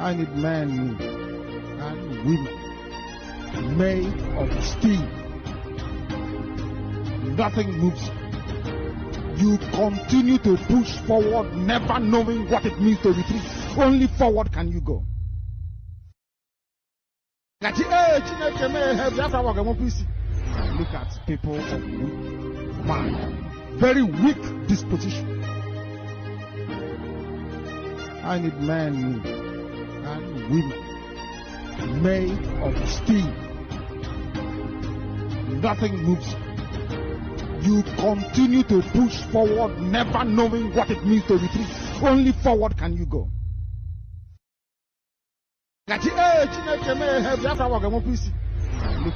I need men and women made of steel. Nothing moves. You continue to push forward, never knowing what it means to retreat. Only forward can you go. Look at people of weak mind, very weak disposition. I need men and women made of steel. Nothing moves. You continue to push forward, never knowing what it means to retreat. Only forward can you go. Look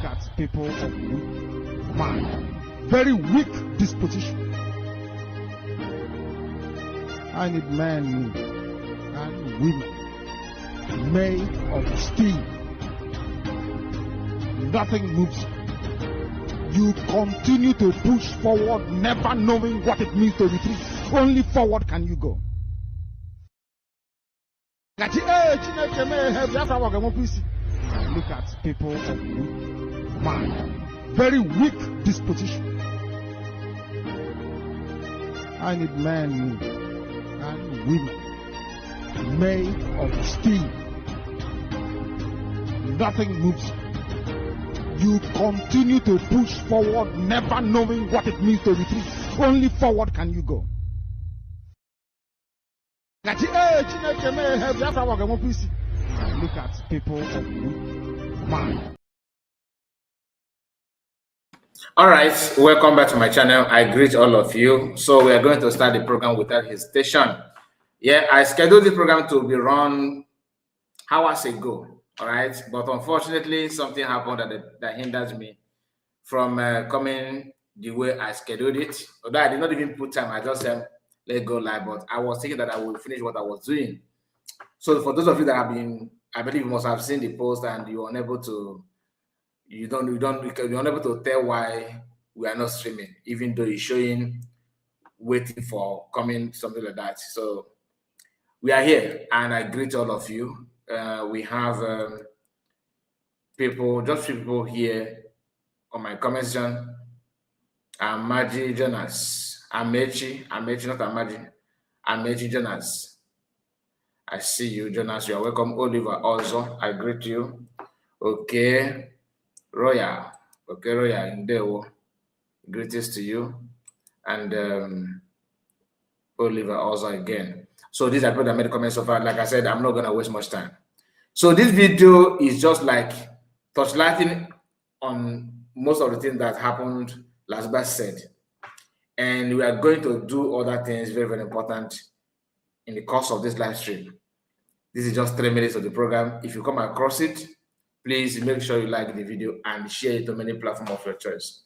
at people of weak mind, very weak disposition. I need men and women made of steel. Nothing moves. You continue to push forward, never knowing what it means to retreat. Only forward can you go. Look at people of weak mind, very weak disposition. I need men and women made of steel. Nothing moves. You continue to push forward, never knowing what it means to retreat. Only forward can you go. Look at people of weak mind. All right, welcome back to my channel. I greet all of you. So we are going to start the program without hesitation. Yeah, I scheduled the program to be run hours ago. All right, but unfortunately, something happened that hinders me from coming the way I scheduled it. Although I did not even put time, I just said let go live. But I was thinking that I would finish what I was doing. So for those of you that have been, I believe you must have seen the post and you're unable to, you're unable to tell why we are not streaming, even though it's showing waiting for coming, something like that. So we are here, and I greet all of you. We have just people here on my comment section. Mazi Jonas, Amechi, not Amaji, Amechi Jonas. I see you, Jonas. You are welcome. Oliver also, I greet you. Okay, Roya. Okay, Roya, Indeo. Greetings to you. And Oliver also again. So these are people that made comments so far. Like I said, I'm not gonna waste much time. So this video is just like touchlighting on most of the things that happened, Lasuba said. And we are going to do other things very, very important in the course of this live stream. This is just 3 minutes of the program. If you come across it, please make sure you like the video and share it to many platforms of your choice.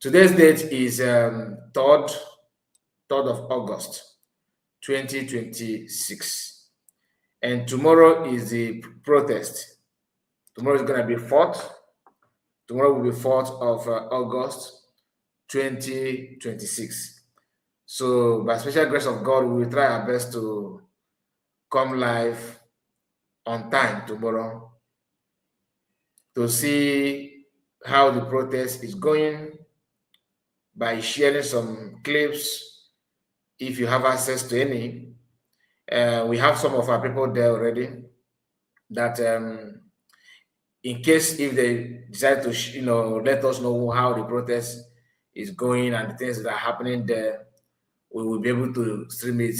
Today's date is 3rd of August, 2026. And tomorrow is the protest. Tomorrow is going to be 4th. Tomorrow will be 4th of August, 2026. So by special grace of God, we will try our best to come live on time tomorrow to see how the protest is going by sharing some clips if you have access to any. We have some of our people there already that in case if they decide to let us know how the protest is going and the things that are happening there, we will be able to stream it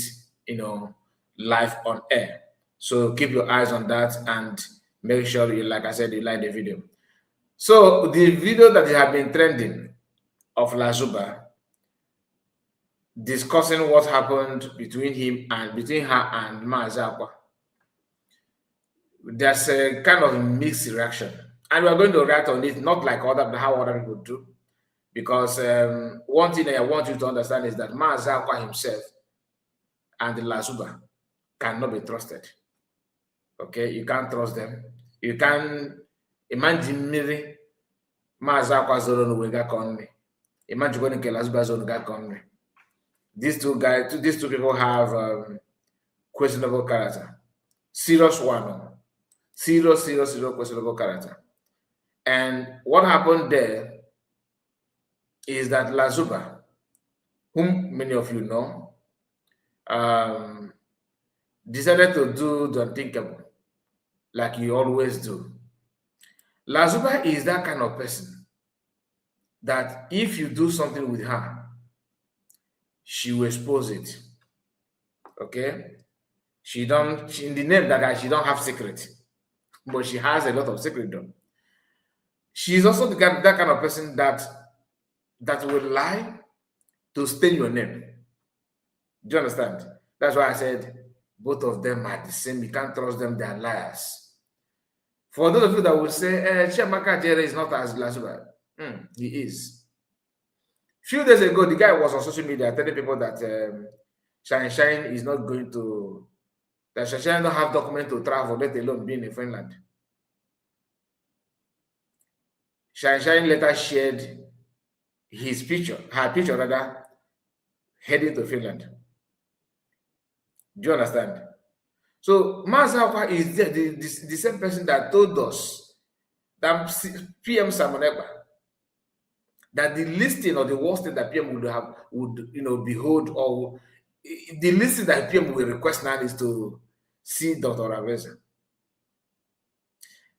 live on air. So keep your eyes on that and make sure you, like I said, you like the video. So the video that has been trending of Lasuba discussing what happened between her and Mazi Akwa, there's a kind of mixed reaction, and we are going to react on it not like how other people do, because one thing I want you to understand is that Mazi Akwa himself and the Lasuba cannot be trusted. Okay, you can't trust them. You can imagine me Mazi Akwa zoro n'uwega konne. Imagine going to Lasuba zoro n'uwega konne. These two people have questionable character. Serious one. Serious questionable character. And what happened there is that Lasuba, whom many of you know, decided to do the unthinkable, like you always do. Lasuba is that kind of person that if you do something with her, she will expose it. Okay? She in the name that she don't have secret, but she has a lot of secret though. She's also that kind of person that will lie to stain your name. Do you understand? That's why I said both of them are the same. You can't trust them, they are liars. For those of you that will say, Chiamaka Jere is not as Lasuba, he is. Few days ago, the guy was on social media telling people that Shine is not going to, that Shine don't have document to travel, let alone being in Finland. Shine later shared his picture, her picture rather, heading to Finland. Do you understand? So Mazi Akwa is the same person that told us that PM Samoneba that the listing or the worst thing that PM would behold, or the listing that PM will request now is to see Dr. Raveza.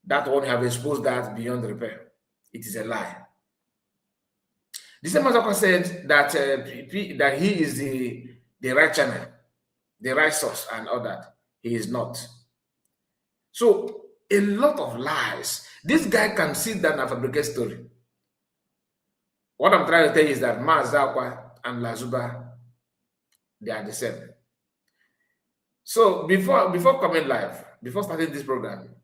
That one have exposed that beyond repair. It is a lie. The same Mazi Akwa said that that he is the right channel, the right source, and all that. He is not. So a lot of lies. This guy can sit down and fabricate story. What I'm trying to tell you is that Mazi Akwa and Lasuba, they are the same. So before coming live, before starting this program,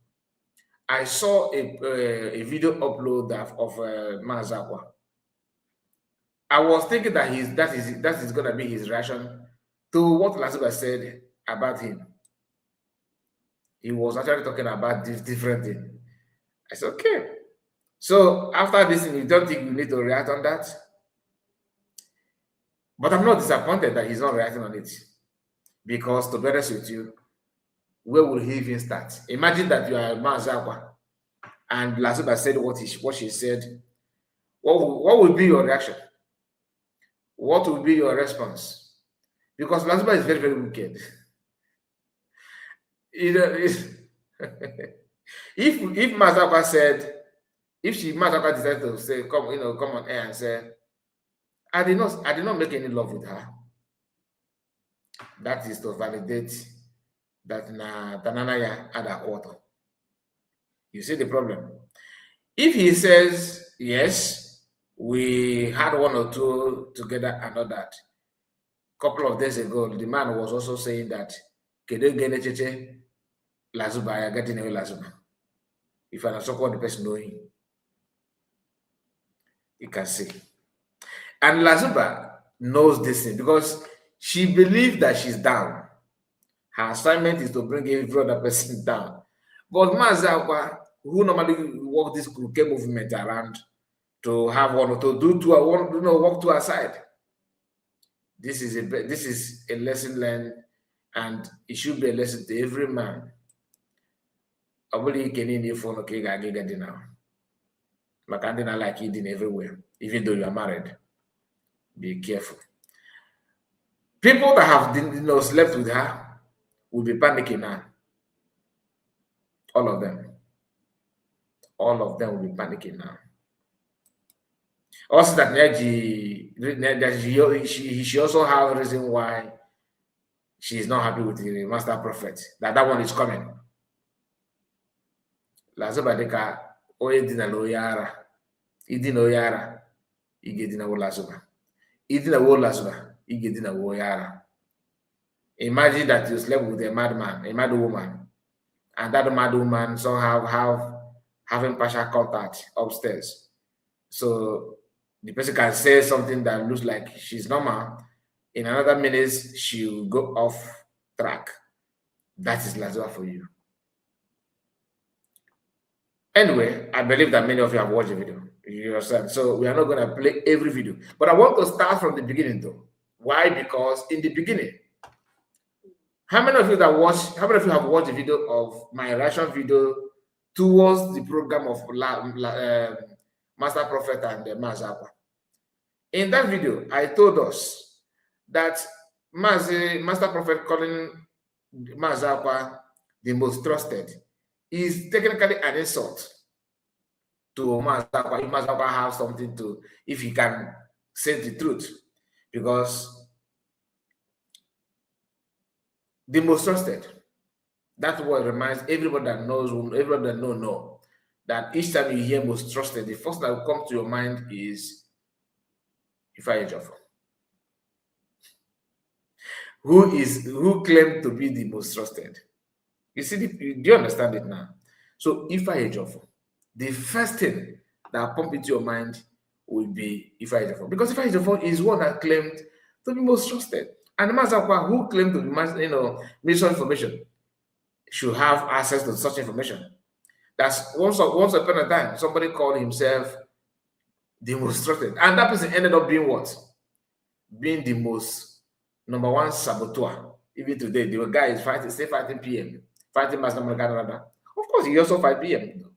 I saw a video upload of Mazi Akwa. I was thinking that that is gonna be his reaction to what Lasuba said about him. He was actually talking about this different thing. I said, okay. So after this, you don't think you need to react on that? But I'm not disappointed that he's not reacting on it. Because to be honest with you, where will he even start? Imagine that you are Mazi Akwa and Lasuba said what she said. What will be your reaction? What will be your response? Because Lasuba is very, very wicked. If Mazi Akwa said, Mazi Akwa decided to say, come on air and say, I did not make any love with her. That is to validate that Tananaya had a quarter. You see the problem. If he says, yes, we had one or two together and all that, a couple of days ago, the man was also saying that Lasuba, you're getting away Lasuba. If you're not so-called the person knowing, you can see. And Lasuba knows this thing because she believes that she's down. Her assignment is to bring every other person down. But Mazi Akwa, who normally walk this crooked movement around to have one or to do two, walk to her side. This is a lesson learned, and it should be a lesson to every man. I believe you can in your phone, okay, I get it now. But I didn't like eating everywhere, even though you are married. Be careful. People that have slept with her will be panicking now. All of them. All of them will be panicking now. Also, that she also have a reason why she is not happy with the master prophet. That one is coming. Lasuba deka oye dina loyara. Idina oyara. Ige dina wo Lasuba. Idina wo Lasuba. Ige dina wo oyara. Imagine that you slept with a madman, a mad woman, and that mad woman somehow having partial contact upstairs. So the person can say something that looks like she's normal. In another minute, she'll go off track. That is Lasuba for you. Anyway, I believe that many of you have watched the video yourself. So we are not going to play every video. But I want to start from the beginning though. Why? Because in the beginning, How many of you have watched the video of my reaction video towards the program of Master Prophet and Mazi Akwa? In that video, I told us that Master Prophet calling Mazi Akwa the most trusted is technically an insult to Mazi Akwa. If Mazi Akwa has something to, if he can say the truth, because the most trusted, that word reminds everybody that knows, everybody that know that each time you hear most trusted, the first that will come to your mind is Ifeanyi Ejiofor, who claimed to be the most trusted. You see, do you understand it now? So Ifeanyi Ejiofor, the first thing that pump into your mind will be Ifeanyi Ejiofor, because Ifeanyi Ejiofor is one that claimed to be most trusted, and Mazi Akwa, who claimed to be minister information, should have access to such information. That's once upon a time, somebody called himself the most trusted, and that person ended up being what? Being the most number one saboteur. Even today, the guy is still fighting PM, fighting Master Canada. Of course, he also fight PM.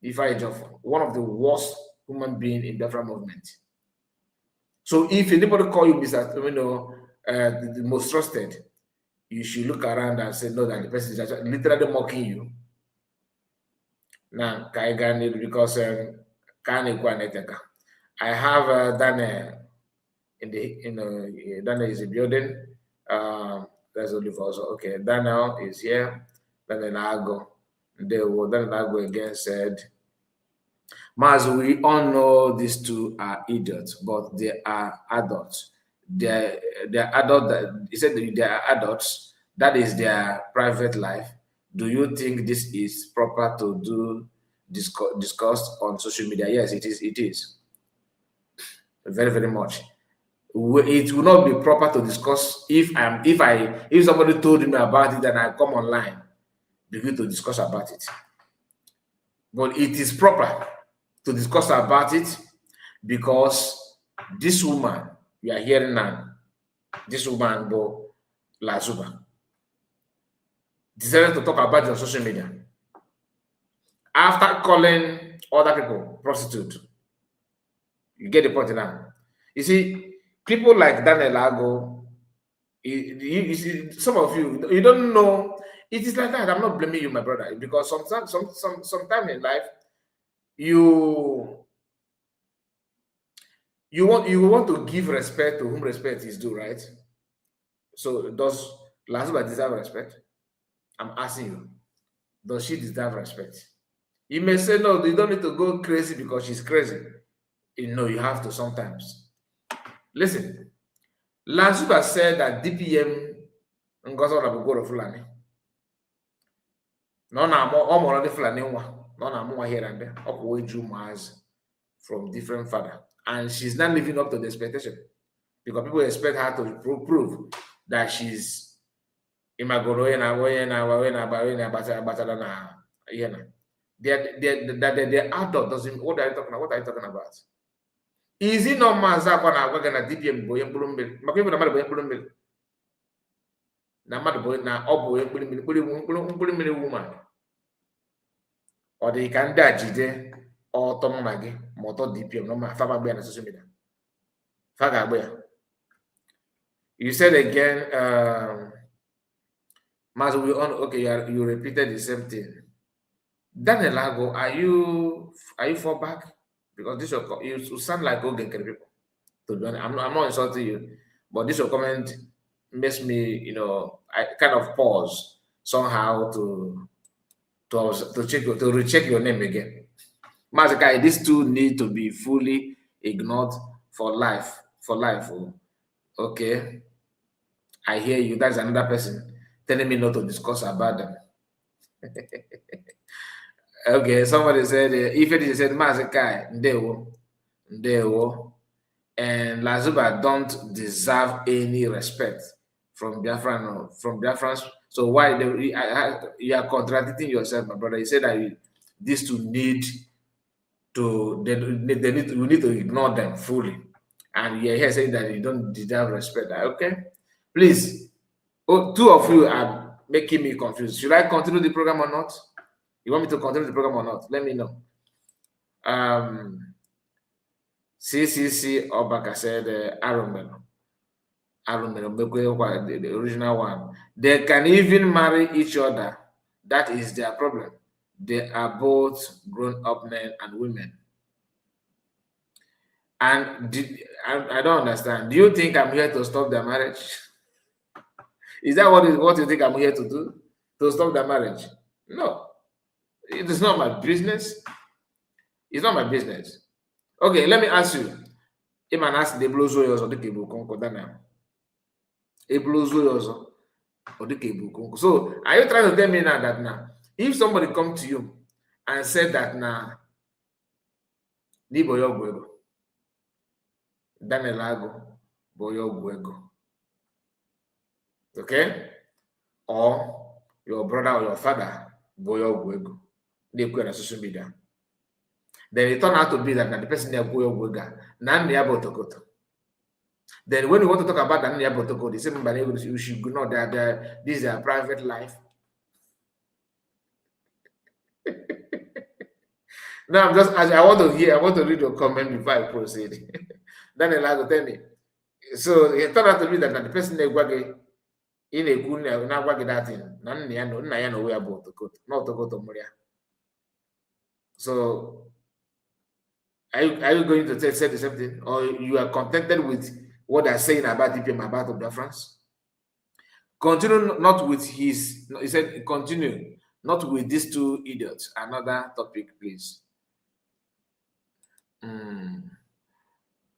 Ifeanyi Ejiofor, one of the worst human beings in the Biafra movement. So if anybody call you Mr. The most trusted, you should look around and say no, that the person is actually literally mocking you. Now, because I have Daniel Daniel is a building. That's only for us. Okay, Daniel is here. Daniel Ago again said, Maz, we all know these two are idiots, but they are adults. They're adult. He said they are adults. That is their private life. Do you think this is proper to do discuss on social media? Yes, it is. It is very, very much. It will not be proper to discuss if somebody told me about it and I come online, begin to discuss about it. But it is proper to discuss about it because this woman we are hearing now, this woman, Lasuba, decided to talk about it on social media after calling other people prostitute. You get the point now. You see, people like Daniel Ago, you see, some of you don't know. It is like that. I'm not blaming you, my brother, because sometimes in life, you want to give respect to whom respect is due, right? So does Lasuba deserve respect? I'm asking you, does she deserve respect? You may say no, you don't need to go crazy because she's crazy. You have to sometimes. Listen, Lasuba said that DPM Ngozo Rabugoro Fulani. No, the Fulani no, here and there. Mazi from different father. And she's not living up to the expectation. Because people expect her to prove that she's the adult doesn't. What are you talking about? What are you talking about? Is it not Mazi Akwa na agwa na DPM boy mkpụrụ mmiri? Maka ibu na mmadụ boy mkpụrụ mmiri. Na mmadụ boy na ọ boy mkpụrụ mmiri woman. Ọ dị ka ndị a jide ọtọ mma gị ma ọtọ DPM no ma fa gba na social media. Fa ga-agba ya. You said again, Mazi, you repeated the same thing. Daniel Ago, are you for back? Because this you sound like Ogen people. To be honest, I'm not insulting you, but this your comment makes me, I kind of pause somehow to recheck your name again. Mazi, these two need to be fully ignored for life. Okay, I hear you. That's another person telling me not to discuss about them. Okay, somebody said, if it is said, Mazi Ndewo, and Lasuba don't deserve any respect from Biafrans. So why you are contradicting yourself, my brother? You said that these two need to we need to ignore them fully, and you're here saying that you don't deserve respect. Okay, please, Oh, two of you are making me confused. Should I continue the program or not? You want me to continue the program or not? Let me know. CCC Obaka said, Arumelo, the original one. They can even marry each other. That is their problem. They are both grown-up men and women. And I don't understand. Do you think I'm here to stop their marriage? Is that what you think I'm here to do? To stop their marriage? No. It is not my business. It's not my business. Okay, let me ask you. If man ask the blows or the cable concordana. A blows or the cable. So are you trying to tell me now that now if somebody come to you and said that now Nibo Yogwego, Danelago, Boyogwego. Okay? Or your brother or your father, Boyogwego. They put on social media. Then it turned out to be that the person there Boyogwega, Nan Yabotokoto. Then when you want to talk about Nan Yabotokoto, the same man you should know that this is a private life. Now I'm just I want to read your comment before I proceed. Then I'll tell me. So it turned out to be that the person there in a good now that thing. None no way about to go. Not to go to Moria. So are you going to say the same thing? Or you are contented with what they're saying about DPM about the France? Continue not with his, he said continue, not with these two idiots. Another topic, please.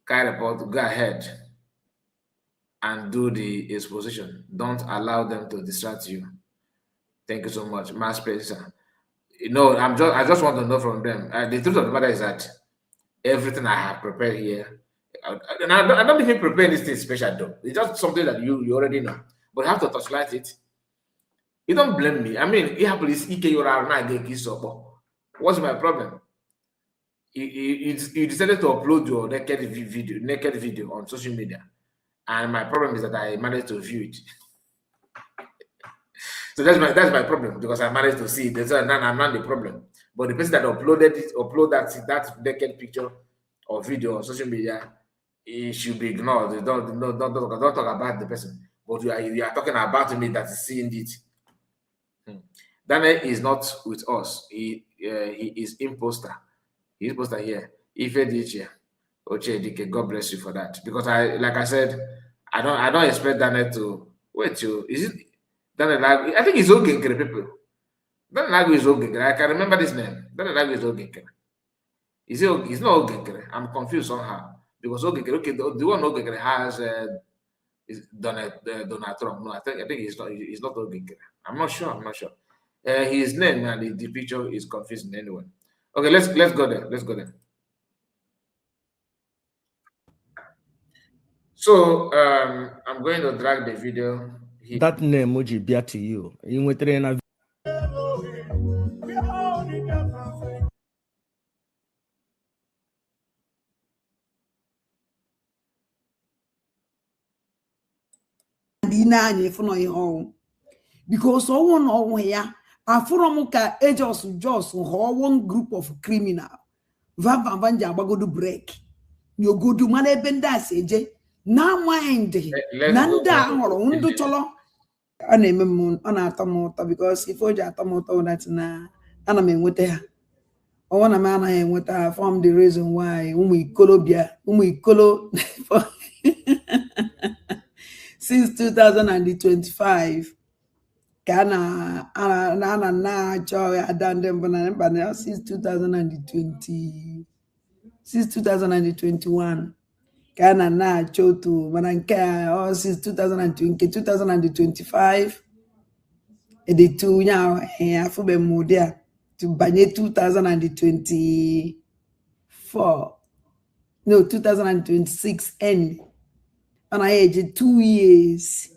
Kai report, go ahead and do the exposition. Don't allow them to distract you. Thank you so much. Mass Spencer. No, I just want to know from them. The truth of the matter is that everything I have prepared here, and I don't even prepare anything special though. It's just something that you already know. But I have to touchlight it. You don't blame me. I mean, what's my problem? You decided to upload your naked video on social media, and my problem is that I managed to view it. So that's my problem, because I managed to see it. I'm not the problem. But the person that upload that naked picture or video on social media, it should be ignored. Don't talk about the person. But you are talking about me that is seeing it. Daniel is not with us. He is imposter. He's imposter here. Ife Dichia. Oche, God bless you for that. Because like I said, I don't expect Daniel to wait. Is it Daniel? I think he's okay, people. Daniel is okay. I can remember this name. Daniel is okay. Is it? He's not okay. I'm confused somehow, because okay, the one okay has is Donald Trump. No, I think he's not okay. I'm not sure. His name and the picture is confusing anyway. Okay, let's go there. So I'm going to drag the video here. That name would be to you. In with because all here from just one group of criminal vanja bagodu break you go do man ebenda seje na mind nanda horo ndu cholo ana emem ana atomota, because if oja atomota that na ana me enwete ha o wana me ana enwete ha from the reason why umu ikolo since 2025 Kana na joy adandem banana since 2021 Kana na chotu mananka since 2025 the two now afube mudia to banye 2024 no 2026 end and I age 2 years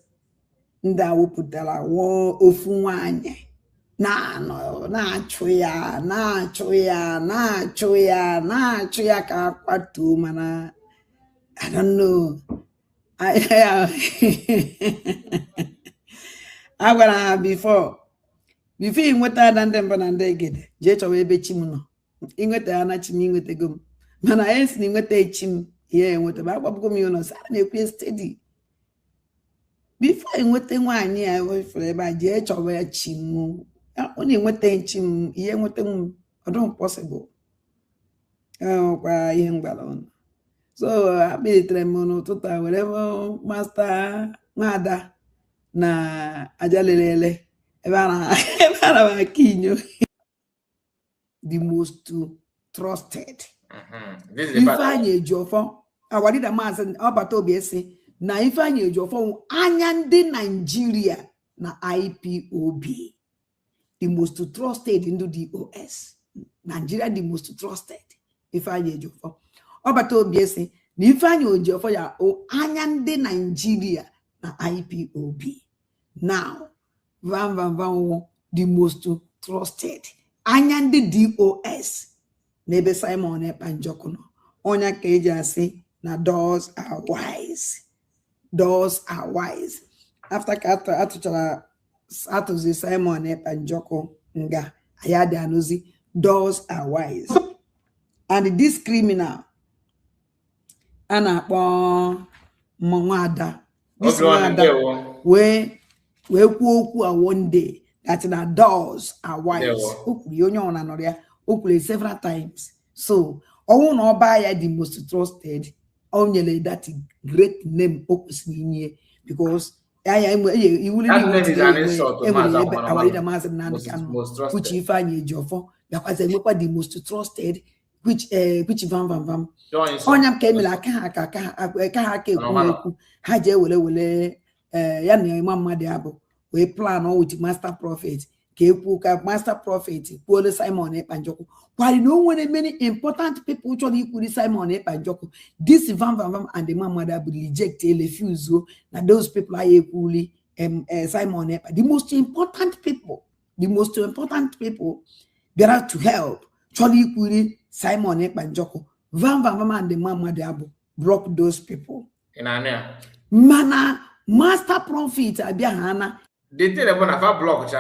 nda woputala wo ofu nwanye na-achụ ya ka akwatu mana I don't know I gwara before you nweta na ndị mbụ na ndị egede jee chọwa ebe chi m nọ inweta ya na chi m inwetego m mana anyị si na inweta chi m ihe enweta ma agbapụgo m ya ụlọ sa na-ekwe steady before inweta nwaanyị ya wefere ebe a jee chọwa ya chi m ọ na-enweta chi m ihe enweta m ọdụ possible kwa ihe mgbara ọnụ so akpịlitere m n'ụtụtụ a were masta nwada na aja lelele ebe a na kinyo the most trusted Ifeanyi Ejiofor awadida maazị ọbata obi esi na Ifeanyi Ejiofor anya ndị Nigeria na IPOB the most trusted ndị DOS Nigeria the most trusted Ifeanyi Ejiofor ọbata obi esi na Ifeanyi Ejiofor ya anya ndị Nigeria na IPOB now van the most trusted anya ndị DOS n'ebe Simon Ekpa Njoku nọ onya ka eji asị na doors are wise after ka atụzi Simon Ekpa Njoku nga aya dị anụzi doors are wise and this criminal a na-akpọ Nwada this Nwada wee kwuo okwu a one day that na doors are wise okwuru onye ọ na-anọrọ ya okwuru several times so ọnwụ na ọba ya the most trusted o nyere that great name o kwesịrị inye because iwu awarida maazị Nnamdi Kanu which Ifeanyi Ejiofor bịakwazi enwekwa the most trusted which vam onye m ka emere aka ha aka ekwu ha jee wele ya na ịma mmadụ abụ wee plan with master prophet ka ekwu ka master prophet kwuole Simon Ekpa Njoku kwari na o nwere many important people chọrọ ikwuri Simon Ekpa Njoku this vam and the mmadụ abụ reject refuse na those people are ekwuli Simon Ekpa the most important people bịara to help chọrọ ikwuri Simon Ekpa Njoku vam and the mmadụ abụ block those people mana master prophet abịa the thing about a block,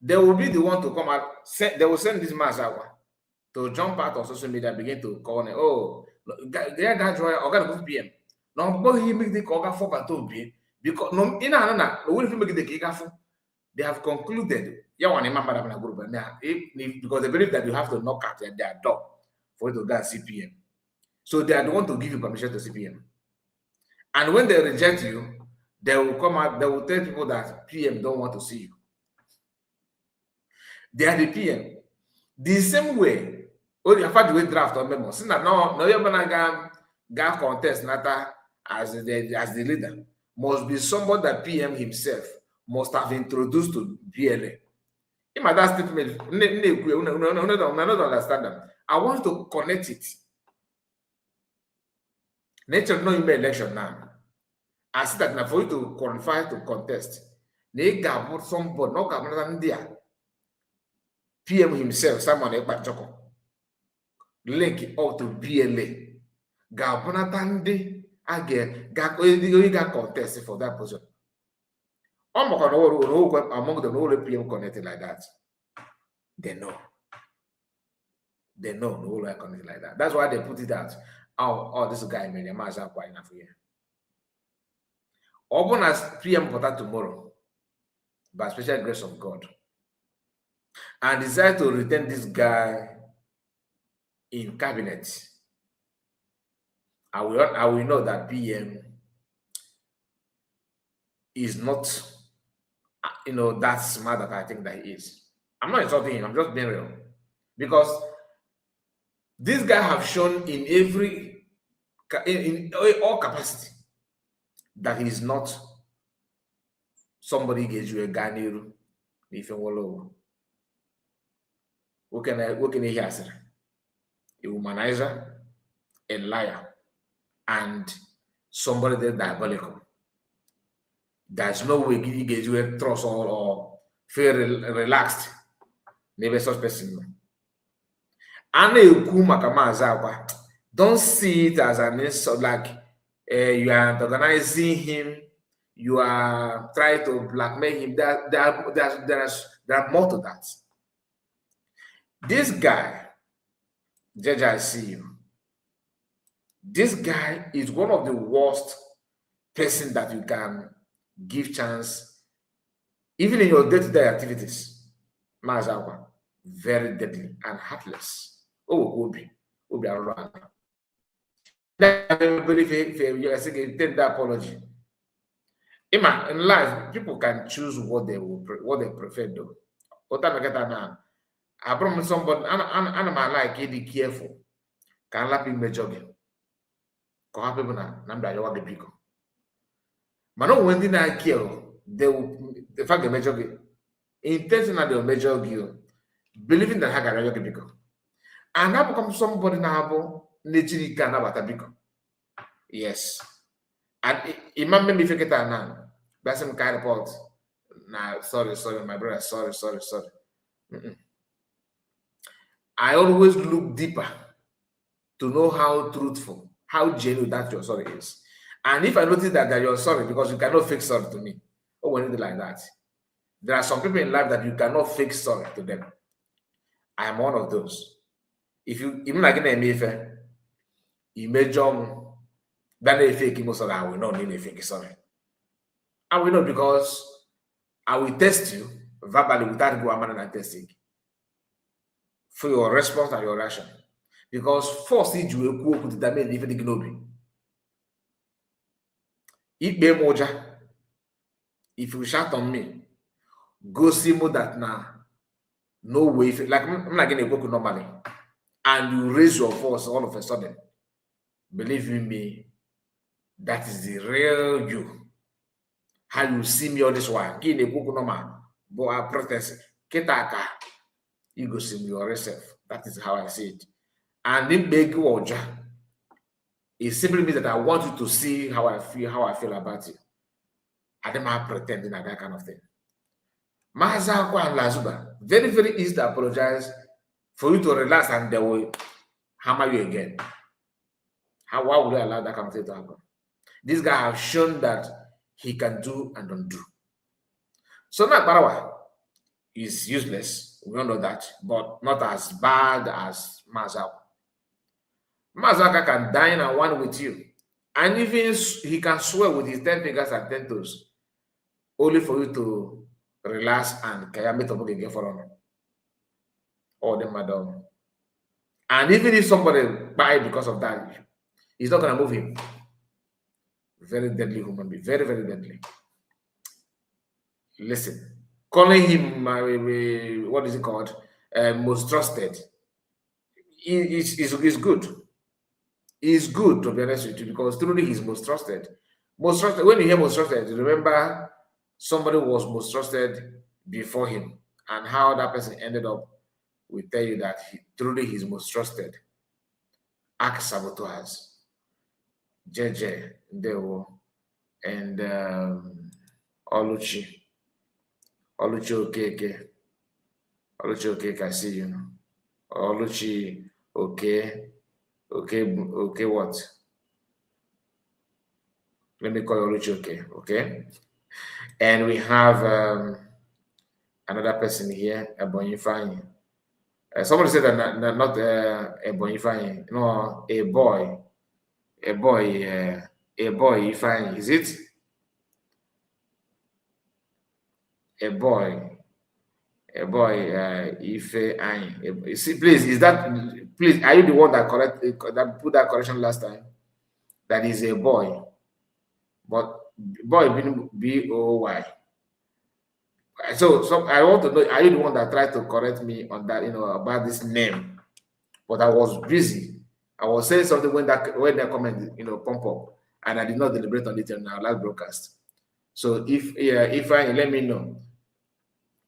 they will be the one to come out. They will send this man Akwa to jump out of social media, begin to call him. Oh, there that joy, or gonna go PM. No, but he make the call for battle because no, if you make the kick they have concluded. Yeah, one group because they believe that you have to knock at their door for you to get CPM. So they are the one to give you permission to CPM. And when they reject you, they will come out, they will tell people that PM don't want to see you. They are the PM. The same way, in fact, we draft on memo. Since no, you're gonna get contest nata as the leader. Must be somebody that PM himself must have introduced to BLA. In my that statement, I don't understand them. I want to connect it. Nature no election now. I see that now for you to qualify to contest, they got somebody, no government there. PM himself, Simon Ekpa Njoku, link it out to BLA. Governor Tandi again, got contest for that position. Among them, all PM connected like that. They know the whole connected like that. That's why they put it out. Oh, this guy made a Mazi Akwa enough here. Open as PM for that tomorrow, by special grace of God, and decide to retain this guy in cabinet. I will know that PM is not, that smart that I think that he is. I'm not insulting him. I'm just being real, because this guy have shown in all capacity that he is not somebody gives you a Ganiru, if you will. What can he hear? A womanizer, a liar, and somebody that's diabolical. There's no way he gives you a trust or feel relaxed. Maybe such person. Don't see it as an insult, like you are antagonizing him, you are trying to blackmail him. There are more to that. This guy, Judge, I see you. This guy is one of the worst person that you can give chance, even in your day-to-day activities. Mazi Akwa, very deadly and heartless. Oh, Obi Arora. I believe if you take that apology. In life, people can choose what they prefer though. What I get now, I promise somebody, and I like it, be careful. Can let people jogging. Can help people now. Number you want the people. But no when they care, they will the fact they measure it. Intentionally they measure you, believing that I can measure people. And now become somebody now nature can about people. Yes. And imam me fake it now. That's some kind of report. Nah, sorry, my brother. Sorry. I always look deeper to know how truthful, how genuine that your sorry is. And if I notice that you're sorry, because you cannot fake sorry to me, or anything like that. There are some people in life that you cannot fake sorry to them. I am one of those. If you even like in a you may jump, then a fake most of that I will not need a fake sorry. I will not because I will test you verbally without go amount and testing for your response and your reaction. Because first you will go to the damage even the globe. If you shout on me, go see more that now. No way, like I'm not getting a book normally, and you raise your voice all of a sudden. Believe in me, that is the real you. How you see me on this one, get a book normal, but I protest, ketaka, you go see me yourself. That is how I see it. And in big water, it simply means that I want you to see how I feel about you. I don't have pretending at that kind of thing. Mazi Akwa and Lasuba, very, very easy to apologize for you to relax and they will hammer you again. Why would I allow that kind of thing to happen? This guy has shown that he can do and don't do. So now Barawa is useless. We all know that, but not as bad as Mazi Akwa. Mazi Akwa can dine and one with you. And even he can swear with his 10 fingers and 10 toes, only for you to relax and kayame to book again for honor. Or the madam. And even if somebody buy because of that, he's not gonna move him. Very deadly human being, very, very deadly. Listen, calling him what is it called? Most trusted. Is good. It's good to be honest with you because truly he's most trusted. Most trusted. When you hear most trusted, remember somebody was most trusted before him, and how that person ended up will tell you that truly he's most trusted. Act saboteurs, JJ, Dewo, and Oluchi Okeke. Oluchi Okeke, I see you now. Oluchi okay, what? Let me call Oluchi okay. And we have another person here, Ebonyi Fanyi. Somebody said that not Ebonyi Fanyi, no, a boy Fanyi. Is it? A boy Ife Anyi. See, please, are you the one that put that correction last time? That is a boy, but boy being B-O-Y. So I want to know, are you the one that tried to correct me on that, about this name? But I was busy. I was saying something when that comment, pump up, and I did not deliberate on it in our last broadcast. So if I let me know,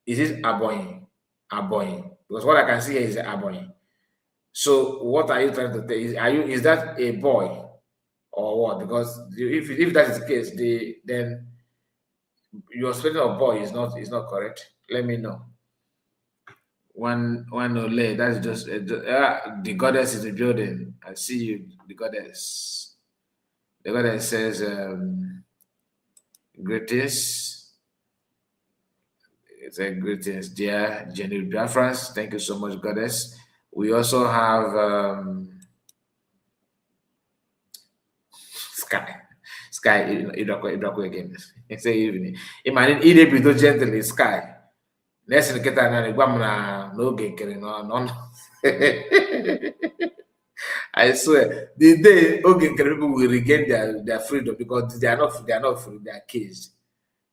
is it Abonyi? Because what I can see here is Abonyi. So what are you trying to tell? Is that a boy or what? Because if that is the case, then your spelling of boy is not correct. Let me know. One Ole, that's just the goddess is the building. I see you, the goddess. The goddess says Greetings. It's a greetings, dear genuine Biafrans. Thank you so much, Goddess. We also have Sky. Sky, Idoko again. It's a evening. Imagine Idebido gently, Sky. Next in Keta na Guamna, no getting on. I swear, the day Ogen people will regain their freedom because they are not free, they are caged.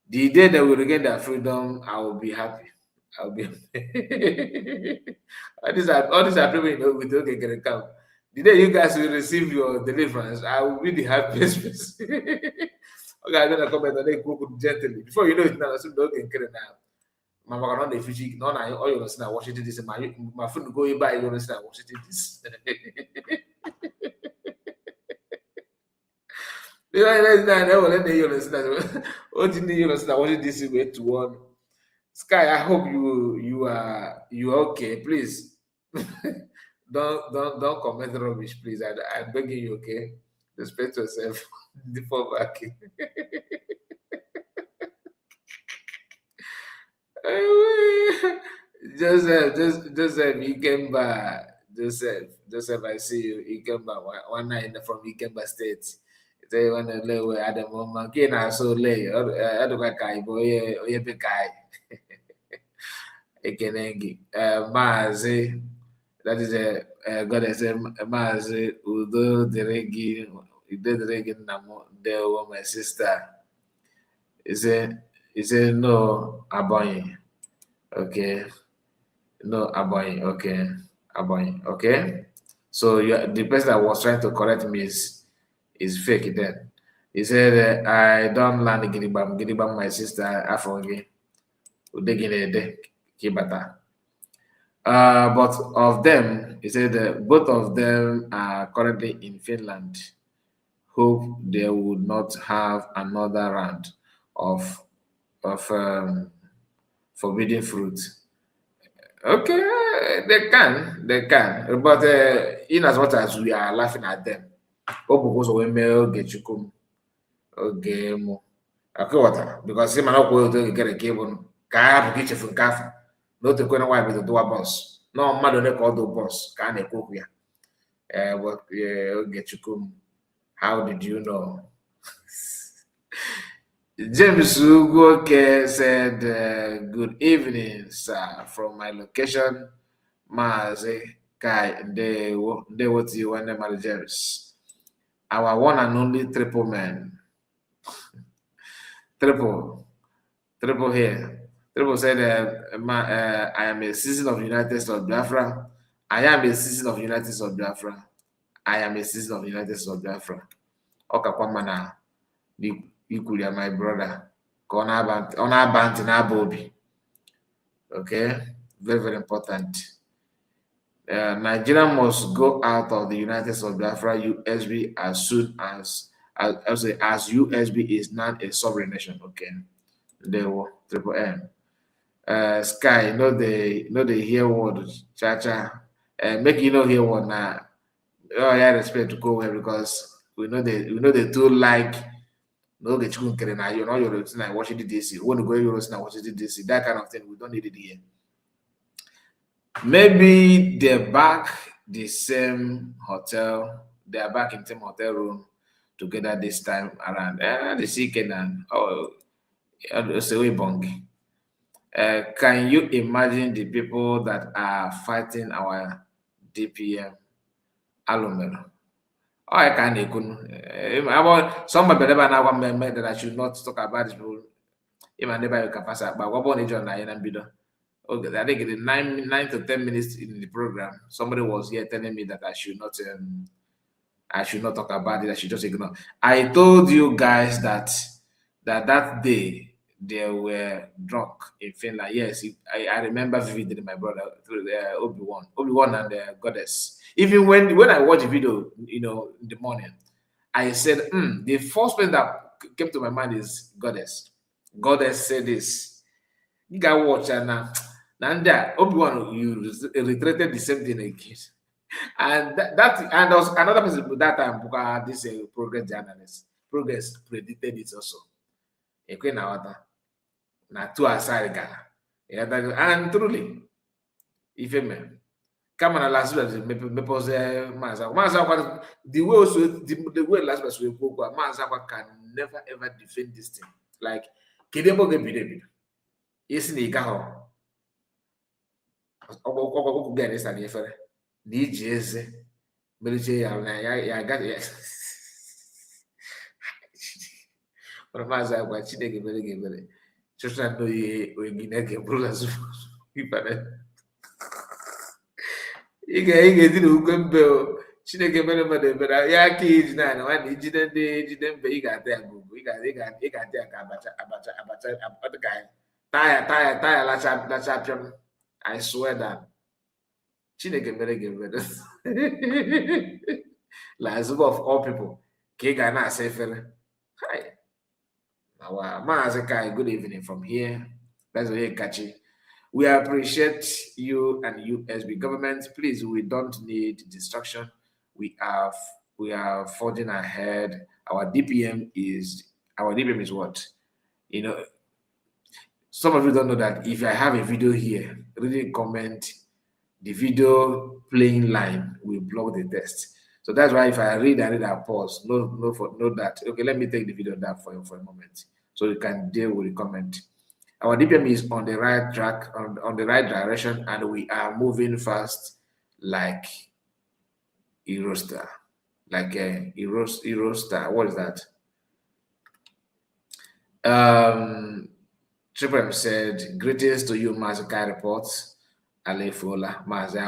The day they will regain their freedom, I will be happy. I'll be all these are people with Ogen can come. The day you guys will receive your deliverance, I will be the happiest person. Okay, I'm gonna comment on it gently. Before you know it now, I assume Ogen can now. Mama can on the Fiji, no, all you listen, I Washington this. My phone go by, you listen, I Washington this. Sky, I hope you are okay. Please don't comment rubbish, please. I'm begging you, okay? Respect yourself before backing. Joseph, Ikemba. Joseph, I see you. Ikemba, one night from Ikemba State. They want to lay where at the moment. Kina so lay. I don't like Kai, boy. Oye Kai. Ekenengi. Mazi. That is a goddess. Mazi. Udo Deregi. Udo Deregi Namo. There was my sister. Is it no Abonyi? Okay. No Abonyi. Okay. Abonyi. Okay. So the person that was trying to correct me is fake then. He said, I don't land Gidibam, my sister, Afongi. Udegine Kibata. But of them, he said both of them are currently in Finland. Hope they would not have another round of forbidden fruit. Okay, they can. But in as much as we are laughing at them, because because him and to get a cable, car, kitchen for cafe. Not the corner why with the door boss. No matter they call the boss, can they cook here? But get you come. How did you know? James Ugoke said, good evening, sir, from my location, Mazi, Kai, they what you want them James. Our one and only triple man. Triple here. Triple said, I am a citizen of United States of Biafra. I am a citizen of United States of Biafra. I am a citizen of United States of Biafra. Okakwamana, equally my brother. On our band in our Bobby. Okay, very, very important. Nigeria must go out of the United States of Biafra USB as soon as USB is not a sovereign nation. Okay, they were triple M. Sky, they hear word, cha. Make you know hear word now. Oh, yeah, respect to go here because we know they do like no get you now. You know you're like Washington DC. Want to go you're Washington DC. That kind of thing. We don't need it here. Maybe they're back the same hotel. They are back in the same hotel room together this time around. The second and it's a way bongi. Can you imagine the people that are fighting our DPM Alumero? Oh, I can't even. Somebody that I should not talk about this people. Even never you can pass out. But what about John and Bido? Okay, I think in 9 to 10 minutes in the program, somebody was here telling me that I should not talk about it. I should just ignore. I told you guys that day they were drunk in Finland. Yes, I remember vividly my brother Obi-Wan and the goddess. Even when I watched the video, in the morning, I said, the first person that came to my mind is goddess. Goddess said this. You got watch and that Obi-Wan, you reiterated the same thing again. And and there was another person that time, this progress journalist. Progress predicted it also. ekwe na wata na two aside gara. And truly, if you may, come on, Lasuba mepose Mazi. The way also the way Lasuba will go, Mazi can never ever defend this thing. Like Kedebo get bidebid. Yes, ni gaho. Ogo get this and yefere. Ni jeze. Melije ya got it. But Mazi Akwa Chineke mere. Just not know you Gineke Brulazu. Ị ga-edi na Ugwembe Chineke mere mmadụ ebere ya aka iji naanị nwanne ijide ndị ejide mbe ị ga-ata ya gugu ị ga-ata ya ka abacha ka taya lacha apịam. I swear that Chineke mere ga-emere Lasuba of all people ka ị ga na-asa efere. Mazi Kai, good evening from here. That's very catchy. We appreciate you and USB government. Please, we don't need distraction. We are forging ahead. Our DPM is what? You know, some of you don't know that if I have a video here, really comment the video playing line will block the text. So that's why if I read and I pause, note that. Okay, let me take the video down for a moment so you can deal with the comment. Our DPM is on the right track, on the right direction, and we are moving fast like a roaster. Like a roaster. What is that? Triple M said, greetings to you, Mazi Kai reports. Alefola, Mazi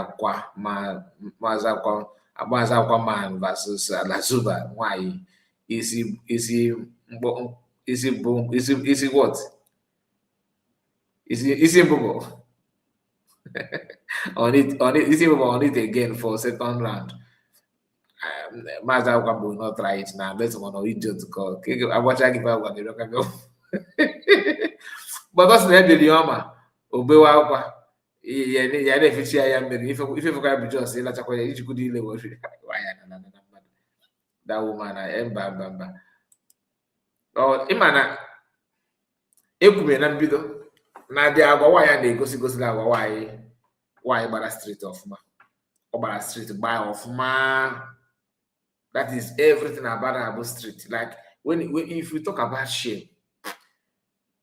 Akwa man versus Lasuba. Why? Is he what? Is he Bobo? on it again for second round. Mazi Akwa will not try it now. Let's one of idiot to call. I watch I give out one the go. But that's the Dioma. Obewa Akwa. Yeah, if you can be just say that you could deal with that woman. Bamba. Oh, Imana Ekume na mbido. Na the agwa ya na-egosi na agwa why gbara street ọfụma. Ọ gbara street gbaa ọfụma. That is everything about street. Like when if we talk about shame,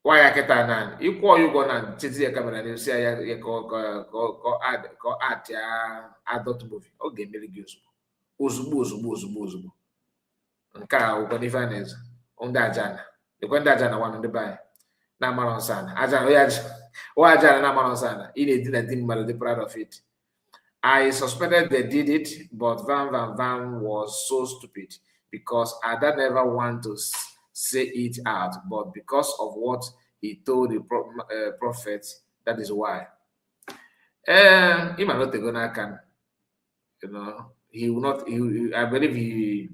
why I get that you call you gonna change your camera and you say ya go add ya adult movie. Okay, maybe gives ozugbo. Nke a ụkọ n'ife a na-ezo ndị ajana ekwe ndị ajana nwanne ndị banyị na-amara nsọ ana ajana na-amara nsọ ana ị na-edina di mmadụ dị proud of it. I suspected they did it, but Van was so stupid because Ada never want to say it out, but because of what he told the prophet, that is why. He might not take on can, you know, he will not. I believe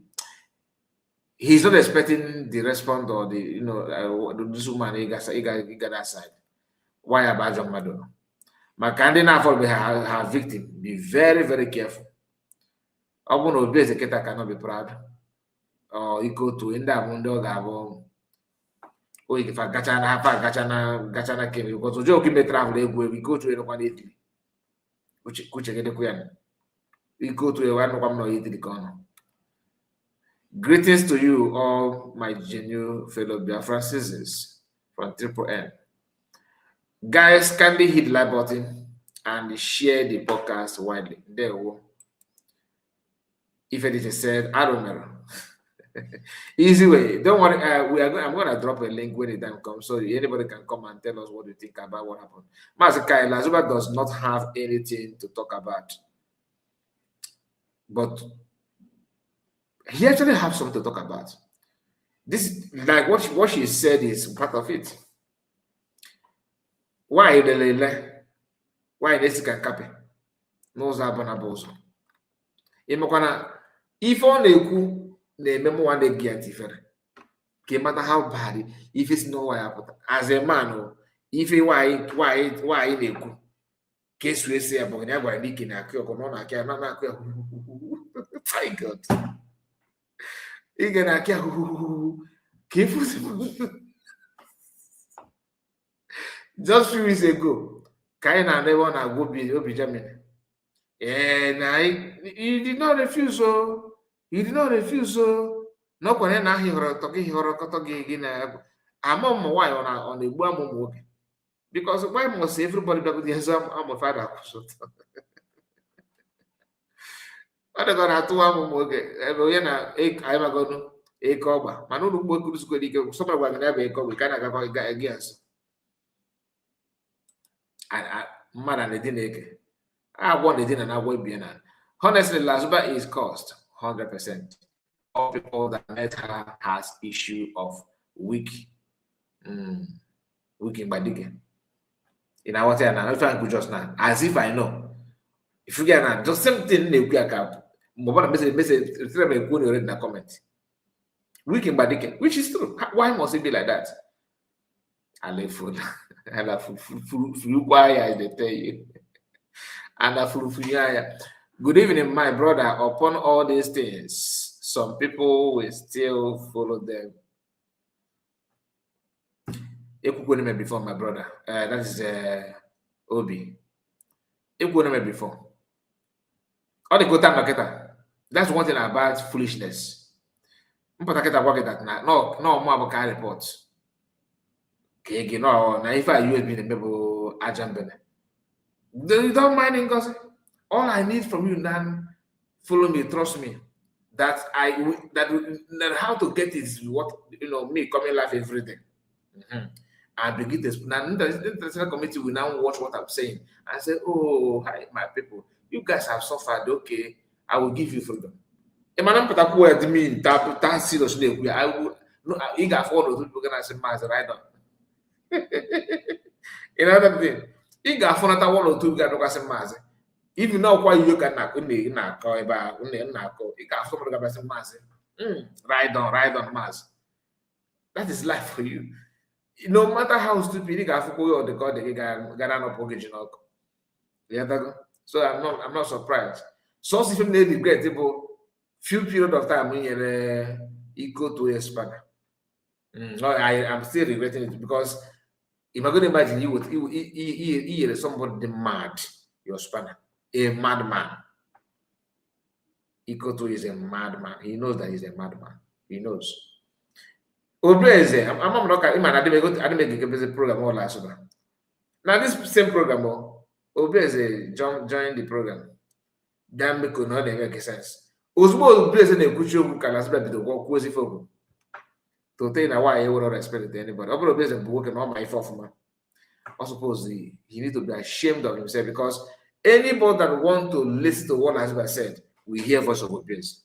he's not expecting the response or the this woman he got that side. Why about John Madonna? My candidate for her victim. Be very, very careful. Open obi ezeketa cannot be proud. Or equal to in that window gabo. Oh, if I gachana came because Ojo give me travel we go to anyone Italy. Which get the queen. We go to a one no Italy corner. Greetings to you, all my genuine fellow Biafran citizens from Triple M. Guys, kindly hit the like button and share the podcast widely. There we go. If anything said, I don't know. Easy way. Don't worry. I'm gonna drop a link when the time comes, so anybody can come and tell us what you think about what happened. Mazi Kai, Lasuba does not have anything to talk about, but he actually has something to talk about. This, like what she said, is part of it. Why the lele? Why this can copy? No zabana bozo. Imokwana if on the memo one day get different. No matter how bad, if it's no way up as a man, if it why they go. Case we say about never leaking a cure on a care, my God. You can a care who Just few weeks ago, Kain and everyone are go be Germany. And he did not refuse, so he did not refuse, so no one na he talking again. I'm on my wife on the one because why must everybody be the exam? I'm a father. What are gonna do? I'm okay. Na I'm going to cover. Manu no more cruise go dig. Somebody will never come. We can't go against. And man, and the dinner. I want the dinner and I will be in. Honestly, Lasuba is cost 100%. All people that met her has issue of weak, weak by digging. In our time, I'm trying to just now, as if I know. If you get now, just something they will cap. Mobile message, in the comment. Weak by digging, which is true. Why must it be like that? I live food. I love food. Why they tell you? And good evening, my brother. Upon all these things, some people will still follow them. Before my brother, that is Obi. Before. All the good time marketer. That's one thing about foolishness. No, more about car reports. Okay, no, now if I USB the people ajambene. You don't mind in gossip. All I need from you now, follow me, trust me. That how to get is what me coming live every day. I begin this. Now the international committee will now watch what I'm saying and say, "Oh, hi, my people, you guys have suffered. Okay, I will give you freedom." Emmanuel Pataku had me that seriously. I will no. You got follow to people gonna say, "Mazi, right on." Another thing, you got phone at 1 or 2 guys say, "Mazi." If you know why you can not call about it got someone about some Mazi. Ride on Mazi. That is life for you. No matter how stupid you got for the god they got no original. So I'm not surprised. So if you regrettable few period of time when you're equal to a spanner. No, I'm still regretting it because if I'm going to imagine you would somebody mad your spanner. A madman. Ikoto is a madman. He knows that he's a madman. He knows. Obreze, I'm not I didn't make a program all last one. Now this same program, Obreze join the program. Damn, could not make sense. Osmo Obreze ne kuchu can aspect the work quasi for to tell you why I would not respect anybody. Obreze working on my for I suppose he need to be ashamed of himself because anybody that want to listen to what Lasuba said, we hear voice of abuse.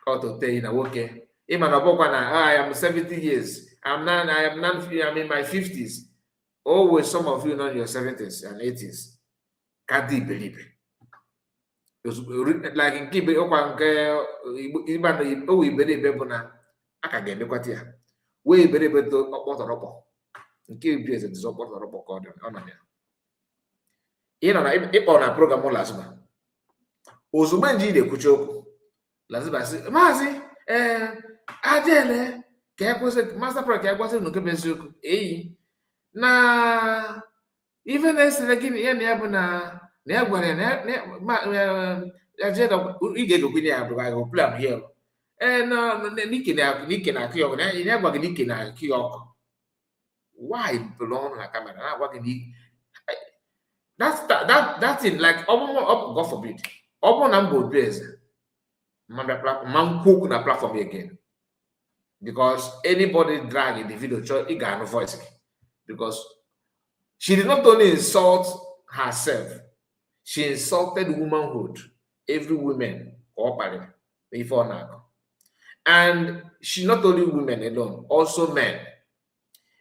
Or to tell you, okay, I am 70 years. I'm in my 50s. Always some of you know in your 70s and 80s. Can't believe it. Like in Kibe, I can get the quarter. We believe to nke bi eze dizọpọtọ rọpọ ka ọ dị ọ na ya ị nọ na ịkpọ na program Lasuba ozugbo nji ị na-ekwuchi okwu Lasuba sị Mazi adịele ka ekwesị master pro ka ekwesị nke bụ eziokwu eyi na ife na-esere gị ya na ya bụ na ya gwara ya ị ga-egokwe ya bụ ga plan here n'ike na akụ ya ọkụ ya gwa gị n'ike na akụ ya ọkụ. Why belong on a camera? That's it. Like God forbid. Man cook na platform again. Because anybody dragging the video, he got no voice. Because she did not only insult herself, she insulted womanhood. Every woman cooperated before now. And she not only women alone, also men.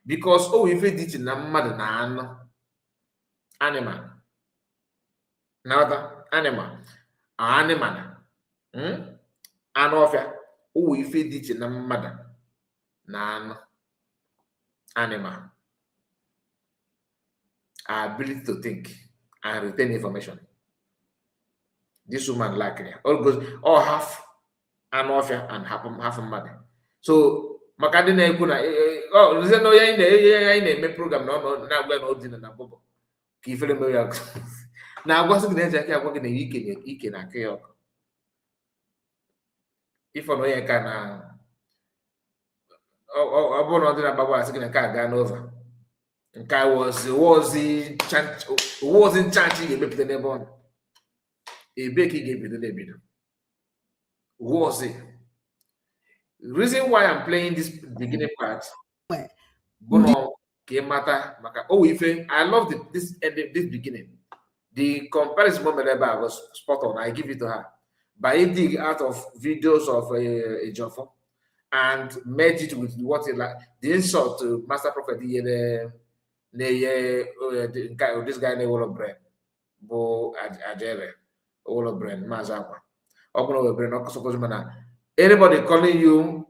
Because if it did na mmadụ na anụ animal na animal anụ ọfịa ife dị iche na mmadụ na anụ animal our ability to think and retain information. This woman like it. All half anụ ọfịa and half mmadụ. So maka dị na-ekwu na nze na onye anyị na-eme program na ọnụ na-agwa na odina na bụbọ ka ifere mere ya na-agwasị gị na-eji aka agwa gị na ike na aka ya ọkụ ifọ na onye ka na ọ bụrụ na ọ dị na gbagwa asị gị na nke a gaa n'ova nke a wozi nchaachị ga-emepụta n'ebe ọ nọ ebe ka ị ga-ebido n'ebido wozi. Reason why I'm playing this beginning part, I love this beginning. The comparison moment I was spot on. I give it to her. But I dig out of videos of a Jofo and merge it with what it like. The insult to Master Prophet this guy named Wall of Brain. Bo Ajere, Wall of Brain, Mazi Akwa. Anybody calling you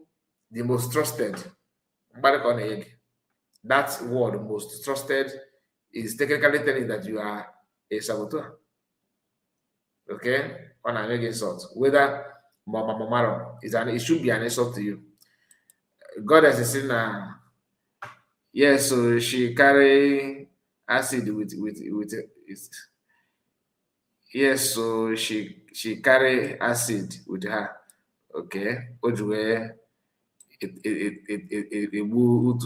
the most trusted, that word, most trusted, is technically telling that you are a saboteur. Okay? On an insult. Whether Mama it should be an insult to you. God has a sinner. Yes, so she carry acid with it. Yes, so she carry acid with her. Okay, Ojue it would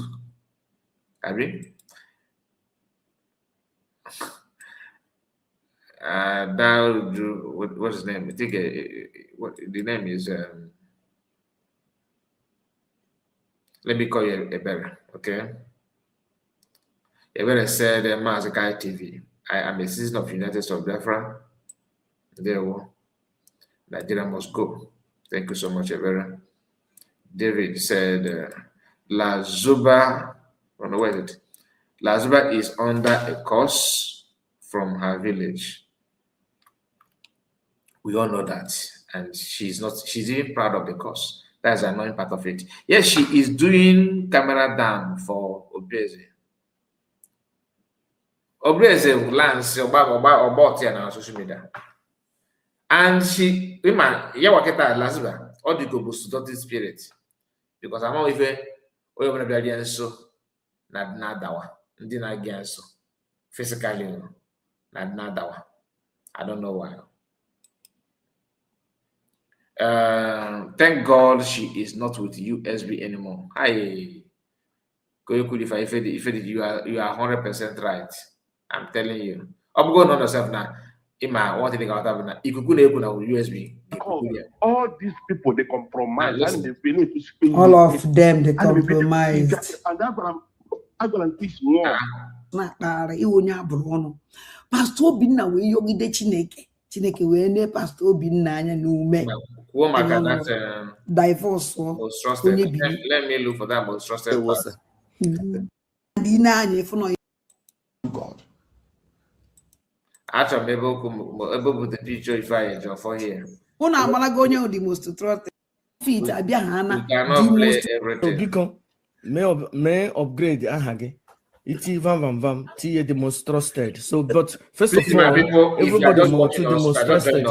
what's his name? I think what the name is let me call you a better, okay? Ebere said Mazi TV. I am a citizen of United States of Biafra. There Nigeria must go. Thank you so much, Ebere. David said, Lasuba, oh no, where is it? Lasuba is under a curse from her village. We all know that. And she's even proud of the curse. That's the annoying part of it. Yes, she is doing camera down for Obreze. Obreze lands about here on social media. And she, Lasuba, all the go to spirit. Because I'm not even going to be against so na dawa. Ndi na against so physically na dawa. I don't know why. Thank God she is not with USB anymore. Hi, if you are 100% right. I'm telling you. I'm going on yourself now. What do you think about that? If you could with USB, all these people they compromise and they believe to spend all of them they compromised. And that's what I'm going to teach more. Pastor Obinna we yogide Chineke we ne Pastor Obinna anya n'ume. Divorce. Let me look for that most trusted person. God. Actually, able the picture if I enjoy for here. Una amala go onye the most trusted. Fit abia hana. Cannot play everything. May upgrade aha gi. Iti vam ti the most trusted. So but first of all, everybody know to the most trusted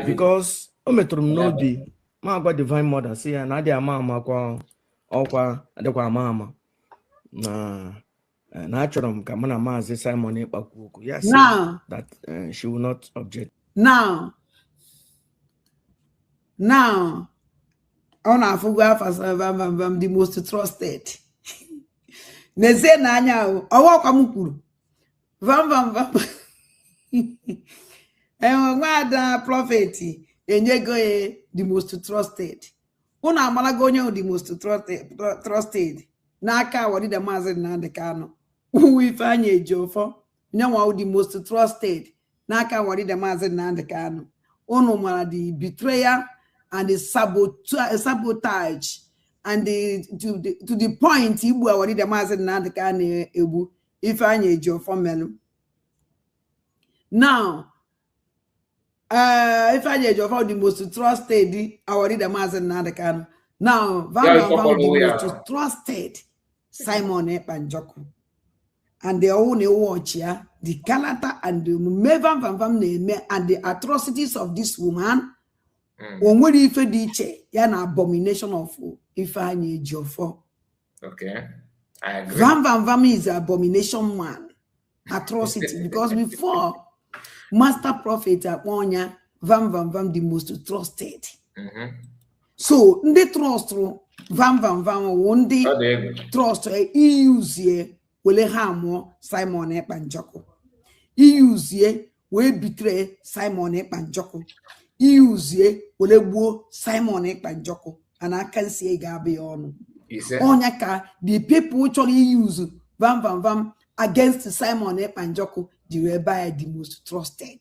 because ometrum no be ma gba divine mother say na dey ama kwa okwa adekwa ama natural Kamana Mazi Simon yes, now that she will not object. Now on Afuga the most trusted. Neze nanya owo kwamukuru. Vam. Nwada prophet enyego the most trusted. Una amalago onye the most trusted. N'aka wadi the Mazi Nnamdi Kanu. Ifeanyi Ejiofor nyanwa the most trusted n'aka wadi the Mazi Nnamdi Kanu. Unu mara the betrayal and the sabotage and to the point Igbu wadi the Mazi Nnamdi Kanu ebu Ifeanyi Ejiofor melu. Now Ifeanyi Ejiofor the most trusted wadi the Mazi Nnamdi Kanu. Now the most trusted Simon Ekpanjoku. And they all watch the character and the and the atrocities of this woman O nwere ife dị iche ya na abomination of Ifeanyi Ejiofor. Okay. I agree. Vam is an abomination man. Atrocity. Because before Master Prophet Akwa, Vam the most trusted. So ndị trust Vam ndị trust use wele ha mụọ Simon Ekpa Njọkụ. Use wee betray Simon Ekpa Njọkụ. Use wele gbuo Simon Ekpa Njọkụ. And I can see Gabi on. Onyaka, the people actually use Vam against Simon Ekpa Njọkụ, they were by the most trusted.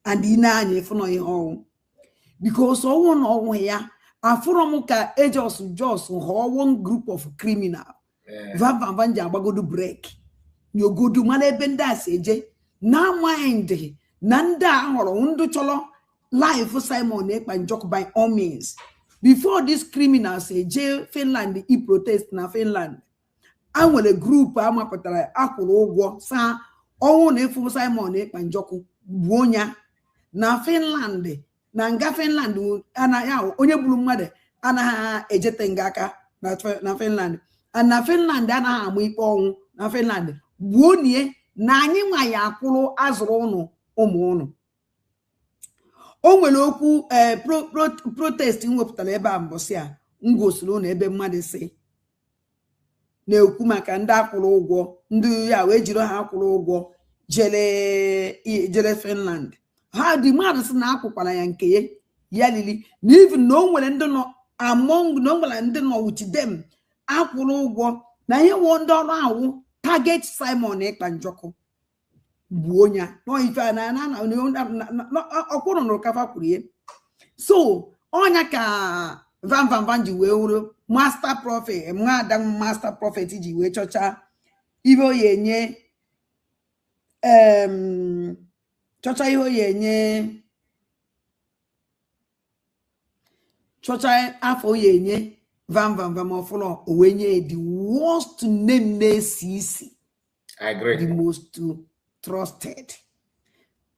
And in any for no home. Because all one here, a foramuka agents just one group of criminal. Vam go to break. You go to Mane Benda Seje. Now mind Nanda or Undo Cholo life for Simon Ekpa Njọkụ by all means. Before these criminals say jail Finland, he protest na Finland. I want a group amapatara akwụrụ ụgwọ sa ọnwụ na efu Simon Ekpa Njọkụ buonya na Finland na nga Finland ana ya onye buru mmadụ anaghị ejete nga aka na Finland na Finland anaghị amụ ikpe ọnwụ na Finland buonie na anyị nwa ya akwụrụ azụrụ ụmụ ụnụ. O nwere okwu protest nwepụtara ebe a mbọsị a ngosoro na ebe mmadụ si na-ekwu maka ndị akwụrụ ụgwọ ndị ya wee jiri ha akwụrụ ụgwọ jere Finland. Ha dị mmadụ sị na akwụkwara ya nke ya lili na even na o nwere ndị nọ among na o nwere ndị nọ with them akwụrụ ụgwọ na ihe wụ ndị ọrụ awụ target Simon Ekpa Njọkụ bụ onye no ife ọkwụrụ nụrụ kafa kwuru ihe. So onya ka Vam ji wee wuru Master Prophet mada Master Prophet ji wee chọcha ihe oye enye chọcha ihe oye enye chọcha afọ oye enye Vam ọfụlọ owenye the worst name na-esi I agree. the most trusted.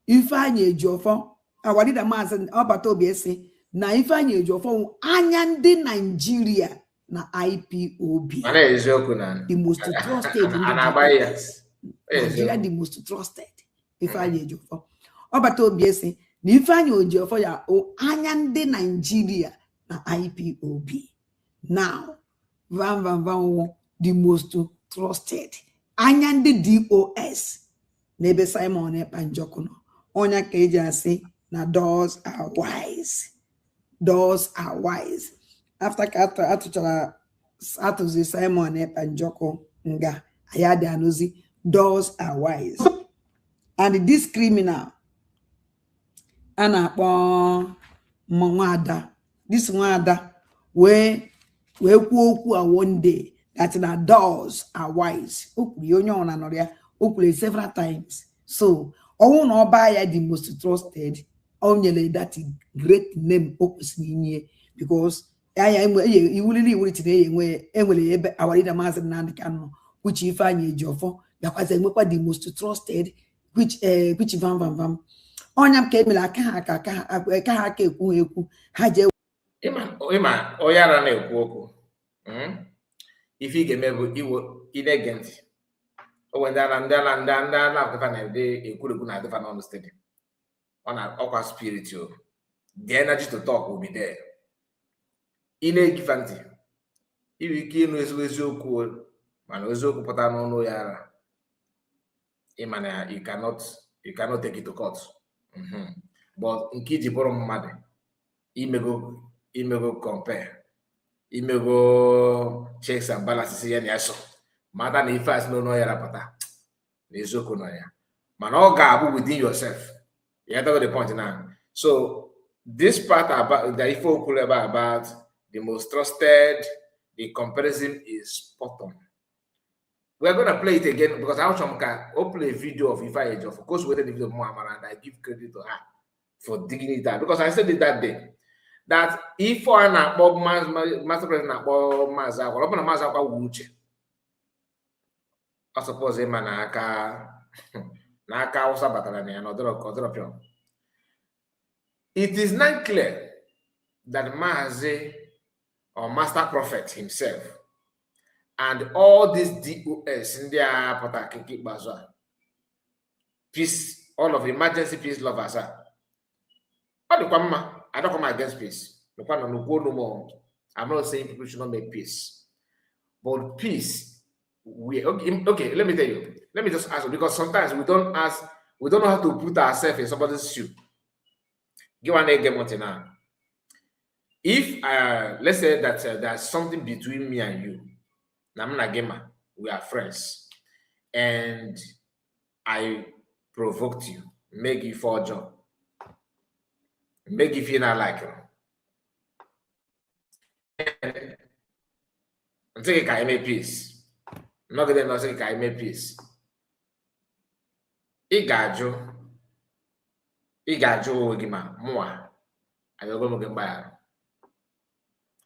Ifeanyi Ejiofor awadida maazị ọbata obi esi na Ifeanyi Ejiofor anya ndị Nigeria na IPOB. The most trusted Nigeria, the most trusted. Ifeanyi Ejiofor ọbata obi esi na Ifeanyi Ejiofor ya anya ndị Nigeria na IPOB. Now Vam the most trusted anya ndị DOS n'ebe Simon Ekpa Njọkụ nọ. Onya ka eji asị na doors are wise. Doors are wise. After ka atụzi Simon Ekpa Njọkụ nga ayade anụzi doors are wise. And this criminal a na-akpọ nwada, this nwada wee kwuo okwu a one day that na doors are wise. Okwuru onye ọ na-anọrọ ya okwuru several times. So ọnwụ na ọba ya the most trusted o nyere that great name o kwesịrị inye because ya iwuliri tinye enwere ebe awarida maazị Nnamdi Kanu which Ifeanyi Ejiofor yakwazi enwekwa the most trusted which Vam onya ka emere aka ha aka ekwu ha je ịma onye ara na-ekwu okwu ife ị ga-eme bụ iwo ige ntị. O ndị na-akụfa na ede ekwurekwu na adịfa n'ọnụ stadium ọ na ọkwa spiritual the energy to talk will be there. Ị na-egifa ntị iwe ike ịnụ eziokwu mana eziokwu pụta n'ọnụ ya ara ịma na you cannot take it to court. But nke iji bụrụ mmadụ imego compare imego checks and balances ya na ya so mata na ife asị n'ọnụ ya rapụta na eziokwu nọ ya mana ọ ga-abụ within yourself. You get the point now. So this part about the ife okwu about the most trusted, the comparison is spot on. We are going to play it again because I want to play a video of Ifeanyi Ejiofor. Of course, we did the video of Muhammad and I give credit to her for digging it out because I said it that day that if I na Master President na Mazi Akwa, open Mazi Akwa wuche. I suppose him na aka usa batara na no drop. It is not clear that Mazi or Master Prophet himself and all these DOS in their Patakiki Bazwa, peace, all of emergency peace lovers are. I don't come against peace. No more. I'm not saying people should not make peace. But peace, okay, let me tell you. Let me just ask you, because sometimes we don't know how to put ourselves in somebody's shoe. Give an egg now. If let's say that there's something between me and you, Namna we are friends, and I provoked you, make you fall job, make you feel not like you. I'm saying I make peace. I'm not going to say I make peace. Igaju Ogima Moa. I will go make buy.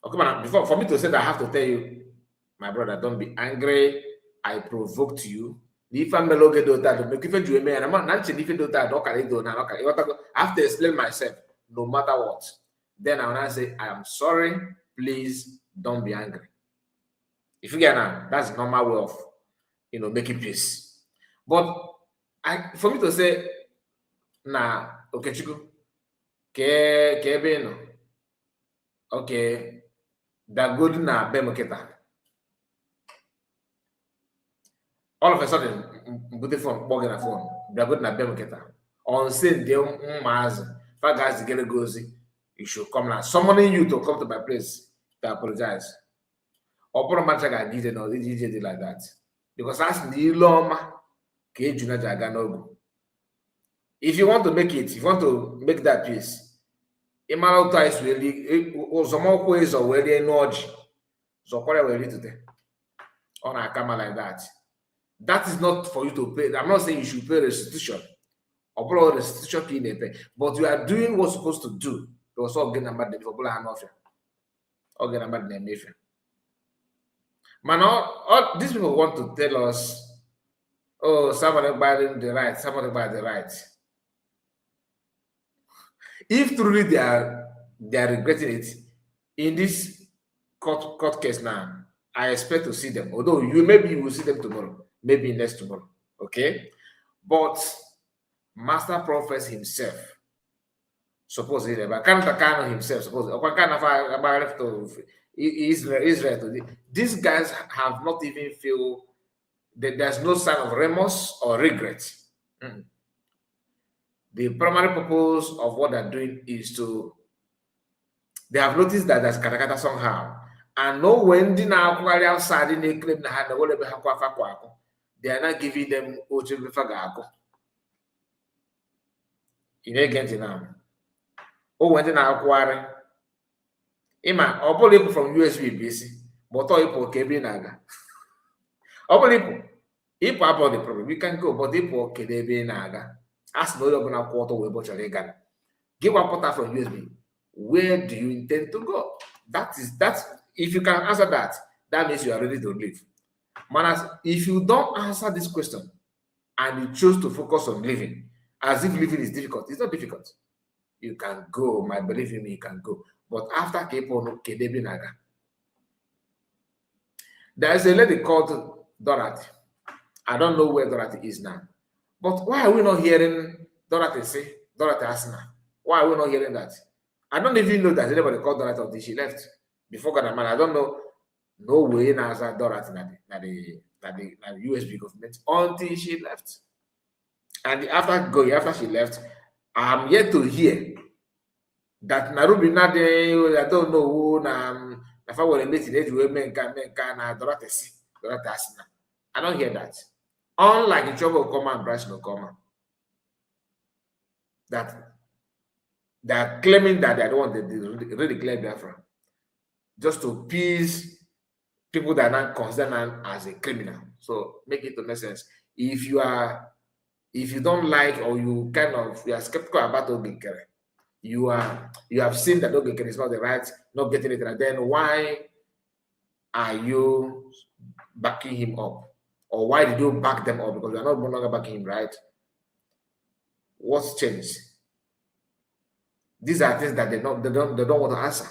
Okay, man, before for me to say that, I have to tell you, my brother, don't be angry. I provoked you. If I'm to make you and I'm not if you do that, I have to explain myself no matter what. Then I will say, I am sorry, please don't be angry. If you get now, that's the normal way of making peace. But for me to say, nah, okay, Chiku, Kebino, okay, that good na Bemoketa. All of a sudden, put the phone, plug in the phone, that good na Bemoketa. On saying, Mazi, if I guys get a gozy, you should come now. Summoning you to come to my place to apologize. Or put a match like I did or did like that. Because that's the Loma. If you want to make it, if you want to make that peace, Emmanuel ties really some more ways or where they know so what we today on a camera like that. That is not for you to pay. I'm not saying you should pay restitution or restitution pay, but you are doing what's supposed to do. You also get about the people and offer. Or get about the nation. Man, all these people want to tell us, oh, somebody by the right, somebody by the right. If truly they are regretting it, in this court case now, I expect to see them. Although maybe you will see them tomorrow, maybe next tomorrow. Okay? But Master Prophet himself, supposedly, but Kantakano himself, supposedly, or kind of Israel. These guys have not even feel that there's no sign of remorse or regret. The primary purpose of what they're doing is they have noticed that there's katakata somehow. And no when they now outside in the claim they are not giving them Ochibifagago. You know, get it now. Oh, when they now acquire Ima, or from USB BC, but all people naga. If about the problem, we can go, but people can naga. Ask no you're gonna quarter way but you're give a portal from USB. Where do you intend to go? That's if you can answer that, that means you are ready to leave. Manas, if you don't answer this question and you choose to focus on living, as if living is difficult, it's not difficult. You can go, my belief in me, you can go. But after Kepo Kedebi Naga, there is a lady called Dorothy. I don't know where Dorothy is now. But why are we not hearing Dorothy say, Dorothy Asna? Why are we not hearing that? I don't even know that anybody called Dorothy until she left. Before God, I don't know. No way in answer Dorothy na the USB government until she left. And after she left, I'm yet to hear that Narubi Nade, I don't know who if I were a meeting, Dorothy Asna. I don't hear that. Unlike the trouble comma and Bryce no comma, that they are claiming that they don't want to really declare Biafra just to appease people that are not considered as a criminal. So make it to make sense. If you don't like or you are skeptical about Ogekere, you have seen that Ogekere is not the right, not getting it right, then why are you backing him up? Or why did you back them up? Because you are no longer backing him, right? What's changed? These are things that they don't want to answer.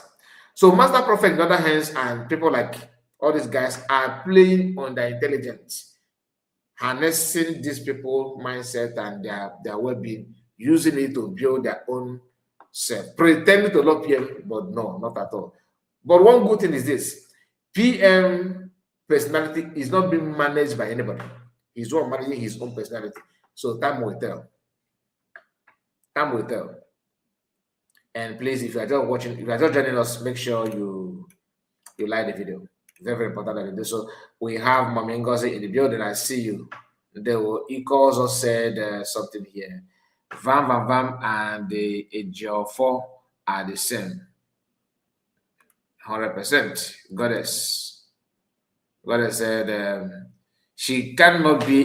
So Master Prophet, on the other hands, and people like all these guys are playing on their intelligence, harnessing these people mindset and their well-being, using it to build their own self, pretending to love PM, but no, not at all. But one good thing is this: PM personality is not being managed by anybody. He's not managing his own personality. So time will tell. Time will tell. And please, if you are just watching, if you are just joining us, make sure you like the video. Very, very important that you do. So we have Mami Ngozi in the building. I see you. He also said something here. Vam Vam Vam and the Ejiofor are the same. 100%. Goddess said she cannot be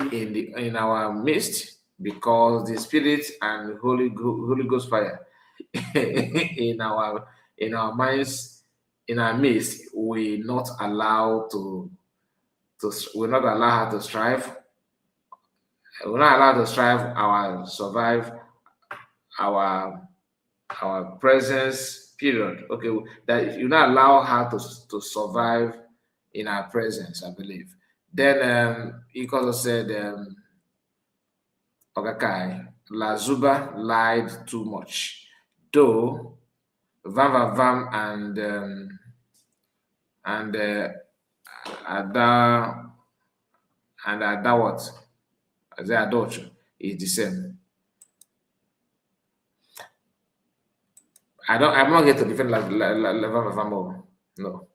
in our midst because the Spirit and Holy Ghost fire in our minds, in our midst, we not allow we're not allow her to strive. We're not allowed to strive survive our presence, period. Okay, that you not allow her to survive in our presence, I believe. Then he also said okay, Lasuba lied too much. Though Vam Vam Vam and Ada what? Their daughter is the same. I'm not here to defend like Vam Vam. No.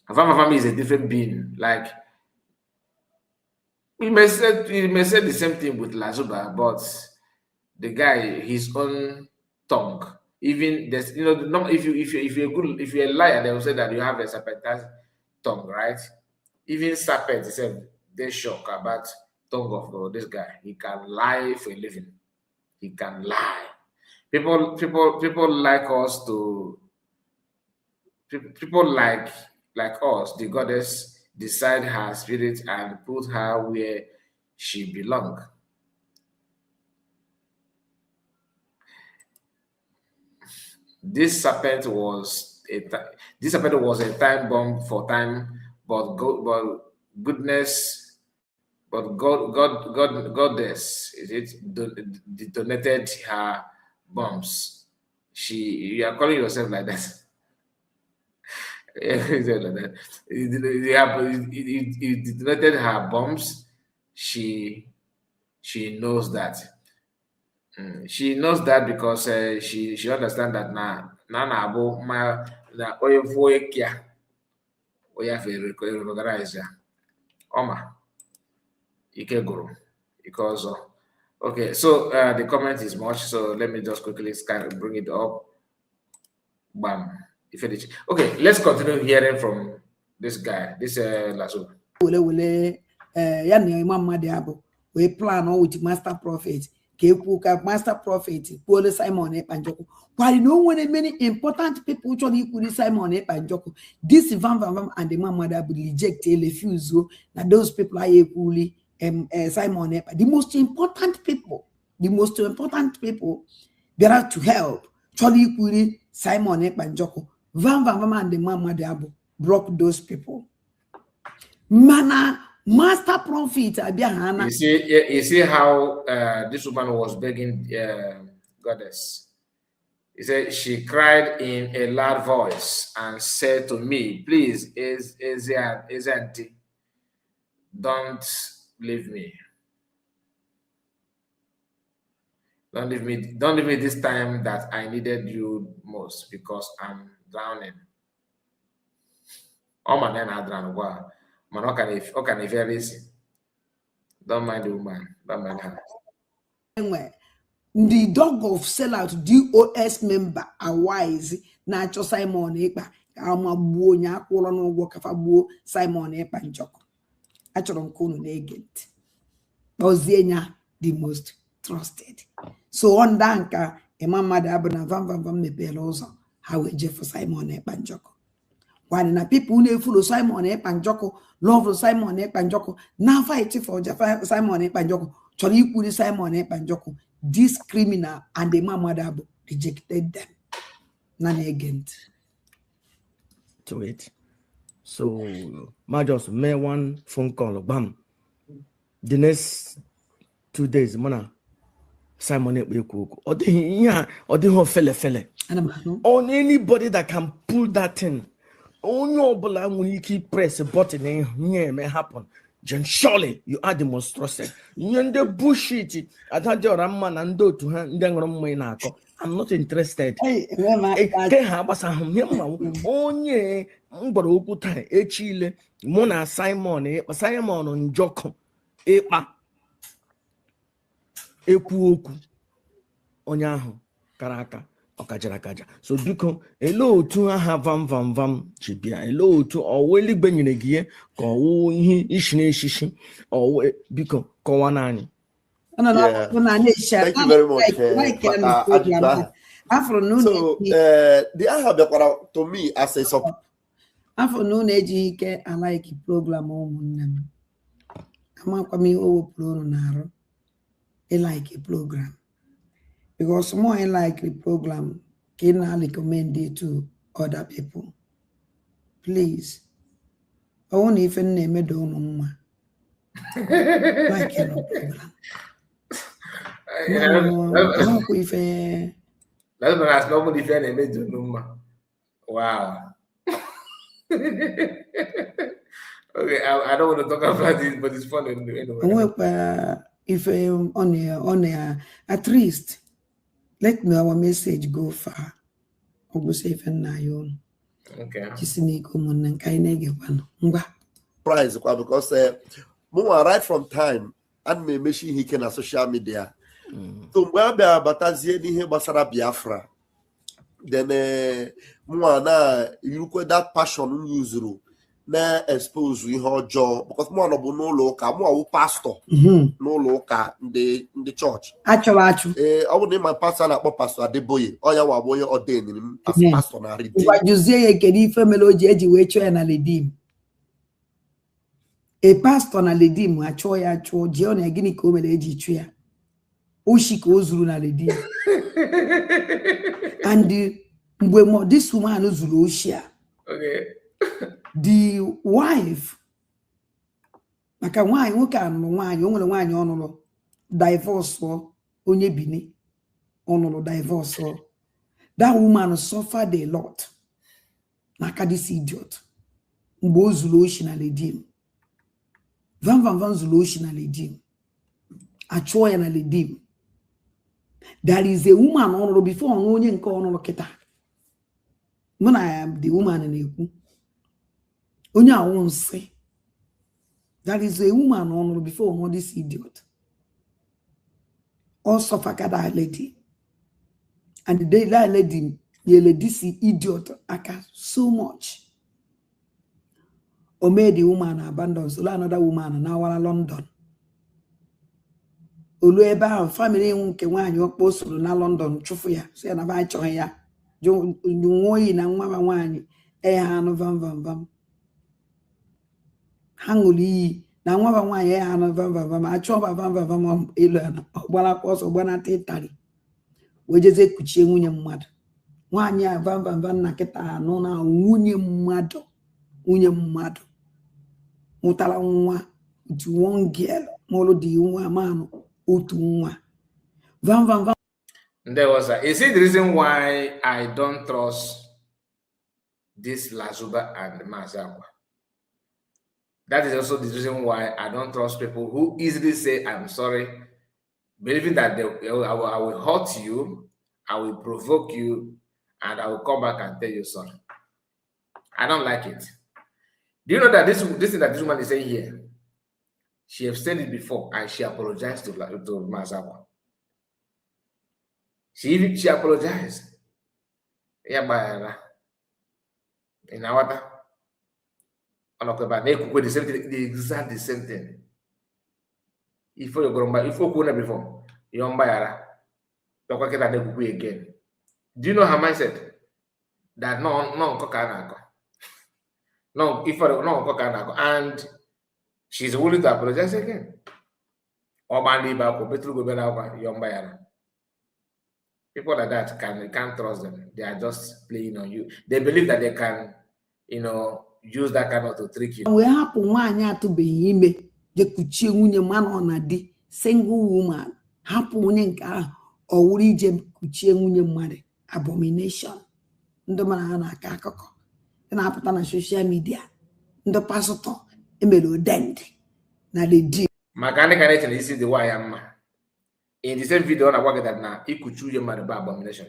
Vam Vam is a different being. Like we may say the same thing with Lasuba, but the guy, his own tongue. Even there's if you're a liar, they will say that you have a serpentine tongue, right? Even serpent said they shock about tongue of God. This guy, he can lie for a living. He can lie. People like us to. People like us, the goddess, decide her spirit and put her where she belongs. This serpent was a time bomb for time, but goodness, but goddess, detonated her bombs. You are calling yourself like that. It detonated her bombs. She knows that. She knows that because she understands that na abo ma na oye foekia oya fe recognize oma ike guru because okay, so the comment is much, so let me just quickly bring it up. Bam. Okay, let's continue hearing from this guy, this Lasuba. We plan with Master Prophet. Master Prophet, Simon Epanjoko. While you know when many important people actually put Simon Epanjoko, this Van Van Van and the mother will reject refuse. Now those people are equally Simon Epa. The most important people that are to help Charlie Kuri, Simon Epanjoko, Van Van Van and the mother broke those people. Mana. Master Prophet, you see how this woman was begging goddess. He said she cried in a loud voice and said to me, "Please, auntie, don't leave me. Don't leave me this time that I needed you most because I'm drowning." Oh my name, I drown. Wow. Man, how can if you're easy? Don't mind the woman, don't mind her. The dog of sellout DOS member are wise. Nacho Simon Epa, Amabuonya, Colonel Wakafabu, Simon Epa and Joko. Actually, Kono agent. Bozenia, the most trusted. So on Danka, a mamma Dabana Van Van Van Mepelosa, how we Jeff for Simon Epa and Joko. While na people who follow Simon Epanjoko, love Simon Epanjoko, now fight for Simon Epanjoko, Chori Puri Simon Epanjoko, this criminal and the Mamadabo rejected them. to it. So, I just made one phone call, bam. The next 2 days, mana Simon or the on anybody that can pull that thing. On your when you keep press a button and may happen. Then surely you are the most trusted. You the bullshit. I thought your man and do to her. I'm not interested. Onye mgbara okwu taa echile mụ na Simon njọkọ ịkpa ekwu okwu onye ahụ kara aka ọkajara akaja. So biko ele otu aha vam ji bịa, ele otu ọwụ eluigwe nyere gị ihe ka ọwụ ihe ishi n'eshishi ọwụ biko kọwa n'anyị. Thank you very much. So the aha to me as a support. Afternoon ejike I like program ụmụnne m. Amakwa m o wepụrụ n'arụ. I like a program. Because more I like the program, can I recommend it to other people? Please. I won't even name it on like a program. That's nobody if any made wow. Okay, I don't want to talk about this, but it's funny anyway. If on at least let me our message go far. Okay. Price because more right from time and me machine he can social media. So mgbe abatazie n'ihe gbasara Biafra then more na you that passion usuru na expose ihe ọjọọ because more no bụ n'ụlọ ụka mụ awụ pastor n'ụlọ ụka ndị church achụ ọ bụ na my pastor na-akpọ Pastor Adeboye ọ ya wa bụ onye ordained as pastor na redeem wajuzie ya kedu ife mere o ji eji wee chọọ ya na redeem a pastor na redeem achọọ ya achọọ ji ọ na gịnị ka o mere eji chụ ya oshi ka o zuru na redeem and mgbe this woman zuru oshi a okay. The wife maka nwaanyị nwoke anụrụ nwaanyị o nwere nwaanyị ọnụrụ divorce onye bini ọnụrụ divorce that woman suffered a lot maka this idiot mgbe o zuru oshi na redeem van zuru oshi na redeem achụọ ya na redeem. There is a woman ọnụrụ before ọnụ onye nke ọnụrụ kịta mụ na the woman na-ekwu onye awụ nsị. There is a woman ọnụrụ before ọnụ this idiot also suffer that lady and that lady yele this idiot aka so much o made the woman abandon so another woman na wala London olu ebe ahụ family nke nwaanyị ọkpọ soro na London chụfụ ya so ya na ba achọghị ya nwoyi na nwa nwaanyị ha anụ vam ha ṅụrụ iyi na nwa nwaanyị ha anụ vam achọ vam elu ana ọgbara ọsọ gbanata ịtarị wejeze kuchie nwunye mmadụ nwaanyị a vam na kịta anụ na nwunye mmadụ mụtara nwa to one girl molo di nwa manụ otu nwa vam. There was is it the reason why I don't trust this Lasuba and Mazi? That is also the reason why I don't trust people who easily say I'm sorry, believing that I will hurt you, I will provoke you, and I will come back and tell you sorry. I don't like it. Do you know that this thing that this woman is saying here, she has said it before and she apologized to Mazi. She apologized. Yeah, but in our the same thing, the exact the same thing. If you go before, you again. Do you know her mindset? That no, if and she's willing to apologize again. People like that you can't trust them. They are just playing on you. They believe that they can, use that kind of to trick you. We happen one year to be ime. The kuchie nwunye man on a di single woman. Happen when or would jem kuchie nwunye mmadụ. Abomination. Ndo mana na aka akụkọ. Na apụta na social media. Ndo pastor emelo dend. Na the deal. Mechanic and this is the way I am. In the same video, I work that now. He could choose your mother by abomination.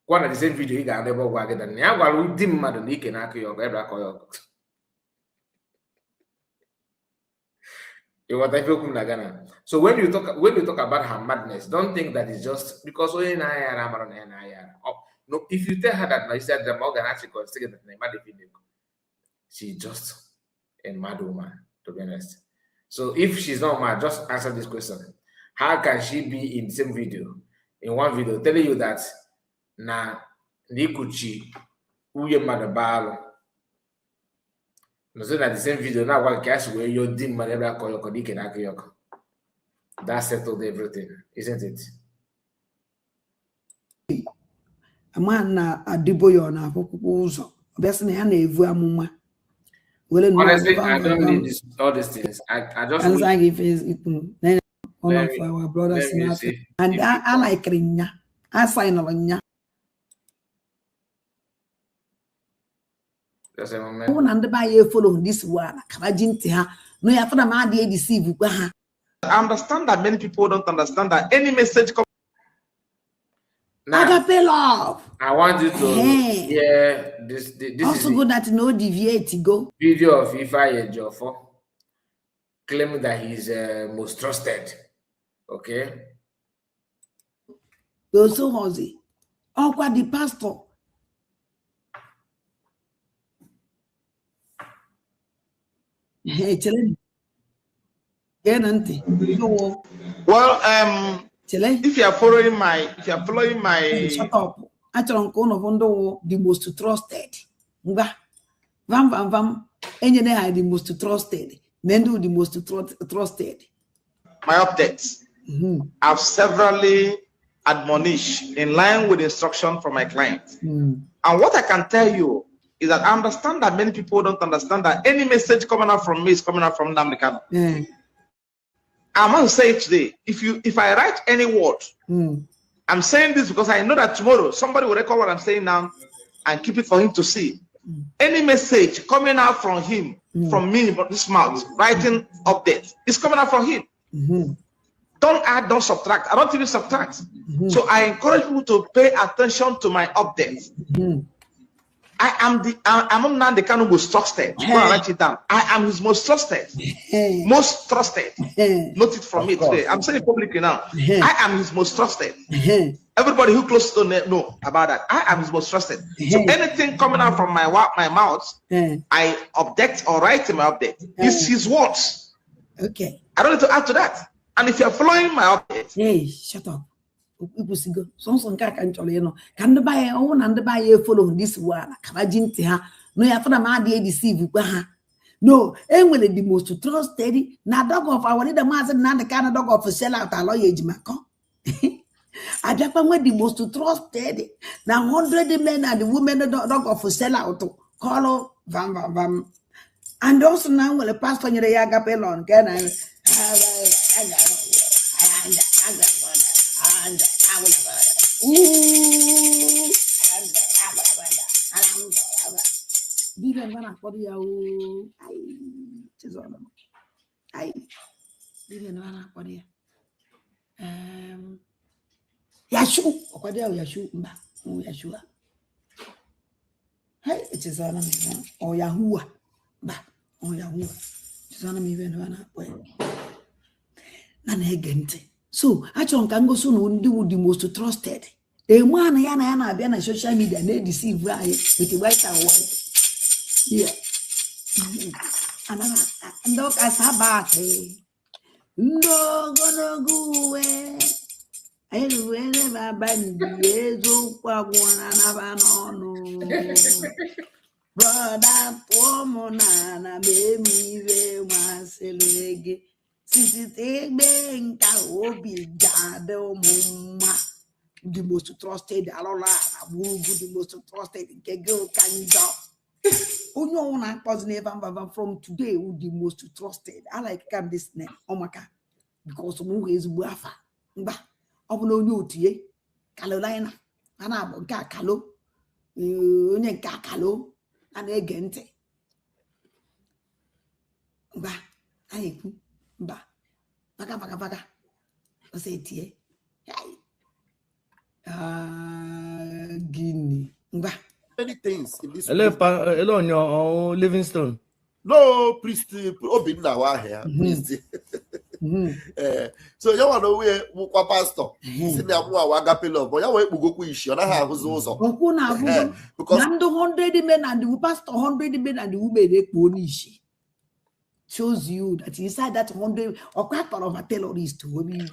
One of the same video, he got never work that now. While we dim mother, he can ask you every call. So when you talk about her madness, don't think that it's just because no, if you tell her that now, said the Morgan article she's just a mad woman, to be honest. So if she's not mad, just answer this question. How can she be in the same video, in one video, telling you that na Nikuchi uye madabalo? No, so that the same video now one cash where you dim madabla koyoko dike na koyoko. That settled everything, isn't it? A man na adiboyo na uzo. Obviously, I never amuma. Honestly, I don't need all these things. I just one of our brothers in Africa. And I like Rinya. I sign of Rinya. Just a moment. One under by you follow this one. Imagine her. No, you have to my dear deceive. I understand that many people don't understand that any message comes. Agape love. I want you to hear this also is good that no deviate go. Video of Ifa Ejiofor claiming that he's most trusted. Okay. Also, Mazi. Akwa the pastor. Hey, children. Well, if you are following my shut up. Actually, the most trusted. Vam. Engineer the most trusted. Then do the most trusted. My updates. I've severally admonished in line with instruction from my client. And what I can tell you is that I understand that many people don't understand that any message coming out from me is coming out from Namdekano. I must say it today. If I write any word, I'm saying this because I know that tomorrow somebody will record what I'm saying now and keep it for him to see. Any message coming out from him, from me, but this mouth, writing update, is coming out from him. Don't add, don't subtract. I don't even subtract. So I encourage people to pay attention to my updates. I'm not the kind of most trusted. You can write it down. I am his most trusted. Most trusted. Note it from me today. I'm saying it publicly now. I am his most trusted. Everybody who close to know about that. I am his most trusted. So anything coming out from my mouth, I update or write in my update. It's his words. Okay. I don't need to add to that. And if you're following my update, hey, shut up. Something can tell you, can the buy own and the buyer follow this one? Imagine her. No, you have to my dear deceive. No, and when the most trusted, now dog of our little master, not the kind of dog of a sell out a lawyer, Jimako. I just went the most trusted. Now 100 men and the women dog of a sell out to call vam. And also now when the pastor in the Yagapelon can I Yashua. Hey, it is on or Yahoo. Oh, Yahoo. It's on me when so actually can go soon do the most trusted. The one yana be on social media they deceive with the white and white. Yeah. And look as habate. No gonna go away. I will never bend the brother, poor monana, baby, once a leg. Sisi tegbe nka obi gade omuma the most trusted, the most trusted, from today, the most trusted. I like this name, Omaka, because who is Wafa, Obono Tie, Carolina, Anabo Gakalo, Gakalo, and Agente. Ba, I ba, Baga, I say Tie. Guinea. Many things in this. Hello, on your Livingstone. No, priest, Obinawa here, priest. So you want to wear Mukwa pastor. Send them more agape love, but you want to go to issue. I have also. Because the 100 men and the pastor 100 men and the women they punish. Shows you that inside that 100 or quite part of a terrorist who we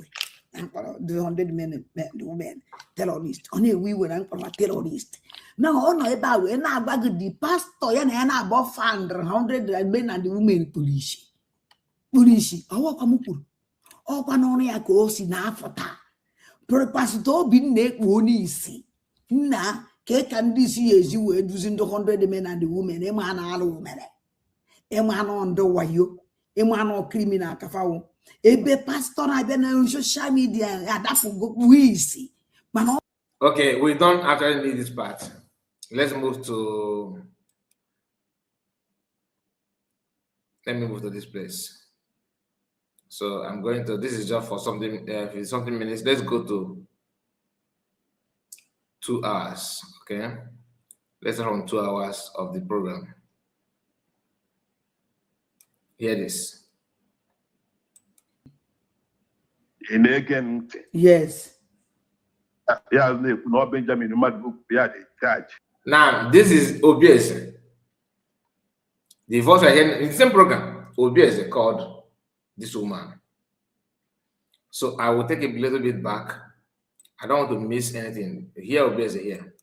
the 100 men, the women, terrorist. Only we were a terrorist. Now, on about when I bag the pastor and above 100 men and the women police. Police, our Kamupur. Oh, Panonia goes in Africa. Pastor been make money see. Now, can this year as you were using the 100 men and the women, a man all women. A man on the wayo, a man or criminal cafao. Ebe pastor I been on social media and that will go easy. Okay, we don't actually need this part. Let's move to. Let me move to this place. So I'm going to. This is just for something. Something minutes. Let's go to 2 hours. Okay, let's run 2 hours of the program. Hear this. In again, yes. Yeah, no Benjamin, no mad book, yeah, they charge. Now, this is OBS. The voice I hear in the same program, OBS called this woman. So I will take a little bit back. I don't want to miss anything. Here, OBS here.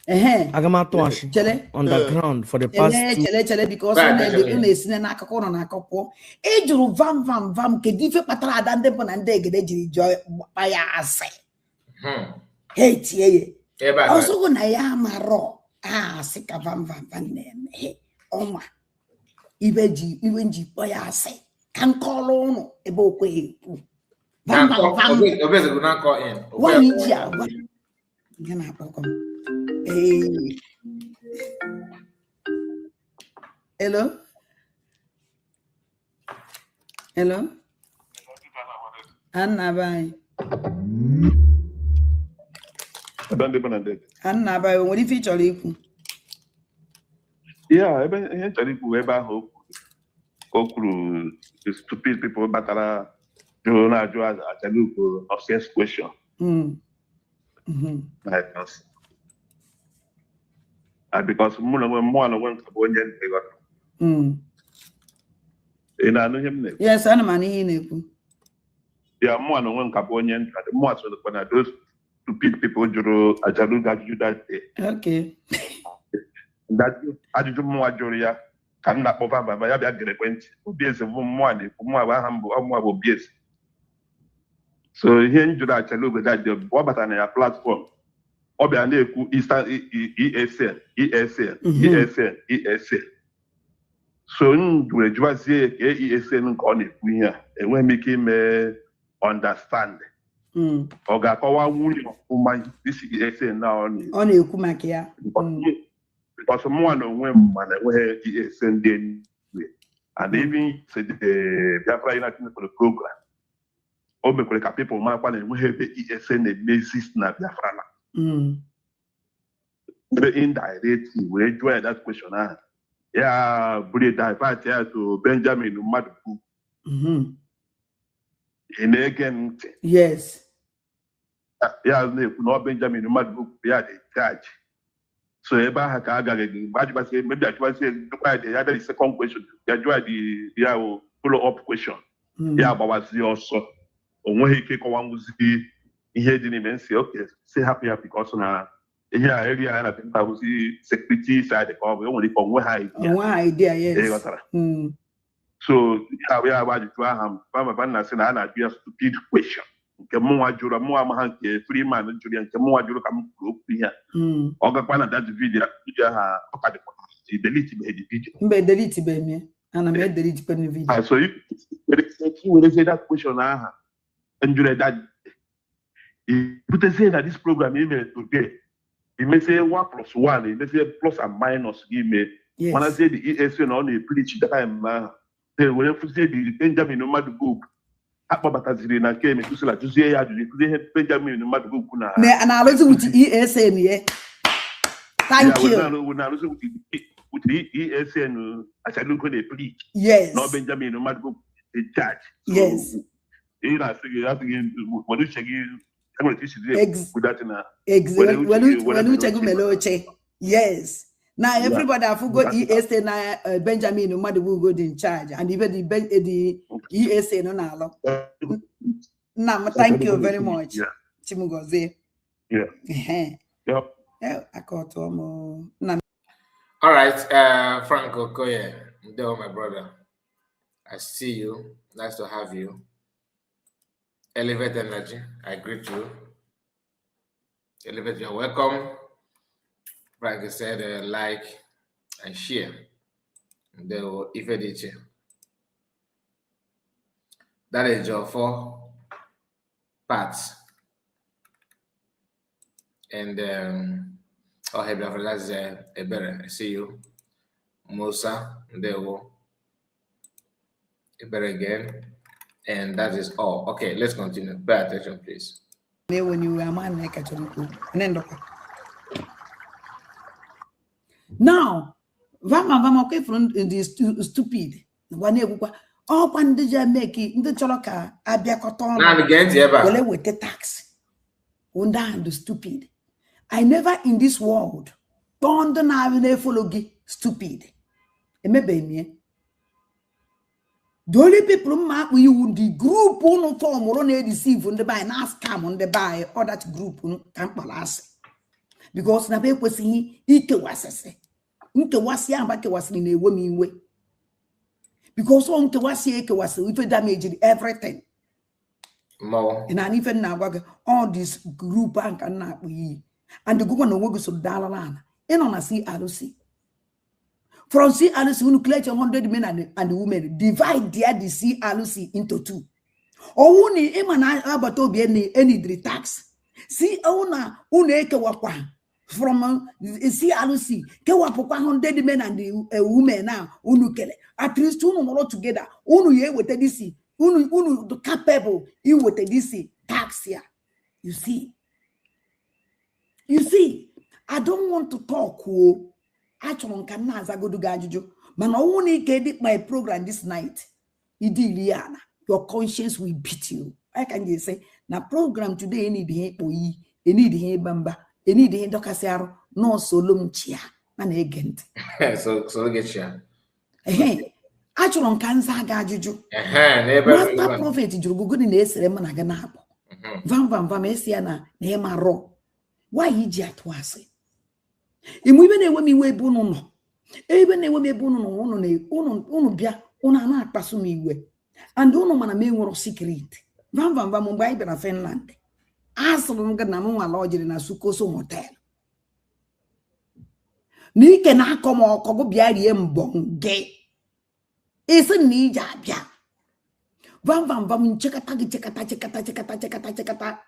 Underground for the past because vam ke dife patara adande bonande gede jiri joy baya ase hey tie also go na ya maro sika vam nem he oma ibenji baya ase kan call no ebe okwe vam OBS go na call in wani ji agba ngana akoko hey hello. Anna bye. Anna bye. What if you chori? Yeah, even chori ku eba hope. Okuru stupid people batara do na do as a look obsessed question. Like us. Because more than one Kabonyan they got. And I know him. Yes, I'm an Yeah, more than one Kabonyan, the more so when those stupid people draw a jalu that you that day. Okay. That I do more Joria can not over by my great obvious of one, more humble, or more obvious. So here you that jalu that the Bobatania platform. Obiane ku ESL. So we just say ESL on it here, and when make him understand. Oga kawa wuni uma this ESL now on you kumakia. Because someone when man where ESL then and even said the Biafra United for the program. Obe people man we have the ESL basis na Biafra. Very indirectly, we enjoy that question. Yeah, we divert here to Benjamin Madu. In again, yes. Yeah, no Benjamin Madu, yeah, they charge. So, maybe I say, the second question. Yeah, the follow-up question. Yeah, but what's the also? When he came on with the he didn't even say, okay, say happy because now. Yeah, area I think I was the security side of the only for one idea, yes. So, yeah, we are about to have a stupid question. nke mụnwa jụrụ mụnwa amaha nke Freeman jụrụ ya nke mụnwa jụrụ ka m kwuru okwu ihe ọ gakwa na that video ha ọka dịkwa delete be the video mbe delete be me ana me delete pe the video so you will say that question aha and you that you put say that this program email today you may say 1+1 you may say plus and minus email when I say the ESN on the preach that time they will say the Benjamin no matter book akpabataziri na keme tusela tuzie ya ajụjụ Benjamin no matter book na and I also with ESN yeah thank you with the ESN as I look at the plea yes no Benjamin no matter book the judge yes you know when you check I'm going to teach you with that na when you check meloche yes now everybody have got ESA na Benjamin no matter who go in charge and even the ESA no na lo now thank you very much Chimugoze yep all right Franco Koye my brother I see you nice to have you Elevate Energy I greet you Elevate you're welcome like I said, like and share. If it that is your 4 parts. And oh, hey, that's a better. I see you, Musa. There we go. A better again, and that is all. Okay, let's continue. Pay attention, please. When you are man, like now, vama okay from this stupid. One all one did make it in the choloka abia cotton. Well, with the tax. Unda the stupid. I never in this world don't have follow stupid. The only people mark you the group on form or on deceive on the buy and ask come on the buy or that group can't balance. Because na people see ike wasase. Nke wasi ambake wasi in a woman way. Because on to wasi eke wasi if damage everything. More. And even now all this group bank and not we and the government will go so dollar and on a CRC. From CRC we collect 100 men and the women divide the CRC into 2. Or only emana abato be any tax. See ona uneke wakwa. From CRC, kewa pokwa 100 men and the women now, unukele. At least unu all together. Unu ye with this, unu capable, you with this tax here. You see, I don't want to talk. Actually, can I go to Gajuju? But I only get my program this night. Idiliana, your conscience will beat you. I can just say, na program today, any day, any day, bamba. Any day, Docasiaro, no solum chia, and agent. So get you. Hey, actually, on Kansa Gajuju. Master Prophet, you go good in the Seremanaganapo. Vam Messiana, Nema Ro. Why ye jet was it? In women, a women way bono. Even a women bono, unubia, unana pasumi way. And uno man a mean secret. Vam Mumbai, but a Finland. As long as I'm lodged in a Sukoso hotel. Ni can come or cogo biarium bong gay. Isn't me jabia. Vam checkata.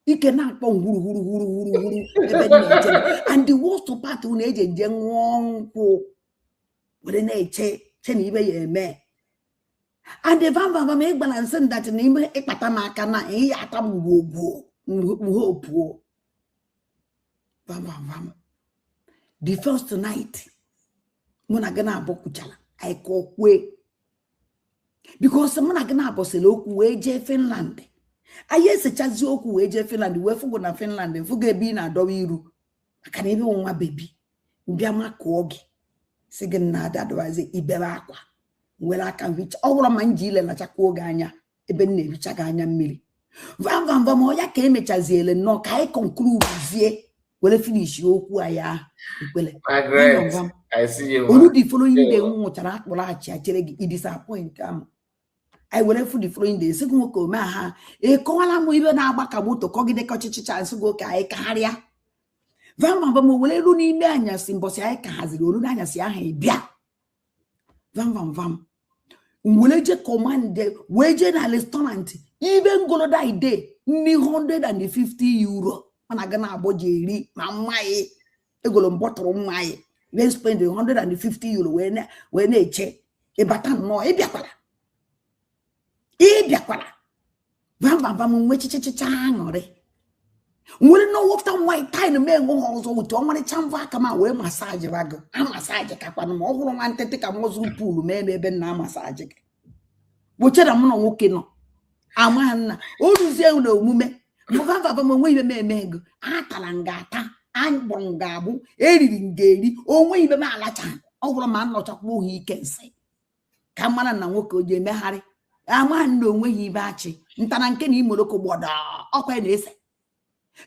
You cannot go and the worst part of agent young one with an age, Chenny me. And the Vam make balance that name a patamakana, a yatam woo. Poor. The first night, when I gana bokuchala, I call way because someone I gana boselo way Finland. I yes a chazoku way Finland, where for gonna Finland and forget being a dowiru. I can even want my baby. Biama kogi. Sigan nada otherwise Ibera Akwa. Well, I can reach all of my jil and a chakoganya, a benne which I ganya milli. Vam ya came at Chazelle, no, I conclude, well, finish you who I are. I see you. Only the following day, what I disappoint. I will for the following day. Second go maha. E koala mo ibe na agba kabuto kogide kochichicha nsugo ka e karia. Vama vamo wele ru ni ime anyasi mbosi ai ka haziri ru na anyasi aha bia. Vam. Weleje command weje na restaurant even go that day ni 150 euro. Mana gana aboje eri ma mai egolo mbotoro mai. They spend 150 euro when eche e batan no e biakwala. Vam wechichicha ngore. Will no walk down white time men go also to one chamva kama we massage rago. A massage kapano mo ho man tete ka mo zu pool me be na massage. Wo cheda mo no woke no. Amanna o duzie no omume. Mo va mo we be me go. Atalangata angbongabu eriri ngeri onwe ibe ma alacha. Ogworo ma no chakwo hi kense. Kamana na nwoke oje meghari. Amanna onwe hi ibe achi. Ntana nke na imoloko gboda. Okwa na ese.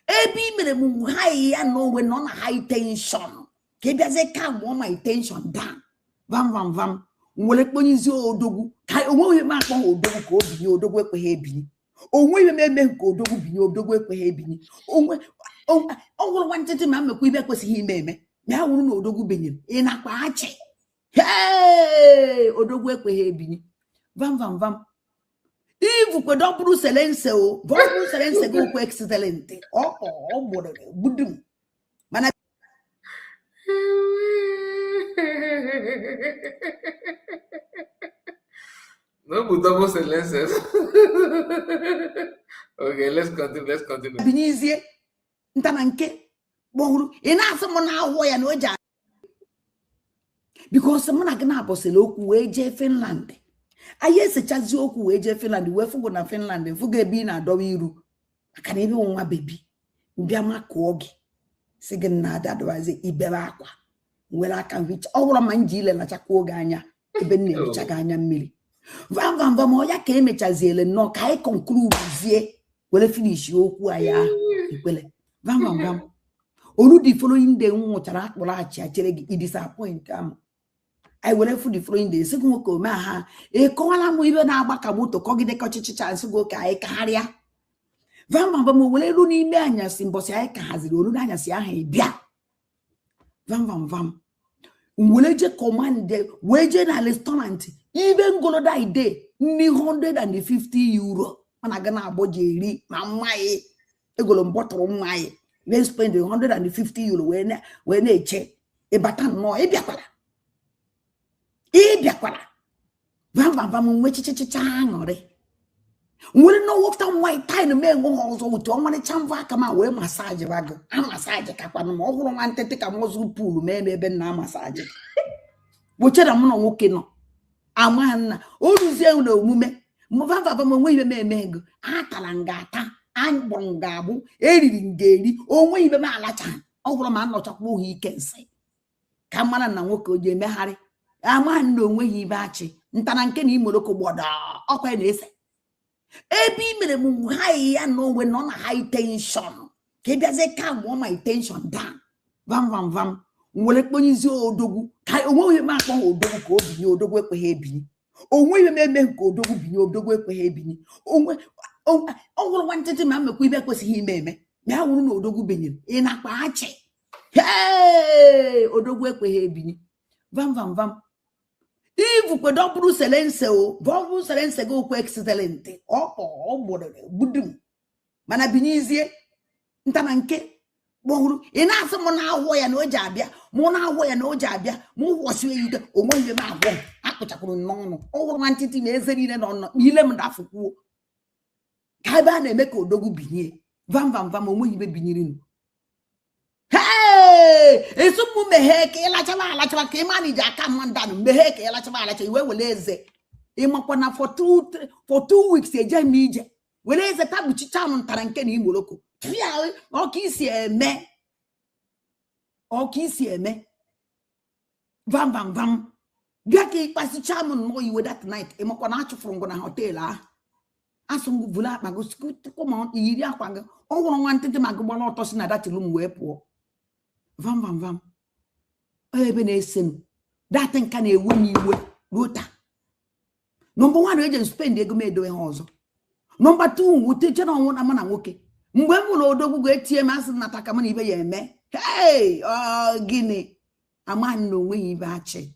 Ebi mere mu high ya no we no na high tension. Ke bia ze ka mo my tension down. Vam. Nwele kponyizi odogwu. Ka onwe ma kpon odogwu ka obinye odogwu ekwe ebinyi. Onwe me ka odogwu binye odogwu ekwe ebinyi. Onwe onwuru wantete ma mekwa ibe kwesighị ime. Na wuru na odogwu binye. E na kwa achi. Hey! Odogwu ekwe ebinyi. Vam. If we don't produce selense o, don't selense go kwa excellent. Bodo budum. Mana no mutamos selences. Okay, let's continue. Binizie ntananke bohuru ina asemo na awo ya no ja. Because mona gna abosele okwu we je Finland. Aye se chazi okwu we je Finland we fugo na Finland fugo ebi na do iru aka na ebe nwa baby mbia mako ogi sige na advice ibere akwa nwere aka which ọwụrụ ma nji ile na chakwa oge anya ebe nne echaga anya mmiri vam o ya ka emechaziele no ka I conclude zie wele finish okwu aya ikwele vam olu di following day nwụchara akpụrụ achi achere gị I disappoint am I will for the following day. Second go maha. E koala mo ibe na agba kabuto kogide kochichicha nsugo ka e karia. Vama mo wele ru ni ime anyasi mbosi ai ka haziri ru na anyasi aha bia. Vam. Weleje command weje na restaurant even go that day ni 150 euro. Mana gana aboje eri ma mai egolo mbotoro mai. They spend 150 euro when eche e batan no e biakwala. Biakwala. Vam wechichicha ngore. Will no walk down white time men go also to one chamva kama we massage rago. A massage kapano mo ho man tete ka mo zu pool me be na massage. Wo cheda mo no woke no. Amanna o duzie no omume. Mo va mo we be me go. Atalangata angbongabu eriri ngeri onwe ibe ma alacha. Ogworo ma no chakwo hi kense. Kamana na nwoke oje meghari. Amanna onwe hi ibe achi ntana nke na imoloko gboda okwa na ese ebi mere mu high ya no we no na high tension ke bia ze ka mo my tension down vam nwele kponyizi odogwu ka onwe ma kpon odogwu ka obinye odogwu ekwe ebinyi onwe me ka odogwu binye odogwu ekwe ebinyi onwe onwuru wantete ma mekwa ibe kwesighị ime na wuru na odogwu binye e na kpa achi hey odogwu ekwe ebinyi vam if we don't produce selense o bobu selense go kwa excellent bodo budum mana binizie ntananke bohuru ina asemo na awo ya na oja abia mo na awo ya na oja abia mo wosu eyide onwe ile ma awo akpachakuru nnono owuru nwantiti ma ezeri ile no ile m dafukwuo ka ba na eme ka odogwu binye vam onwe ibe binyiri nu esu mu mehe ke alachawa ke manager aka mandan mehe ke alachawa iwe weleze imakwa na for 2 weeks eje mi ije weleze tabuchicha m ntara nke na imoloko bia o ki si eme vam bia ke pasicha m no iwe that night imakwa na achufuru ngo na hotel a asungu vula akpa go scoot come iri akwa go onwuru nwantete magbo na otosi na that room we puo vam ebe na esen that nka na ewu ni iwe rota Number 1 we just spend ego me doing hozo. Number 2 we teach na won amana nwoke. Mgbe m no odogwu go ATM asị nataka mana ibe ya eme. Hey, gini. Aman no we ibe achi.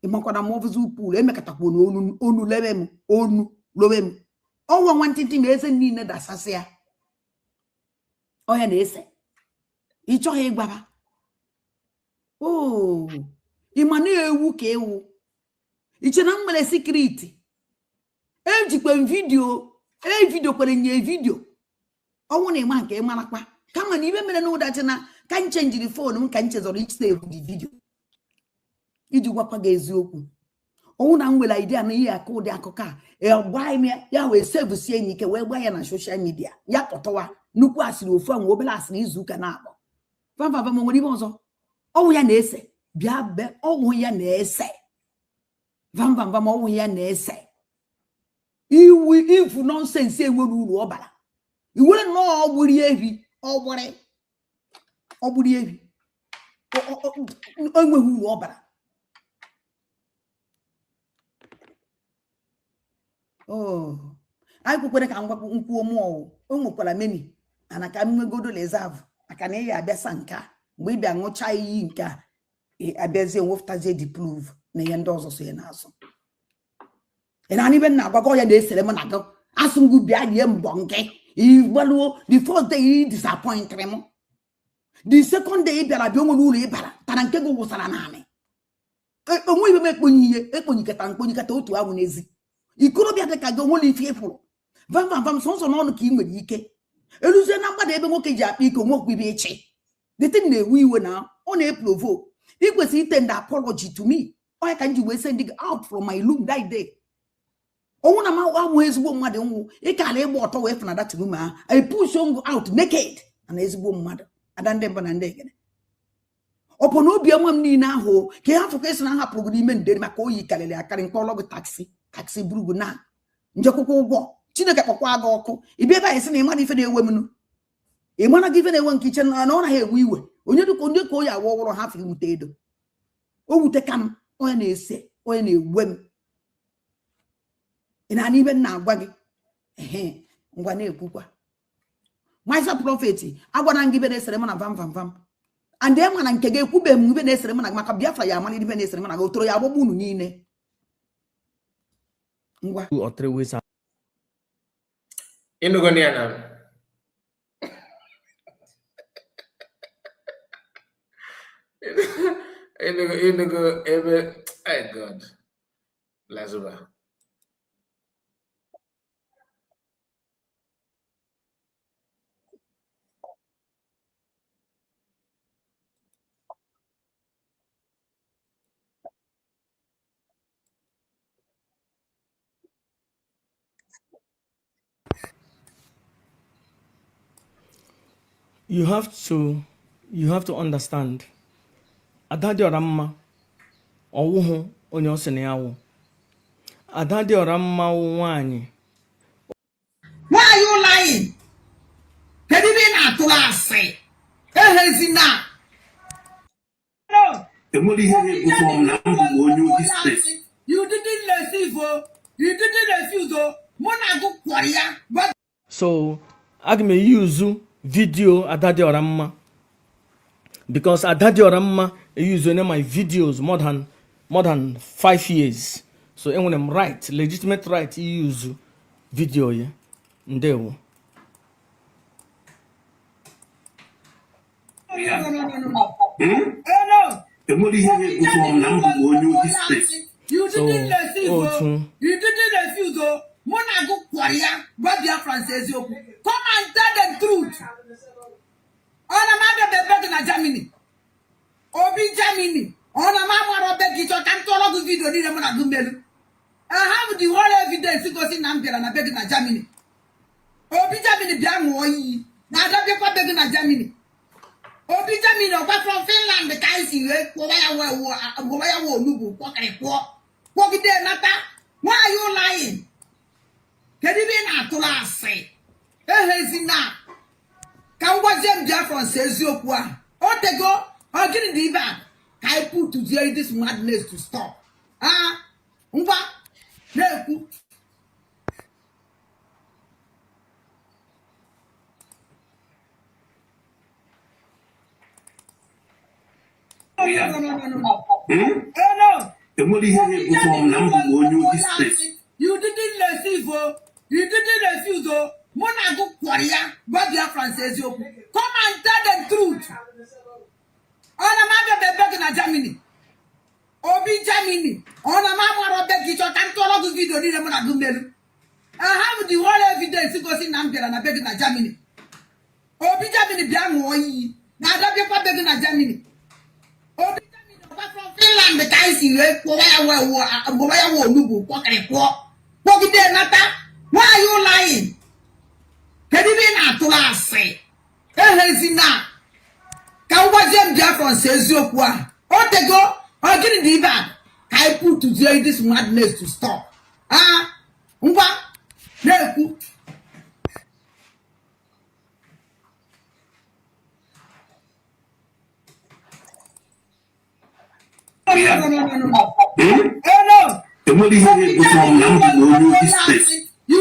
Imakwada mo vuzu pool emekatakwo no onu lebe m, onu lobe m. Owo nwantiti me eze niile dasase ya. Oya na ese. Icho ha igbaba. Oh, imani ewu ka ewu. Iche na mmele secret. Ejikwe video kwere nye video. Owo na ima nke marakwa. Kama ni ibe mere no that na kan change the phone m kan chezoro each save the video. Iji gwakwa ga eziokwu. Owo na nwele idea na ihe aka ụdị akụka gba ime ya wee save sie nyike wee gba ya na social media. Ya pọtọwa nnukwu asịrị ofu anwụ obele asịrị izu ụka na-akpọ. Vamva nwere ibe ọzọ. Ọwụ ya na-ese. Bịa be ọwụ ya na-ese. Vamva ọwụ ya na-ese. Ifu nonsense enwere uru ọbara. Iwere no ogburi ehi, ogburi ehi. Enweghị uru ọbara. Oh, anyị kwekwere ka ngwa nkwuo mụọ o nwekwara meni ana ka mmegodo reserve aka na ya abịa sanka mgbe ị bịa ṅụcha iyi nke a abịazie nweftazie di prove na ihe ndị ọzọ so ya n'azụ. Na ani be na agwago ya na-esere m na go asụngụ bịa nye mbọ nke igbaluo the first day you disappoint me. The second day bịara bịa onwe n'ụlọ ịbara tara nke go wụsara na amị. Onwe ibe m ekponyiketa mkponyiketa otu ahụ n'ezi. Ikorobịa dị ka gị onwe ife ịfụrụ. Vam sọnsọ n'ọnụ ka ị nwere ike. Eluzie na mgbada ebe nwoke ji akpa ike onwekwa ibe echi. The thing na-ewe iwe na ọ na-eprovoke. Ị kwesịrị itend apology to me. Ọ ka m ji wee send you out from my room that day. Owu na ma amụ ezigbo mmadụ nwụ ịkala ịgba ọtọ wee fana that room a I push on out naked and ezigbo mmadụ ada ndị mba na ndị egene. Ọpụ na obi ọma m niile ahụ ka ya afọ ka esi na hapụrụ n'ime nderi maka oyi karịrị akarị nke ọlọgụ taxi burugu na njekwukwa ụgwọ Chineke kpọkwa aga ọkụ ibe ebe anyị sị na ịmana ife na-ewe m ịmana gị ife na-ewe nke iche na ọ naghị ewe iwe onye ka oyi awọ ọwụrụ ha firi wute edo o wute ka m onye na-ese onye na-ewe m ị na ibe na-agwa gị ngwa na-ekwukwa Maisa prophet agwara ngị ibe na-esere m na vam and e mana nke ga-ekwube m ibe na-esere m na maka Biafra ya amana ibe na-esere m na otoro ya agbagbu unu niile. Ngwa 2 or 3 ways. Inugoniana. Inugo ebe. Oh God. Lasuba. You have to understand. Adadi oramma owuhu onye osene yawo. Adadi oramma nwanyi. Why are you lying? Can you be not to last say? Ehezina. No. You didn't receive. You didn't refuse. Mona go kwaya. But so I may use video Adadi oramma because Adadi oramma use my videos more than 5 years. So when I'm right, legitimate right, use video yeah. Ndewo. You didn't receive. You didn't refuse. Mona go kwaria, but Biafra says you come and tell the truth. On a mother be na Germany. Obi Germany. On a mama beg it or can't talk with video need a gumbel. I have the whole evidence to go see Nambian and I beg na Germany. Obi Germany damn boy. Now that be begging na Germany. Obi Germany or from Finland the guys you why Lubu, walk it there, Nata. Why are you lying? Can you be not to last say? Ehezina. Can what them Biafran says you kwa? Or they go, or get in the back. I put to this madness to stop. Ah, umba. na-ekwu You didn't receive, you didn't refuse, Mona go Korea, but their Francis, come and tell the truth. On a mother begging at Germany. Obi Germany. On a mamma of Becky, or Tantolo video, didn't want to do. I have the whole evidence to go see Namger and I beg at Germany. Obi Germany, damn boy. Now that you're begging at Germany. Obi Germany, from Finland, the guys in where Lubu, what can I walk? What did they matter? Why are you lying? Can you be not to last say? Now. Can what them Japan says you qua? Or they go, or get the back. I put to join this madness to stop. Ah, what? No. No. You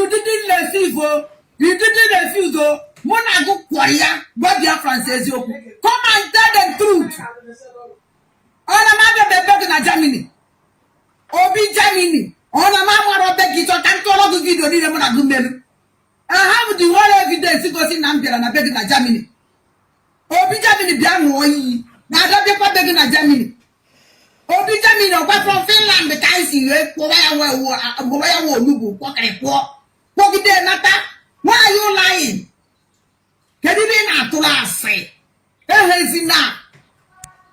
didn't receive, you didn't refuse, Mona go Korea, but their Francis, come and tell the truth. On a mother begging at Germany. Obi Germany. On a mamma of Becky, or Tantolo video, didn't want to do. I have the whole evidence to go see Namger and I beg at Germany. Obi Germany, damn boy. Now that you're begging at Germany. Obi Germany, from Finland, the guys in where Lubu, what can I walk? What did they matter? Why are you lying? Can you be not to last say? Now.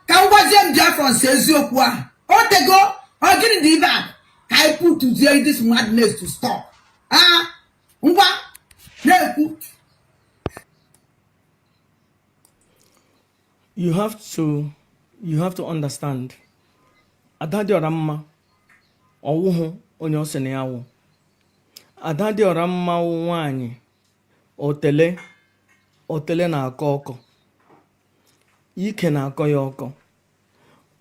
Can what them Japan says you qua? Or they go, or get the back. I put to join this madness to stop. Ah, what? No. You have to understand. Adadi oramma owuhu onye osene yawo. Adadi oramma nwanyi otele na akọ ọkọ. Ike na akọ ya ọkọ.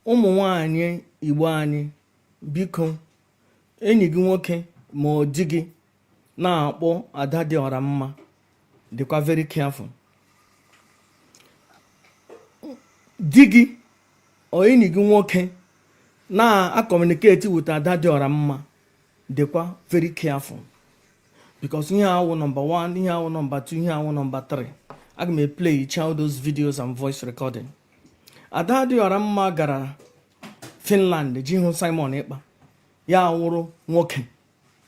Ụmụ nwaanyị Igbo anyị biko enyi gị nwoke ma ọ di gị na-akpọ Adadi oramma dịkwa very careful. Di gị or enyi gị nwoke na communicate with Adadi oramma dịkwa very careful. Because here our number 1, here our number 2, here our number 3. I may play all those videos and voice recording. Adadi oramma gara Finland jihu Simon Ekpa. Ya wụrụ nwoke.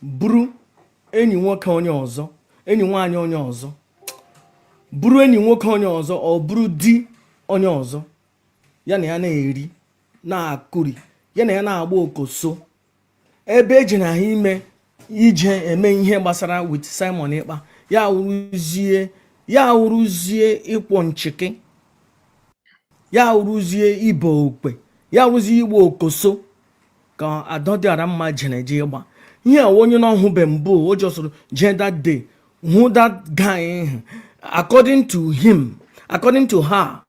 Buru enyi nwoke onye ọzọ, enyi nwaanyị onye ọzọ. Buru enyi nwoke onye ọzọ ọ buru di onye ọzọ. Ya na ya na-eri, na-akụri, ya na ya na-agba okoso. Ebe eji na ha ime ije eme ihe gbasara with Simon Ekpa. Ya wụrụzie ịkwọ nchịkị. Ya wụrụzie ibe okpe. Ya wụrụzie igbo okoso. Ka Adadi oramma jeneje ịgba. Ihe onye na ọhụbe mbụ o jọsụrụ je that day. Who that guy according to him, according to her.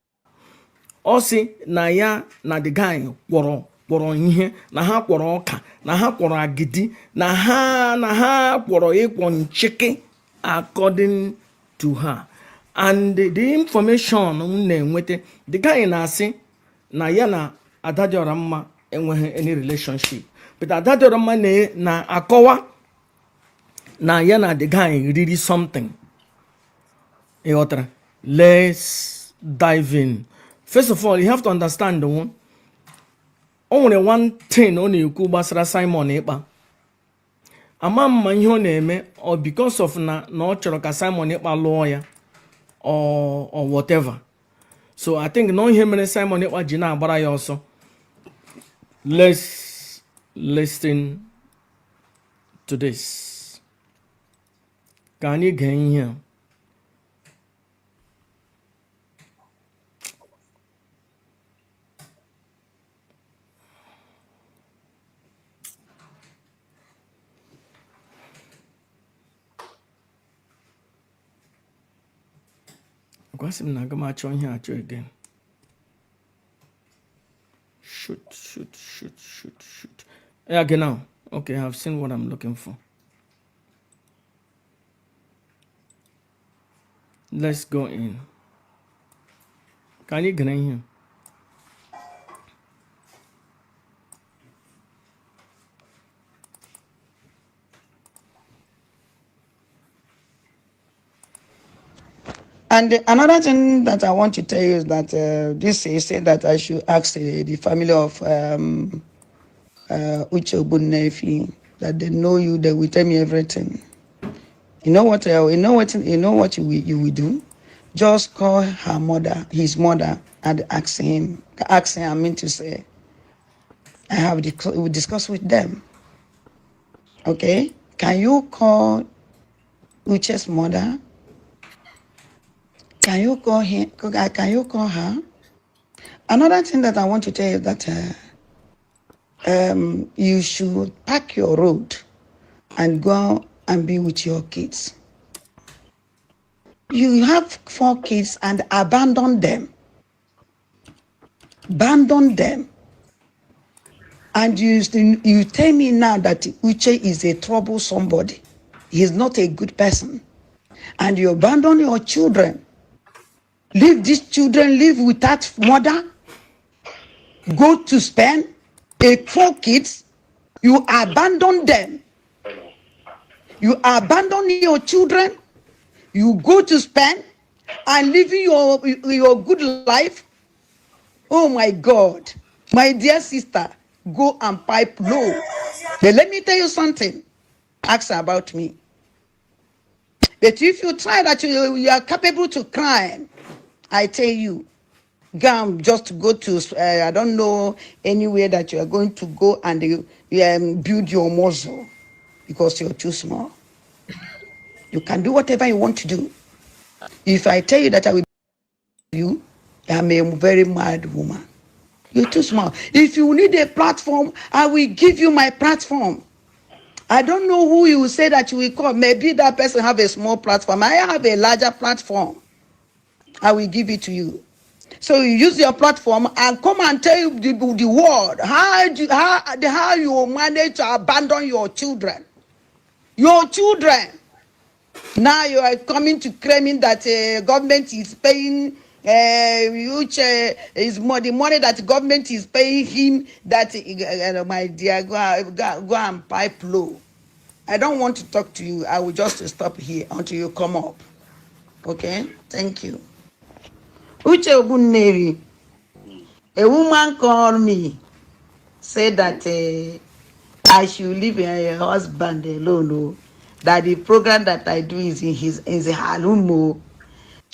Ọ sị na ya na the guy kwọrọ ihe, na ha kwọrọ ọka, na ha kwọrọ agidi, na ha kwọrọ ịkwọ nchịkị according to her. And the information na-enweta, the guy na-asị na ya na Adadi oramma enweghị any relationship. But Adadi oramma na-akọwa na ya na the guy riri something. Let's dive in. First of all, you have to understand the one. Only one thing on you could basra Simon Ekpa. Ama mma ihe ọ na-eme or because of na ọ chọrọ ka Simon Ekpa lawyer or whatever. So I think no ihe mere Simon Ekpa ji na-agbara ya ọsọ. Let's listen to this. Ka anyị gee ihe. Kwasim na gama achọ ihe achọ again. Shoot. Yeah, genau. Okay, I've seen what I'm looking for. Let's go in. Can you get in here? And another thing that I want to tell you is that this is said that I should ask the family of Uche Obunefi, that they know you, they will tell me everything. You know what you will do? Just call her mother, his mother, and ask him. I mean to say, I have we discuss with them. Okay, can you call Uche's mother? Can you call him? Can you call her? Another thing that I want to tell you that you should pack your road and go and be with your kids. You have 4 kids and abandon them. Abandon them. And you tell me now that Uche is a trouble somebody. He's not a good person. And you abandon your children. Leave these children live without mother. Go to Spain. 4 kids. You abandon them. You abandon your children. You go to Spain and live your good life. Oh my God. My dear sister, go and pipe low. But let me tell you something. Ask about me. But if you try that you are capable to crime, I tell you, just go to, I don't know, anywhere that you are going to go and build your muscle because you're too small. You can do whatever you want to do. If I tell you that I will you, I'm a very mad woman. You're too small. If you need a platform, I will give you my platform. I don't know who you will say that you will call. Maybe that person have a small platform. I have a larger platform. I will give it to you. So you use your platform and come and tell you the world how you manage to abandon your children. Your children. Now you are coming to claiming that government is paying which is the money that government is paying him. That my dear, go and pipe low. I don't want to talk to you. I will just stop here until you come up. Okay? Thank you. Uche Obunneri, a woman called me, said that I should leave her husband alone. Oh, that the program that I do is in her room. Oh,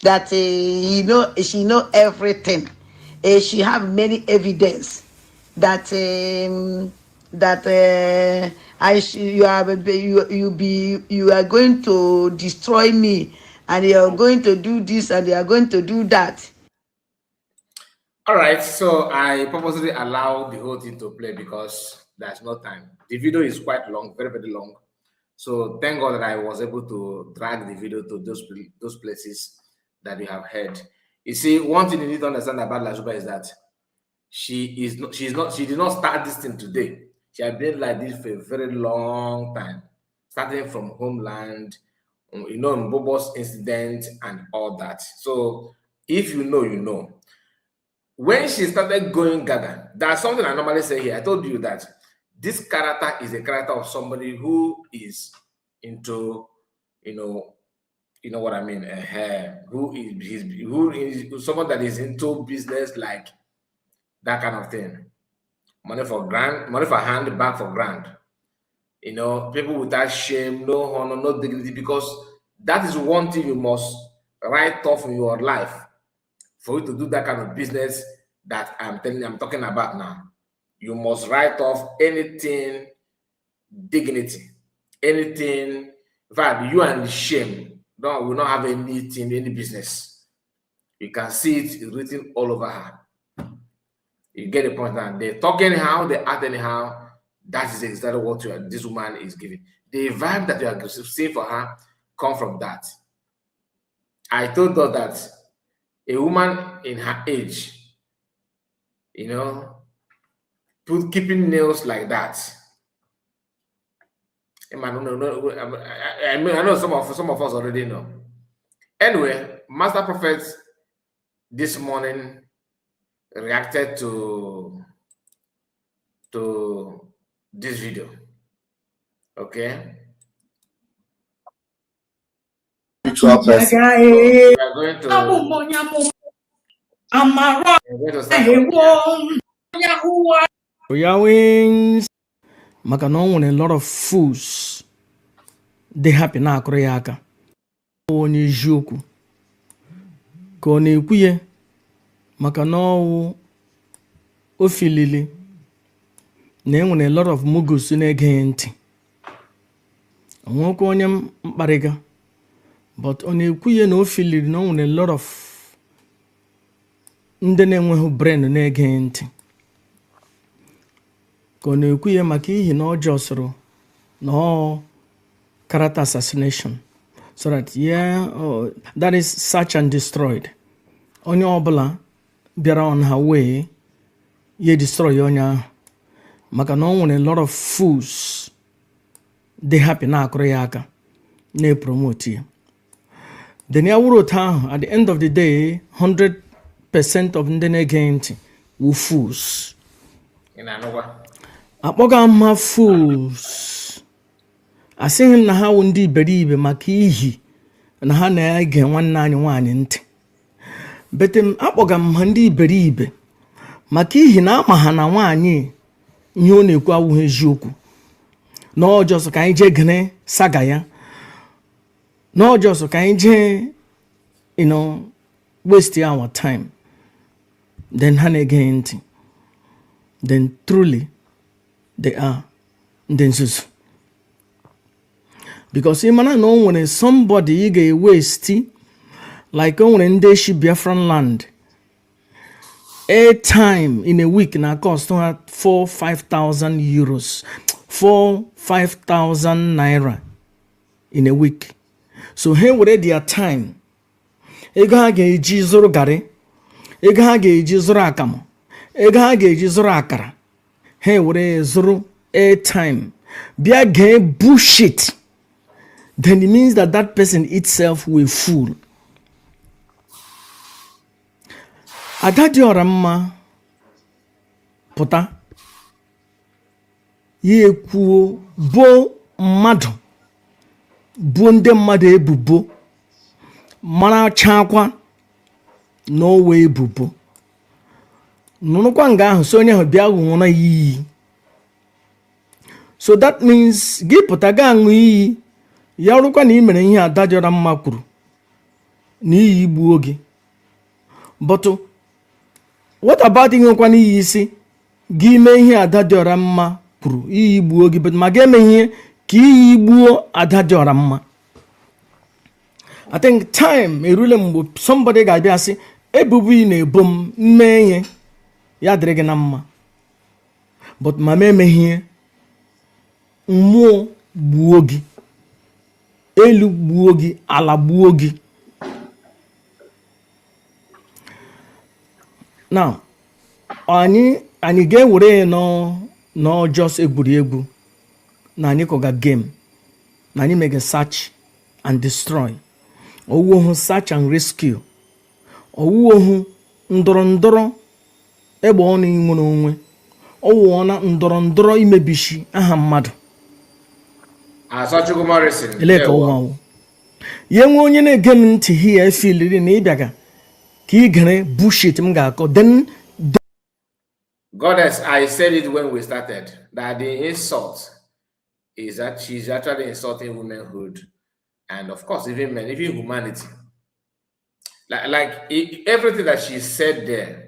that she know everything. She have many evidence that you are going to destroy me, and you are going to do this and you are going to do that. All right, so I purposely allow the whole thing to play because there's no time. The video is quite long, very, very long. So thank God that I was able to drag the video to those places that you have heard. You see, one thing you need to understand about Lasuba is that she did not start this thing today. She has been like this for a very long time, starting from homeland, Bobo's incident and all that. So if you know, you know. When she started going gaga, that's something I normally say here. I told you that this character is a character of somebody who is into, you know what I mean, who is someone that is into business, like that kind of thing. Money for hand, back for grand. People without shame, no honor, no dignity, because that is one thing you must write off in your life for you to do that kind of business that I'm talking about now. You must write off anything dignity, anything. In fact, you and shame will not have anything, any business. You can see it written all over her. You get the point now. They talk anyhow, they act anyhow. That is exactly what this woman is giving. The vibe that you are seeing for her come from that. I told her that a woman in her age, keeping nails like that, I know some of us already know. Anyway, Master Prophet this morning reacted to this video. Okay. We are going to maka na o nwere a lot of fools dị happy na akụrụ ya aka onye eziokwu ka ọ na-ekwu ya maka na ọwụ ofilili na enwere a lot of mugus na-ege ntị onwekwa onye mkparịga but ọ na-ekwu ya na ofilili na o nwere a lot of ndị na-enweghị brain na-ege ntị ka ọ na-ekwu ya maka ihi na ọjọọ soro na character assassination so that that is search and destroyed. Onye ọbụla bịara on her way ya destroy onye ahụ maka na o nwere a lot of fools dey happy na akụrụ ya aka na-epromote ya. Then ya wụrụ otu ahụ at the end of the day 100% of ndị na-ege ntị wụ fools. Akpọga mma fools asịghị m na ha wụ ndị iberibe maka ihi na ha na-ege nwanne anyị nwaanyị ntị bete m akpọga m ha ndị iberibe maka ihi na ama ha na nwaanyị ihe ọ na-ekwu awụghị eziokwu na ọjọọ ka anyị jee gene saga ya na ọjọọ ka anyị jee waste our time then ha na-ege ntị then truly they are ndị nzuzu. Because imana na o nwere somebody ị ga-waste like o nwere ndị shi Biafran land a time in a week na cost ha 4,000-5,000 euros 4,000-5,000 naira in a week. So ha were their time ego ha ga-eji zụrụ garị ego ha ga-eji zụrụ akamụ ego ha ga-eji zụrụ akara ha were zụrụ airtime bịa gee bullshit, then it means that that person itself will fool. Adadi ọramma pụta ya ekwuo bo mmadụ bụ ndị mmadụ ebubo mara chakwa n'owe ebubo nụrụkwa nga ahụ so onye ahụ bịa ghụọ iyi. So that means gị pụta ga aṅụ iyi ya rụkwa na ị mere ihe Adadi ọramma kwuru na iyi gbuo gị. But what about ịṅụkwa n'iyi isi gị mee ihe Adadi ọramma kwuru iyi gbuo gị but ma ga-eme ihe ka iyi gbuo Adadi ọramma? I think time erule mgbe somebody ga-abịa sị ebubo ị na-ebo m mee ihe ya dịrị gị na mma but ma m emeghị ihe mmụọ gbuo gị elu gbuo gị ala gbuo gị. Now anyị ga-ewere no just egwuregwu na anyị kọga game na anyị mega search and destroy owuohu search and rescue owuohu ndọrọndọrọ egbe ọnụ nwere onwe ọwụọna ndọrọndọrọ imebishi aha mmadụ eleka ụwa ya nwe onye na-ege m ntị hia efiliri na ịbịaga ka ị gere bullshit m ga-akọ. Then Goddess, I said it when we started that the insult is that she's actually insulting womanhood and of course even men, even humanity. Like everything that she said there.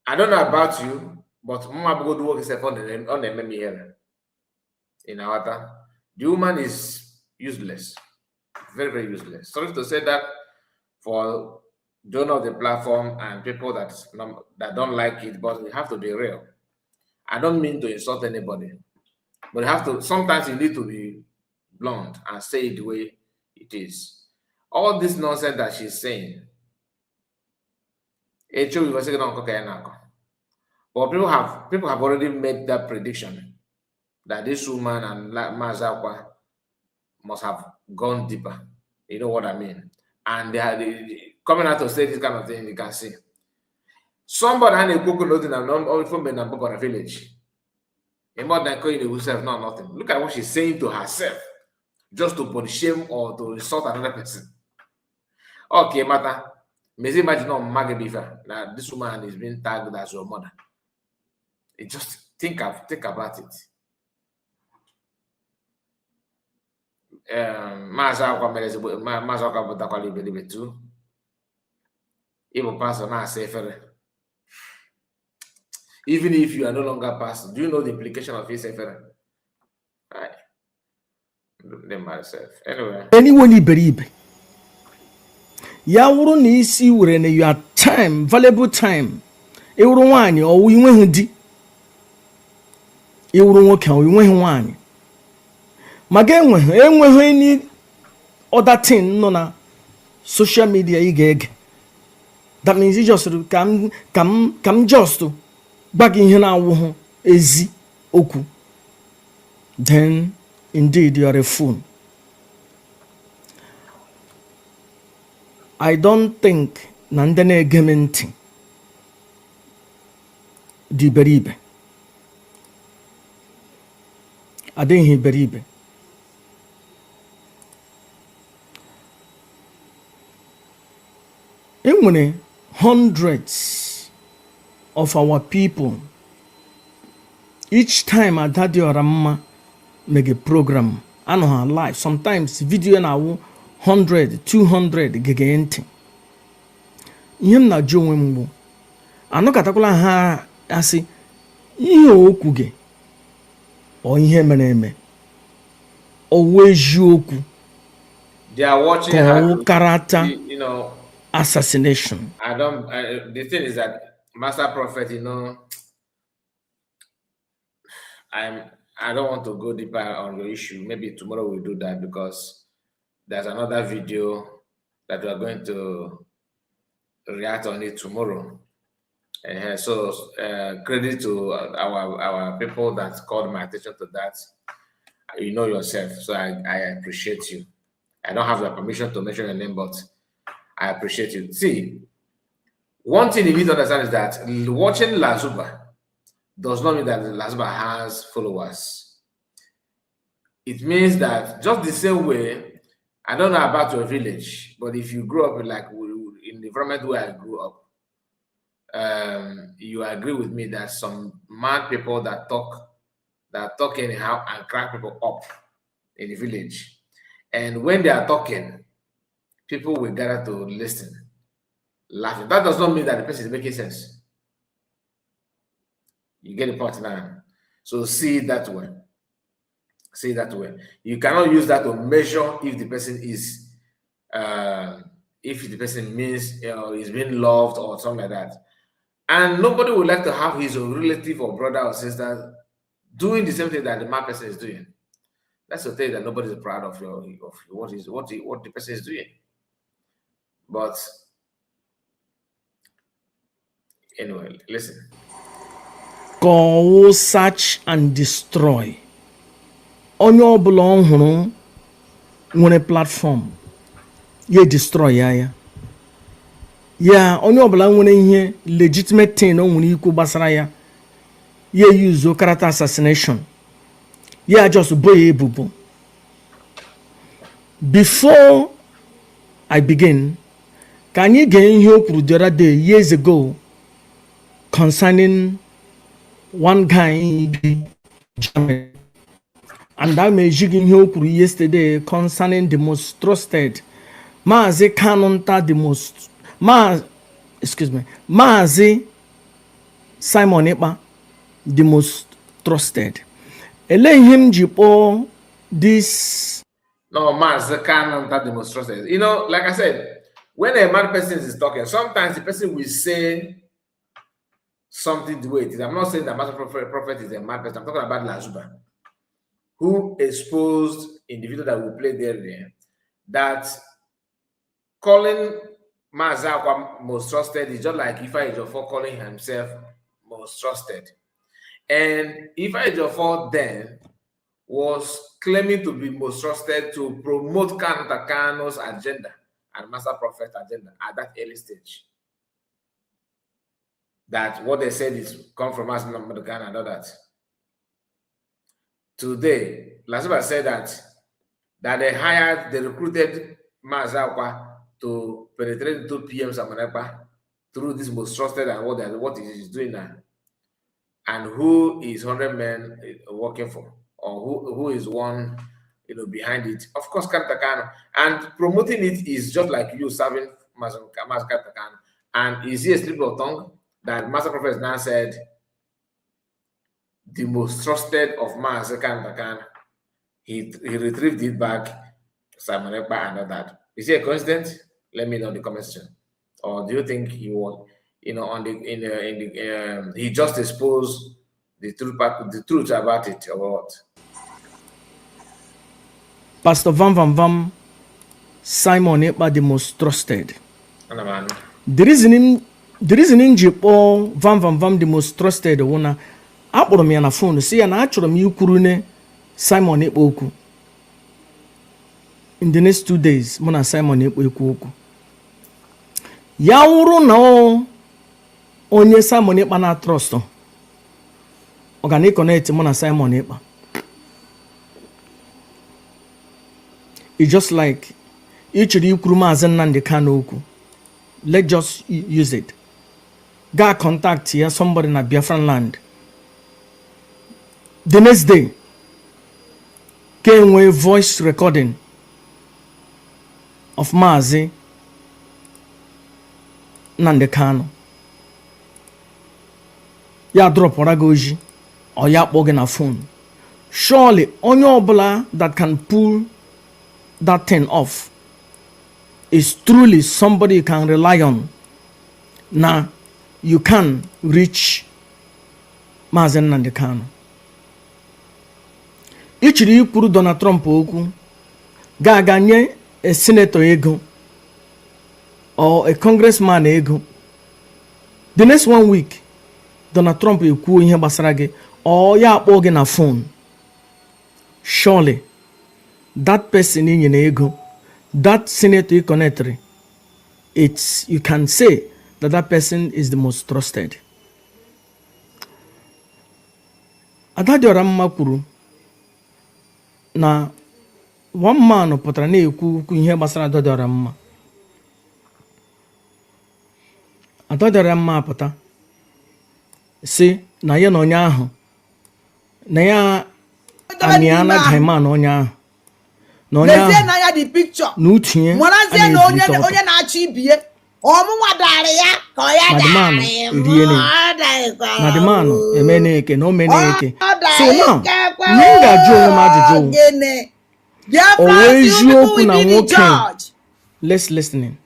I don't know about you, but Mama go do work itself on the memory here in our time. The woman is useless, very, very useless. Sorry to say that for donor of the platform and people that don't like it, but we have to be real. I don't mean to insult anybody, but you have to. Sometimes you need to be blunt and say it the way it is. All this nonsense that she's saying, but people have already made that prediction that this woman and Mazi Akwa must have gone deeper. You know what I mean? And they are coming out to say this kind of thing. You can see somebody and a cocoa nothing and from a village. A more than calling herself, no, nothing. Look at what she's saying to herself, just to body shame or to insult another person. Okay, matter. Maybe imagine no Magabifa. Now this woman is being tagged as your mother. It just think about it. Mazi Akwa bụtakwala iberibe too. Ịbụ pastor na-asa efere. Even if you are no longer pastor, do you know the implication of his efere? Right. Them myself. Anyone iberibe. Ya wuru na isi were na your time, valuable time. E wuru nwanyị ọ inwe hu di. E wuru nwoke ọ inwe hu nwanyị. Maga enweghị any other thing no na social media ị ga-ege. That means you just come just to gbag ihe na-awụhụ ezi okwu. Then indeed you are a fool. I don't think na ndị na-ege m ntị dị iberibe. Adịghị iberibe. In hundreds of our people, each time I did your Ramma make a program, I know her live. Sometimes video now 100, 200 gigante. Yem na Joe Wimbo. I know Katakula ha asi iyo kuge or ihe meneme always yoku. They are watching how character, you know. Assassination. The thing is that Master Prophet, you know, I don't want to go deeper on your issue. Maybe tomorrow we'll do that because there's another video that we are going to react on it tomorrow. And so credit to our people that called my attention to that. You know yourself, so I appreciate you. I don't have the permission to mention your name, but I appreciate you. See, one thing you need to understand is that watching Lasuba does not mean that Lasuba has followers. It means that just the same way, I don't know about your village, but if you grew up in the environment where I grew up, you agree with me that some mad people that talk anyhow and crack people up in the village. And when they are talking, people will gather to listen, laughing. That does not mean that the person is making sense. You get the point now. So see it that way. See it that way. You cannot use that to measure if the person is, if the person means is being loved or something like that. And nobody would like to have his own relative or brother or sister doing the same thing that the mad person is doing. That's to tell you that nobody is proud of what the person is doing. But anyway, listen. Go search and destroy. On your belong on a platform. You destroy ya. Yeah, on your belong here legitimate thing on you basaraya. You use character assassination. Yeah, just boy bubu. Before I begin, can you get here the other day, years ago, concerning one guy in Germany? And I made you yesterday concerning the most trusted. Mazi Kanonta the most Mazi Simon Epa the most trusted. Let him jipo this. No, Mazi Kanonta the most trusted. You know, like I said, when a mad person is talking, sometimes the person will say something the way it is. I'm not saying that Master Prophet is a mad person. I'm talking about Lasuba, who exposed individual that will play there, that calling Mazi Akwa most trusted is just like Ifa Ejiofor calling himself most trusted. And Ifa Ejiofor then was claiming to be most trusted to promote Kano's agenda and Master Prophet agenda at that early stage. That what they said is come from us, not Kano and all that. Today, Lasuba said that they recruited Mazi Akwa to penetrate into PM Samanepa through this most trusted and what he is doing now. And who is 100 men working for, or who is one, behind it? Of course, Kano. And promoting it is just like you serving Mazi Kano. And is he a slip of tongue that Master Prophet now said the most trusted of Mazi Kano? He retrieved it back, Simon Ekpa and all that. Is it a coincidence? Let me know in the comment section. Or do you think he was, he just exposed the truth about it, or what? Pastor Vam, Simon Ekpa the most trusted. The reason in Japan Vam the most trusted one. Akpọrọ m ya na phone si ya na achọrọ m ikwuru ne Simon Ekpa okwu. In the next 2 days, mụ na Simon Ekpa ekwu okwu. Ya wụrụ na onye Simon Ekpa na trust ọ ga na-connect mụ na Simon Ekpa. It's just like ị chọrọ ikwuru Maazị Nnamdi Kanu okwu. Let's just use it. Ga contact ya somebody na Biafran land. The next day, came with voice recording of Mazi Nnamdi Kanu. Ya drop oragoji or ya plug na phone. Surely, onye obula that can pull that thing off is truly somebody you can rely on. Now, you can reach Mazi Nnamdi Kanu. Ichiri ikwuru Donald Trump okwu ga nye a senator ego or a congressman ego. The next 1 week, Donald Trump ekwu ihe gbasara gị or ya akpọ gị na phone. Surely, that person in your ego, that senator you connect, you can say that person is the most trusted. Adadiora mma kwuru na one man pụtara na-ekwu ihe gbasara Adadiora mma. Adadiora mma pụta si na ya na onye ahụ na ya aniana gaima na onye ahụ na onye ahụ na ya the picture na utinye mwarazie na onye na-achọ ibie ọmụnwa dara ya ka ya dara Madimano emeneke no meneke. So now ninga jo ma jojo. Let's listen.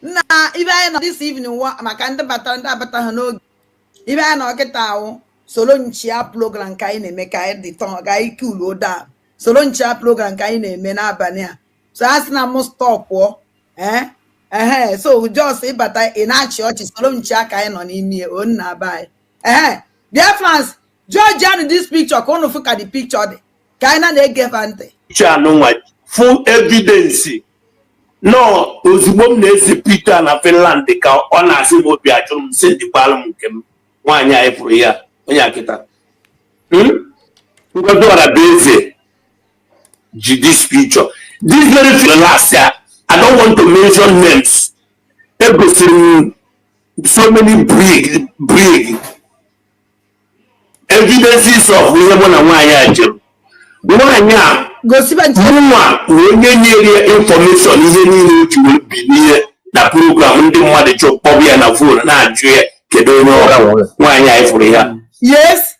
Na even I this evening what makanda batanda no even I no get out solo nchia program kai na eme kai the ton ga ikulu da solo nchia program kai na eme na abani a so as na mo stop so just ibata ina church solo nchia kai no n'imi o na bai dear friends Georgian this picture ko no fuka the picture de kai na ege fante picture no wa full evidence. No, ozugbo m na-esi Peter na Finland ka ọ na-asị m obi ajụrụ m sị dịkwalụ m nke m nwaanyị anyị fụrụ ya onye akịta Ngoziọra bụ eze ji this picture. This very last year, I don't want to mention names. Egosiri so many brig evidences of ihe mụ na nwaanyị a jere. Nwaanyị a Mwa wenye nyere information ihe niile oji wee bilie na program ndị mmadụ chọpụrụ ya na phone na ajụ ya kedu onye ọra nwaanyị anyị fụrụ ya. Yes,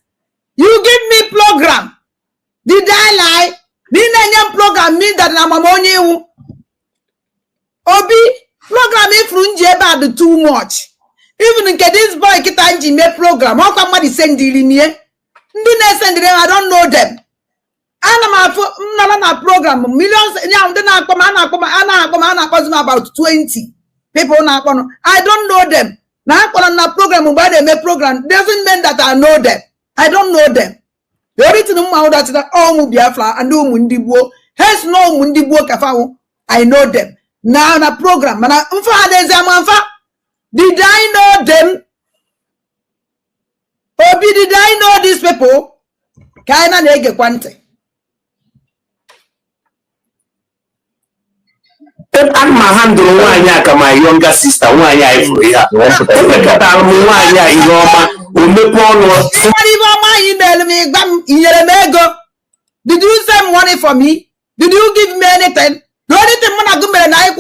you give me program. Did I lie? Didn't program mean that na mama onye iwu? Obi program ifru nje bad too much. Even in this boy Kitanji make program, how come somebody send the linear? I don't know them. I'm program millions. About 20 people. I don't know them. Now program why they make program doesn't mean that I know them. I don't know them. The only thing that all Biafra and no Mundibo has no Mundibo Kafao. I know them. Now na program. Did I know them? Obi, did I know these people? Kaina nege kwante. I'm my handle one my younger sister, one year for ya. Did you send money for me? Did you give me anything? The only thing I go and I or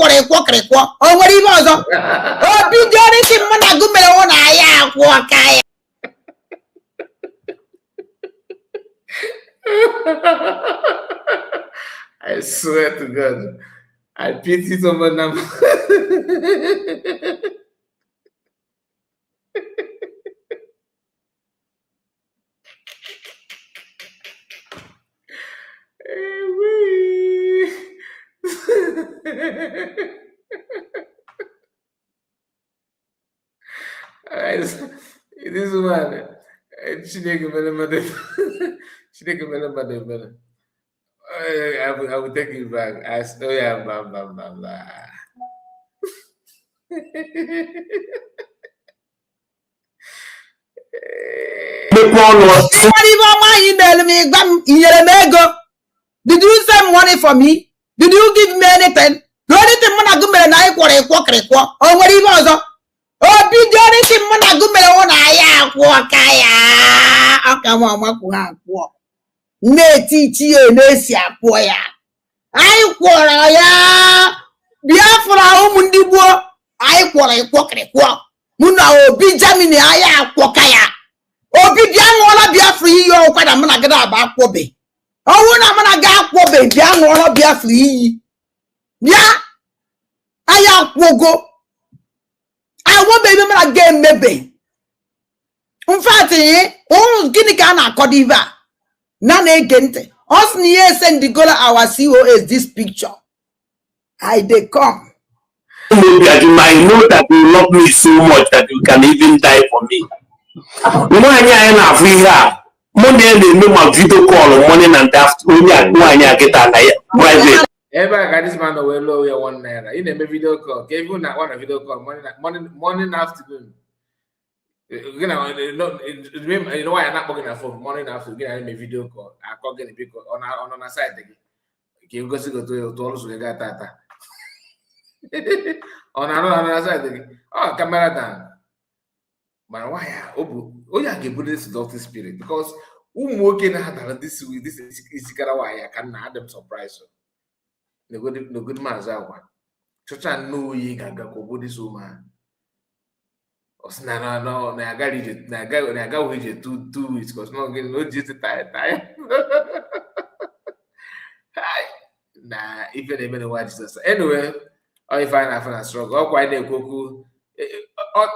what he was. Oh, be the only thing I go and I walk. I swear to God, I pity someone now. This one, she didn't I will take it back. I still have blah blah blah blah. Did you send money for me? Did you give me anything? The only thing I go and I or what he was. Oh, be the only thing I go and I walk. Ne teach nesia poya. I quarrel ya. Biafra mundibo. I quarrel Muna obi Germany aya kwokaya. Obi biangola Biafra yo kwada mana gada ba kwobe. Owo na mana ga kwobe biangola Biafra yi. Bia aya kwogo. I want baby mana game maybe. In fact, gini ka na akodiva. Nane gente. Us near send the gola our COS this picture. I they come. That you might know that you love me so much that you can even die for me. You know, I am Africa. Monday they make my video call morning and afternoon. I get private. Everybody got this man away low here 1 naira. In a video call, gave you not one video call morning afternoon. You know why I'm not working at phone morning after getting a video call. I call getting a big on a side again. You go to also get that. On another side again. Oh, camera down. But why? Oh, yeah, give this doctor spirit because working at this week. This is why I can add them surprise. The good man's Akwa. Church and no ye gaga go this woman. No, I got it. I got it 2 weeks because no getting no just tired. Nah, if you never watch this. Anyway, I find a struggle. Quite a cuckoo. I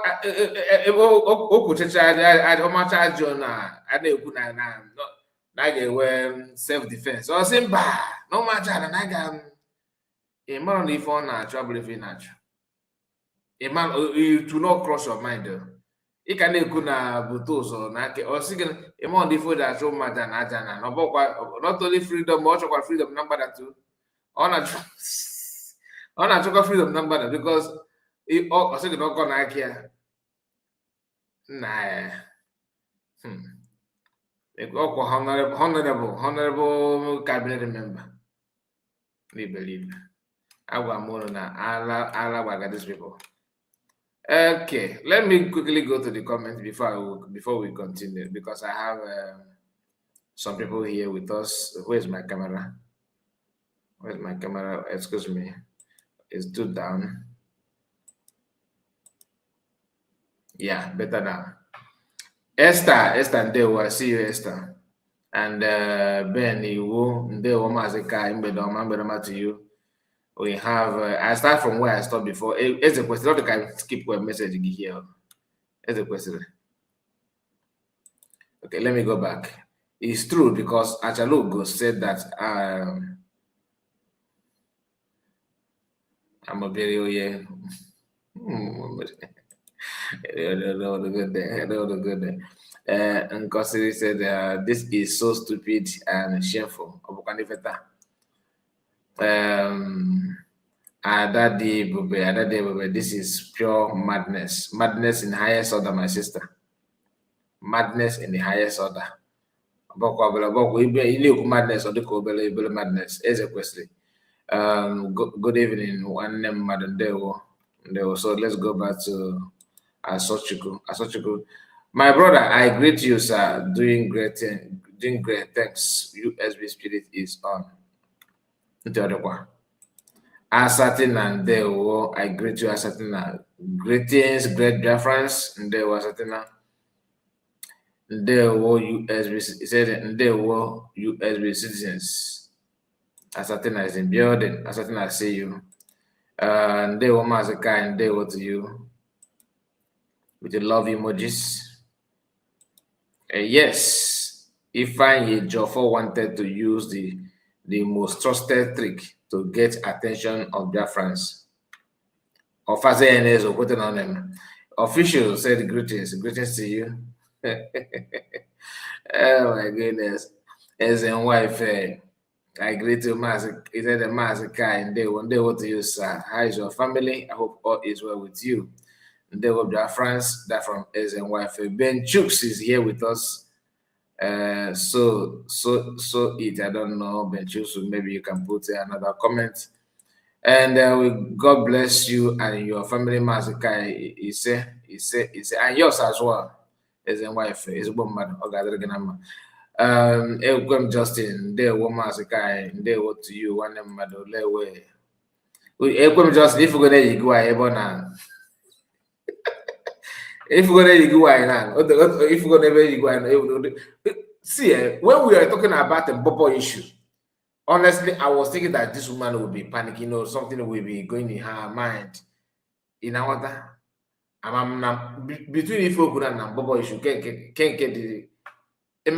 don't much charge you now. I don't know. Self-defense. So simple. No matter than I got a man if on a trouble if in a man you do not cross your mind. It can kuna butos or second a man before that so much than Ajana. Not only freedom, much of freedom number that too. On a chocolate freedom number because it all second not gonna care. Nah. Honorable cabinet member. We believe. I want more than I these people. Okay, let me quickly go to the comments before we continue because I have some people here with us. Where's my camera? Where's my camera? Excuse me. It's too down. Yeah, better now. Esther, Ndewo, I see you, Esther. And Ben, Ndewo, Mazika, Imbedoma to you. We have, I start from where I stopped before. It's a question, not can skip a message here. Is the question. Okay, let me go back. It's true because Achalugo said that I'm a very yeah. And Kosiri said this is so stupid and shameful. This is pure madness. Madness in the highest order, my sister. Madness in the highest order. Madness or the madness is a question. Good evening, one name, Madam Dewo. So let's go back to Asochukwu. My brother, I greet you, sir. Doing great, thanks. USB Spirit is on. Asatina Dewo, I greet you, Asatina. Greetings, great reference. Dewo Asatina. Dewo USB, he said Dewo USB citizens. Asatina is in building. Asatina, I see you. Dewo Mazaka and Dewo to you. With the love emojis. Yes, Ifeanyi Ejiofor wanted to use the most trusted trick to get attention of their friends. Official said greetings to you. Oh my goodness. As in wife, I greet you, Mazi. He said the Mazika and they one day what to you, sir. How is your family? I hope all is well with you. And they will be our friends that from as and wife. Ben Chooks is here with us. So it, I don't know, Ben Chooks, maybe you can put another comment. And God bless you and your family, Mazika. He say, and yours as well. As and wife, is one man. Justin, they were Mazika, they were to you, one of my way. Justin, if you're going to go, if you're going to go, if you're going to go, see, when we are talking about the bubble issue, honestly, I was thinking that this woman would be panicking or something will be going in her mind. In our between if you and bubble issue, can't get the. The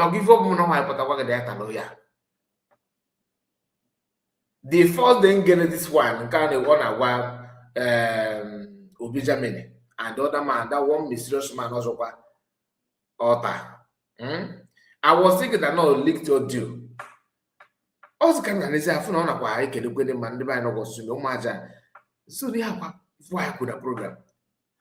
first thing getting this one, kind of one while Obijamini. And the other man, that one mysterious man also author. I was thinking that no leaked audio. Also, can I say I found out why I can look at the man by no was no matter. So they have why I could a program.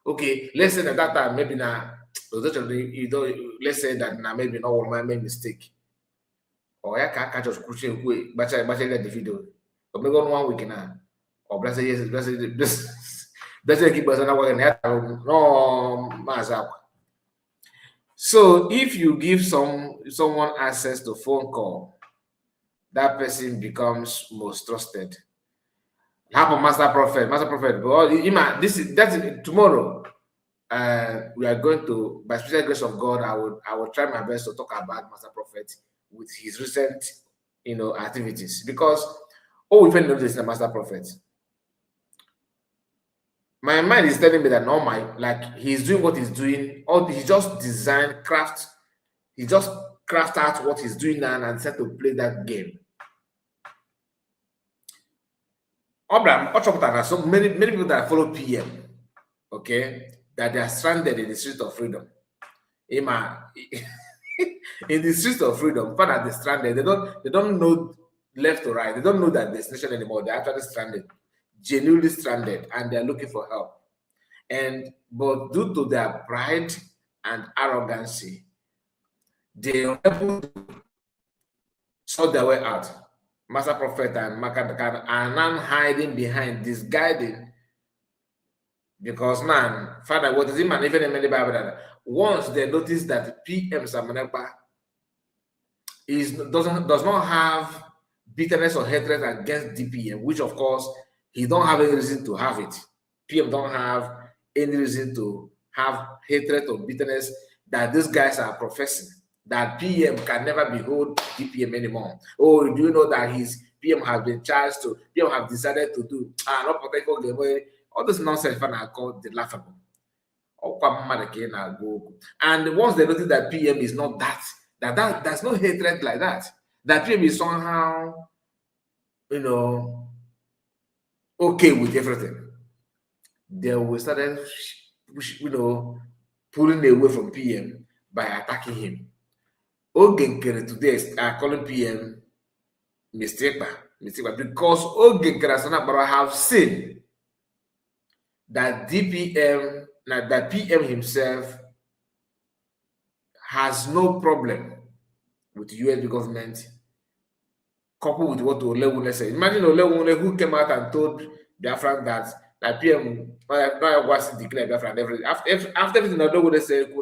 Okay, let's say that time maybe now let's say that now maybe no one might make mistake. Or I can't just push it away, but I get the video. But maybe on 1 week now. Or bless yes, bless keep us no Maza. So if you give someone access to phone call, that person becomes most trusted. Happen, Master Prophet. But that's tomorrow. We are going to, by special grace of God, I will try my best to talk about Master Prophet with his recent, activities, because we find out this is a Master Prophet. My mind is telling me that like he's doing what he's doing, or he just craft out what he's doing now and set to play that game. So many people that follow PM, okay, that they are stranded in the street of freedom. In the street of freedom, but they're stranded. They don't know left or right. They don't know that destination anymore. They're actually stranded, genuinely stranded, and they're looking for help. But due to their pride and arrogancy, they are able to sort their way out. Master Prophet and Makakan are now hiding behind this guiding, because man, Father, what is it, man? Even in many Bible, once they notice that PM Samanepa does not have bitterness or hatred against DPM, which of course he don't have any reason to have it. PM don't have any reason to have hatred or bitterness that these guys are professing. That PM can never behold DPM anymore. Oh, do you know that his PM has been charged to, PM have decided to do not political game? All this nonsense fun are called the laughable. And once they notice that PM is not there's no hatred like that. That PM is somehow, okay with everything. They will start, pulling away from PM by attacking him. Ogenkere today are calling PM mistake because Ogenkere have seen that that PM himself has no problem with the US government, coupled with what Olewune said. Imagine Olewune who came out and told Biafran that PM was declared Biafran everything. After everything Olewune said,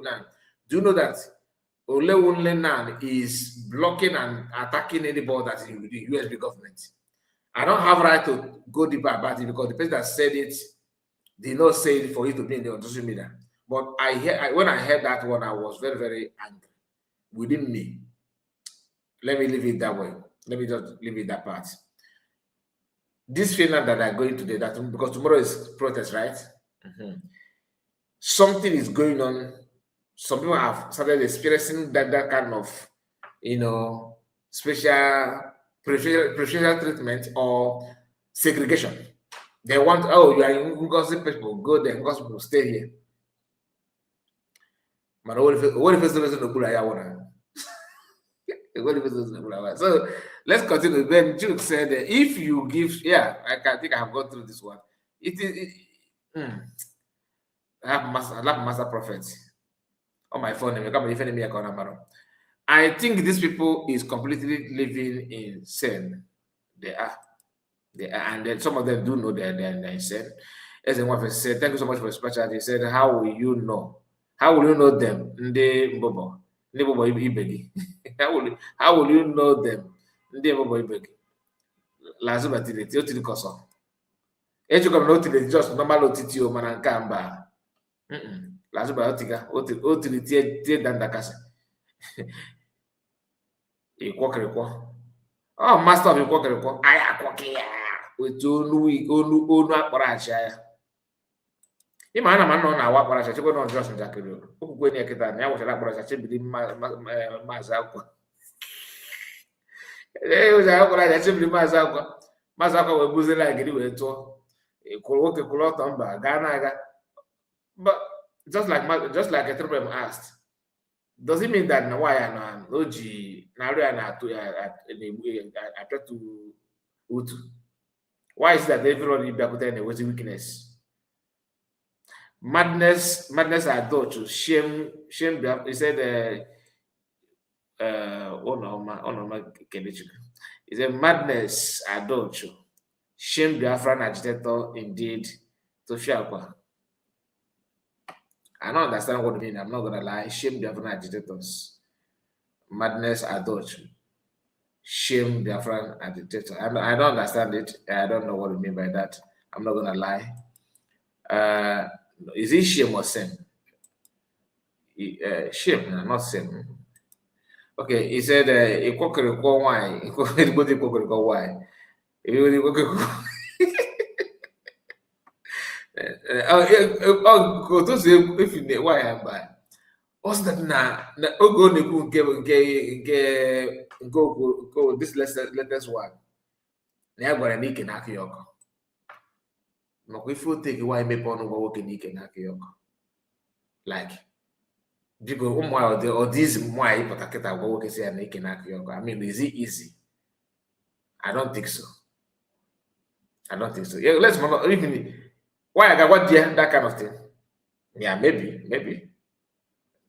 do you know that Olewune now is blocking and attacking anybody that is in the US government? I don't have right to go deeper about it because the person that said it did not say it for you to be in the social media. But when I heard that one, I was very, very angry within me. Let me leave it that way. Let me just leave it that part. This Finland that are going today, because tomorrow is protest, right? Something is going on. Some people have started experiencing that kind of, special preferential treatment or segregation. They want, you are in Ngozi people, go there, Ngozi people, stay here. But what if it's the So let's continue. Then Jude said, if you give, I think I have gone through this one. I have master prophets on my phone. I think these people is completely living in sin. They are, and then some of them do know they're insane. As one of said, thank you so much for the special. He said, how will you know? How will you know them? How will you know them? Lasuba just normal otitio manankamba. Lasuba otiga tie dandakasa. Oh, master of Akwa. With onu akparacha ya. Ima ana man na awa akparacha chekwe no just njakiri. Okukwe ni ekita na ya wachara akparacha chebili Mazi Akwa. Uja akparacha chebili Mazi Akwa. Mazi Akwa we buzela agiri we to. Woke kulota mba gana aga. But just like a triple asked, does it mean that why na oji na ria na to attract to utu? Why is that everybody be put in a weakness? Madness adultery, shame. He said, he said madness adultery, shame Biafran agitator indeed to Akwa. I don't understand what it means. I'm not gonna lie. Shame Biafran agitators, madness adultery. Shame Biafran agitator. I don't understand it. I don't know what you mean by that. I'm not gonna lie. Is it shame or sin? Shame, not sin. Okay, he said why? Why? If you why am I? What's that na ogo neku go this latest one. Na gwara na ike na aka yoko. No, if you take why me pon go work ike na aka yoko. Like people or this why pataketa go work say na ike na aka yoko. I mean, is it easy? I don't think so. Yeah, let's even why I got what that kind of thing. Yeah, maybe.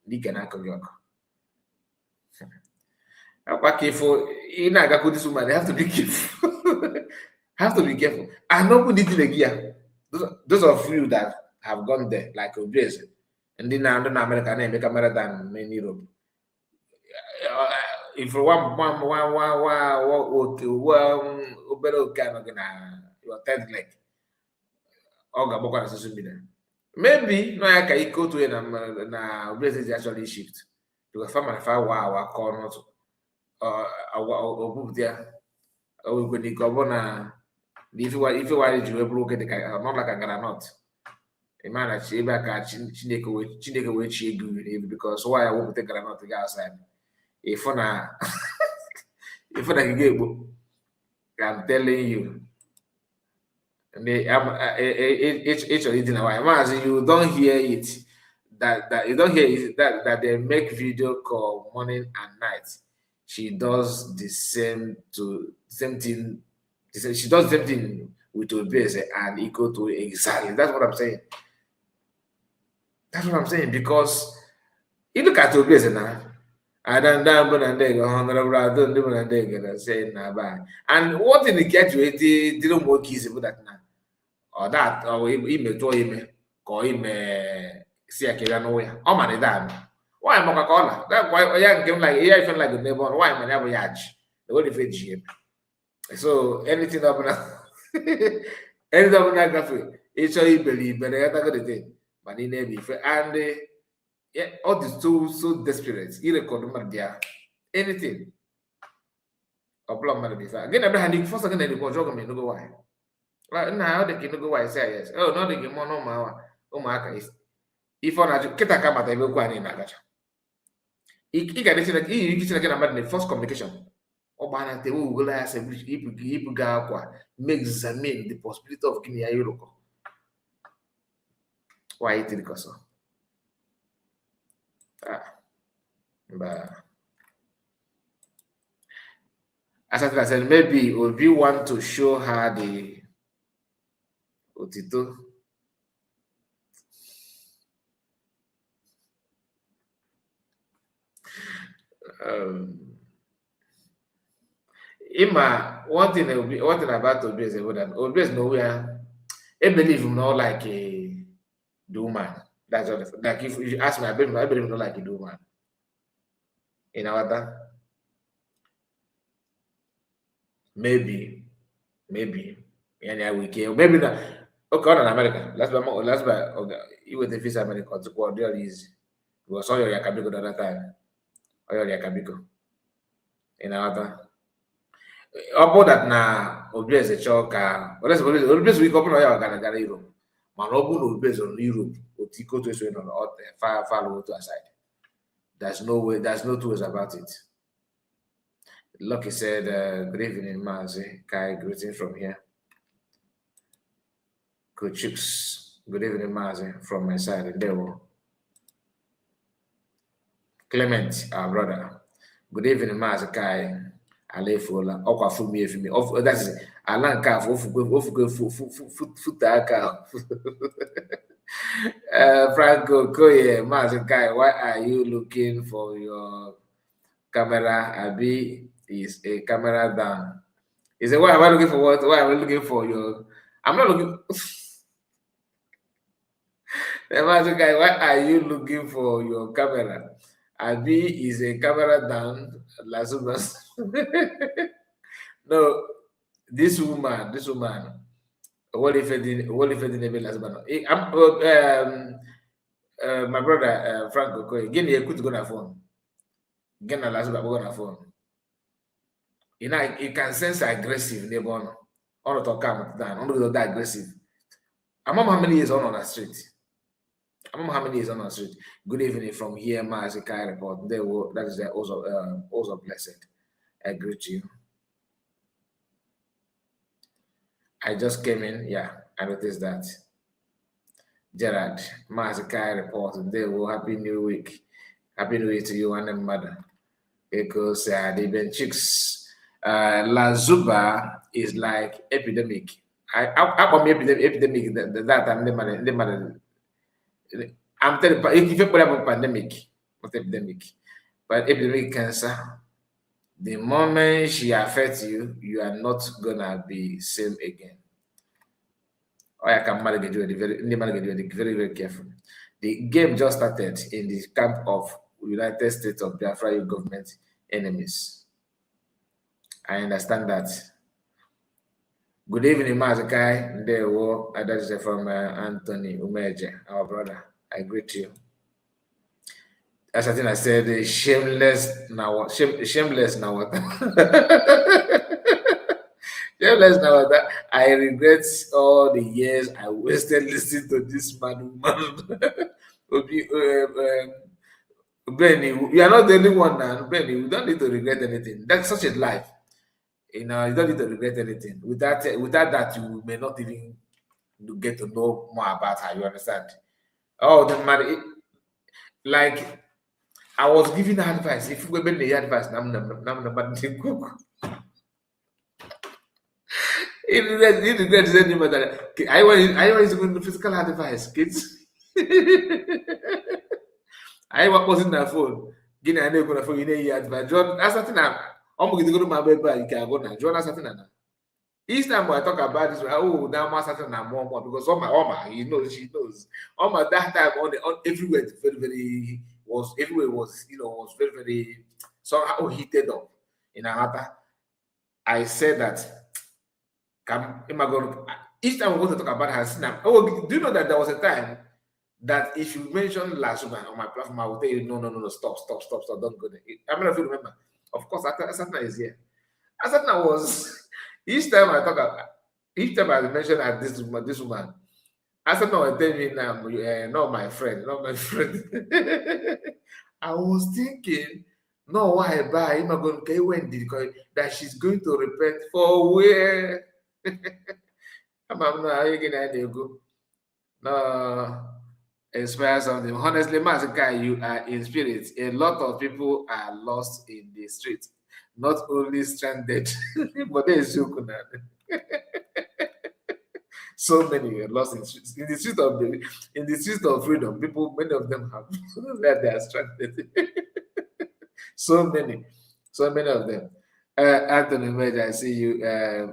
They can go. In this woman, they have to be careful. I know who did it again. Those of you that have gone there, like Obese, and then now in America, and make America than in Europe. If one your third leg, social media. Maybe no, I can go to na Obese actually shift because farmer wow corner there. When you go on if you want you broke the not like a granite. a man that Chineke will cheat you because why I won't take granite to go outside. If I if I can get, I'm telling you. It's already now. Mazi, you don't hear it. That you don't hear it, that they make video call morning and night. She does the same thing. She does the same thing with Obese and equal to exactly. That's what I'm saying. That's what I'm saying because you look at Obese now. I don't know, and what did he get you? They didn't work easy with that now. Or that, or ime to ime, ko ime see a kid nowhere. Oh man, that. Why am I calling? That why young game like yeah, I feel like the neighbor. Why am I never yaj? The way they GM. So anything up now, anything up now, cafe. It's all you believe, but I got the thing. But in every and yeah, all these so desperate. You record them there. Anything. A block man be fair. Again, Abraham, first again, they go jog me, no go why. Well, now the kid go why say yes. Oh, no, the game no ma. Oh my is. If on a kita kama tayo go ani na gacha. Ika desi na iki na mad the first communication. O ba na te wo go la say ipu ga Akwa make examine the possibility of Guinea Euroko. Why it because but as I said, maybe Obi want to show her the Otito. Ima, one thing about Obi is that Obi is nowhere. I believe him not like a woman. That's all. Like if you ask me, I believe him not like a woman. In our time, maybe, yeah, we can. Maybe not. Okay, on America. Last by. Okay, you with the visa America to go there is. We saw your Yakabiko the other time. Or your Yakabiko. In our time. About that now, Obi is a choke. But that's what Obi we couple of Gana Europe. Manobu Obi on Europe. Otiko to swing on the far to aside. There's no way, there's no two ways about it. Lucky said, good evening, Mazi. Kai, greeting from here. Good chicks. Good evening, Mazi, from my side. And there were Clement, our brother. Good evening, Mazi, Kai. Alefola. Okwa fumi efimi. That's it. Alanka futaka. Franco Koye, Mazi, Kai, why are you looking for your camera? Abi is a camera down. He said, why am I looking for what? Why am I looking for your? I'm not looking. Guy, why are you looking for your camera? Abi is a camera down. Lasuba. No, this woman. What if it didn't Lasuba? My brother Franco Koye, get me a good go phone. Get a Lasuba go on phone. You know, it can sense aggressive neighbor. On the talk down, on the that aggressive. I'm how many years on the street. Good evening from here, Mazi Kai report. That is also blessed. I greet you. I just came in, yeah, I noticed that. Gerard, Mazi Kai report. Happy New Week. Happy New Year to you and the mother. Because they've been chicks. Lasuba is like epidemic. I call me epidemic that I'm the I'm telling you, if you put up a pandemic, not epidemic, but epidemic cancer, the moment she affects you, you are not gonna be same again. Or I can manage it very, very careful. The game just started in the camp of United States of Biafra government enemies. I understand that. Good evening, Mazakai. There were that is from Anthony Umeje, our brother. I greet you. That's something I said. Shameless now. Shameless now. Yeah, let's know that I regret all the years I wasted listening to this man. Benny, you are not the only one now. Benny, you don't need to regret anything. That's such a life. You know, you don't need to regret anything. Without that, you may not even get to know more about her. You understand? Oh, the man, like I was giving her advice. If we been the advice, he regrets any matter. I was going to physical advice, kids. I was in the phone. Gini I know phone you know advice. John, that's something I'm going to go to my bed, you can go now. John, that's something each time I talk about this, oh, now my certain more because all my, you know, she knows. All my that time on everywhere very everywhere was was very somehow heated up in Ahata. I said that each time we go to talk about her snap. Oh, do you know that there was a time that if you mention Lasuba on my platform, I will tell you no, stop, don't go there. I mean, if you remember, of course, Asatna is here. Asatna was each time I mention this woman, Asatna will tell me now, not my friend. I was thinking, no, why buy? Am I going to when did that she's going to repent for where? No, inspire something. Honestly, Mazika, you are in spirit. A lot of people are lost in the street, not only stranded, but there is so many are lost in the streets. In the street of freedom, people, many of them have that they are stranded. so many of them. Anthony Major, I see you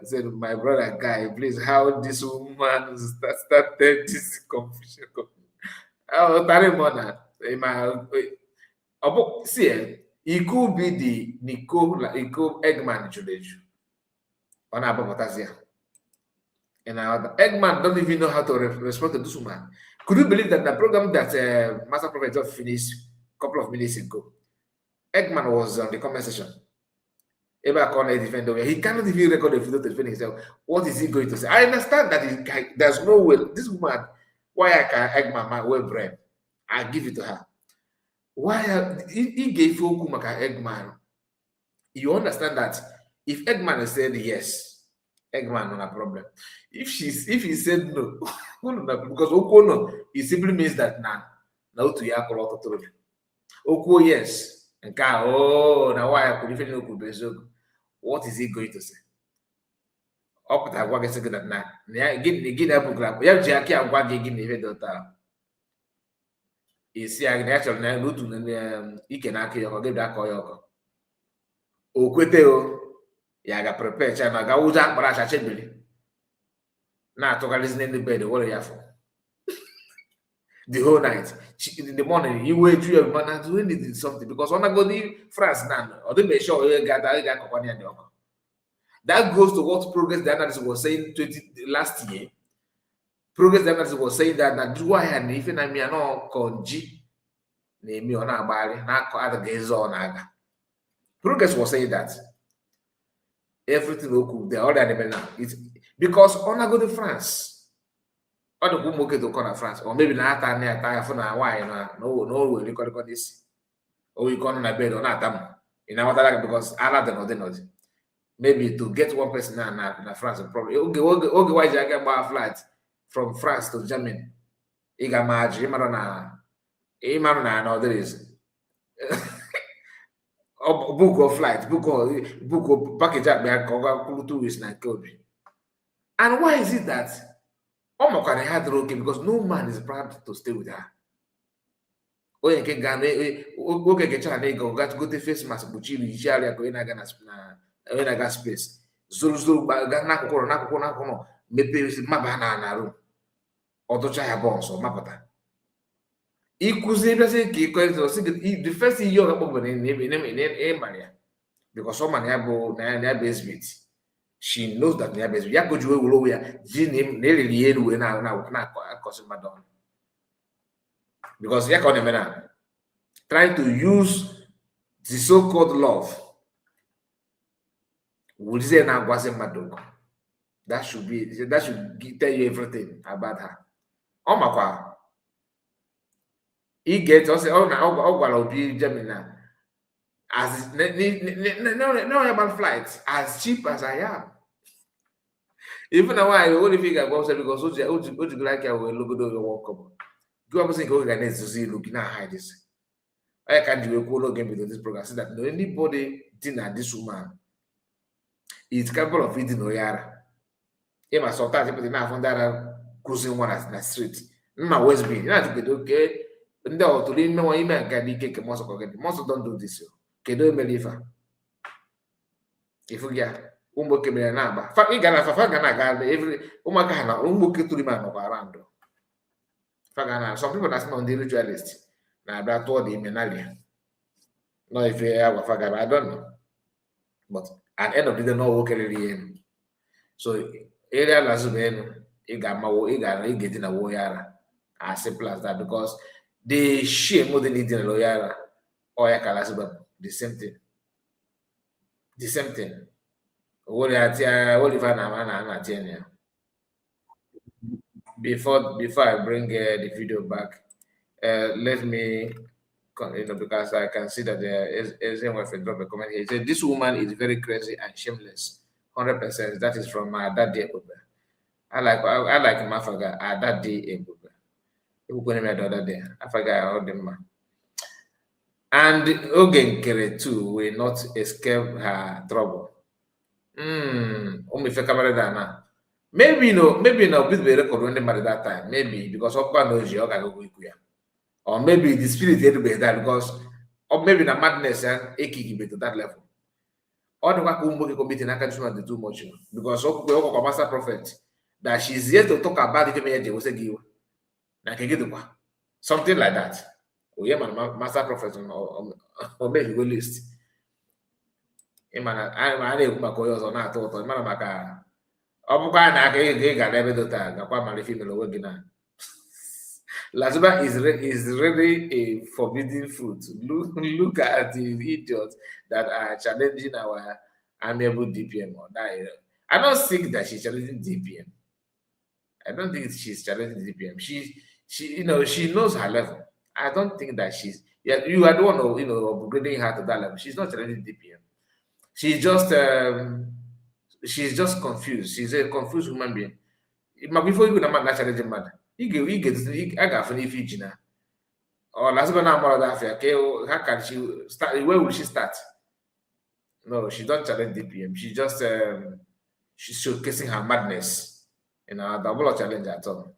said, my brother Guy, please, how this woman started this confusion. Oh, Tarimona, see, it could be the Nico Eggman Juleju on Abu Potasia. And Eggman don't even know how to respond to this woman. Could you believe that the program that Master Prophet just finished a couple of minutes ago, Eggman was on the comment section. He cannot even record the video to defend himself. What is he going to say? I understand that there's no way. This woman, why I can Eggman my well brain? I give it to her. Why he gave Okumaka Eggman? You understand that if Eggman said yes, Eggman not a problem. If he said no, because Okono, it simply means that now to Yakolo to Oko yes. And now why I could even know what is he going to say? Up that what is that now? Get that book up. You have Jackie and what again the daughter. You see, I actually know to he can actually give that call. Okweteo, Yaga prepare China, Gauza, Barasha Chebili. Now, to listen in the bed, what are you for? The whole night. In the morning, you wait to your man to did something because when I go to France now, or they make sure you got company and that goes to what Progress the analyst was saying last year. Progress the analyst was saying that do I had if I mean no conji name me on a body, not other gaze on aga. Progress was saying that everything will the other now. It's because when I go to France. Or the boom to corner France, or maybe not near for now. Why no way record this. Or we come on a bed or not in our because I not maybe to get one person in France probably okay why I get my flight from France to Germany. Iga margin Imana there is book of flight, book of package up back 2 weeks now. And why is it that Omokane had okay because no man is proud to stay with her. Oye ke gane oge ke chana go got go to face mask buchiri jali ko ina ga space. Zuru ga na kokoro mepe mabana na ru. Otocha ya bonso mapata. Ikuze blase ke ko the first thing you go in Maria because someone na base meet. She knows that they are best. Ya could you will wear Jim nearly now costing Madonna. Because ya can trying to use the so-called love. Would say now was a madonna. That should tell you everything about her. Oh my God. He gets also Obi Gemini as no about flights as cheap as I am. Even now I only figure about because what you like I will look at your walk up. Go up and go again to see looking at hide this. I can't do a cool game with this program. See that no anybody dinner this woman is capable of eating Oyara. If I sometimes people did not find that cruising one at the street. My West Bay, you know, to get okay. No, to leave me one email can be cake most of most don't do this. Okay, don't believe her. If you get umbo kemere na aba. Fa igana fa gana ga every umaka na umbo ke tuli man around. Fa gana some people that's not the ritualist. Na bra to the menalia. No if you have fa I don't know. But at the end of the day no work really. So area Lasuba I get in a warrior as simple as that because the shame more than in a lawyer or Lasuba the same thing. The same thing. Before I bring the video back, let me because I can see that there is a drop a comment here. He said, this woman is very crazy and shameless. 100%. That is from that day. I like Mafaga that day. People going to the other day. I forgot all them. And Ogenkere too will not escape her trouble. Maybe no, with the record when they married that time. Maybe because Okwa knows you or maybe the spirit did be that because or maybe the madness and to that level. Or the Wakumbo committee and too much because Okwa master prophet that she's yet to talk about it was a give. Something like that. Oh yeah, man, master prophet or maybe go list. Lasuba is really a forbidden fruit. Look at the idiots that are challenging our amiable DPM. I don't think that she's challenging DPM. I don't think she's challenging DPM. She knows her level. I don't think that you are the one upgrading her to that level. She's not challenging DPM. She's just confused. She's a confused human being. Before you can not challenge mother, I got funny Fiji or Lasuba now more that fair. Okay, how can she start? Where will she start? No, she don't challenge DPM. She just she's showcasing her madness. Double challenge at all.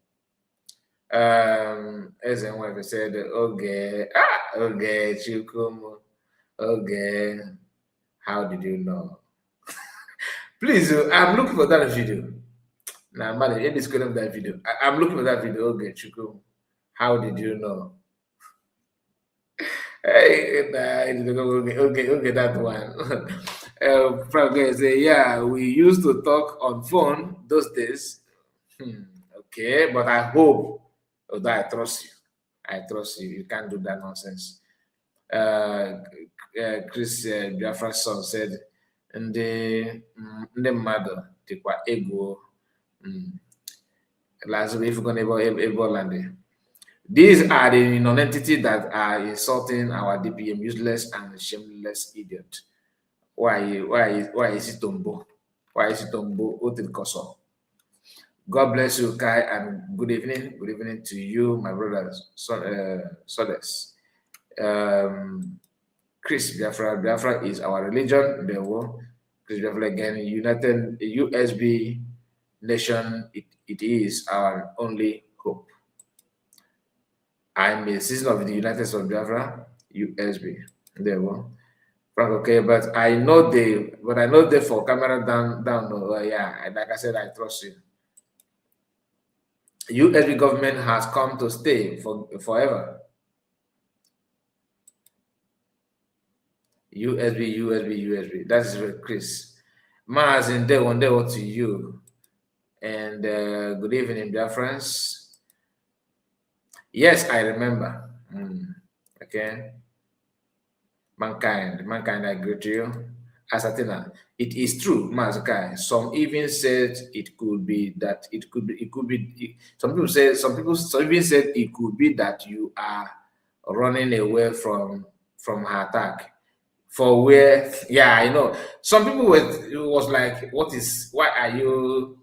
As and when we said, okay, Chukum, okay, how did you know? Please, I'm looking for that video. Now, man, let me scroll up that video. I'm looking for that video. Okay, Chukum, how did you know? Hey, okay, that one. Frank say, yeah, we used to talk on phone those days. Okay, but I hope that I trust you. I trust you. You can't do that nonsense. Chris Biafra's son said, the mother take what ego. Last if you're gonna land. These are the non-entity that are insulting our DPM, useless and shameless idiot. Why is it Tombo? Why is it Tombo? Otil Koso. God bless you, Kai, and good evening. Good evening to you, my brothers. Sodes. Chris Biafra is our religion. Chris Biafra again, United USB nation. It is our only hope. I'm a citizen of the United States of Biafra, USB. There we go. Okay, but I know they for camera down. Yeah, like I said, I trust you. USB government has come to stay forever. USB. That's Chris. Mazi in there one day to you. And good evening, dear friends. Yes, I remember. Okay. Mankind, I greet you. ascertain. It is true, Mazi. Some even said it could be that it could be. Some people even said it could be that you are running away from her attack. For where, yeah, I know. Some people was like, why are you?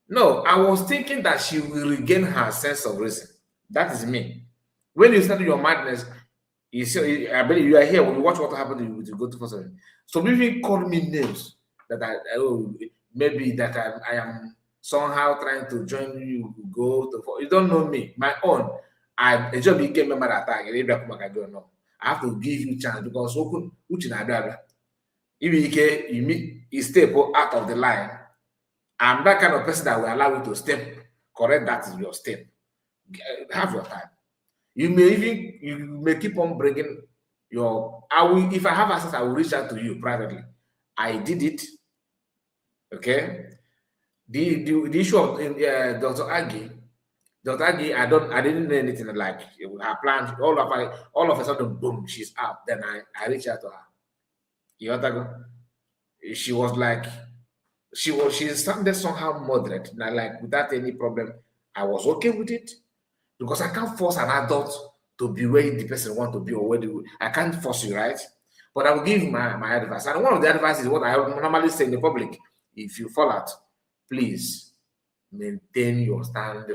No, I was thinking that she will regain her sense of reason. That is me. When you start your madness, you see, I believe you are here. When you watch what happened, you go to person. So people call me names that maybe that I am somehow trying to join you. You don't know me. My own. I just became a member attack. I have to give you chance because if you step out of the line, I'm that kind of person that will allow you to step. Correct, that is your step. Have your time. You may keep on bringing your. If I have access, I will reach out to you privately. I did it. Okay. The issue of Dr. Agi, I didn't know anything like her plan. All of a sudden, boom, she's out. Then I reached out to her. You know, she was like, she sounded somehow moderate, not like without any problem. I was okay with it because I can't force an adult to be where the person want to be or where I can't force you, right? But I will give my advice. And one of the advice is what I normally say in the public: if you fall out, please maintain your stand,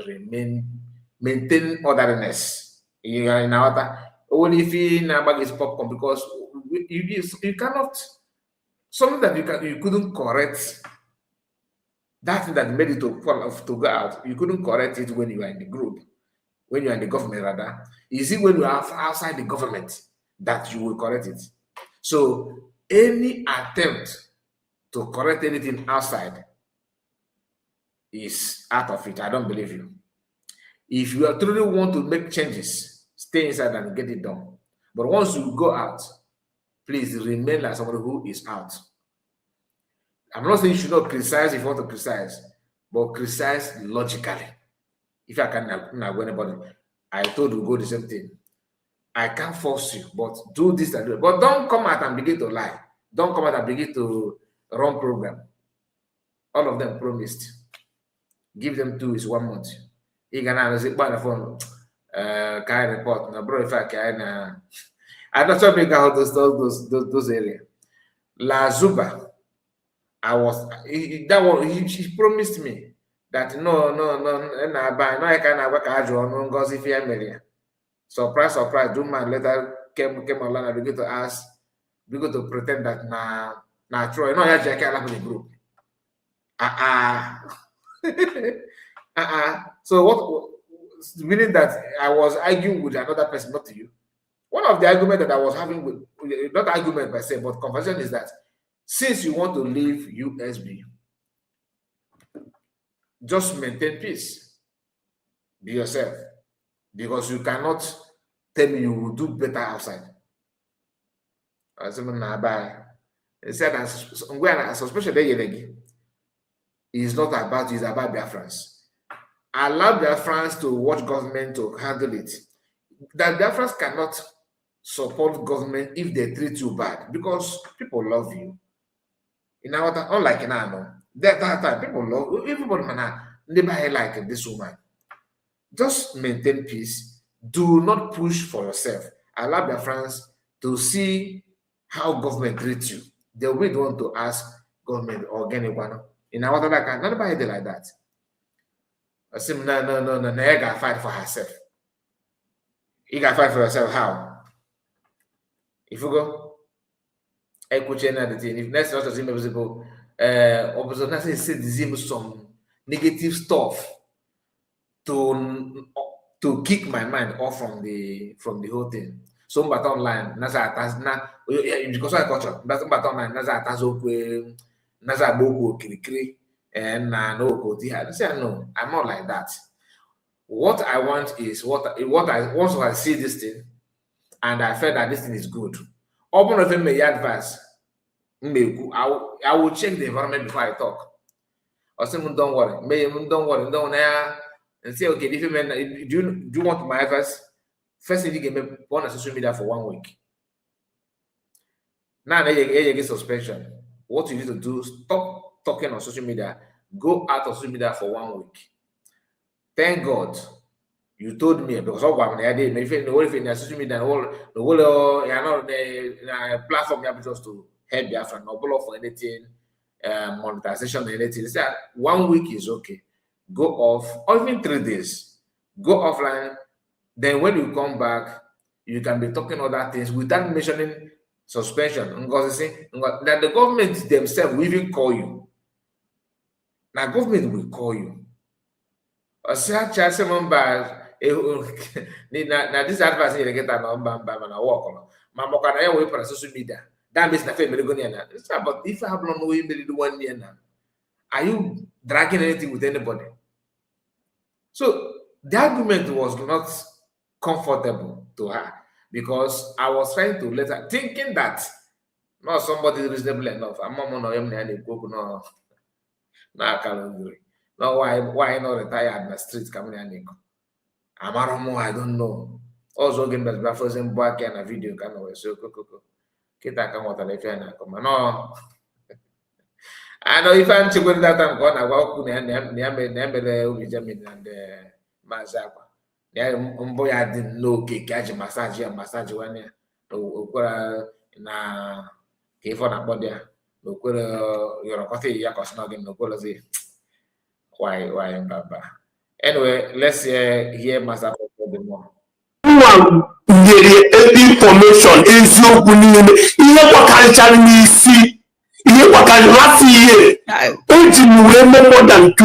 maintain orderliness. You are in our only if you is popcorn because you cannot something that you couldn't correct. That thing that made it to fall off to go out, you couldn't correct it when you are in the group, when you are in the government rather. Is it when you are outside the government that you will correct it? So any attempt to correct anything outside is out of it. I don't believe you. If you are truly want to make changes, stay inside and get it done. But once you go out, please remain like somebody who is out. I'm not saying you should not criticize if you want to criticize, but criticize logically. If I can go anybody, I told you go the same thing. I can't force you, but do this and do it. But don't come out and begin to lie. Don't come out and begin to run program. All of them promised. Give them 2 is 1 month. You can analyze by the phone. Can report now, bro? If I can, I'm not sure about those areas. Lasuba. I was that one. He promised me that no, I can't work on Ngozi Fiamelia. Surprise. Do man later came along and began to ask, began to pretend that na Troy. No, I just can't the group. So what? Meaning that I was arguing with another person, not to you. One of the arguments that I was having with, not argument per se, but conversation is that since you want to leave USB, just maintain peace. Be yourself. Because you cannot tell me you will do better outside. I said, especially it's not about you, it's about Biafrans. Allow Biafrans to watch government to handle it. That Biafrans cannot support government if they treat you bad because people love you. In our unlike in our that time, people love everybody never like this woman. Just maintain peace. Do not push for yourself. Allow your friends to see how government treats you. They will want to ask government or anyone. In our like nobody did like that. I say no. You gotta fight for herself. You gotta fight for yourself. How? If you go. If next not visible, opposite say some negative stuff to kick my mind off from the whole thing. So but online, because I culture, but online, Naza Boko Kirikiri and no I say no, I'm not like that. What I want is what I once I see this thing and I felt that this thing is good. Open of them may advise. I will check the environment before I talk. Or someone don't worry. Don't worry. Don't and say, okay, if do you want my advice? First thing you get me on social media for 1 week. Now they get suspension. what you need to do, stop talking on social media, go out of social media for 1 week. Thank God you told me, because all one I did, if you know social media, the whole you know the platform you have just to help Biafra, no blow for anything, monetization, anything. It's that 1 week is okay. Go off, or even 3 days. Go offline. Then when you come back, you can be talking other things without mentioning suspension. Because that the government themselves will even call you. Now government will call you. Or say now this advice you get an I walk on. Mama can I wait for social media. That means the family going on. But if I have no way to do 1 year now, are you dragging anything with anybody? So the argument was not comfortable to her because I was trying to let her thinking that not somebody reasonable enough. I'm not no why not retire at the street coming and I don't know. Also again but frozen back and a video kind of so kita kan what I come no. I know if I'm going that I'm gonna walk and Mazi Akwa. Boy, I didn't know catch massage one year. Na for na body. No, you're coffee, yakos noggin, no policy. Why, Baba? Anyway, let's hear Mazi Akwa for the more. Information eziokwu niile ihe gbakarịchara n'isi ihe gbakarị last year eji m wee mee more than 12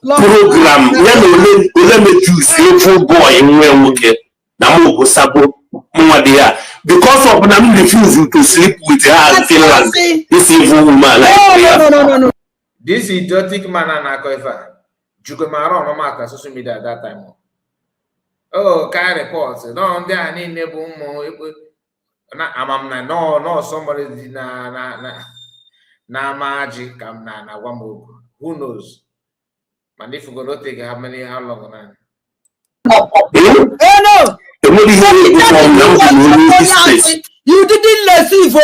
program ya na ole mejusi efu boy nwe nwoke na m ogosabo nwa dị ya because of na m refuse to sleep with her in Finland. This evil woman no. This idiotic man na-akọ ife a jugomara ọnụmaka social media at that time. Oh, kind reports. No, they are in the no, somebody na Mazi come na Wamogo. Who knows? Man, if you go to take how long now? No. You didn't receive,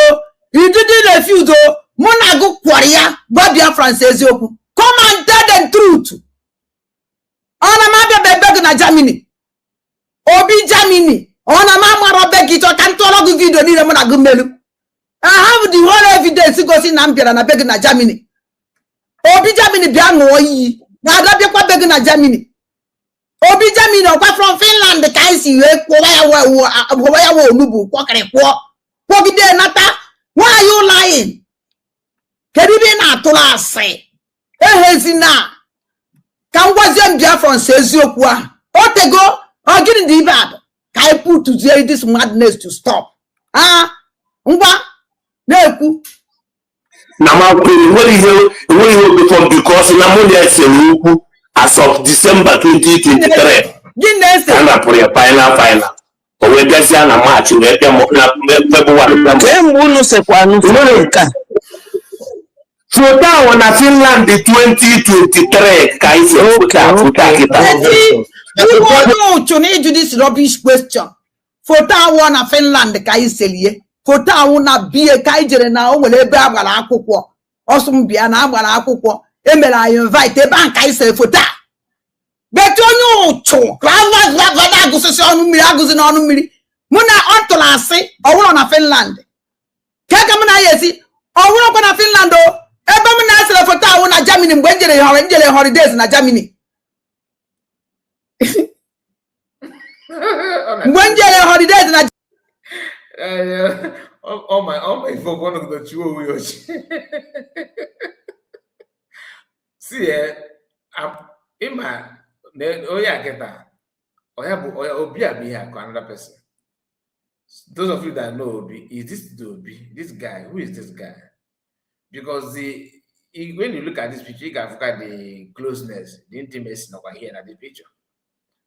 you didn't refuse. Monago Quaria, Babia Francis. Come and tell the truth. On a map of Germany. Obi Germany. On a mama of Becky, or Cantolo video, need a monagumelu. I have the whole evidence to go see Nampia and I beg in Germany. Obi Germany, Bianoi, Nada beg in Germany. Obi Germany, or from Finland, the Kaisi, where Nubu, Walk there, Nata. Why are you lying? Can you be not to last say? Ehezina. Can was them Biafran says you qua? Otego, I'll get in the bad. Can I put to say this madness to stop? Ah, Umba, no. Now, what you before because in Amonia as of December 2023. And I put a final. Or we get a match in February. So now on a Finland the 2023 you need to this rubbish question. For that one a Finland Kaiselie. For that one a be a Kaijere now will a babala akukwo. Awesome be an abala akukwo. Emela I invite the bank I say for that. But you know cho. Muna ontola say or on a Finland. Kakamana yesi. Or on a Finland. Ebamina for town na Germany when you holidays na Germany. When you holidays na oh my for one of the two see I'm in my get that. Obi another person. Those of you that know Obi, is this Obi? This guy, who is this guy? Because when you look at this picture, you can look at the closeness, the intimacy over here in the picture.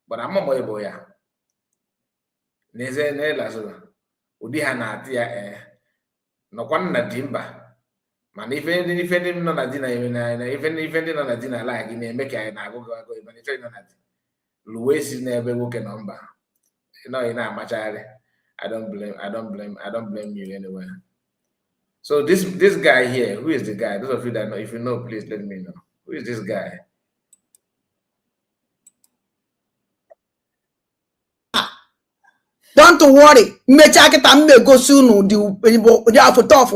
But I'm a boy. Neze ne Lasuba. Udi hanatia no kwan na dimba. Man if no na dina even no na dina like in make I na go but it's no na. Louis is never working number. You know, machare. I don't blame you anywhere. So this guy here, who is the guy? Those of you that know, if you know, please let me know. Who is this guy? Don't worry. Go soon. The photo of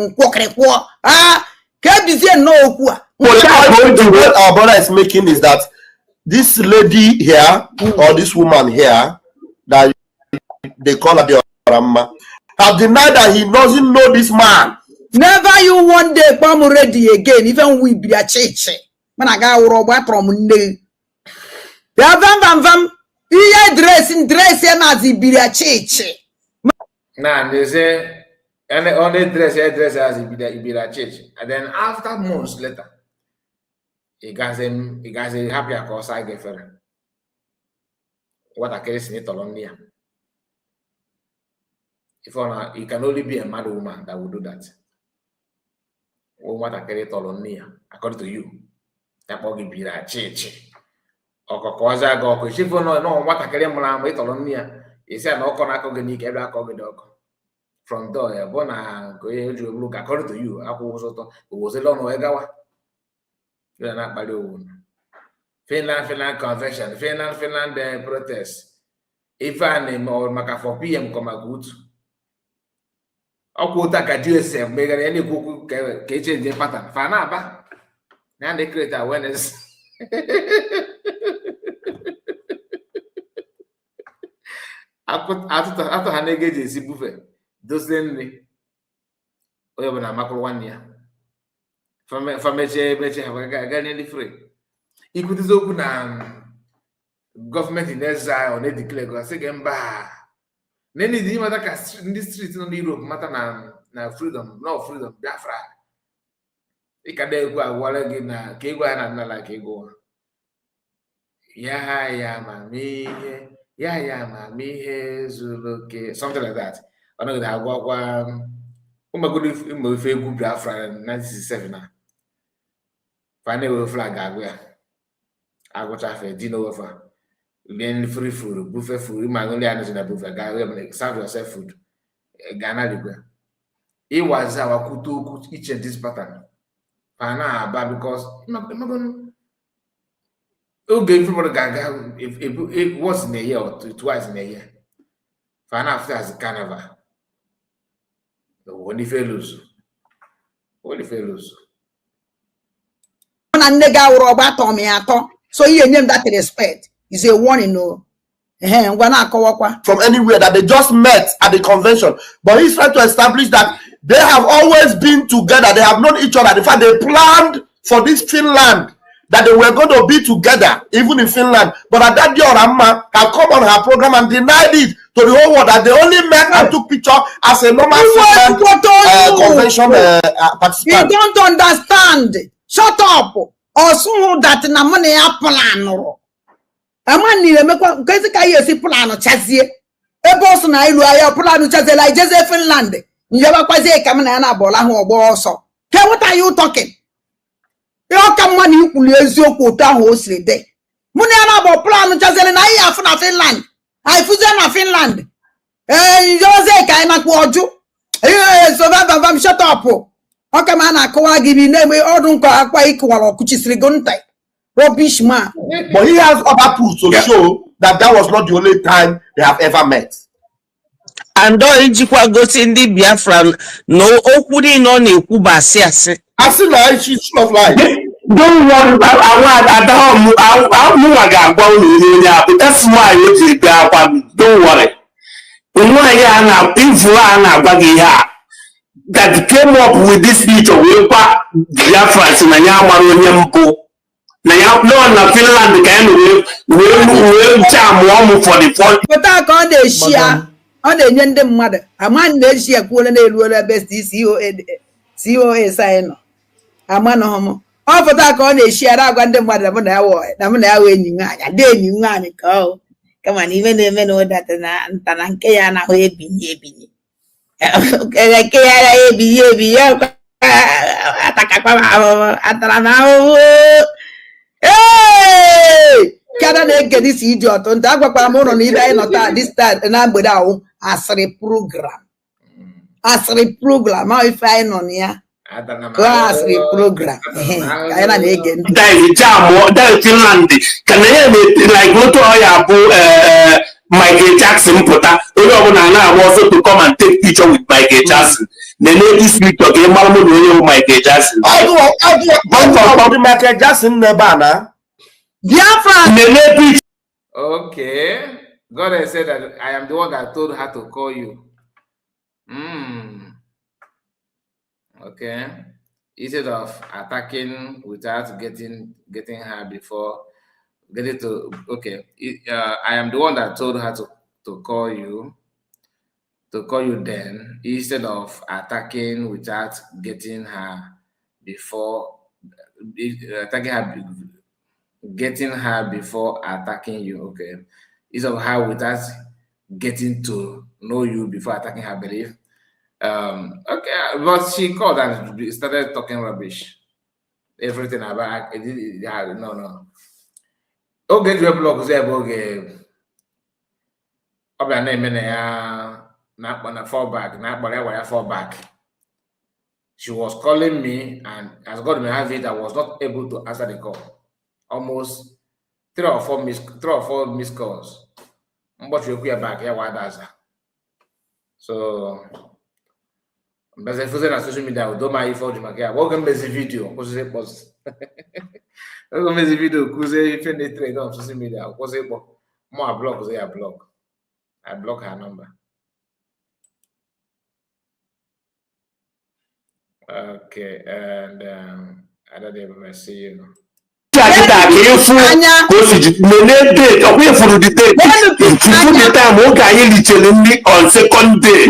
What our brother is making is that this lady here or this woman here that they call her the Orama have denied that he doesn't know this man. Never you one day come ready again, even we be a church. Man, I got robot from Monday. Vam. He dress Mazi be a church. Nah, they say and only dress as he be a church. And then after months later, he got a happy cause I get for what a case in Italy. If it can only be a mad woman that would do that. What a case according to you. That will be a church. Or Kokoza go, if you know what a career with Olonia, he said, no, Konako every dog. From there, Bona go look according to you. Aku was alone or Egawa. You are not by the own. Finland convention, Finland protest. If I name or Maka for PM come a good. Aku tak a DSM, make any book kitchen the pattern. Fanaba. Now they create awareness. After Hanegage is buffet. Those then we have a macro 1 year. From Meche have a free. It could open government in exile or they declare a second bar. Many the matter in the streets in Europe matter now freedom, no freedom, Biafra. It can go a wall again, Kegua and not like Kego. Yeah, mommy, Zuluke, something like that. I know that I walk good Biafra in 1967. Finally, flag I go to dinner over. Then free food, buffet food, my only answer in buffet, serve yourself food. Ghana, it was our kutu each and this pattern. But because I'm not going to give people gaga if it was in a year or twice in a year. After as a carnival. When the fellows. So you name that respect. Is a warning, no. From anywhere that they just met at the convention, but he's trying to establish that they have always been together. They have known each other. In fact, they planned for this Finland that they were going to be together, even in Finland. But at that day, Orama had come on her program and denied it to the whole world that they only met and took picture as a normal Finland convention participant. You don't understand. Shut up. Also, that na money plan. Amani emekwa nkezi ka yesi plan chazie. Ebe oso na ilu ayo plan chazie like Joseph Finland. Njaba kwazie ka na na bola ho ogbo oso. What are you talking? You come money ikulu eziokwu otu ahụ o siri de. Muni na bo plan chazie na iya afu na Finland. Ai fuze na Finland. Jose ka ina ku oju. So bam shut up. Okay man akwa give name odun ko akwa ikwalo kuchisiri gontai. Rubbish man. But he has other proof to show that was not the only time they have ever met. And don't ejikwa gosi ndị Biafra no okwu dị nọ na-ekwu ba asị. Asị na she's full of lies. Don't worry about that's why you don't worry. That came up with this picture we Biafra na Yamaru Nyampo. Now na Finland can we jam for the fall. But I can't they share on the yende mother. A man they share cool and they best COA sign. A man homo. All for that on they share out one them mother when I was. I'm now winning. I did you man go. Come on, even the men know that Tanankayana will be. Okay, hey! Canada get this idiot on Agwa Pamono need I not this time and I'm without as a program. asịrị program ahụ ife anyị nọ na ya ka asịrị program ka anyị na-ege ndị Finland ka na ya like moto ya bụ Michael Jackson pụta onye ọbụla na-agba ọsọ to come and take picture with Michael Jackson na-ene this picture ka ị mara mụ na onye bụ Michael Jackson Michael Jackson n'ebe a na Biafra. Okay, God has said that I am the one that told her to call you. Okay, instead of attacking without getting her before getting to, okay, I am the one that told her to call you then, instead of attacking without getting her before getting her before attacking you. Okay, instead of her without getting to know you before attacking her belief. Okay, but she called and started talking rubbish. Everything about no. Okay, you blog say okay. Oba na emene ya na fall back. She was calling me, and as God may have it, I was not able to answer the call. Almost 3 or 4 missed calls. But you back here, why does that? So, but if you on social media, don't mind if you welcome to the video. What's it? Welcome to the video. Because if you trade on social media, what's it? More blog, I block her number. Okay, and I don't even see you. On second day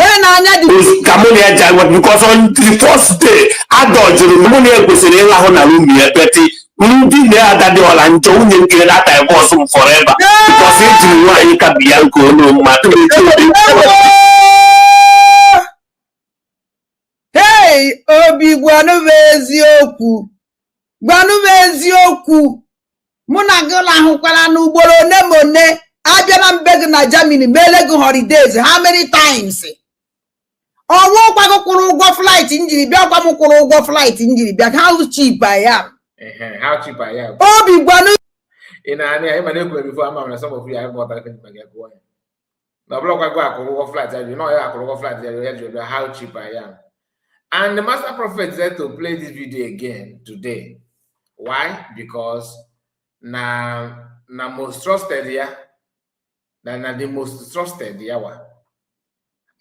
because on the first day I dodged that was forever because hey, Obi gwanụ eziokwu mụ na gị lahụkwara n'ugboro one abịala mbe gị na Germany mele gị holidays how many times ọwụ kwago kwụrụ ụgwọ flight njiri bịa kwa m kwụrụ ụgwọ flight njiri bịa how cheap I am Obi gwanụ I before I'm some of you I bought that no block I go flight you know I go flight how cheap I am. And the master prophet said to play this video again today. Why? Because na most trusted here, the most trusted yawa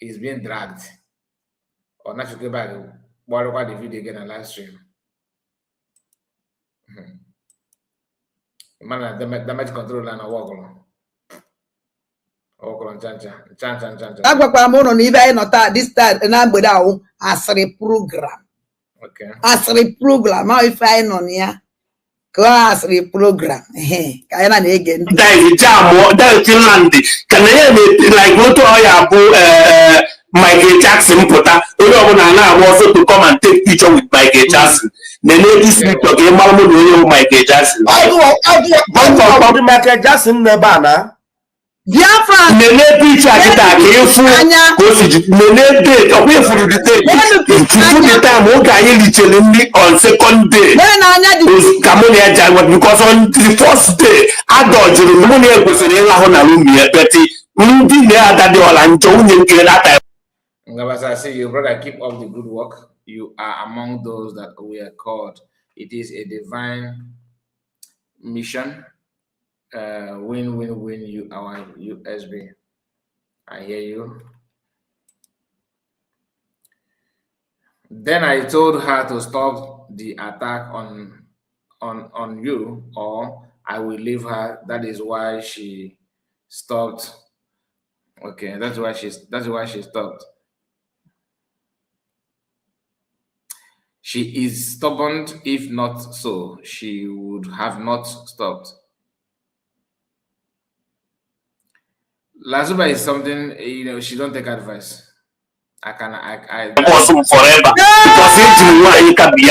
is being dragged. Or not to go back, what the video again on live stream. Man, the damage control and a walk on. Agwakwara m ụnụ na ibe anyị nọta this time na mgbede ahụ asịrị program. Okay. Asịrị program ahụ ife anyị nọ na ya ka asịrị program ka anyị na-ege ndị Finland ka na ya like moto ya bụ Michael Jackson pụta onye ọbụla na-agba ọsọ to come and take picture with Michael Jackson na-ene this picture ka ị mara mụ na onye bụ Michael Jackson Michael Jackson n'ebe a na Biafra nene picture kita kefu nene date okwe for the date the time o ga yin lichele ni on second day kamoni aja because on the first day adojuru kamoni ekwesiri ịlahụ na room ya beti ndị na ada dị ọla njo unye nke that time. Ngabasa, say you brother, keep up the good work. You are among those that we are called. It is a divine mission. Win, you our USB. I hear you. Then I told her to stop the attack on you, or I will leave her. That is why she stopped. Okay, that's why she stopped. She is stubborn. If not so, she would have not stopped. Lasuba is something, she don't take advice. I awesome forever. Because it can be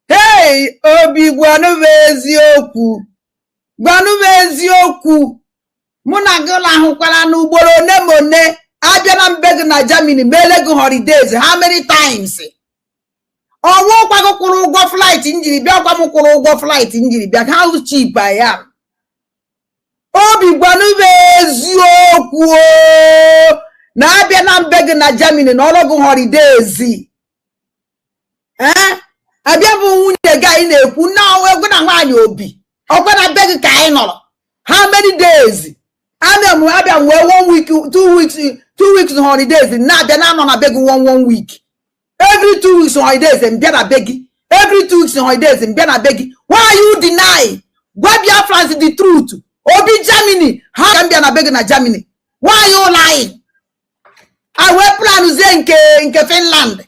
hey, Obi gwanụ eziokwu. Muna gola hukwala n'ugboro nemone. Abia na mbeg na Germany mele go holidays. How many times? Owo kwa go kwuru ụgwọ flight njiri bịa kwa m kwuru ụgwọ flight njiri bịa. How cheap I am. Obi gbanube eziokwu na abia na mbeg na Germany na ọrụ go holidays. Abia bụ nwunye ga ị na-ekwu na egwu na nwaanyị obi. Ọkwa na beg ka anyị nọrọ. How many days? Abia nwe 1 week, 2 weeks, 2 weeks holidays. Na abia na nọ na beg 1 week. Every 2 weeks holidays and bia na beg. Every 2 weeks holidays and bia na beg. Why you deny? Grab your France the truth. Obi Germany. How can bia na beg na Germany? Why you lying? I will plan in Finland.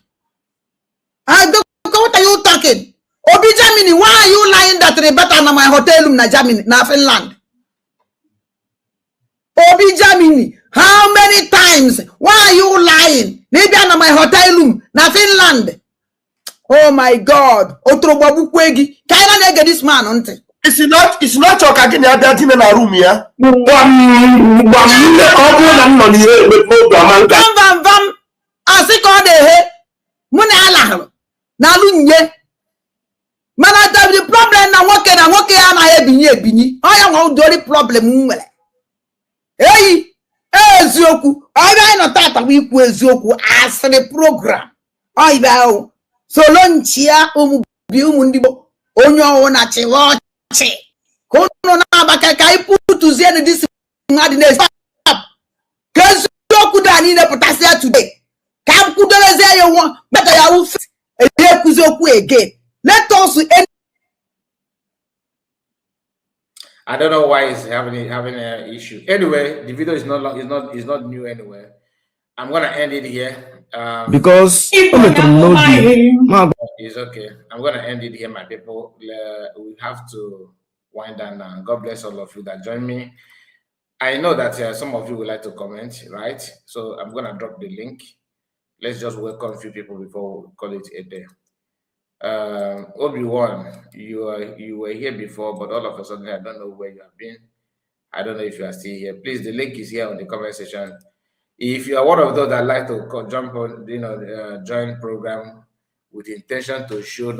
I don't. What are you talking? Obi Germany, why are you lying that Rebecca na my hotel room na Germany, na Finland? Obi Germany, how many times? Why are you lying? Maybe na my hotel room na Finland. Oh my God. Otrobabu kwegi. Kaina nege this man onte. It's not your kagini ada in a room here. Vam. Asiko de he. Muna ala. Na lunye. Mana the problem na nwoke ya na ebinyi. Oya nwa udori problem nwere. Hey, eziokwu. Oya no tata we ikwu eziokwu as the program. Oya o. Solo nchia bi ndị Igbo onye ọwụ na chiwochi. Kono na abaka ka iputuzie na this mad na stop. Keziokwu da ni na potassium today. Ka kudoreze ya won better ya wu again. Let us end. I don't know why it's having an issue. Anyway, the video is not new anyway. I'm gonna end it here. Because it's okay. I'm gonna end it here, my people. We have to wind down now. God bless all of you that join me. I know that some of you would like to comment, right? So I'm gonna drop the link. Let's just welcome a few people before we call it a day. Obi-Wan, you were here before, but all of a sudden I don't know where you have been. I don't know if you are still here. Please, the link is here on the comment section. If you are one of those that like to jump on, join program with intention to show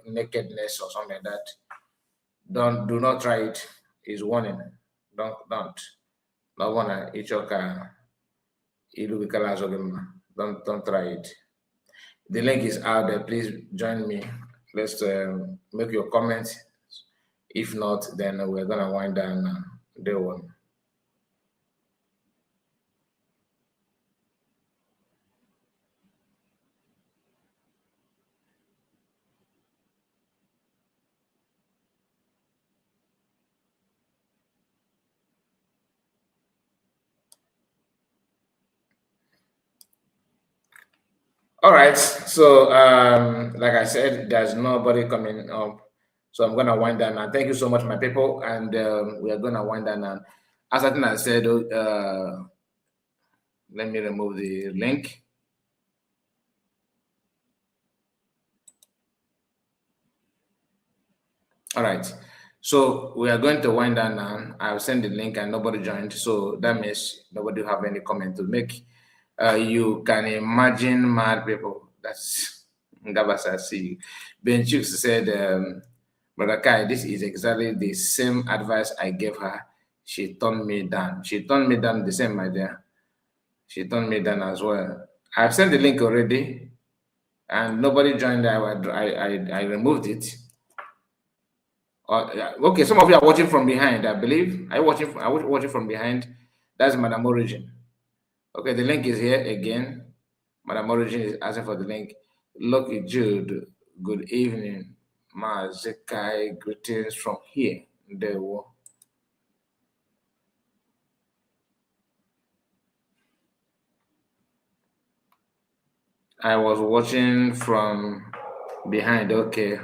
nakedness or something like that, do not try it. It's warning. Don't wanna eat your car. Don't try it. The link is out there. Please join me. Let's make your comments. If not, then we're gonna wind down day one. All right, so like I said, there's nobody coming up, so I'm gonna wind down now. Thank you so much, my people, and we are gonna wind down now. As I said, let me remove the link. All right, so we are going to wind down now. I'll send the link and nobody joined, so that means nobody have any comment to make. You can imagine mad people. That's Gabasa. See you. Ben Chooks said, Brother Kai, this is exactly the same advice I gave her. She turned me down. She turned me down the same, my dear. She turned me down as well. I've sent the link already, and nobody joined. I removed it. Okay, some of you are watching from behind, I believe. I watching from behind. That's Madame Origin. Okay, the link is here again. Madam Origin is asking for the link. Lucky Jude, good evening. Mazi, greetings from here. There we go. I was watching from behind. Okay.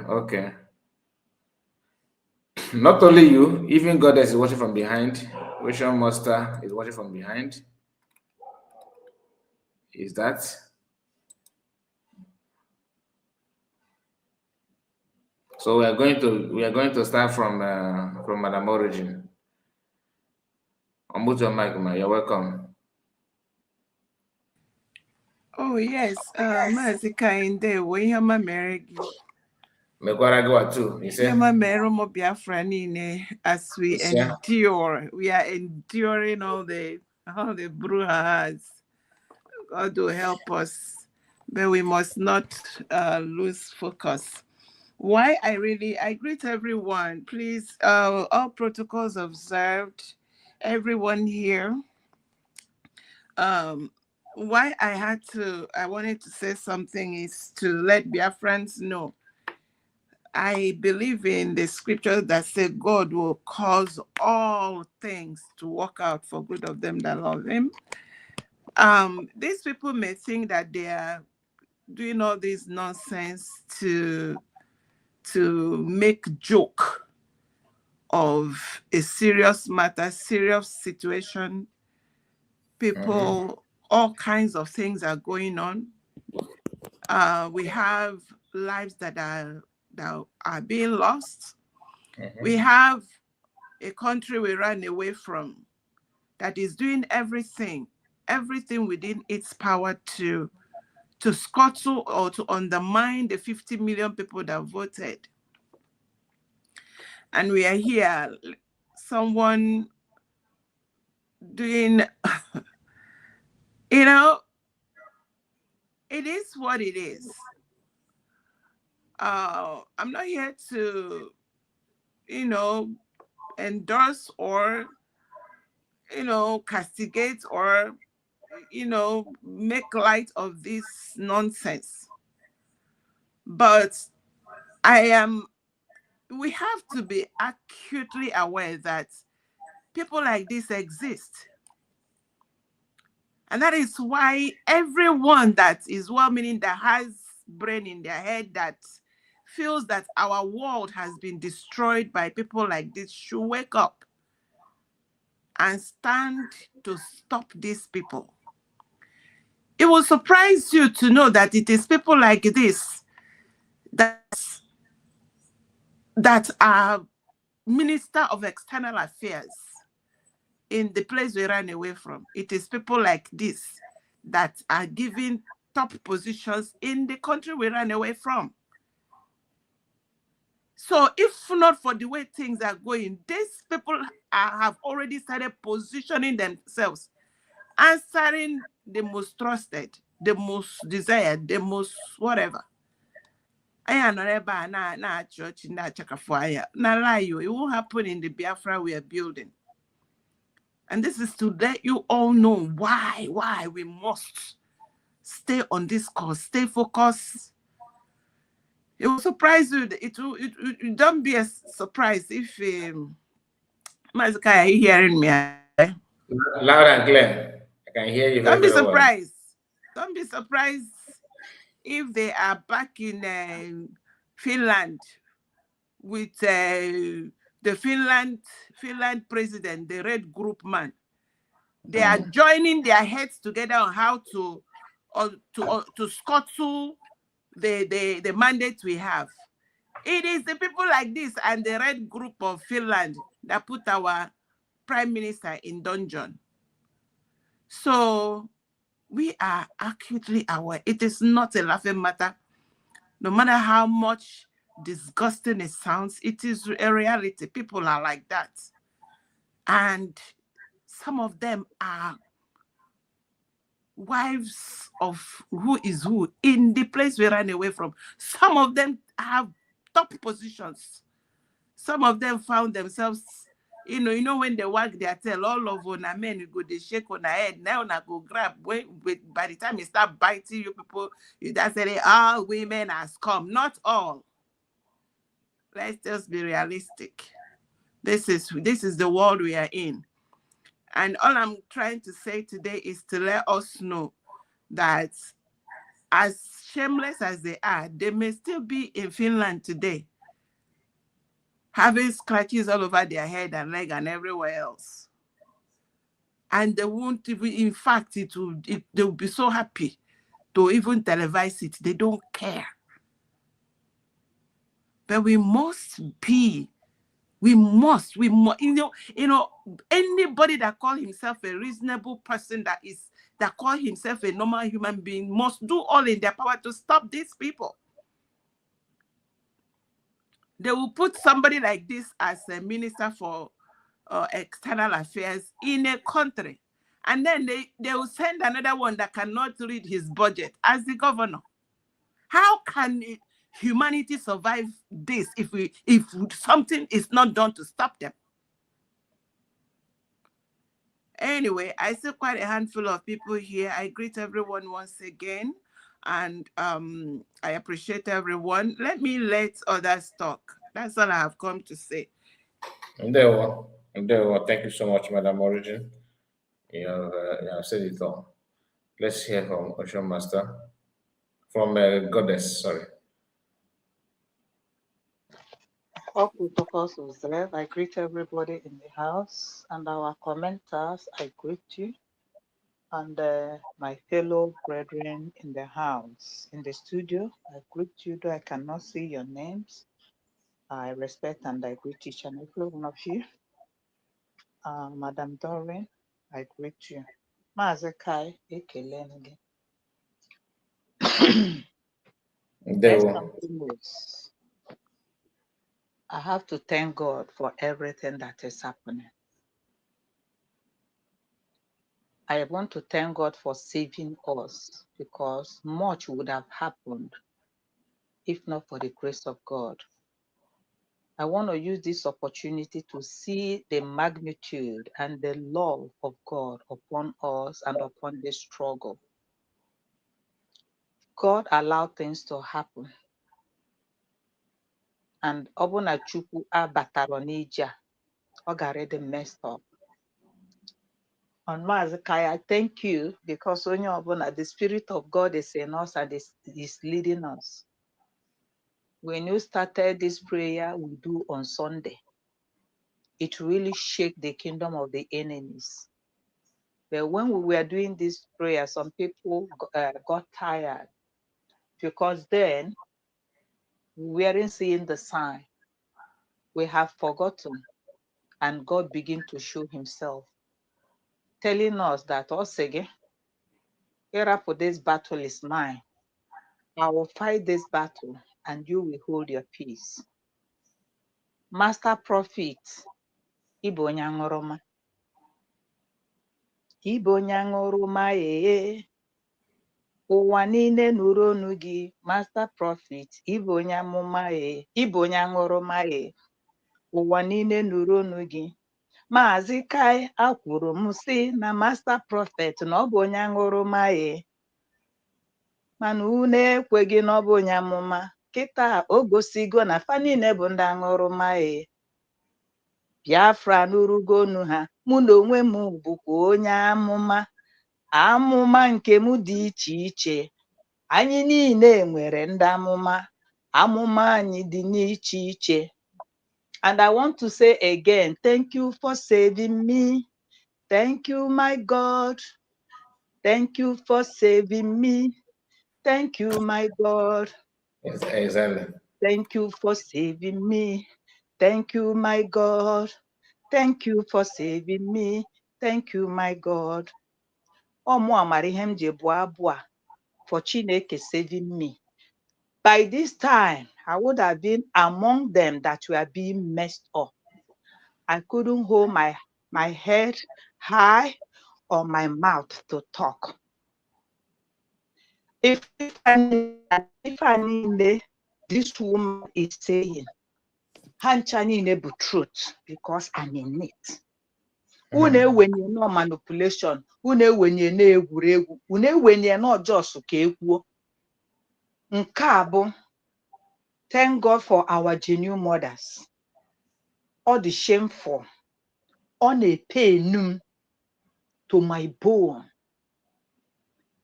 Not only you, even Goddess is watching from behind. Vision Master is watching from behind. Is that? So we are going to start from Madam Origin. Unmute your mic, ma. You're welcome. Oh, yes. Mazi Kainde, we have my marriage. Megwara too. You say? As we endure, we are enduring all the brouhahas. God will help us, but we must not lose focus. Why I greet everyone. Please, all protocols observed. Everyone here. Why I wanted to say something is to let Biafrans know. I believe in the scriptures that say God will cause all things to work out for good of them that love him. These people may think that they are doing all this nonsense to make joke of a serious matter, serious situation. People, all kinds of things are going on. We have lives that are being lost. We have a country we ran away from that is doing everything within its power to scuttle or to undermine the 50 million people that voted. And we are here, someone doing, it is what it is. I'm not here to, endorse or, castigate or, make light of this nonsense. But we have to be acutely aware that people like this exist. And that is why everyone that is well-meaning, that has brain in their head, that feels that our world has been destroyed by people like this should wake up and stand to stop these people. It will surprise you to know that it is people like this that are Minister of External Affairs in the place we ran away from. It is people like this that are given top positions in the country we ran away from. So if not for the way things are going, these people have already started positioning themselves, answering the most trusted, the most desired, the most whatever. It won't happen in the Biafra we are building. And this is to let you all know why we must stay on this course, stay focused. It will surprise you. It don't be a surprise if Mazi, are you hearing me? Loud and clear. I can hear you. Don't be surprised. Don't be surprised if they are back in Finland with the Finland president, the Red Group man. They are joining their heads together on how to scuttle the mandate we have. It is the people like this and the Red Group of Finland that put our prime minister in dungeon. So we are acutely aware. It is not a laughing matter. No matter how much disgusting it sounds, it is a reality. People are like that. And some of them are wives of who is who in the place we ran away from. Some of them have top positions. Some of them found themselves, you know when they wag their tail, all of on a men, you go, they shake on their head, now I go grab. By the time you start biting you people, you just say, all women has come. Not all. Let's just be realistic. This is the world we are in. And all I'm trying to say today is to let us know that as shameless as they are, they may still be in Finland today, having scratches all over their head and leg and everywhere else. And they won't even, in fact, they'll be so happy to even televise it. They don't care. But we must be We must, you know, anybody that call himself a reasonable person, that call himself a normal human being, must do all in their power to stop these people. They will put somebody like this as a minister for external affairs in a country, and then they will send another one that cannot read his budget as the governor. How can humanity survive this if something is not done to stop them? Anyway, I see quite a handful of people here. I greet everyone once again, and I appreciate everyone. Let others talk. That's all I have come to say. Thank you so much, Madam Origin. You have said it all. Let's hear from Ocean Master, from Goddess, sorry. All protocols observed. I greet everybody in the house and our commenters. I greet you and my fellow brethren in the house, in the studio. I greet you, though I cannot see your names. I respect and I greet each and every one of you. Madam Doreen, I greet you. Mazi Kai, ekele First and foremost, I have to thank God for everything that is happening. I want to thank God for saving us, because much would have happened if not for the grace of God. I want to use this opportunity to see the magnitude and the love of God upon us and upon this struggle. God allowed things to happen. And Obuna Chukwu Abataronija, Ogarede messed up. On Mazi Kai, I thank you, because only Obuna, the Spirit of God is in us and is leading us. When you started this prayer we do on Sunday, it really shook the kingdom of the enemies. But when we were doing this prayer, some people got tired, because then we weren't seeing the sign. We have forgotten, and God began to show himself, telling us that, Osege, era for this battle is mine. I will fight this battle and you will hold your peace. Master Prophet, Ibo Nyangoroma. Ibo Nyangoroma ụwa niile nụrụ onu gị, Master Prophet, Ibo onye amụma Ibo onye aṅụrụma ụwa niile nụrụ onu gị. Mazi Kai akwuru m sị na Master Prophet na ọ bụ onye aṅụrụma mana unu ekweghị na ọ bụ onye amụma. Kịta o gosigo na fa niile bụ ndị aṅụrụma Biafra nụrụgo onu ha. Mụ na onwe m bụkwa onye amụma. Amụma nke m dị iche iche. Anyị niile nwere ndị amụma. Amụma anyị dị n'iche iche. And I want to say again, thank you for saving me. Thank you, my God. Thank you for saving me. Thank you, my God. Yes, exactly. Thank you for saving me. Thank you, my God. Thank you for saving me. Thank you, my God. Ọmụ amara ihe m ji bụ abụ a, for Chineke saving me. By this time, I would have been among them that were being messed up. I couldn't hold my head high or my mouth to talk. If I knew this woman is saying, Hanchani nebu truth, because I'm in it. Une when you know manipulation, une when you know egwuregwu, une when you know just ka ekwuo. Nke a bụ, thank God for our genuine mothers. All the shameful, on a pain to my bone.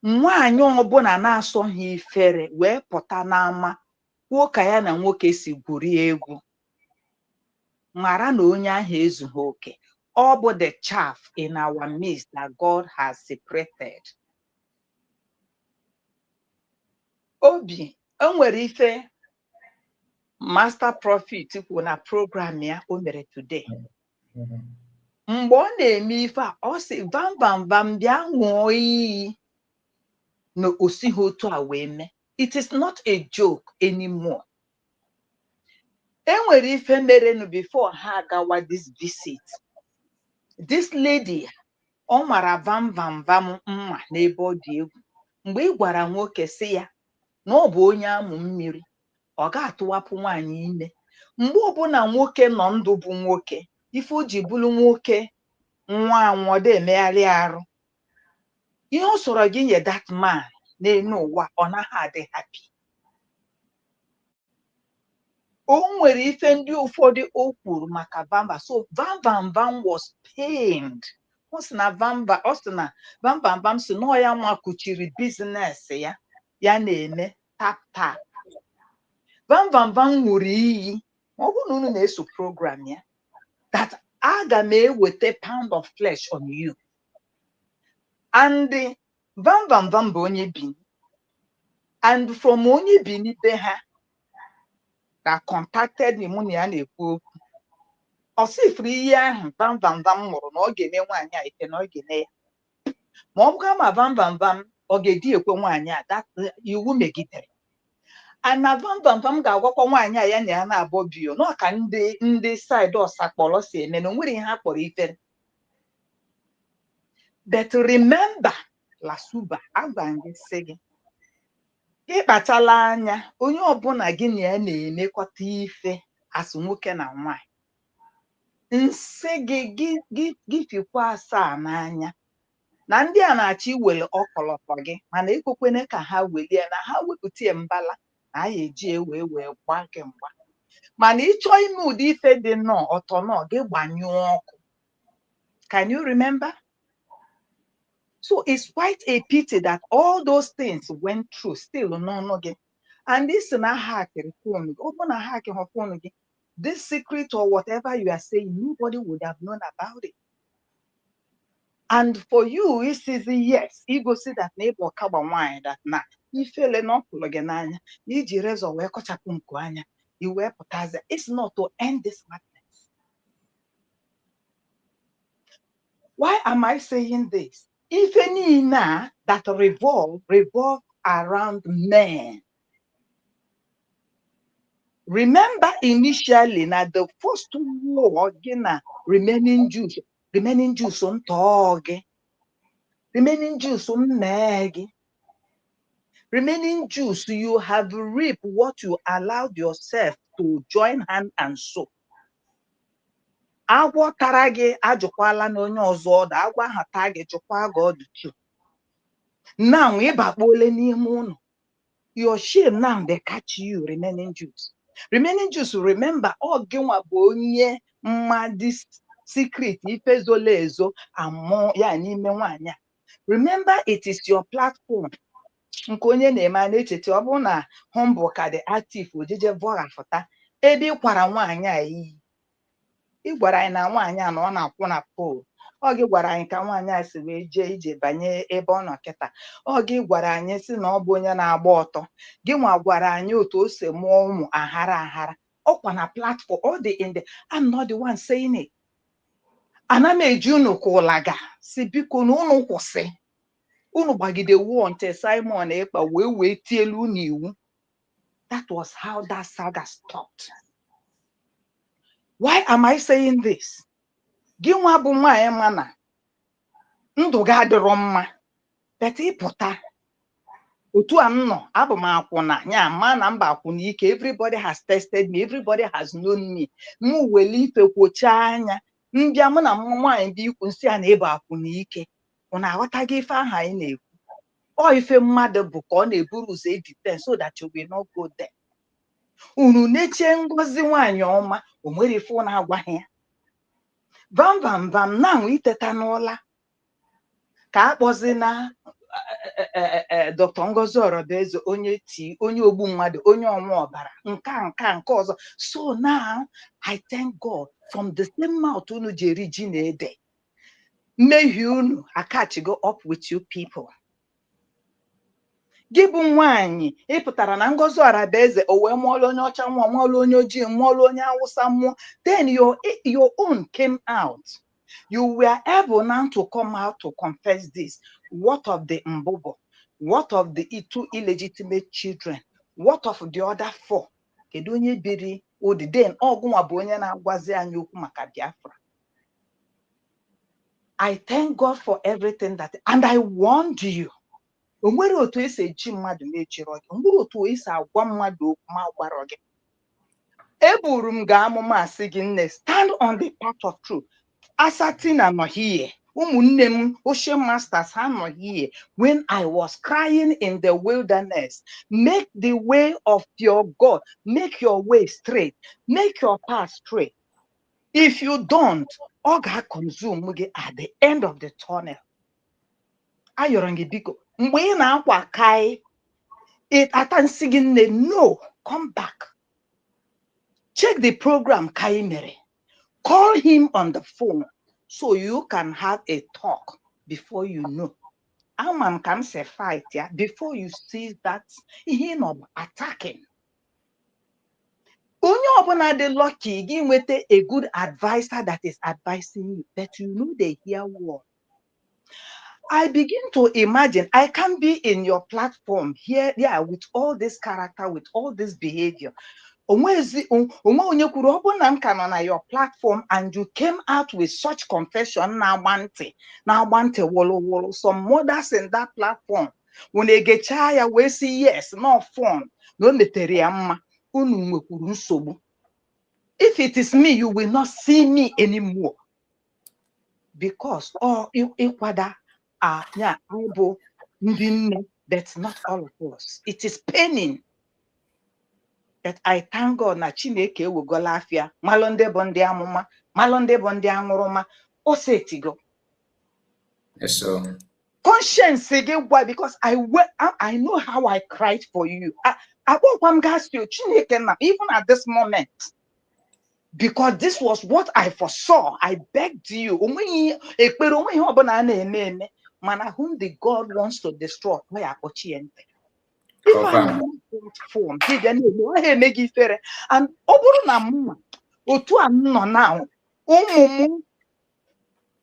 Nwaanyị ọbụla na-asọghị ifere wee pụta n'ama kwuo ka ya na nwoke si gwurie egwu. Mara na onye ahụ ezughị oke. Ọ bụ the chaff in our midst that God has separated. Obi, enwere ife Master Prophet kwụ na program ya o mere today. Mgbe ọ na-eme ife a, ọ sị vam bịa ṅụọ iyi na osighi otu a wee mee. It is not a joke anymore. Enwere ife merenụ before ha agawa this visit. This lady, ọ mara vam mma n'ebe ọ dị egwu. Mgbe ị gwara nwoke sị ya na ọ bụ onye amụ mmiri, ọ ga-atụwapụ nwaanyị ime. Mgbe ọbụla nwoke nọ ndụ bụ nwoke, ife o ji bụrụ nwoke nwa anwụọ emegharị arụ. Ihe ọ sọrọ gị nye that man n'elu ụwa, ọ naghị adị happy. O nwere ife ndị ụfọdụ o kwuru maka Vamba. So Vam was pained. Ọ sị na Vam si na ya nwa kuchiri biznes ya na-eme tap. Vam ṅụrụ iyi, ọ bụrụ na unu na-eso program ya, that aga m eweta pound of flesh on you. And Vam bụ onye Bini. And from onye Bini be ha that contacted me mụ na ya na-ekwu okwu. Ọ sịfuru ihe ahụ Vam mụrụ na ọ ga-eme nwaanyị a ike na ọ ga-eme ya. Ma ọ bụga ma Vam ọ ga-edi ekwe nwaanyị a, that iwu megidere. And na Vam ga-agwakwa nwaanyị a ya na ya na-abọ bio na ka ndị saịdị ọsakpọrọ si eme na o nwere ihe ha kpọrọ ife. But remember, Lasuba, agwa gị sị gị, ịkpachala anya onye ọbụla gị na ya na-emekọta ife asụ nwoke na nwaanyị. Nsị gị fikwa asaa n'anya na ndị a na-achọ iwere ọkọlọtọ gị, mana ekwekwene ka ha welie na ha wepụta mbala na a eji wee gbaa gị mgba. Mana ịchọọ ime ụdị ife dị nnọọ ọtọ nọọ gị gbanyụọ ọkụ. Can you remember? So it's quite a pity that all those things went through still n'ọnụ gị. And this na hacked phone. Open a hack her phone again. This secret or whatever you are saying, nobody would have known about it. And for you, it says yes. You go see that neighbor kaba wine that na. You feel no pluginanya. You jirezo we kochapunkwanya. You wear potaza. It's not to end this madness. Why am I saying this? If any na that revolve around men. Remember initially na the first war gina remaining Jews on toge, remaining Jews on negi, remaining Jews you have reaped what you allowed yourself to join hand and sow. Agwa tarage ajukwala no onye ọzọ da agwa ha tage jukwa God too. Now we bakpole n'ime unu. Your shame now they catch you, remaining Jews. Remaining Jews, remember, all gwa bonye ma this secret ife zolezo amo ya n'ime nwanya. Remember, it is your platform. Nkonye na-eme na-echete ọ bụ na humble ka dị active ojije vora fota ebe kwara nwanya yi. Ị gwara anyị na nwanya na ọ na-akwụ na pole. Ọ gị gwara anyị ka nwanyị a si wee jee ije banye ebe ọ nọ kịta. Ọ gị gwara anyị si na ọ bụ onye na-agba ọtọ. Gị nwa gwara anyị otu o si mụọ ụmụ ahara. Ọkwa na platform, all the in the, I'm not the one saying it. Ana m eji unu ka ụlaga si biko na unu kwụsị. Unu gbagide wuo nte Simon Ekpa wee tielu unu iwu. That was how that saga stopped. Why am I saying this? Gị nwa bụ nwaanyị mana ndụ ga adịrọ mma beta ịpụta otu a m nọ abụ m akwụna nya ma na mba akwụna ike. Everybody has tested me, everybody has known me. M weli ife kwocha anya mbịa mụ na nwaanyị bụ ikwu nsị a na ebe akwụna ike. Ọ na-aghọta gị ife aha anyị na-ekwu. Ọ ife mmadụ bụ ka ọ na-eburu ụzọ edite so that you will not go there. Unu nechie ngozi nwaanyị ọma o nwere ife ọ na-agwaghị ya. Vam now iteta n'ụla ka akpọzi na Dr. Ngozi Orodezo onye ogbu mmadụ onye ọnwụ ọbara nke ọzọ. So now I thank God from the same mouth unu jeri ji na-ede mmehie unu akachigo up with you people. Gibu nwanyi ịpụtara na Ngozi Ọrabaeze o wee mụọlụ onye ọcha mmụọ, mụọlụ onye ojii, mụọlụ onye Awụsa mmụọ. Then your own came out. You were able now to come out to confess this. What of the Mbobo? What of the two illegitimate children? What of the other 4? Kedu onye biri odi? Then ọgụnwa bụ onye na-agwazi anyị okwu maka Biafra. I thank God for everything that, and I warned you. Onwere otu esi eji mmadụ na-echiri gị, onwere otu esi agwa mmadụ okwu ma gwara gị. Eburu m ga amụma asị gị nne, stand on the path of truth. Asatina nọ here. Ụmụnne m Ocean Masters ha nọ here when I was crying in the wilderness. Make the way of your God, make your way straight, make your path straight. If you don't, ọ ga-consume gị at the end of the tunnel. Ayọrọ gị biko, mgbe ị na-akwa kai, atansi gị nne, no, come back. Check the program Kai mere. Call him on the phone so you can have a talk before you know. A man can say fight, yeah, before you see that he not attacking. Onye ọbụla dị lucky gị nweta a good advisor that is advising you, that you know they hear word. I begin to imagine I can be in your platform here, yeah, with all this character, with all this behavior. Onwe onye kwuru ọ bụ na m ka nọ na your platform and you came out with such confession na-agba ntị wolo. Some mothers in that platform, when they get ya we see yes, no fun, no metere ya mma, unu nwekwuru nsogbu. If it is me, you will not see me anymore. Because ịkwada anya bụ ndị nne, that's not all of us. It is paining. That I thank God na Chineke ewegola afia, malụ ndị bụ ndị amụma, malụ ndị bụ ndị aṅụrụma, o setigo. Yes, sir. Conscience gị gwa, because I know how I cried for you. Akpọkwa m gasị o Chineke na even at this moment, because this was what I foresaw. I begged you. Onweghị ekpere, onweghị ọbụla a na-eme mana whom the God wants to destroy, ọ ya akpọchie ntị. If I form, and Oburuna otu anọ now, ụmụ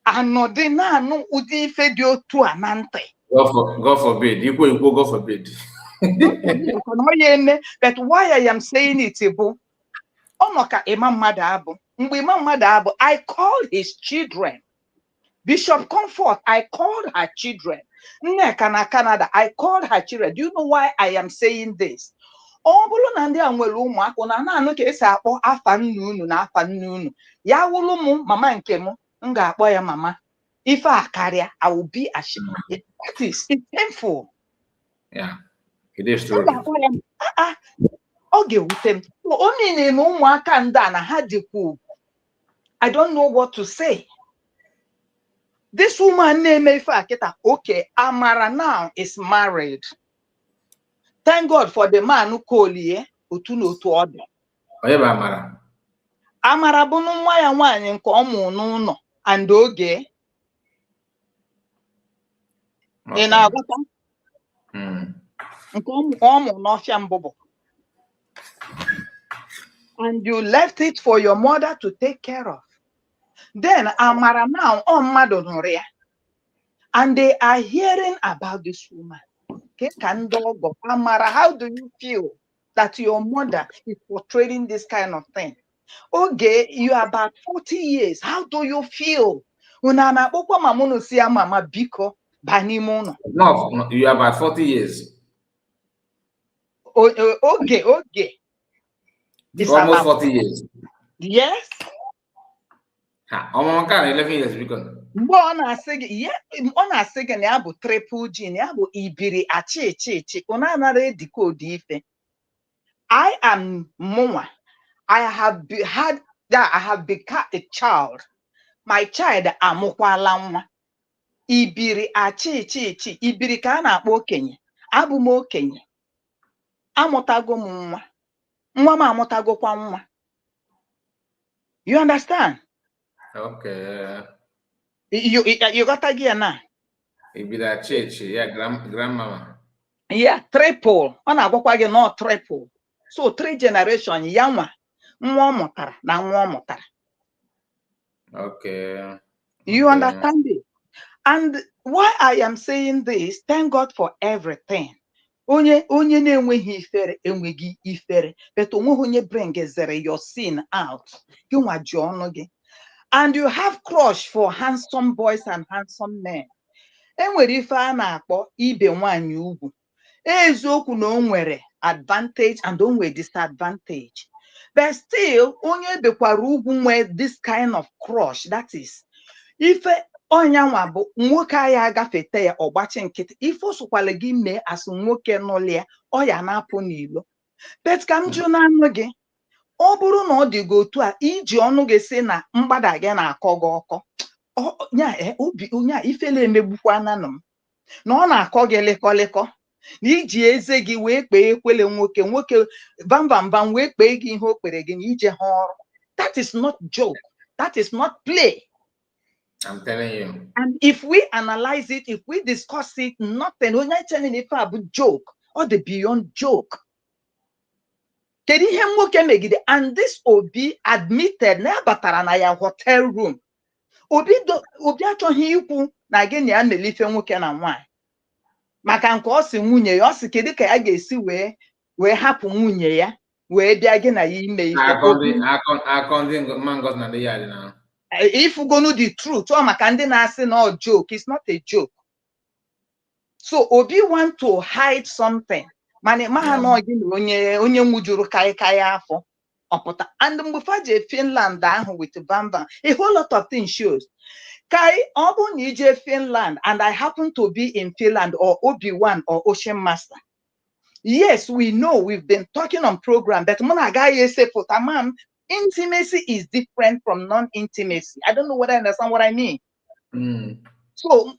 anọdị na-anụ ụdị ife dị otu a na ntị. God forbid. God forbid. But why I am saying it bụ ọnọ ka Imam mmadụ abụ. Mgbe Imam mmadụ abụ, I called his children. Bishop Comfort, I called her children. Nneka na Canada, I called her children. Do you know why I am saying this? Ọ bụrụ na ndị a nwere ụmụaka na-anụ ka esi akpọ afa nne unu na afa nne unu, ya wụrụ m mama nke m ga-akpọ ya mama. Ife a karịa, I will be ashamed. It's painful. Yeah, it is true. Ọ ga-ewute m. O niile na ụmụaka ndị a na ha dịkwa. I don't know what to say. This woman named Akita, okay, Amara now is married. Thank God for the man who called here, Utuno to order. Amara. Amara bunu nwa ya nwanyi nke ọmụ n'ụlọ and oge. Ị na-agụta? Nke ọmụ n'ọfịa mbụbọ. And you left it for your mother to take care of. Then Amara now on Madonoria, and they are hearing about this woman. Amara, how do you feel that your mother is portraying this kind of thing? Okay, you are about 40 years. How do you feel? No, you are about 40 years. Okay. It's almost about 40 years. Yes. I'm 11 years because. Ọ na-asị gị na ya bụ triple G, na ya bụ ibiri achị. Ọ na-anara edikode ife. I am Mwa. I have become a child. My child amụkwala nwa. Ibiri achị. Ibiri ka a na-akpọ okenye. Abụ m okenye. Amụtago m nwa. Nwa m amụtagokwa nwa. You understand? Okay. You got again now. It be that church, yeah, grandmama. Yeah, triple. Ọ na-agwakwa gị not triple. So 3 generation ya nwa nwa ọ mụtara na nwa ọ mụtara. Okay. You understand it? And why I am saying this, thank God for everything. Onye na-enweghị ifere enweghị ifere, but onweghị onye bringezere your sin out. Gị nwa ji ọnụ gị. And you have crush for handsome boys and handsome men. Enwere ife a na-akpọ ibe nwanyị ugwu. Eziokwu na o nwere advantage and o nwere disadvantage. But still, onye bekwara ugwu nwee this kind of crush, that is, ife onyanwa bụ nwoke aya agafete ya ọgbachi nkịtị, ife osokwala gị mee asụ nwoke nụlịa ọ ya na-apụ n'ilo. Bet ka m jụ n'anụ gị, ọ bụrụ na ọ dị gị otu a iji ọnụ gị si na mgbada gị na-akọ gị ọkọ, obi onye a ifele emegbukwana m na ọ na-akọ gị lịkọlịkọ na iji eze gị wee kpee ekwele nwoke bambambam wee kpee gị ihe o kpere gị na ije ha ọrụ. That is not joke. That is not play. I'm telling you. And if we analyze it, if we discuss it, nothing. When I tell you if I have a joke or the beyond joke. And this Obi admitted na batara na ya hotel room. Obi achọghị ikwu na gị na ya na-elife nwoke na nwaanyị. Maka nke ọ sị nwunye ya, ọ sị kedu ka ya ga-esi wee hapụ nwunye ya wee bịa gị na ya ime ife. If we go know the truth, maka ndị na-asị na ọ joke, it's not a joke. So Obi want to hide something. Mana maha na gị na onye nwujuru kai afọ ọpụta. And mgbe faje Finland ahụ with Bamba, a whole lot of things shows. Kai ọ bụ na ije Finland and I happen to be in Finland or Obi-Wan or Ocean Master. Yes, we know we've been talking on program that intimacy is different from non-intimacy. I don't know whether I understand what I mean. So,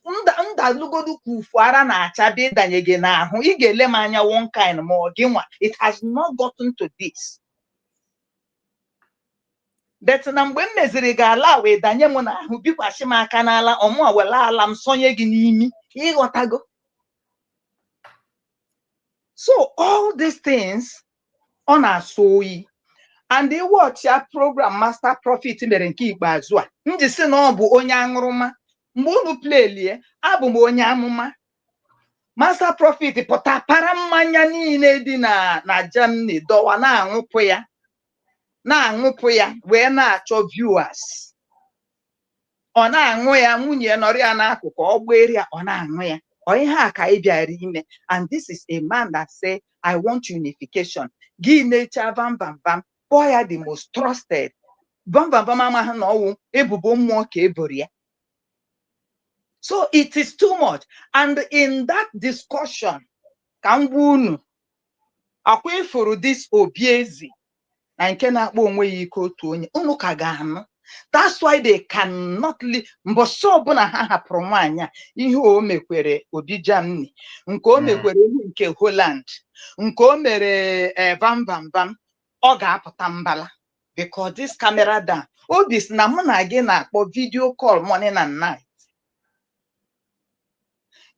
it has not gotten to this. That's when Mezirigala with Danyamona who be Washima Canala or more well alam Sonya Ginimi, Igotago. So all these things on our soul. And they watch your program Master Prophet in the Renki Bazua. Ndisi no bu onyangruma. Mbunu play abu onyamuma. Master Prophet pota paramanya ni di na Germany dowa na anwupu ya wee na-achọ viewers. Ọ na-aṅụ ya nwunye nọrọ ya n'akụkụ ọgberi ya ọ na-aṅụ ya. Ọ ihe a ka ị bịara ime. And this is a man that say I want unification. Gị nature bam bam bam. Boy the most trusted. Bam bam bam ama ha na ọwụ ebubo mmụọ ka eboro ya. So it is too much. And in that discussion, ka m gwa unu akwa ifuru this Obiezi na nke na-akpọ onwe ya ike otu onye unu ka ga-anụ. That's why they cannot live. Mbọsọ ọbụla ha hapụrụ nwaanyị ihe o mekwere Obi Germany, nke o mekwere nke Holland, nke o mere bam bam bam, ọ ga-apụta mbala because this camera down. Obi si na mụ na gị na-akpọ video call morning and night.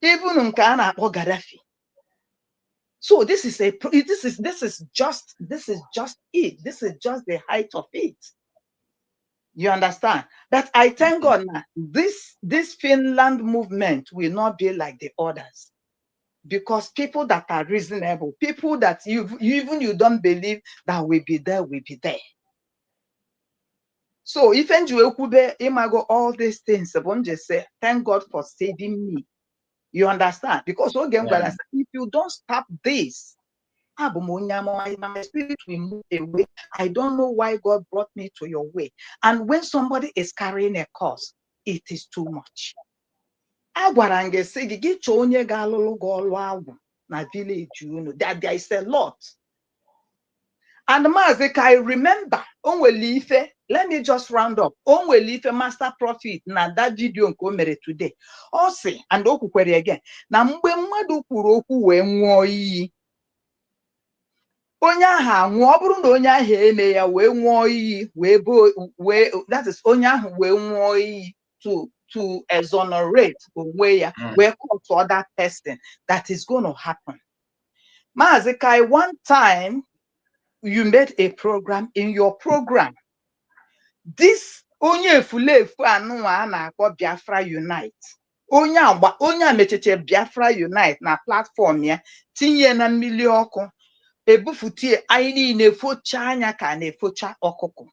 Even nke a na-akpọ Gaddafi. So this is just it. This is just the height of it. You understand? That I thank God now. This Finland movement will not be like the others, because people that are reasonable, people that you don't believe that will be there. So if you imago all these things, I won't just say thank God for saving me. You understand? Because again, if you don't stop this, my spirit will move away. I don't know why God brought me to your way. And when somebody is carrying a cause, it is too much. There is a lot. And Mazi, I remember, let me just round up. Master Prophet na that video nko mere today. Also, and okukwere again. Na mgbe mmadụ kwuru okwu wee nwụọ iyi. Onye ahụ anwụ, ọ bụrụ na onye ahụ eme ya wee nwụọ iyi, that is onye ahụ wee nwụọ iyi to exonerate onwe ya, wee call to other person that is going to happen. Mazi Kai, one time you made a program. In your program, this onye efulefu anụnwa na-akpọ Biafra Unite. Onye mecheche Biafra Unite na platform ya tinye na mmili ọkụ ebufutie anyị na-efocha anya ka na-efocha ọkụkụ.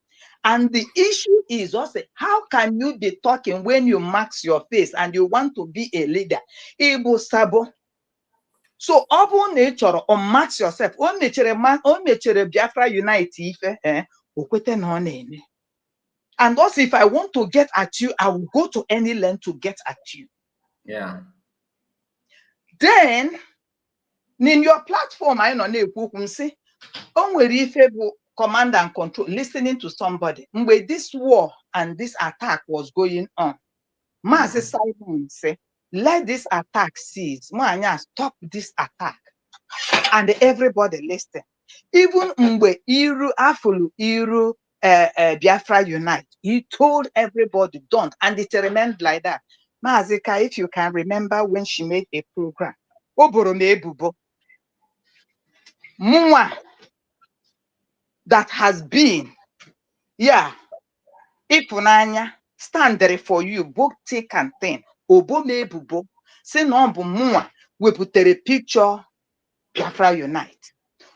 And the issue is also, how can you be talking when you mask your face and you want to be a leader? Ibu sabo. So ọbụ na ị chọrọ mask yourself. O mechere Biafra Unite ife okwete na ọ na-eme. And also, if I want to get at you, I will go to any length to get at you. Yeah. Then, in your platform, I know say, onwere ife bụ command and control, listening to somebody. When this war and this attack was going on, Mazi Simon say, let this attack cease. Manya, stop this attack. And everybody listen. Even mgbe afulu iru Biafra Unite, he told everybody don't, and it remained like that. Mazi Kai, if you can remember when she made a program, Oboro Mebubo, Mwa, that has been, Ifunanya, stand there for you, both thick and thin. Obo Mebubo, say no Mwa, we put a picture Biafra Unite.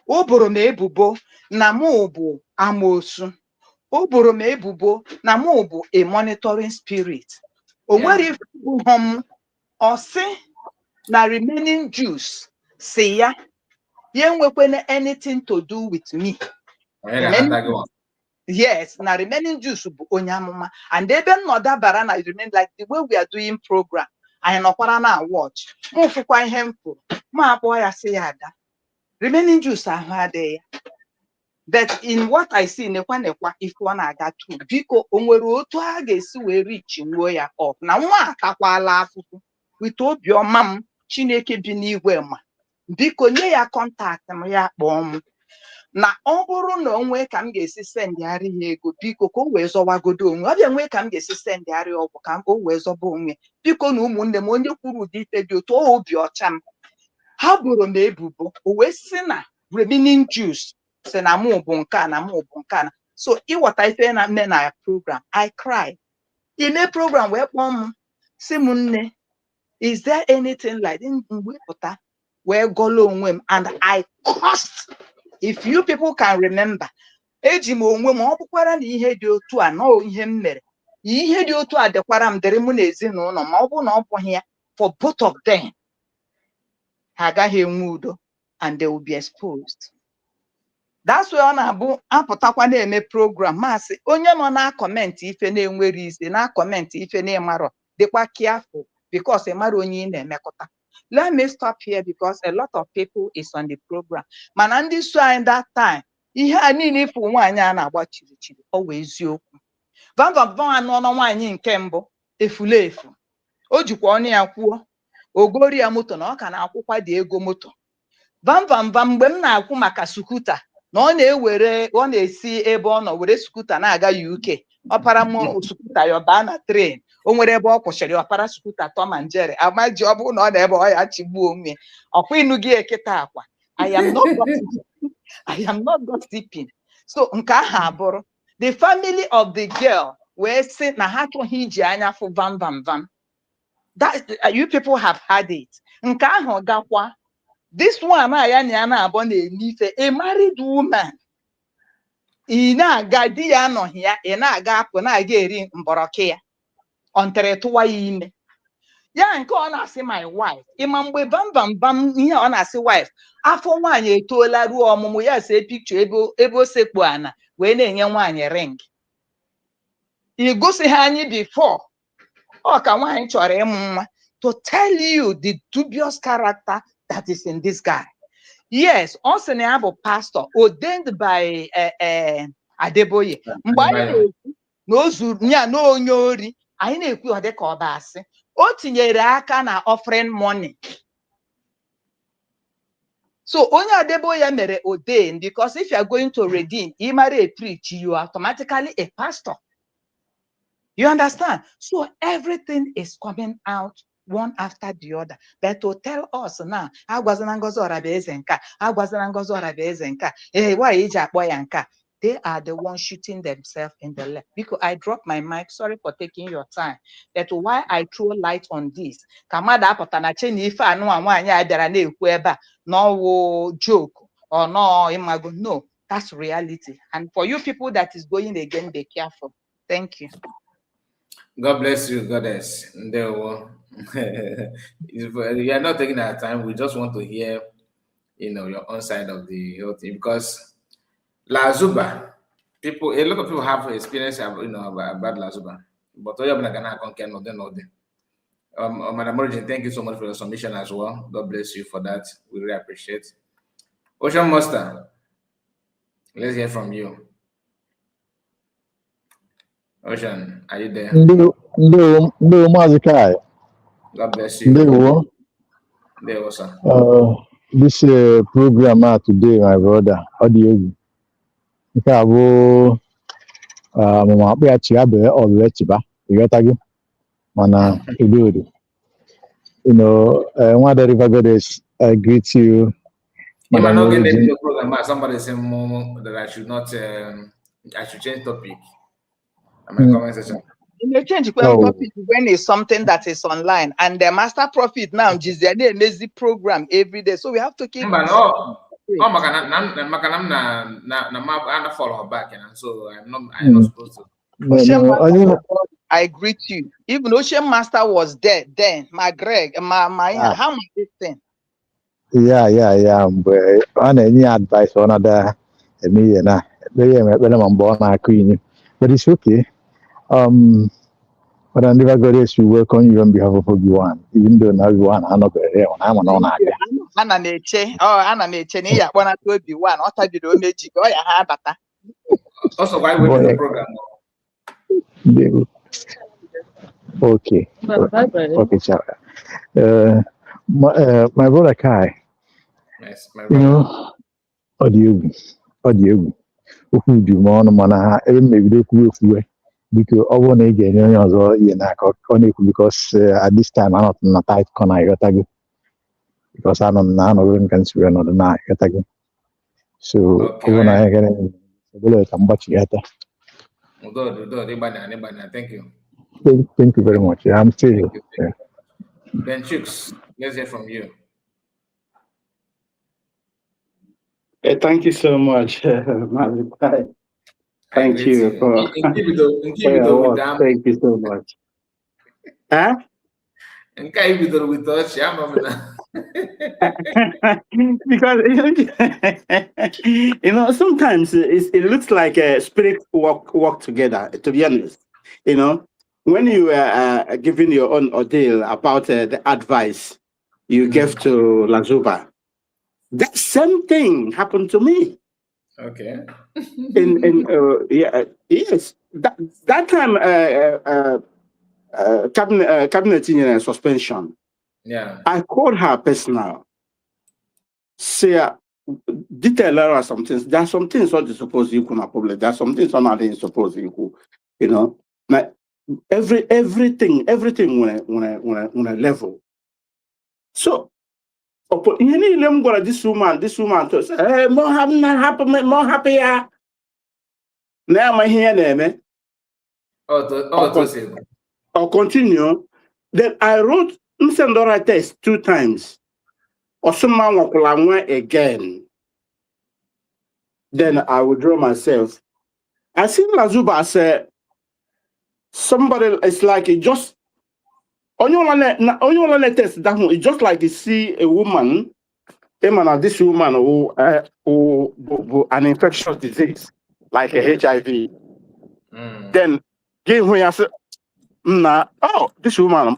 Oboro Mebubo, Namobo Amosu. Oboro Mebubo, Namobo, a monitoring spirit. Or what if or say na remaining Jews say ya anything to do with me. Yes, na remaining Jews onyamuma, and they been not that barana remain like the way we are doing program. I know what I watch. Move for quite helpful. My boy, I say ada. Remaining Jews are there. But in what I see, if one I got to, because onwere otu a ga-esi wee reach nwo ya up. Na nwa akakwala afufu. We told your mom, Chineke bi n'igwe ma. Biko nye ya contact m ya kpọọ m. Na ọ bụrụ na onwe ka m ga-esi sendịarị ya ego, biko ka o wee zọwagodo onwe. Ọ bịa nwe ka m ga-esi sendịarị ọgwụ ka o wee zọba onwe. Biko na ụmụnne m onye kwuru ụdị ife dị otu obi ọcha m. Ha bụrụ m ebubo, o wee sị na remaining Jews say na mụ bụ nke na mụ bụ nke na. So ịghọta ife na mme na program, I cried. Ime program wee kpọọ m sị m nne, is there anything like this? Where golo onwe m, and I cursed. If you people can remember, eji m onwe m ọ bụkwara na ihe dị otu a no ihe m mere. Ihe dị otu a dekwara m dịrị mụ na ezinụlọ ma ọ bụ na ọ bụghị ya, for both of them ha agaghị enwe udo and they will be exposed. That's why ọ na-abụ apụtakwa na-eme program masị onye nọ na comment ife na-enwere isi na comment ife na-emarọ dịkwa careful because emara onye ị na-emekọta. Let me stop here because a lot of people is on the program. Mana ndị so anyị that time ihe a niile ifu nwaanyị a na-agba chirichiri ọ wee eziokwu. Vamvamvam anọ na nwaanyị nke mbụ efulefu. O jikwa ọnụ ya kwuo ogori ya moto na ọ ka na-akwụkwa dị ego moto. Vamvamvam mgbe m na-akwụ maka sukuta na ọ na-esi ebe ọ nọ were sukuta na-aga UK. Ọpara m sukuta ya baa na train. O nwere ebe ọ kwụsịrị ọpara sukuta Tom and Jerry. Amaji ọ bụ na ọ na ebe ọ ya chigbuo onwe. Ọkwa inu gị eketa akwa. I am not gossiping. So nke ahụ abụrụ. The family of the girl wee sị na ha chọghị iji anya fụ vam. That you people have had it. Nke ahụ gakwa. This one ya na ya na-abọ na-enife, a married woman. Ị na-aga di ya anọghị ya, ị na-aga apụ na-aga eri mbọrọkị ya. Ontere tụwa ya ime. Ya nke ọ na-asị my wife. Ịma mgbe bam ihe ọ na-asị wife. Afọ nwaanyị etoola ruo ọmụmụ ya see picture ebe o sekpu ana wee na-enye nwaanyị ring. Ị gosi ha anyị before. Ọ ka nwaanyị chọrọ ịmụ nwa. To tell you the dubious character that is in this guy. Yes, also na bụ pastor ordained by Adeboye. Mgbe anyị na-ekwu na o zuru ya na onye ori, anyị na-ekwu ọ dịka ọ basị. O tinyere aka na offering money. So onye Adeboye mere ordained because if you are going to redeem, you marry a preach, you are automatically a pastor. You understand? So everything is coming out one after the other. But to tell us now, I wasn't Ngozorabezenka, I wasn't Ngozorabezenka, hey, why is Boyanka? They are the ones shooting themselves in the leg. Because I dropped my mic, sorry for taking your time. That's why I throw light on this. Kamada potanache ni ife anu anwanya adara na ekwu ebe a no joke or no imago. No, that's reality. And for you people that is going again, be careful. Thank you. God bless you, goddess. You are not taking our time. We just want to hear, your own side of the whole thing, because Lasuba, a lot of people have experience, about Lasuba, but Madam Origin, thank you so much for your submission as well. God bless you for that. We really appreciate. Ocean Master, let's hear from you. Ocean, are you there? Mazi. God bless you. There, sir. This program today, my brother, audio. Mama ya chiabe or lechiba. You got to mana idu. One of the river goddess, I greet you. Madam Origin. Somebody said that I should not. I should change topic. My comment section. You may change topic when it's something that is online, and the master prophet now is a lazy program every day, so we have to keep. I follow her back, and so I'm not supposed to. I greet you. Even Ocean Master was dead then. My Greg, how much this thing? Yeah. But on any advice on other me and but it's okay. But I never got this. We work on you on behalf of everyone, even though now everyone I'm not there. I'm on Anna Neche. Oh, Anna Neche. Yeah, one to be one. What I did on the chick. Oh, yeah, but also, why we do the program? Okay. Okay, ciao. My brother Kai. Yes, my brother. Audio. Who do more mana? Even maybe they could because I want to get because at this time I'm not in a tight corner. Because I don't know consider another night. So I want to get in Thank you. Thank you very much. I'm still here. Ben Chooks, let's hear from you. Thank you so much, Mazi. Thank you for thank you so much. Huh? Because sometimes it looks like a spirit walk together. To be honest, when you are giving your own ordeal about the advice you gave to Lasuba, that same thing happened to me. Okay. Yes, that time cabinet in suspension. Yeah. I called her personal. Say, detail her some things. There are some things not supposed you could public. There are some things not supposed you could, Like everything when a level. So this woman to say, hey, more happier. Now my here name. I'll continue. Then I wrote Msendora test 2 times. Or someone again. Then I withdraw myself. I see Lasuba said somebody is like it just on your test that one, it's just like you see a woman, this woman who an infectious disease, like a HIV. Then give me I said, this woman,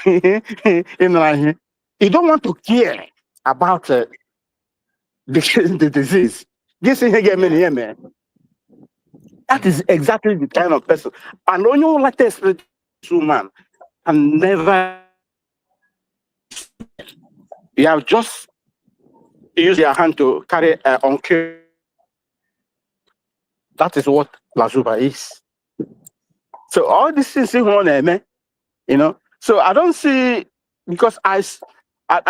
you don't want to care about the disease. This is again, man. That is exactly the kind of person. And when you like this woman, and never, you have just used your hand to carry on care. That is what Lasuba is. So all these things you want, man. You know, so I don't see, because I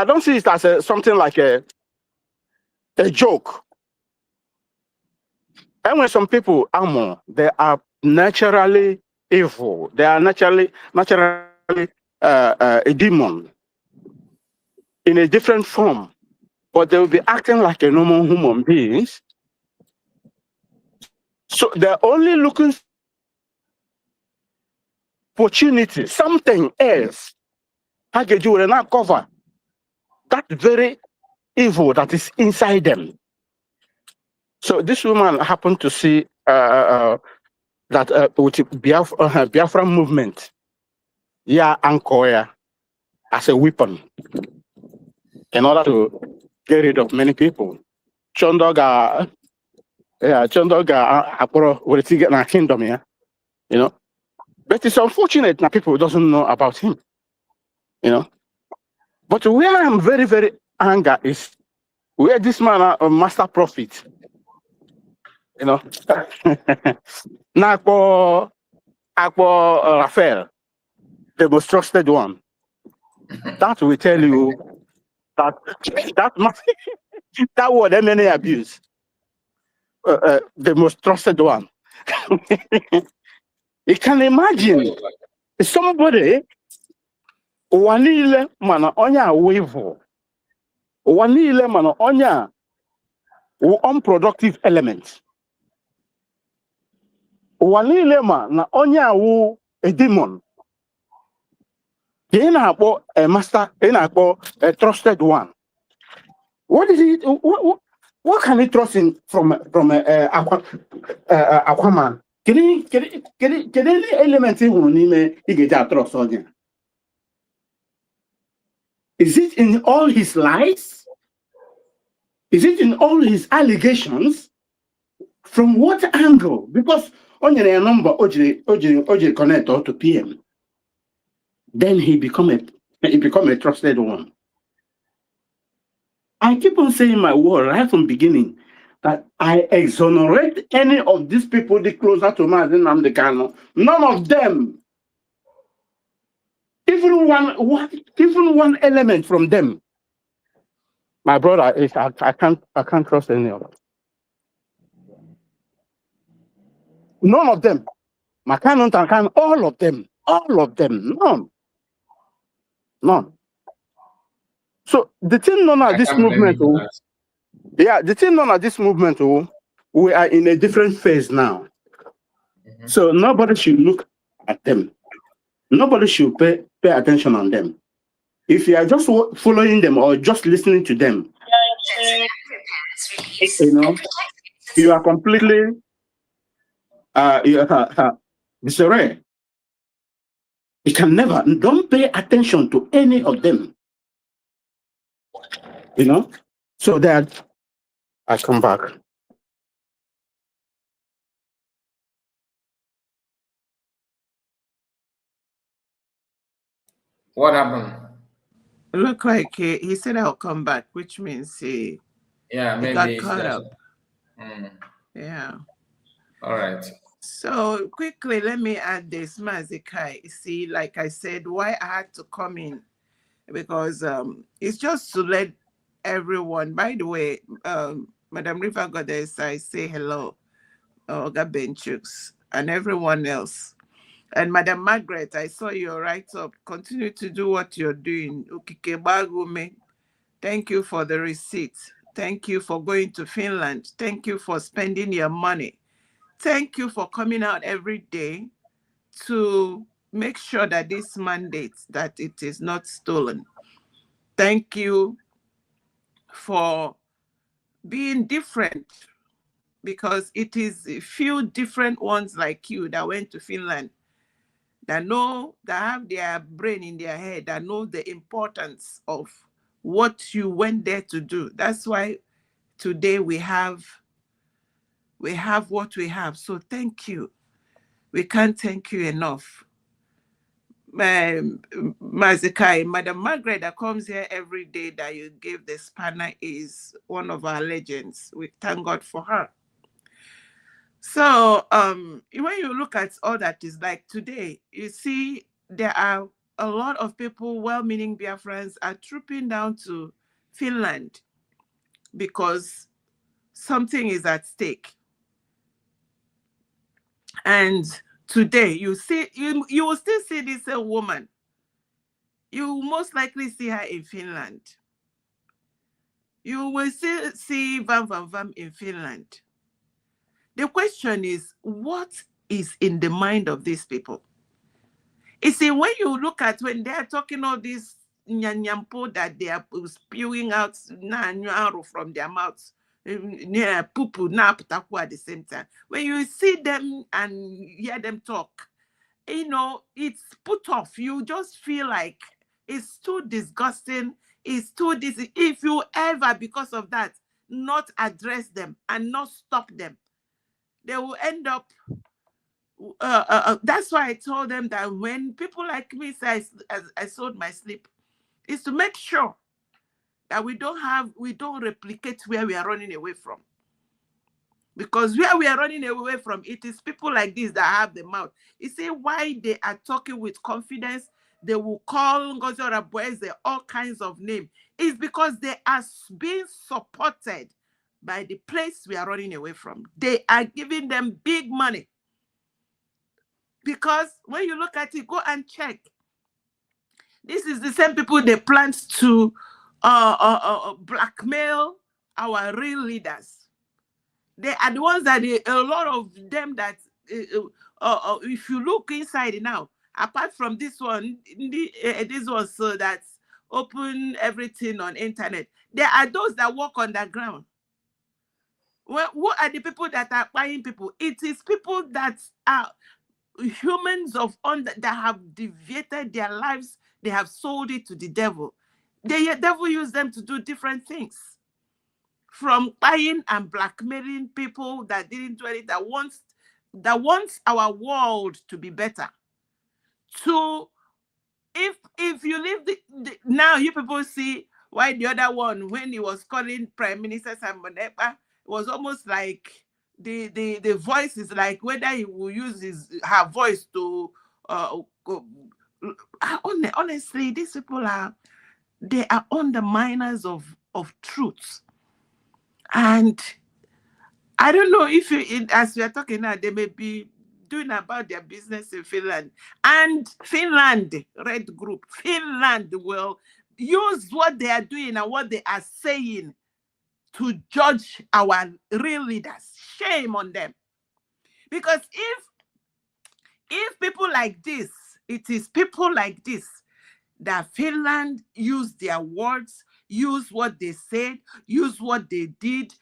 don't see it as something like a joke. And when some people are they are naturally evil. They are naturally a demon in a different form, but they will be acting like a normal human beings. So they're only looking for opportunity, something else. How can you not cover that very evil that is inside them? So this woman happened to see that with Biafra movement, Ankoya as a weapon in order to get rid of many people. Chondoga will get in kingdom, you know. But it's unfortunate that people doesn't know about him, you know. But where I'm very, very angry is where this man a master prophet, you know. Akwa Raphael, the most trusted one. That will tell you that that word many abuse. The most trusted one. You can imagine somebody wanile mana onya evil. Wanile mana onya unproductive element. Wanile mana onya a demon. He na a master, he na a trusted one. What is it? What can he trust in from Aquaman? Can any element he get trust on him? Is it in all his lies? Is it in all his allegations? From what angle? Because on your number OJ connect to PM, then he become a trusted one. I keep on saying my word right from beginning that I exonerate any of these people the closer to Mazi Nnamdi Kanu. None of them, even one element from them. My brother, I can't trust any of them. None of them. All of them, none. So the thing known as this movement, we are in a different phase now. So nobody should look at them. Nobody should pay attention on them. If you are just following them or just listening to them, you know, you are completely disarray. You can never, don't pay attention to any of them. You know, so that I come back. What happened? It looked like he said I'll come back, which means he got caught up. Yeah. All right. So quickly, let me add this, Mazi Kai. See, like I said, why I had to come in, because it's just to let everyone. By the way, Madam River Goddess, I say hello, Oga Benchooks, and everyone else. And Madam Margaret, I saw your write-up. Continue to do what you're doing. Thank you for the receipt. Thank you for going to Finland. Thank you for spending your money. Thank you for coming out every day to make sure that this mandate, that it is not stolen. Thank you for being different, because it is a few different ones like you that went to Finland, that have their brain in their head, that know the importance of what you went there to do. That's why today we have what we have. So thank you. We can't thank you enough. Mazikai, Madam Margaret that comes here every day that you gave the spanner is one of our legends. We thank God for her. So when you look at all that is like today, you see there are a lot of people, well-meaning Biafrans, are trooping down to Finland because something is at stake. And today, you will still see this woman. You will most likely see her in Finland. You will still see Vam Vam Vam in Finland. The question is, what is in the mind of these people? You see, when you look at when they are talking all this nyanyampo that they are spewing out from their mouths, pupu at the same time. When you see them and hear them talk, it's put off. You just feel like it's too disgusting. It's too if you ever, because of that, not address them and not stop them, they will end up. That's why I told them that when people like me say I sold my sleep, is to make sure that we don't replicate where we are running away from. Because where we are running away from, it is people like this that have the mouth. You see why they are talking with confidence. They will call Ngozi Orabueze all kinds of names. It's because they are being supported by the place we are running away from. They are giving them big money. Because when you look at it, go and check. This is the same people they plan to blackmail our real leaders. They are the ones that a lot of them that, if you look inside now, apart from this one, this one so that's open everything on internet, there are those that walk on the ground. Well, what are the people that are buying people? It is people that are humans that have deviated their lives. They have sold it to the devil. The devil used them to do different things. From buying and blackmailing people that didn't do anything, that wants our world to be better. To if you leave now, you people see why the other one, when he was calling Prime Minister Simon Ekpa, it was almost like the voice is like whether he will use her voice to honestly, these people they are underminers of truth. And I don't know if as we are talking now, they may be doing about their business in Finland. And Finland, Red Group, Finland will use what they are doing and what they are saying to judge our real leaders. Shame on them. Because if people like this, it is people like this that Finland use their words, use what they said, use what they did,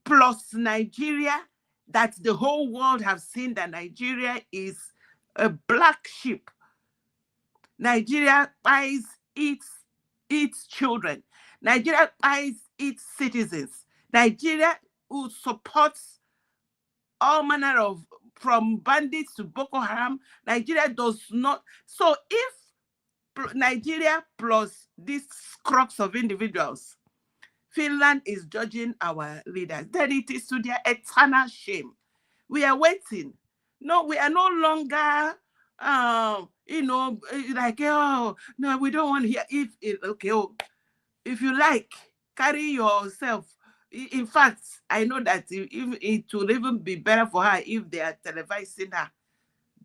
plus Nigeria, that the whole world have seen that Nigeria is a black sheep. Nigeria buys its children. Nigeria buys its citizens. Nigeria who supports all manner of, from bandits to Boko Haram. Nigeria does not. So if Nigeria plus these crux of individuals, Finland is judging our leaders, then it is to their eternal shame. We are waiting. No, we are no longer, like, oh, no, we don't want to hear. If you like, carry yourself. In fact, I know that it will even be better for her if they are televising her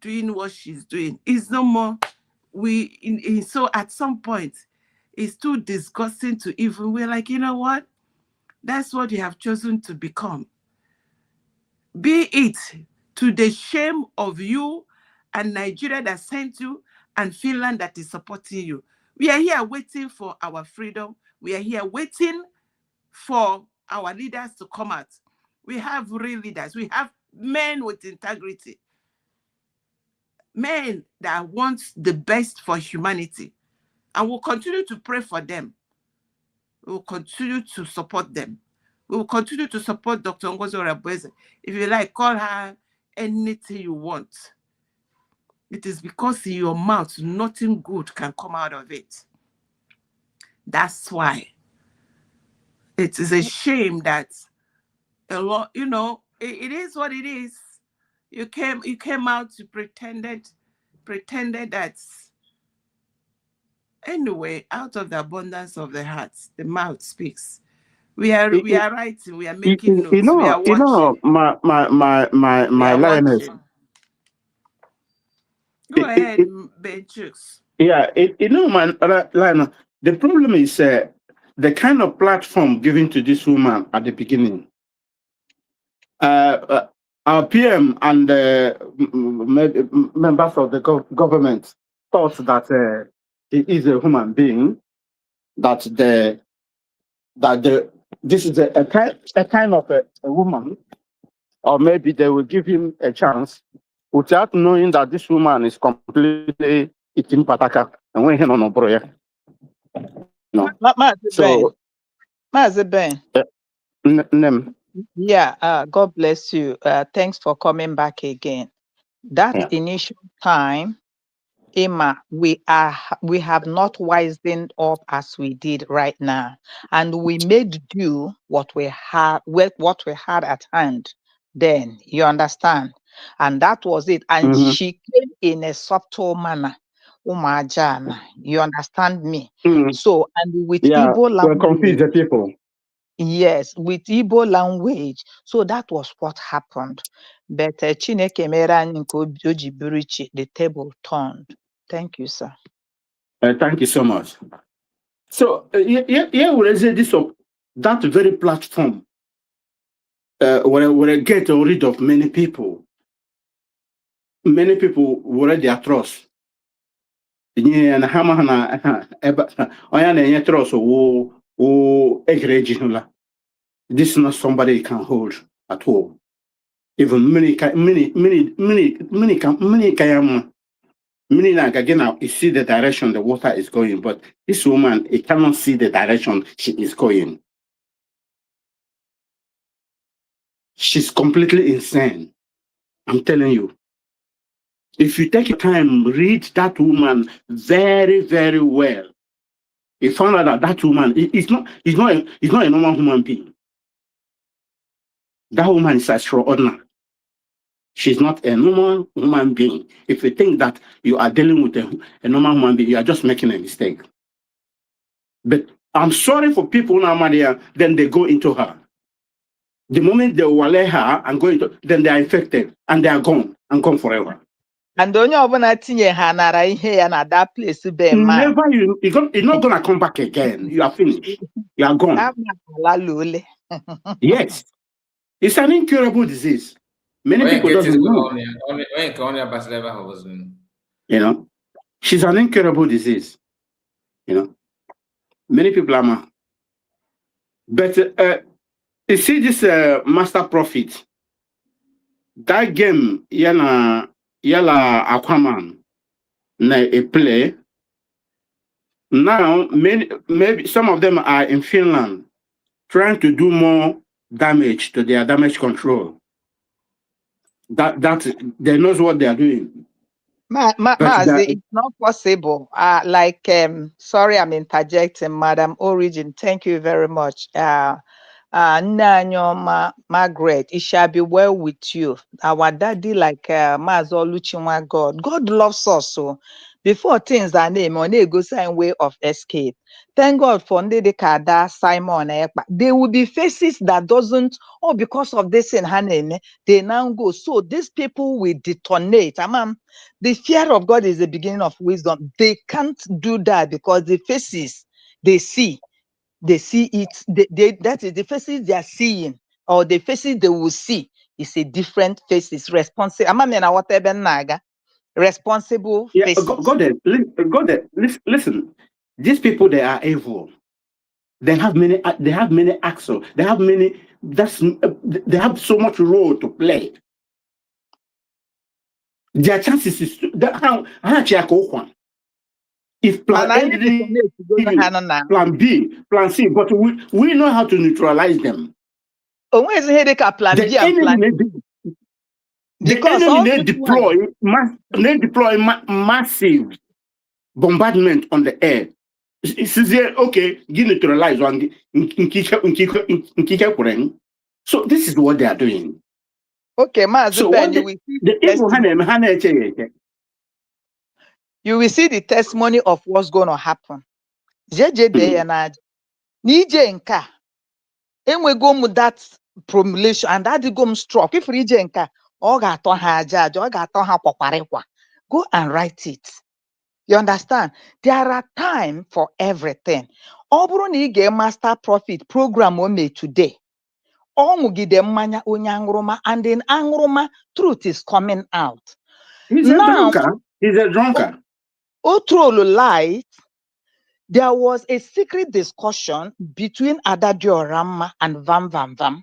doing what she's doing. It's no more. So at some point, it's too disgusting to even, we're like, you know what? That's what you have chosen to become. Be it to the shame of you and Nigeria that sent you and Finland that is supporting you. We are here waiting for our freedom. We are here waiting for our leaders to come out. We have real leaders. We have men with integrity. Men that want the best for humanity. And we'll continue to pray for them. We'll continue to support them. We will continue to support Dr. Ngozi Orabueze. If you like, call her anything you want. It is because in your mouth, nothing good can come out of it. That's why it is a shame that a lot, it is what it is. You came out to pretended that Anyway, out of the abundance of the heart, the mouth speaks. We are writing, we are making notes, we are watching. My lioness. Go ahead, Benchus. Yeah, my lioness. The problem is the kind of platform given to this woman at the beginning. Our PM and members of the government thought that he is a human being, that this is a kind of a woman, or maybe they will give him a chance without knowing that this woman is completely eating pataka and when he no bro. No. So Mazi Ben. Yeah, God bless you. Thanks for coming back again. That initial time, Emma, we have not wisened up as we did right now, and we made do what we had at hand. Then you understand, and that was it. And she came in a subtle manner. Umajana, you understand me? So, and with Igbo language, we're confused the people. Yes, with Igbo language. So that was what happened. But Chineke mere anyị nke o ji bụrụ iche, the table turned. Thank you, sir. Thank you so much. So here we say this of that very platform where I get rid of many people. Many people were their trust. Yeah, and Hamana Oyana trust or this is not somebody you can hold at all. Even many again, you see the direction the water is going, but this woman, it cannot see the direction she is going. She's completely insane. I'm telling you. If you take your time, read that woman very, very well. You found out that woman is not a normal human being. That woman is extraordinary. She's not a normal human being. If you think that you are dealing with a normal human being, you are just making a mistake. But I'm sorry for people now, Maria, then they go into her. The moment they wale her and go into, then they are infected and they are gone forever. And onye ọbụla tinye ha nara ihe ya na that place be man. Never you're not gonna come back again. You are finished. You are gone. Yes. It's an incurable disease. Many people doesn't know. You know, she's an incurable disease. You know, many people are mad. But you see this master prophet, that game, yala Aquaman, na a play. Now, maybe some of them are in Finland trying to do more damage to their damage control. That they knows what they are doing. Mazi, it's not possible. Sorry, I'm interjecting, Madam Origin. Thank you very much. Nanyoma Margaret, it shall be well with you. Our daddy, like Mazo Luchinwa God. God loves us so. Before things are named, on a go sign way of escape. Thank God for Ndedekada, Simon, there will be faces that doesn't, because of this in her name, they now go. So these people will detonate. The fear of God is the beginning of wisdom. They can't do that because the faces they see it. That is the faces they are seeing, or the faces they will see is a different faces. Responsible faces. Listen. These people, they are evil. They have many acts. They have so much role to play. Their chances is if plan A, plan B, plan C, but we know how to neutralize them. The enemy deploy massive bombardment on the air. It's okay, you neutralize one. So this is what they are doing. Okay, Mazi, so Ben, you will see you will see the testimony of what's going to happen. Jeje be ya na nije nka enwego m that promulation and that go m struck. If ije nka ọ ga-atọ ha aja ọ ga-atọ ha kwakwarịkwa. Go and write it. You understand? There are time for everything. Ọ bụrụ na ị ga-master profit program o mee today. Ọ ṅụgide mmanya onye aṅụrụma, and in aṅụrụma truth is coming out. He's a drunkard. He's a drunkard. Otrolu light. There was a secret discussion between Adadioramma and Vam Vam Vam.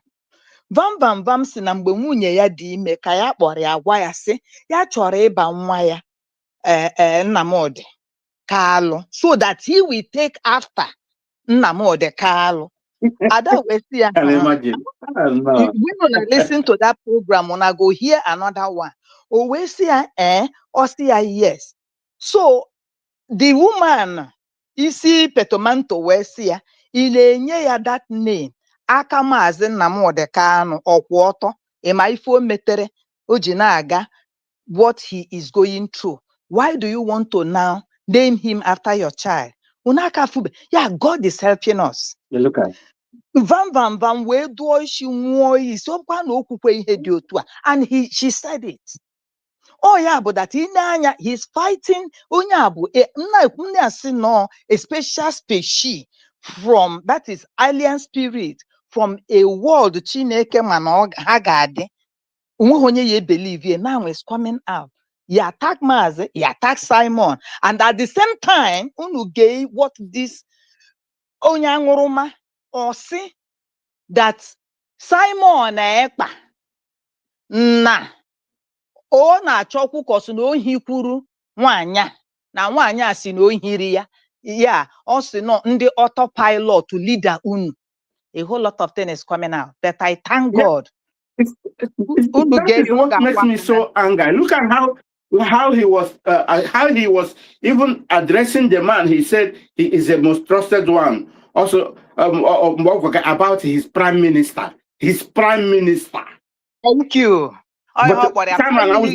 Vam Vam Vam si na mgbe nwunye ya dị ime ka ya kpọrọ ya gwa ya sị ya chọrọ ịba nwa ya Nnamdi Kalu so that he will take after Nnamdi Kalu. Ada wee sị ya, Can you imagine? when you listen to that program, when I go hear another one, o wee sị ya or sị ya yes. So the woman isi petomanto wee sị ya ị na-enye ya that name aka Maazị Nnamdi Kanu ọkwụ ọtọ ịma ife o metere o ji na-aga what he is going through. Why do you want to now name him after your child? Unaka fube. Yeah, God is helping us. You look at Vam Vam Vam wee duo isi nwụọ iyi sokwa na okwukwe ihe dị otu a, and she said it. Oh yeah, but that in anya he's fighting onye abu nna asị no a special species from that is alien spirit from a world Chineke mana ha ga-adị onwe onye ya believe ye now is coming out. He attack Mazi, he attack Simon, and at the same time unu gay what this onye aṅụrụma or see that Simon ekpa na o na-achọkwu kosu na ohi kwuru nwanya na nwanya si na ohiri ya ya o si no ndị autopilot leader unu. A whole lot of things is coming out, but I thank God. That is what makes me so angry. Look at how he was even addressing the man. He said he is the most trusted one. Also about his prime minister. His prime minister. Thank you. But time I was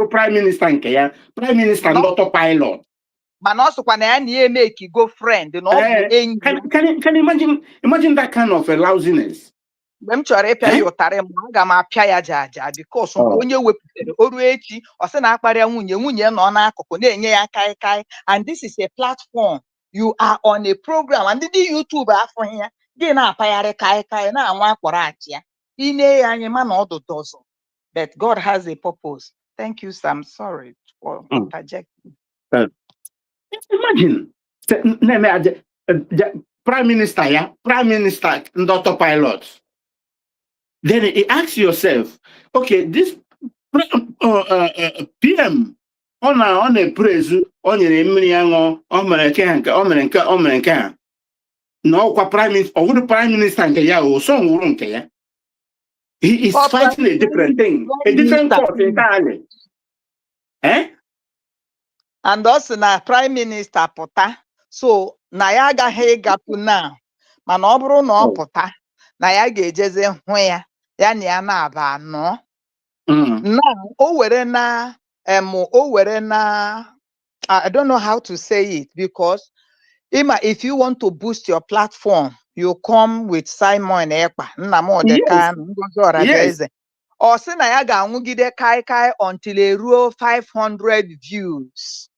prime minister prime minister not autopilot. But also when I make you go friend, you know. Can you imagine that kind of a lousiness? Because onye wepụtara oru echi ọ sị na akparịa nwunye nọ n'akụkụ na-enye ya kai, and this is a platform. You are on a program and the YouTube afọ ya gị na-apagharị kai na anwa akpọrọ achị ya ine ya anyị ma na ọdụ dozo. But God has a purpose. Thank you, Sam. Sorry for interjecting. Imagine prime minister and autopilot. Then you ask yourself, okay, this PM on a praise on your Emiliano, American. No, prime minister or the prime minister or some won't care. He is fighting a different thing, a different cause entirely. And also na prime minister pụta so na ya agaghị ịgapụ now mana ọ bụrụ na ọ pụta na ya ga-ejeze hụ ya ya na ya na-aba anọ now o were na I don't know how to say it, because if you want to boost your platform you come with Simon Ekpa Nnamdi Kanu Ngozi Orabieze or sị na ya ga-anwụgide kai until a ruo 500 views.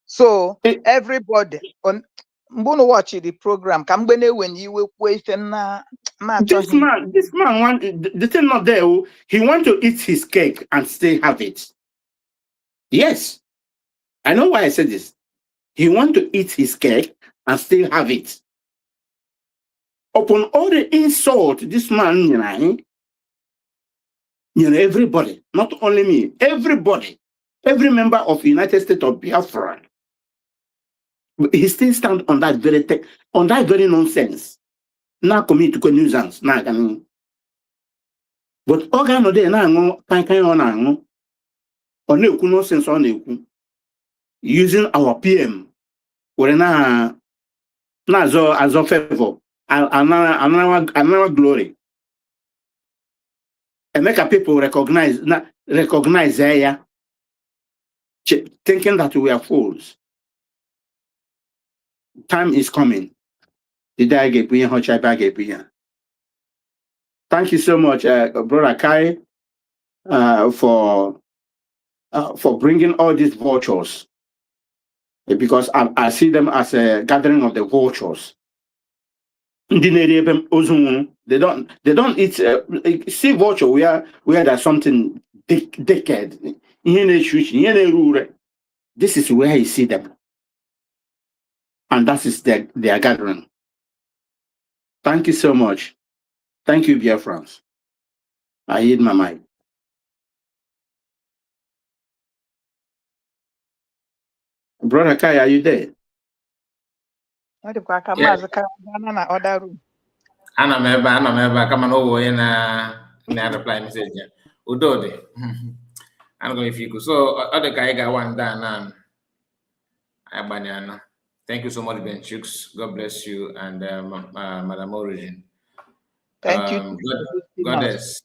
So everybody on watch the program. When you wait this man the thing not there. He want to eat his cake and still have it. Yes, I know why I said this. He want to eat his cake and still have it. Upon all the insult, this man, everybody, not only me, everybody, every member of the United States of Biafra, he still stand on that very nonsense. Now commit to nuisance. But organ there now on nonsense on using our PM or as a favor another glory. And make people recognize thinking that we are fools. Time is coming. The day I get being, how I get being. Thank you so much, Brother Kai, for bringing all these vultures, because I see them as a gathering of the vultures. They don't eat. See vulture where there's something decade. This is where you see them, and that is their gathering. Thank you so much. Thank you, dear friends. I hid my mind. Brother Kai, are you there? Other room. Ana m ebe kama na owo onye na reply message ya. Udo dị. I'm going to go. So other guy got one down and thank you so much, Ben Chooks. God bless you and Madam Origin. Thank you. Goddess.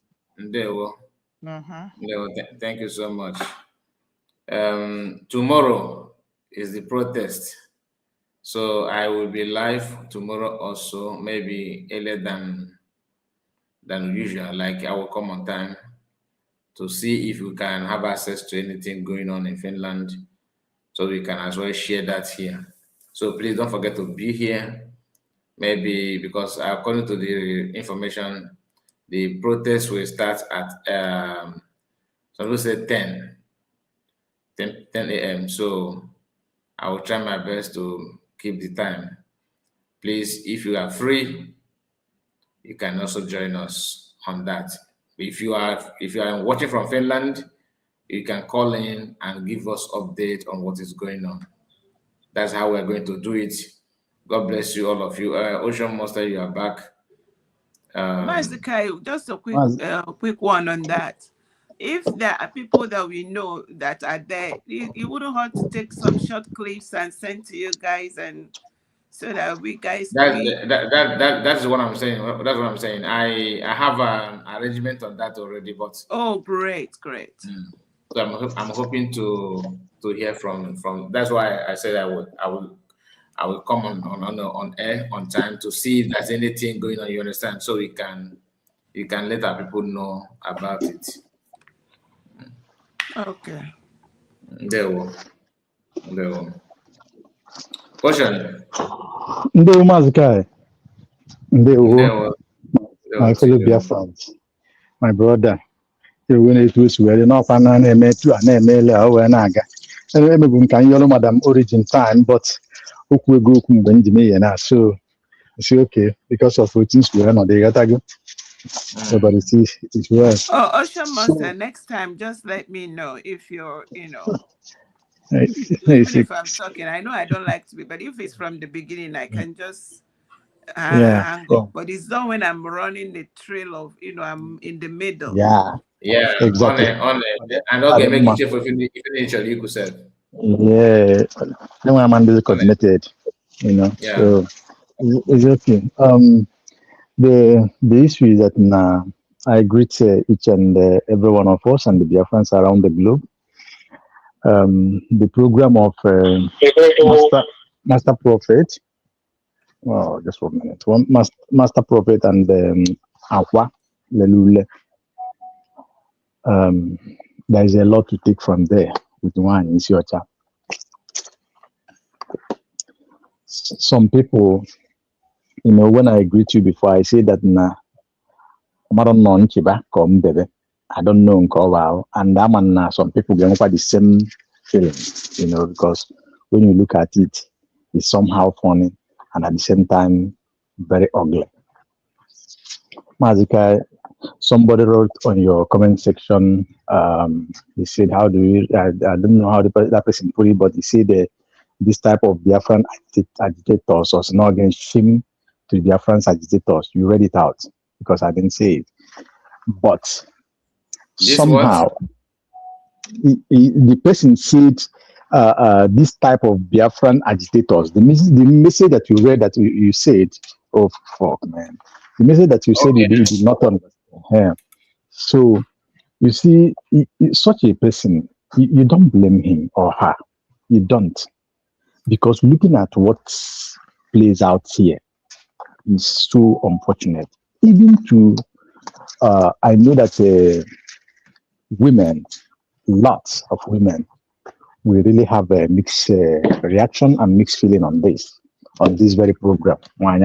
Thank you so much. Tomorrow is the protest. So I will be live tomorrow also, maybe earlier than usual. Like I will come on time to see if we can have access to anything going on in Finland, so we can as well share that here. So please don't forget to be here. Maybe because according to the information, the protest will start at some people say 10 a.m. So I will try my best to keep the time. Please, if you are free, you can also join us on that. If you are watching from Finland, you can call in and give us update on what is going on. That's how we're going to do it. God bless you, all of you. Ocean Monster, you are back. Master Kai, just a quick one on that. If there are people that we know that are there, you wouldn't have to take some short clips and send to you guys, and so that we guys. That's what I'm saying. That's what I'm saying. I have an arrangement on that already, but oh, great. So I'm hoping to hear from. That's why I said I will come on air on time to see if there's anything going on. You understand? So you can let our people know about it. Okay. There we go. Question. Ndewo Mazi Kai. Ndewo. My fellow Biafrans, my brother. You're going to use where not an enemy to an email or an aga. And remember, can you Madam Origin time, but we go Benjamin, so it's okay because of routines we are not there. But it's well. Oh, Ocean Monster, next time just let me know if you're, even if I'm talking. I know I don't like to be, but if it's from the beginning, I can just hang up. But it's not when I'm running the trail of, I'm in the middle. Yeah, exactly. On it. And okay, make it for finish you could say. Yeah, then I'm coordinated, Yeah. So it's okay. The issue is that I greet each and every one of us and the Biafrans around the globe. The program of Master Prophet. Oh, just 1 minute. Master Prophet and Akwa Lelule. There is a lot to take from there with one in Siocha. Some people, when I greet you before, I say that I don't know come baby. I don't know wow. And some people get the same feeling, because when you look at it, it's somehow funny and at the same time very ugly. Mazika, somebody wrote on your comment section, he said, how do you, I don't know how that person put it, but he said this type of Biafran agitators was not against shame to Biafran agitators. You read it out because I didn't say it. But this somehow, the person said this type of Biafran agitators, the message that you read that you said, oh, fuck, man. The message that you said you did not understand. Yeah. So, you see, such a person, you don't blame him or her. You don't. Because looking at what plays out here is so unfortunate. Even to, I know that women, lots of women, we really have a mixed reaction and mixed feeling on this very program. You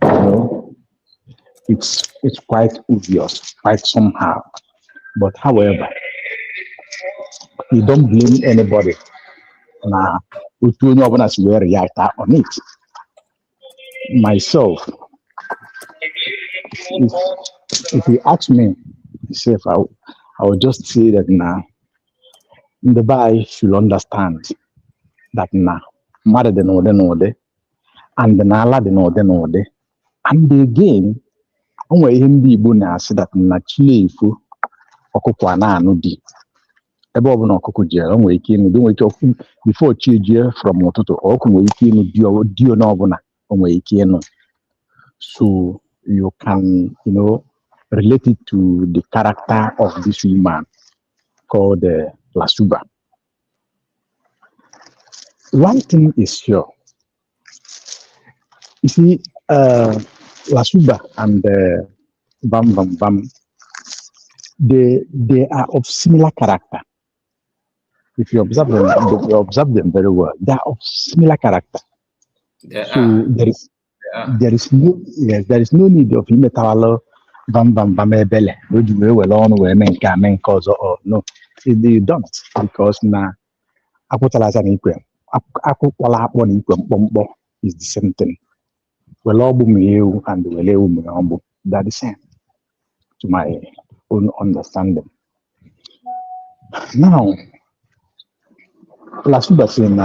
know, it's quite obvious, quite somehow. But however, you don't blame anybody. Nah, we don't know as we react on it. Myself, if you ask me, say I would just say that the guy should understand that mother the no and the nala the no and again, onwe ihe ndị Igbo na-asị that Chinefu ọkụkọ na-anụ di ebe ọ bụla ọkụkọ jere o nwere ike ịnụ di nwere ike ọkụ before chi ejie from ụtụtụ ọkụ nwere ike ịnụ di onye ọbụla o nwere ike ịnụ. So you can relate it to the character of this woman called Lasuba. One thing is sure, you see, Lasuba and Bam, they are of similar character. If you observe them very well, they are of similar character. So there is no need of imetawalo Bam ebele. No, they don't, because is the same thing. And they're the same, to my own understanding. Now, Lasuba saying,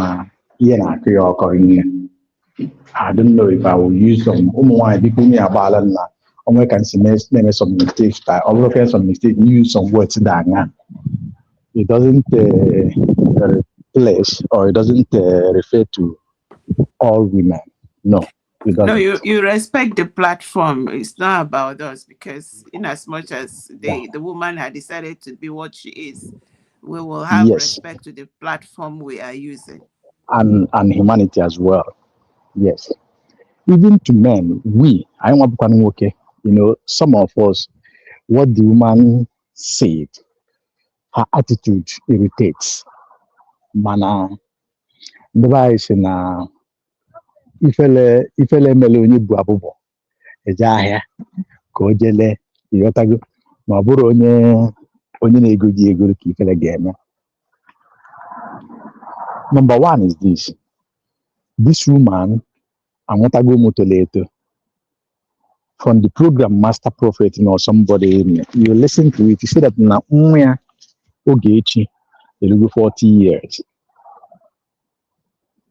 I don't know if I will use some can see some mistakes, but all some mistakes, use some words that it doesn't replace or it doesn't refer to all women. No. No, you respect the platform. It's not about us, because in as much as the woman had decided to be what she is, we will have respect to the platform we are using. And humanity as well. Yes. Even to men, I want to okay. Some of us, what the woman said, her attitude irritates. Mana, the vice na ifele mele onye bu abụbọ eje ahịa ka o jele ịghọtago ma ọ bụrụ onye na-ego ji ego ka ifele ga-eme. Number one is this woman amụtago motoleto from the program Master Prophet or somebody, you listen to it, you say that na nwa ya Ogechi elugo 40 years,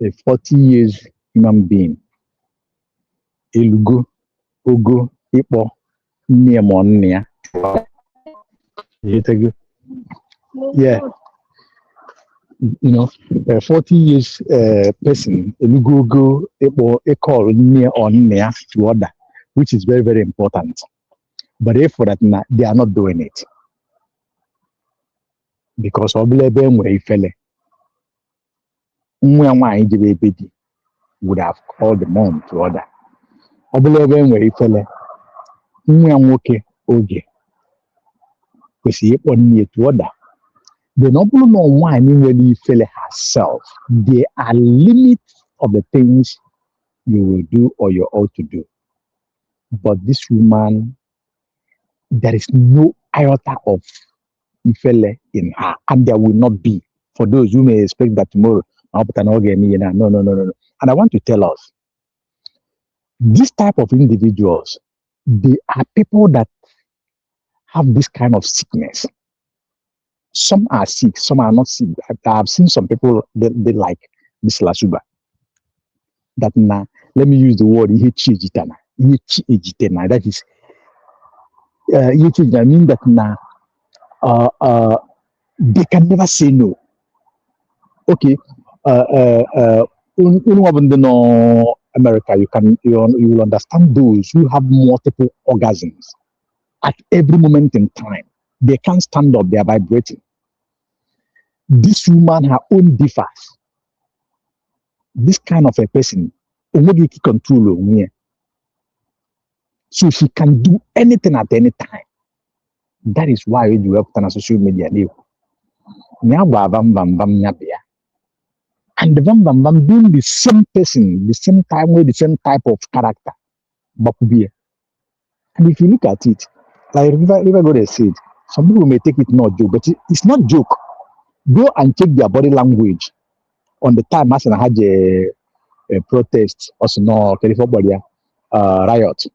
a 40 years human being elugo ogo ikpo nne mo nne ya. Yeah, a 40 years person elugo ogo ikpo call nne or nne ya to order, which is very, very important. But if for that, they are not doing it. Because would have called the mom to order. To order. The noble no one really feel herself. There are limits of the things you will do or you ought to do. But this woman, there is no iota of Ifele in her, and there will not be. For those who may expect that tomorrow, no. And I want to tell us, this type of individuals, they are people that have this kind of sickness. Some are sick, some are not sick. I've seen some people they like this Lasuba. That let me use the word that is I mean that they can never say no. Okay, in America, you will understand those who have multiple orgasms at every moment in time. They can't stand up, they are vibrating. This woman, her own differs. This kind of a person, nobody can control her. So she can do anything at any time. That is why you have on social media. And the bam being the same person, the same time with the same type of character. And if you look at it, like River God has said, some people may take it not joke, but it's not joke. Go and check their body language on the time as I had a protest or no riot.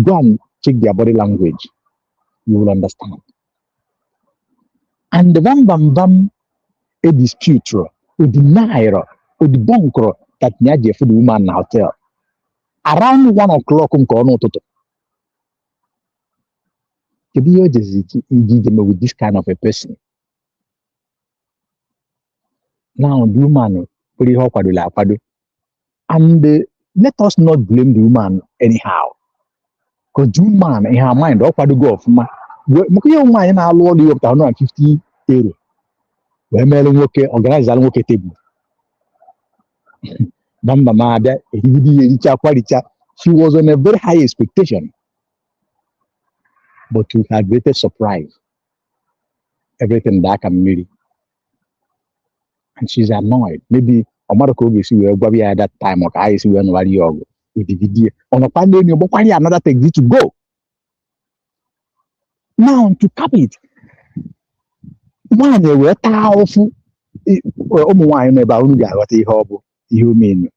Go and check their body language. You will understand. And the bam a dispute or deny or the bunker that Nyaje for the woman in the hotel. Around 1 o'clock to be with this kind of a person. Now the woman and let us not blame the woman anyhow. Because the woman in her mind, go off ma. Woman in our Lord up to 150 euro. We're mailing okay, organize a okay table. She was on a very high expectation. But to her greatest surprise, everything dark and merry. And she's annoyed. Maybe Omaroko will see where at that time, or I see when you with the video. On a pandemic, but why another thing to go? Now to cap it. One they were powerful. Wine about what he hobble, you mean.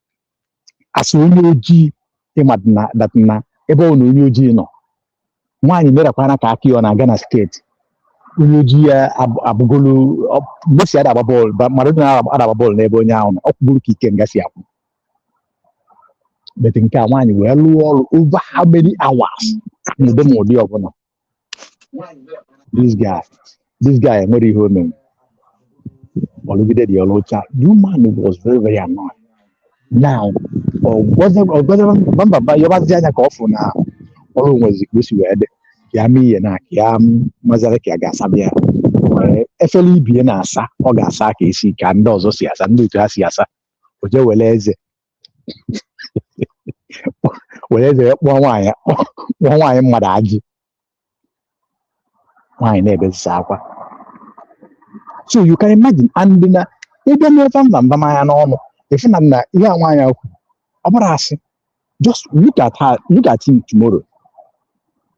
As we G, that na, ebo no G no. One made a panakaki on a Ghana skate. Uji abugulu, Messi had a ball, but Marina had a ball, nebo now, Okbuki can Gasia. But in Kawani, well, over how many hours? The more the governor. This guy, I'm very home. You man was very, very annoyed. Now, was there Bamba, you was there for now. All was the Yami and Yam Mazaraki Agasabia. FLE Bienasa, Ogasa, Casey, Candos, Osias, and Nutrasiasa. Whereas one wine, Madaji. My neighbor's Sakwa. So you can imagine, and dinner, you don't know Bamba, if not, just look at her, look at him tomorrow.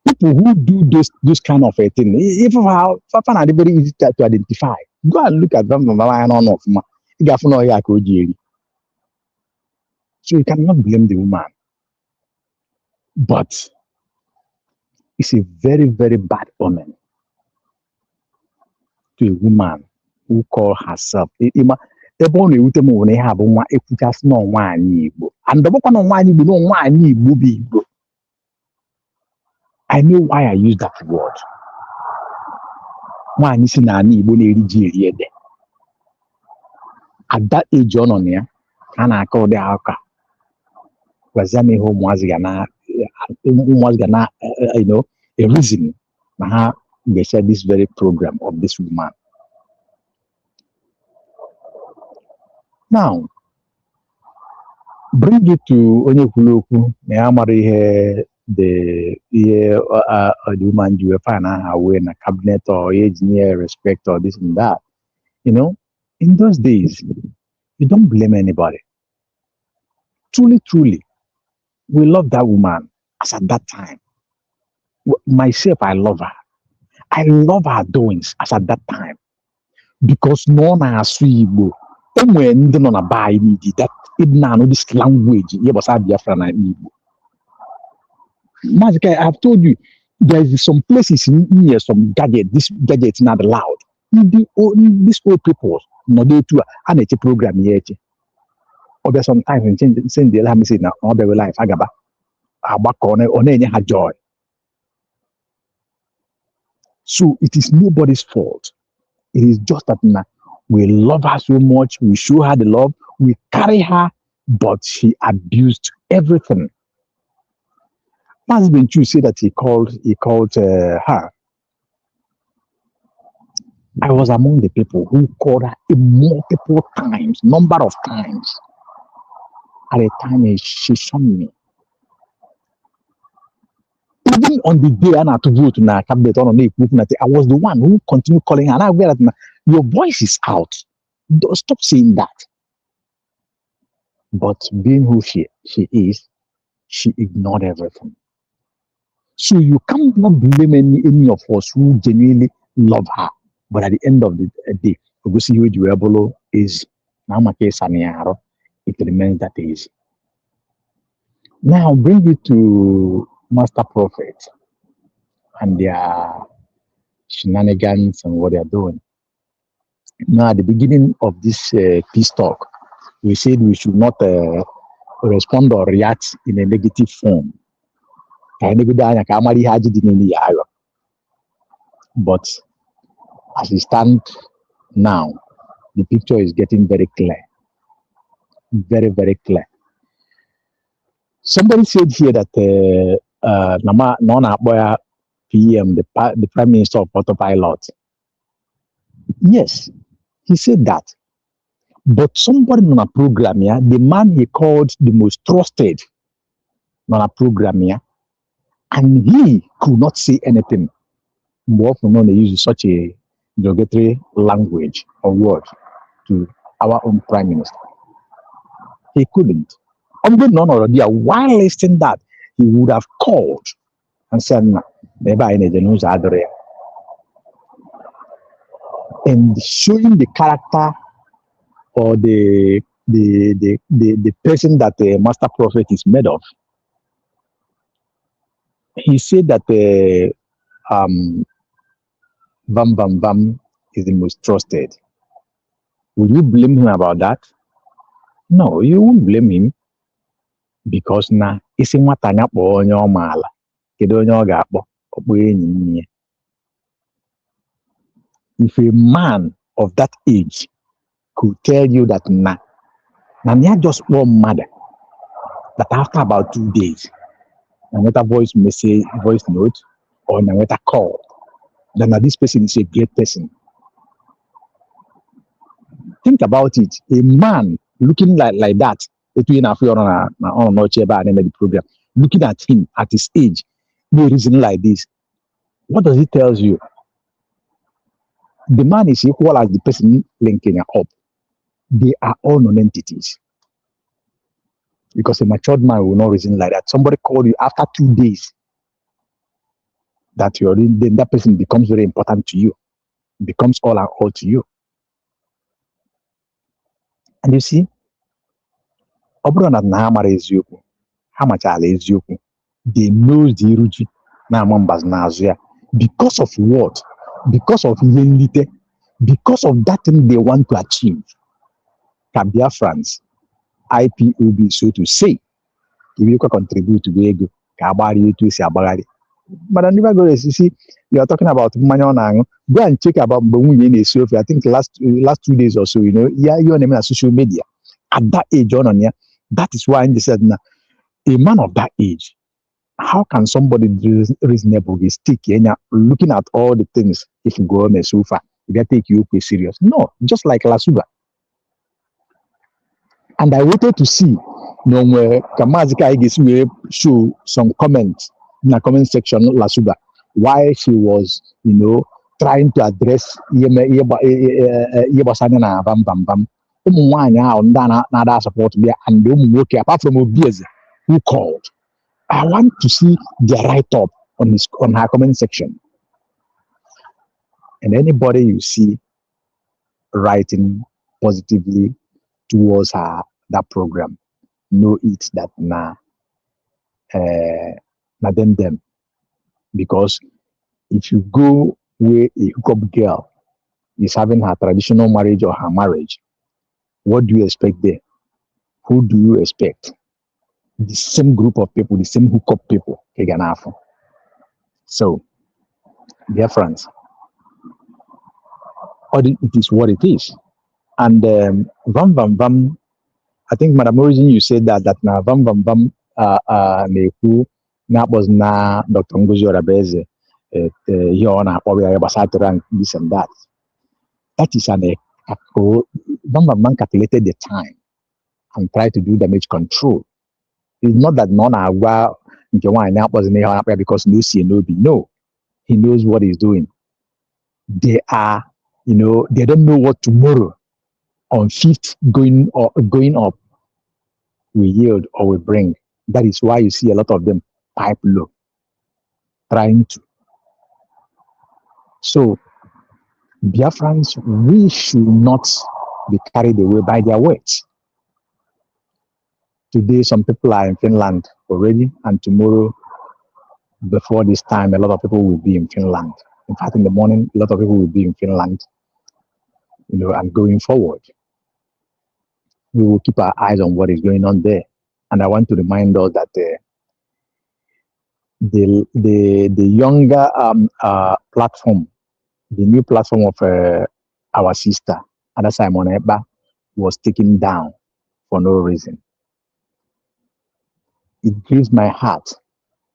People who do this kind of a thing, even how Fafan are very easy to identify. Go and look at them from so you cannot blame the woman. But it's a very, very bad omen to a woman who calls herself. And the book on one I know why I use that word. One is in an at that age on here, and I call the Akwa. Was home was gonna, you know, a reason how they said this very program of this woman. Now, bring it to Onyekuloku, the woman you find away in a cabinet or engineer respect or this and that. You know, in those days, you don't blame anybody. Truly, we love that woman as at that time. Myself, I love her. I love her doings as at that time. Because no one has Igbo. When they don't buy me that even this language, yeah, was Biafra and Igbo. Mazi, I have told you, there is some places in here, some this gadget is not allowed. These old people, no, they too, and it's a program here. Or there's sometimes in saying the alarm is in our life, Agaba, back on any joy. So it is nobody's fault. It is just that now we love her so much, we show her the love, we carry her, but she abused everything. My husband, you say that he called her I was among the people who called her a multiple times, number of times. At a time, she shunned me. Even on the day I had to vote na cabinet on I was the one who continued calling her. And I realized that your voice is out. Don't stop saying that. But being who she is, she ignored everything. So you cannot blame any of us who genuinely love her. But at the end of the day, we see who the is now my case it remains that easy. Now bring it to Master Prophet and their shenanigans and what they are doing. Now, at the beginning of this peace talk, we said we should not respond or react in a negative form. But as we stand now, the picture is getting very clear. Very, very clear. Somebody said here that Nama Nona Boya PM, the Prime Minister of Autopilot. Yes, he said that. But somebody on a program here, the man he called the most trusted on a program here, and he could not say anything. More often they use such a derogatory language or word to our own Prime Minister. He couldn't. Already, while listening that, he would have called and said, maybe I need to know that. And showing the character or the person that the Master Prophet is made of. He said that Bam Bam Bam is the most trusted. Will you blame him about that? No, you won't blame him because na isi nwata anya kpọọ onye ọmaala kedu onye ọ ga-akpọ ọkpọ enyi nne ya. If a man of that age could tell you that na ya just one mother that after about 2 days another voice message, voice note, or another call, then this person is a great person. Think about it. A man looking like that, between a few on the program, looking at him at his age, no reason like this. What does it tell you? The man is equal as the person linking up. They are all non-entities. Because a matured man will not reason like that. Somebody called you after 2 days, that then that person becomes very important to you, becomes all and all to you. And you see, they knows the Iruji because of what? Because of unity, because of that thing they want to achieve. Kabia France, IPOB, so to say, if you can contribute to the ego, but I never go to see. You are talking about Manyon. Go and check about Mbungi. I think last 2 days or so, yeah, you on social media. At that age, that is why they said, a man of that age, how can somebody reasonably stick looking at all the things if you go on a sofa, they take you serious? No, just like Lasuba. And I waited to see where Mazi show some comments in the comment section, Lasuba, why she was, trying to address Yebasana Bam Bam Bam. Support and apart from Obieze who called. I want to see the write-up on her comment section. And anybody you see writing positively towards her, that program, know it that them. Because if you go where a hookup girl is having her traditional marriage or her marriage, what do you expect there? Who do you expect? The same group of people, the same hookup people. So, dear friends, it is what it is. And Vam Vam Vam, I think Madam Origin, you said that na Vam Vam Vam Neku na was na Dr. Ngozi Orabeze here on our rank this and that. That is man calculated the time and tried to do damage control. It's not that none are because no, he knows what he's doing. They are, they don't know what tomorrow on 5th going up will yield or will bring. That is why you see a lot of them pipe low, trying to. So, Biafrans, we should not be carried away by their words. Today, some people are in Finland already, and tomorrow, before this time, a lot of people will be in Finland. In fact, in the morning, a lot of people will be in Finland, and going forward, we will keep our eyes on what is going on there. And I want to remind us that the younger platform, the new platform of our sister, Ada Simon Eba, was taken down for no reason. It grieves my heart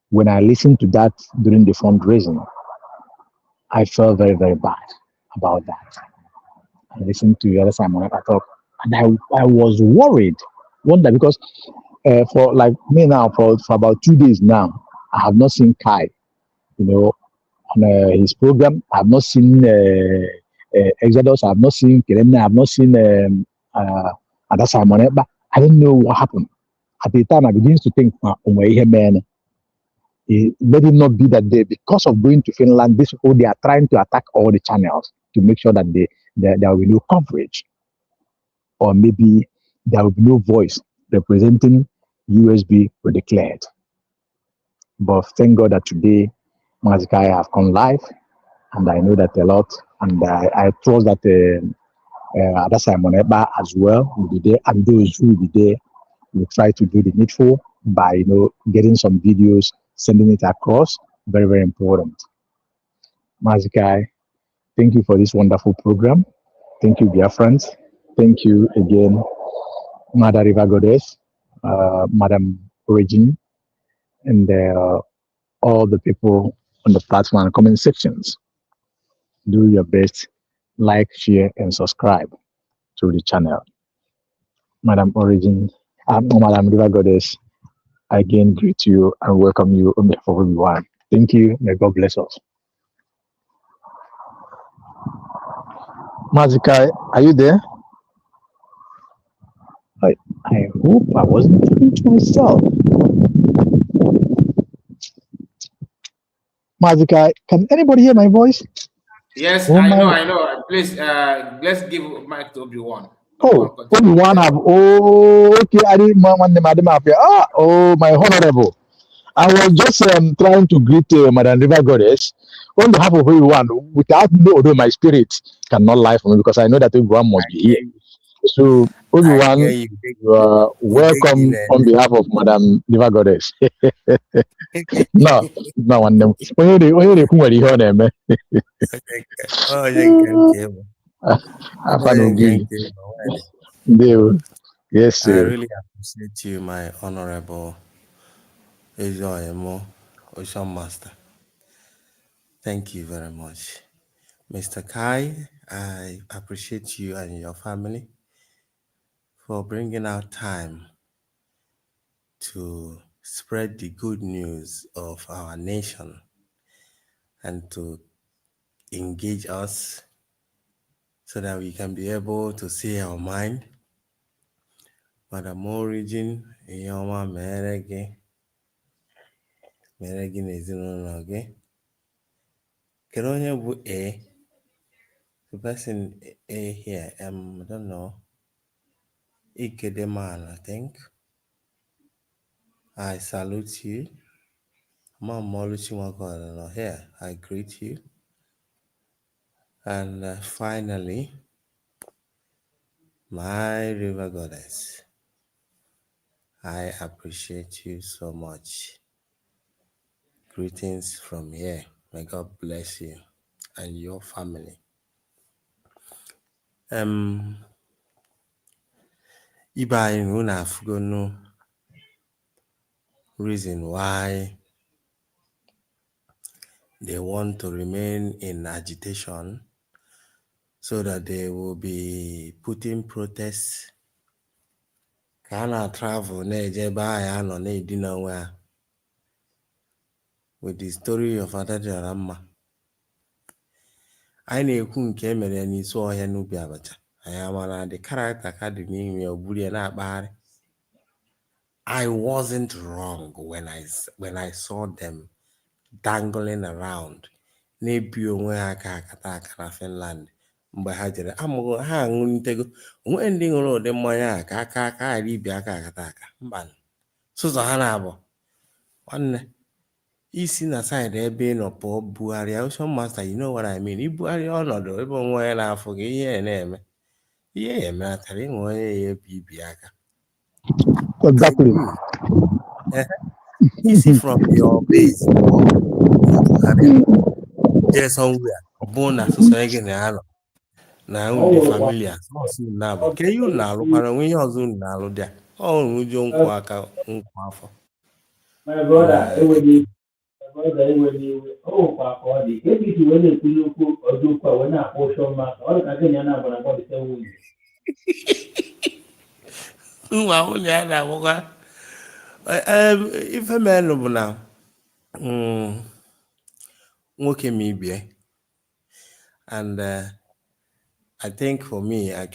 when I listened to that during the fundraising. I felt very, very bad about that. I listened to Ada Simon Eba talk, and I was worried. Wonder because for like me now, for about 2 days now, I have not seen Kai, on his program. I have not seen Exodus. I have not seen Kirena. I have not seen Ada Simon Eba. I don't know what happened. At the time, I began to think, man, let it not be that they, because of going to Finland, these people, they are trying to attack all the channels to make sure that there will be no coverage. Or maybe there will be no voice representing USB were declared. But thank God that today, Mazi have come live, and I know that a lot, and I trust that Ada Simon Eba as well will be there, and those who will be there will try to do the needful by getting some videos, sending it across. Very, very important. Mazi, thank you for this wonderful program. Thank you, dear friends. Thank you again, Mother River Goddess, Madam Regine, and all the people on the platform and comment sections. Do your best, like, share, and subscribe to the channel. Madam Origin, Madam River Goddess, I again greet you and welcome you on behalf of everyone. Thank you. May God bless us. Mazikai, are you there? I hope I wasn't talking to myself. Mazikai, can anybody hear my voice? Yes, I know. Please, let's give mic to Obi-Wan. Obi-Wan okay, I didn't want the madam up here. My honorable. I was just trying to greet Madam River Goddess on behalf of everyone. Without no, my spirit cannot lie for me because I know that everyone must be here. So, everyone, you are welcome on behalf of Madam River Goddess. No, one them. When you come with your name, yes, sir. I really appreciate you, my honorable Ocean Master. Thank you very much. Mr. Kai, I appreciate you and your family for bringing out time to spread the good news of our nation and to engage us so that we can be able to see our mind. Madam Origin, Yoma Meregi Nezinolo gị. Kedu onye bụ the person here? I don't know. Ikedeman, I think. I salute you. Here, I greet you. And finally, my river goddess, I appreciate you so much. Greetings from here. May God bless you and your family. Iba Inuna Fugonu, reason why they want to remain in agitation so that they will be putting protests. Kana travel neje baya no ne dina wa with the story of Adadramma. I na-ekwu nke mere n'isi ọhịa n'ubi abacha. I mana the character ka dị n'ime oburu na akpagharị. I wasn't wrong when I saw them dangling around. Na-ebi onwe ha aka akata aka na Finland. Mgbe ha jere amụgo ha aṅụntego onwe ndị ṅụrụ ụdị mmanya a ka aka ghara ibi aka akata aka mba sụzọ ha na-abụ nwanne isi na side ebe ị nọ pụọ bugharịa Ocean Master, you know what I mean. Ibugharịa ọnọdụ ebe onwe ya na-afụ gị ihe na-eme ihe ya emetara ịṅụ onye ya ebi ibi aka. Exactly. Isi from your base jee somewhere ọ bụ na asụsụ gị na-alụ na ndị familia na-abụ ka ihe unu na-alụkwara onwe ihe ọzọ unu na-alụ dị a ọ nrụjuo nkwụ aka nkwụ afọ. My brother, enweghị iwe ọ kwa ka ọ dị APC wee na-ekwuli okwu ọjọ okwu a wee na-akpọ Ocean Master ọ dị ka gịnị ya na-agbara mgbọdịte nwunye nwa ụlọ ya na-agbakwa ife menụ bụ na nwoke ma ibie. And I think for me, I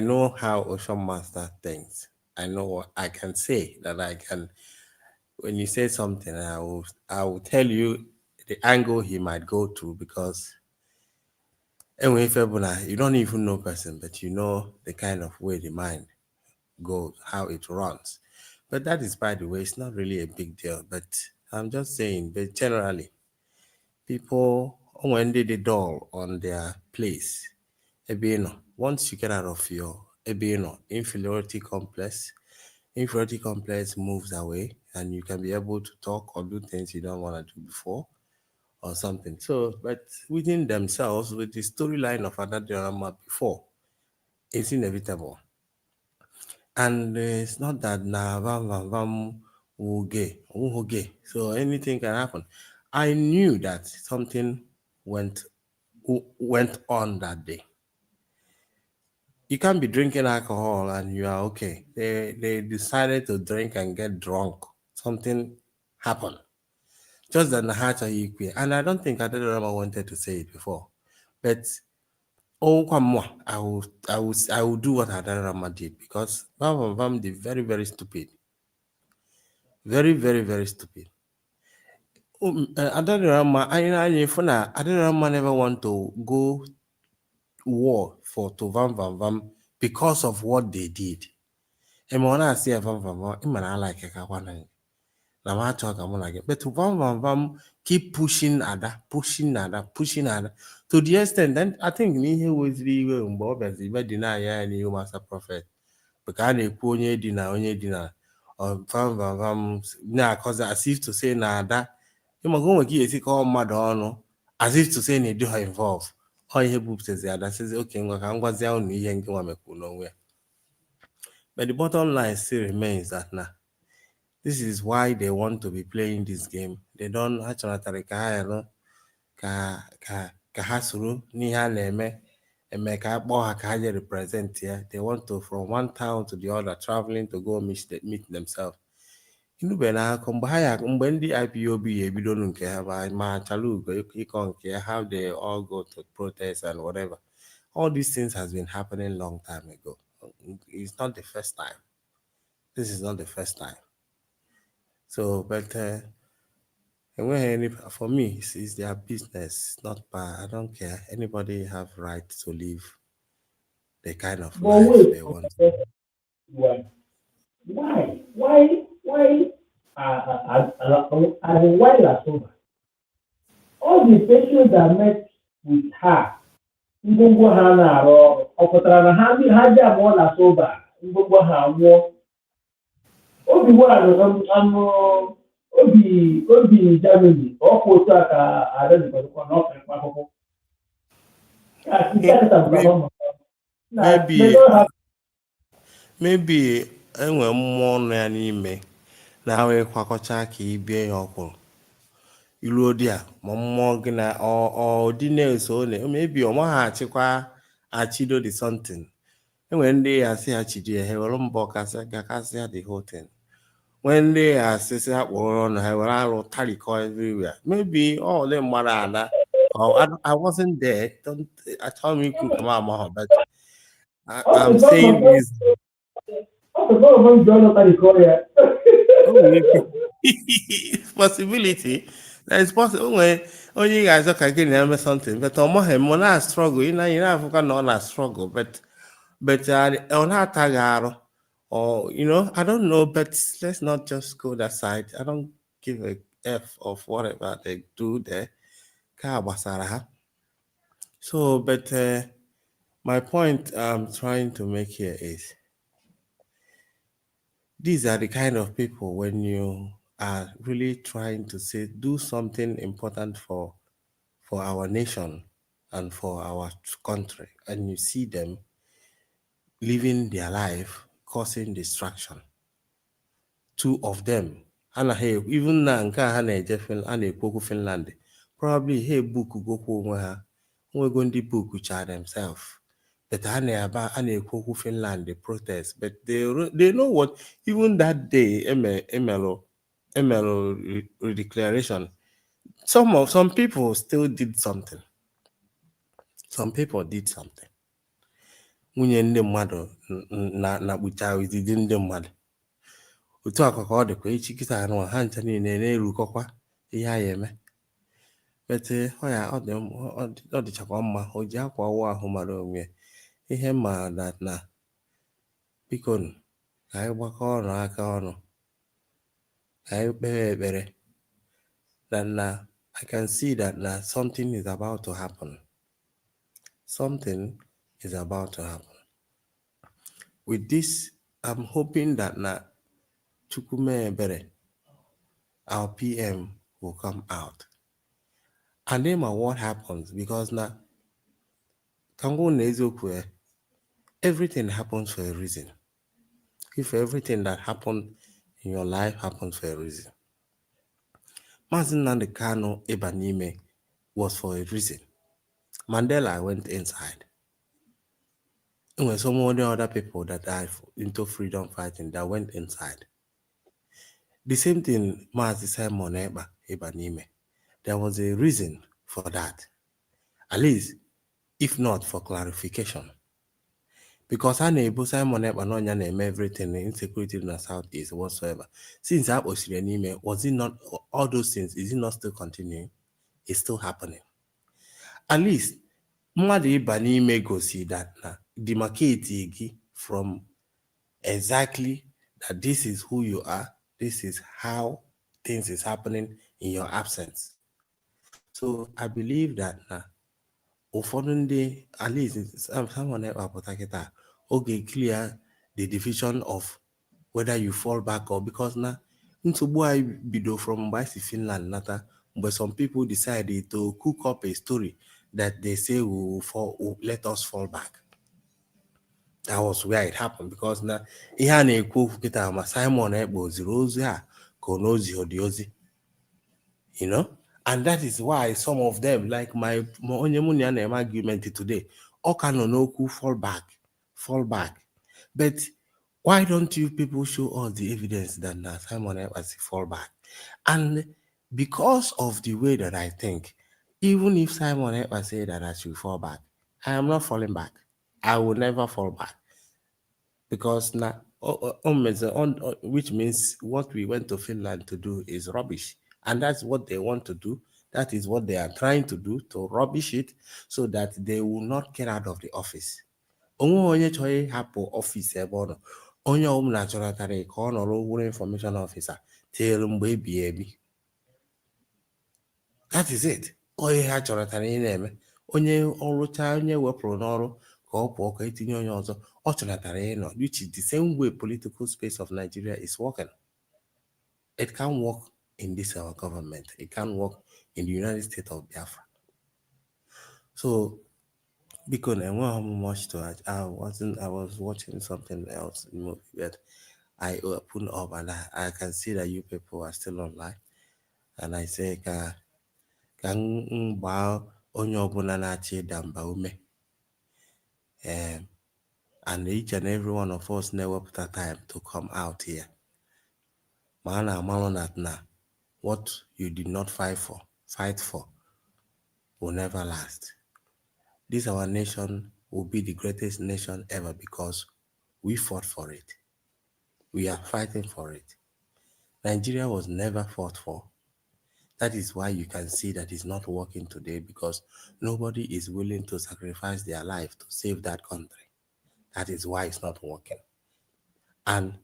know how Ocean Master thinks. I know what I can say that I can. When you say something, I will tell you the angle he might go to, because anyway, you don't even know person, but you know the kind of way the mind goes, how it runs. But that is, by the way, it's not really a big deal. But I'm just saying, but generally, people, when they dull on their place, once you get out of your inferiority complex moves away, and you can be able to talk or do things you don't want to do before or something. So, but within themselves, with the storyline of Adadramma before, it's inevitable. And it's not that so anything can happen. I knew that something went on that day. You can't be drinking alcohol and you are okay. They decided to drink and get drunk. Something happened. Just that the heart of equal. And I don't think Adadramma wanted to say it before. But I will do what Adadramma did, because Vam did very, very stupid. Very, very, very stupid. Adadramma never want to go war to Vam because of what they did. I see Vam but Vam keep pushing Ada to the extent. Then I think he was really deny any master prophet. Because onye dina or Vam now, cause as if to say Ada as if to say they do her involved. All he says the other says, okay, but the bottom line still remains that now. This is why they want to be playing this game. They don't actually represent here. They want to, from one town to the other, traveling to go meet themselves. When the IPOB how they all go to protest and whatever. All these things has been happening long time ago. It's not the first time. This is not the first time. So, but for me, it's their business, not bad. I don't care. Anybody have right to live the kind of life they want. Why Lasuba? All the patients that met with her, ngwongwo ha na-arụ ọrụ, ọ pụtara na ha ji abụọ Lasuba, ngwongwo ha nwụọ. Obi Germany, ọ kwụ otu a ka adịghịkwa n'ọkụ akwụkwọ. Maybe enwe mmụọ ọnụ ya n'ime na ha wee kwakọcha ka ibie ya ọkwụrụ. Iluodia, Momogna or dinner so maybe or Mahachikwa Achido the something. And when they are say Achidi, Heolumbo Casa, the whole thing. When they are saying that war on Hewaro Talico everywhere, maybe all them Marana. Oh, I wasn't there. Don't I told me you can come out, but I'm saying this. Possibility. That is possible when you guys are getting something, but on my struggle, you know, I've got no struggle, but on our tag or you know, I don't know, but let's not just go that side. I don't give a F of whatever they do there. So, but my point I'm trying to make here is these are the kind of people when you are really trying to say do something important for our nation and for our country, and you see them living their life causing distraction. Two of them, and hey, even now, Finland, probably hey book go we're going to book which are themselves. But Finland they protest, but they know what even that day MLO declaration. Some people still did something. Some people did something. Nwunye ndị mmadụ na-akpụcha izidi ndị mmadụ. Otu akwa ka ọ dịkwa echi kịta anụ ha ncha niile na-erukọkwa ihe a ya eme. Bete ọ dịchakwa mma o ji akwa ọwụ ahụ mara onwe ihe ma na biko ka anyị gbakọ ọnụ aka ọnụ ka anyị kpere ekpere that I can see that something is about to happen. Something is about to happen. With this, I'm hoping that Chukume Ebere, our PM, will come out. And then what happens, because everything happens for a reason. If everything that happened in your life happens for a reason. Mazi Nnamdi Kanu Ebanime was for a reason. Mandela went inside. And when so many other people that died into freedom fighting that went inside. The same thing, Mazi Simon Ebanime. There was a reason for that. At least, if not for clarification. Because Simon Ebanime name everything, insecurity in the Southeast whatsoever. Since that was it not all those things, is it not still continuing? It's still happening. At least, Mwadi Ebanime go see that demarcate from exactly that this is who you are, this is how things is happening in your absence. So I believe that at least someone clear the division of whether you fall back or because bido from Finland but some people decided to cook up a story that they say will let us fall back. That was where it happened because Simon you know, and that is why some of them, like my argument today, Okanonoku fall back. But why don't you people show us the evidence that Simon Ekpa fall back? And because of the way that I think, even if Simon Ekpa say that I should fall back, I am not falling back. I will never fall back. Because which means what we went to Finland to do is rubbish. And that's what they want to do. That is what they are trying to do, to rubbish it so that they will not get out of the office. Office information officer that is it. Onye ha chọrọtara ị na-eme onye ọrụcha onye wepụrụ n'ọrụ ka ọ pụọ ka etinye onye ọzọ ọ chọrọtara ịnọ, which is the same way political space of Nigeria is working. It can't work in this our government. It can't work in the United States of Biafra. So because I wasn't much to it, I was watching something else in movie, but I opened up and I can see that you people are still online, and I say ka m gbaa onye ọbụla na-achọ ịda mba ume, and each and every one of us na-ewepụta time to come out here. Ma a na-amalụ na what you did not fight for will never last. This our nation will be the greatest nation ever because we fought for it. We are fighting for it. Nigeria was never fought for. That is why you can see that it's not working today, because nobody is willing to sacrifice their life to save that country. That is why it's not working. And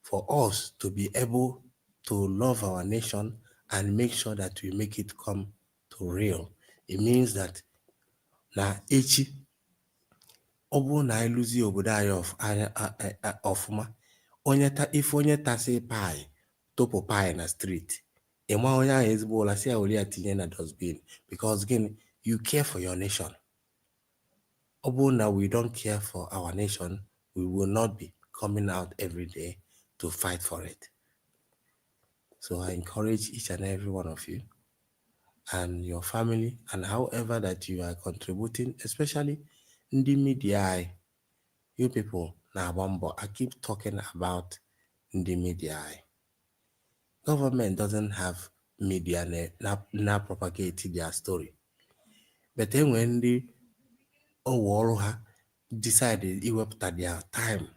for us to be able to love our nation and make sure that we make it come to real, it means that na echi ọ bụrụ na anyị lụzie obodo anyị ọfụma, ife onye tasị pie tụpụ pie na street, ịma onye ahụ ezigbo ụla si ya were ya tinye na dustbin, because again, you care for your nation. Ọ bụrụ na we don't care for our nation, we will not be coming out every day to fight for it. So I encourage each and every one of you and your family, and however that you are contributing, especially in the media, you people na-agba mbọ. I keep talking about the media. Government doesn't have media na propagate their story, but then when the ọrụ ha decided iwepụta their time,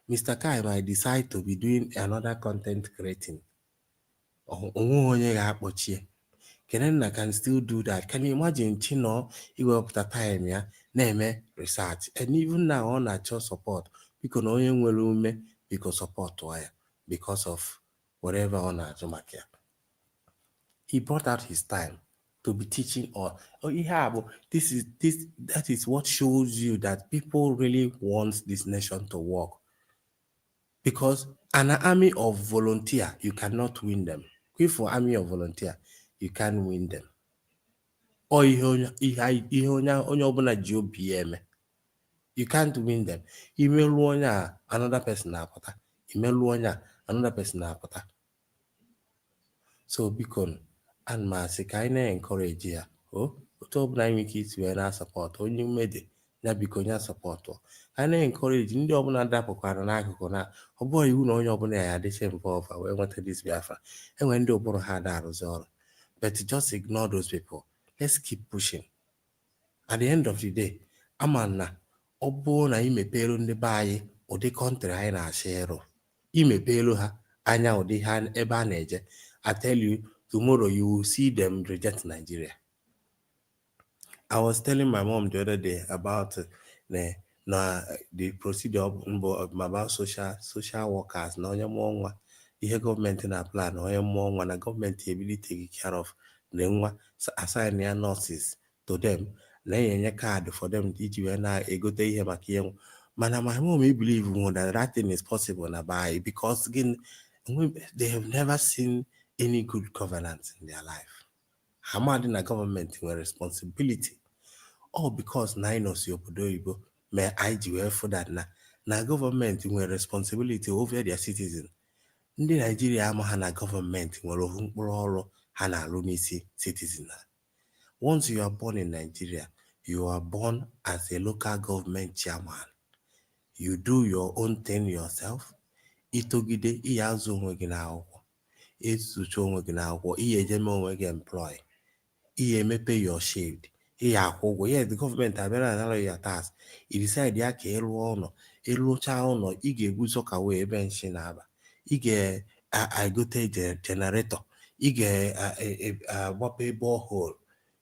Mr. Kai might decide to be doing another content creating. Onye ga-akpọchie. Kenenna can still do that. Can you imagine Chino iwepụta time ya na-eme research, and even now ọ na-achọ support because na onye nwere ume because support ya because of whatever ọ na-achọ maka ya. He brought out his time to be teaching or that is what shows you that people really want this nation to work. Because an army of volunteer, you cannot win them. If for army of volunteer, you can't win them. Or you can't win them. Another person another person. So because and Mazi ka encourage ya. Otu ọbụla anyị nwere ike wee na support onye mmede ya, biko nya support a na-encourage ndị ọbụla dapụkwara n'akụkụ na ọ bụghị iwu na onye ọbụla ya adịche involve wee nweta this Biafra. Enwere ndị ụbụrụ ha da arụzi ọrụ, but just ignore those people. Let's keep pushing. At the end of the day, ama na ọ bụrụ na imepelu ndị be anyị ụdị country anyị na-achọ ịrụ, imepelu ha anya ụdị ha ebe a na-eje, I tell you, tomorrow you will see them reject Nigeria. I was telling my mom the other day about the procedure about social workers. Now, the government in a plan, the government ability to take care of them, assign their nurses to them, laying a card for them. Did you and I go to him? Man, my mom may believe that thing is possible because again, they have never seen any good governance in their life. Hamad in a government with responsibility. All because Ninos Yopodoibo may IGF for that na government with responsibility over their citizens. Ndị Nigeria amaghị na government nwere mkpụrụ ọrụ ha na-arụ n'isi citizen. Once you are born in Nigeria, you are born as a local government chairman. You do your own thing yourself. Itogide ihe azụ onwe gị n'akwụkwọ, esucha onwe gị n'akwụkwọ, ihe ejeme onwe gị employ, ihe emepe your shade, ihe akwụ ụgwọ. Yes, the government abịara anara ya tax. I decide ya ka ịrụọ ụlọ, ịrụcha ụlọ, ị ga-eguzo ka wee ebe nshi na-aba, ị ga-egote generator, ị ga-agbape borehole.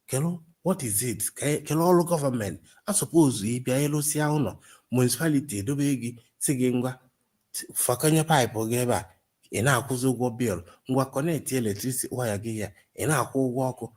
Kelu, what is it? Kelu ọrụ government. I suppose ị bịa ịrụsịa ụlọ, municipality edobe gị si gị ngwa fakanye pipe gị ebe a, ị na-akwụzi ụgwọ bill, ngwa connect electricity wire gị ya, ị na-akwụ ụgwọ ọkụ,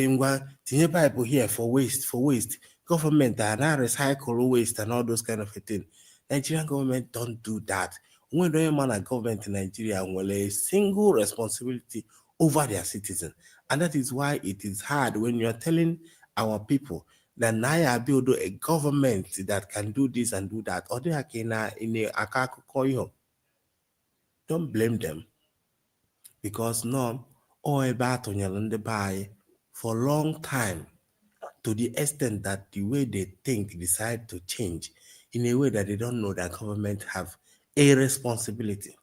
ngwa tinye pipe here for waste. Government are not recycle waste and all those kind of things. Nigerian government don't do that. When the man government in Nigeria will a single responsibility over their citizens, and that is why it is hard when you are telling our people that now build a government that can do this and do that, or they are in a akakukoyo. Don't blame them, because no, all about on your buy for a long time, to the extent that the way they think decide to change in a way that they don't know that government have a responsibility.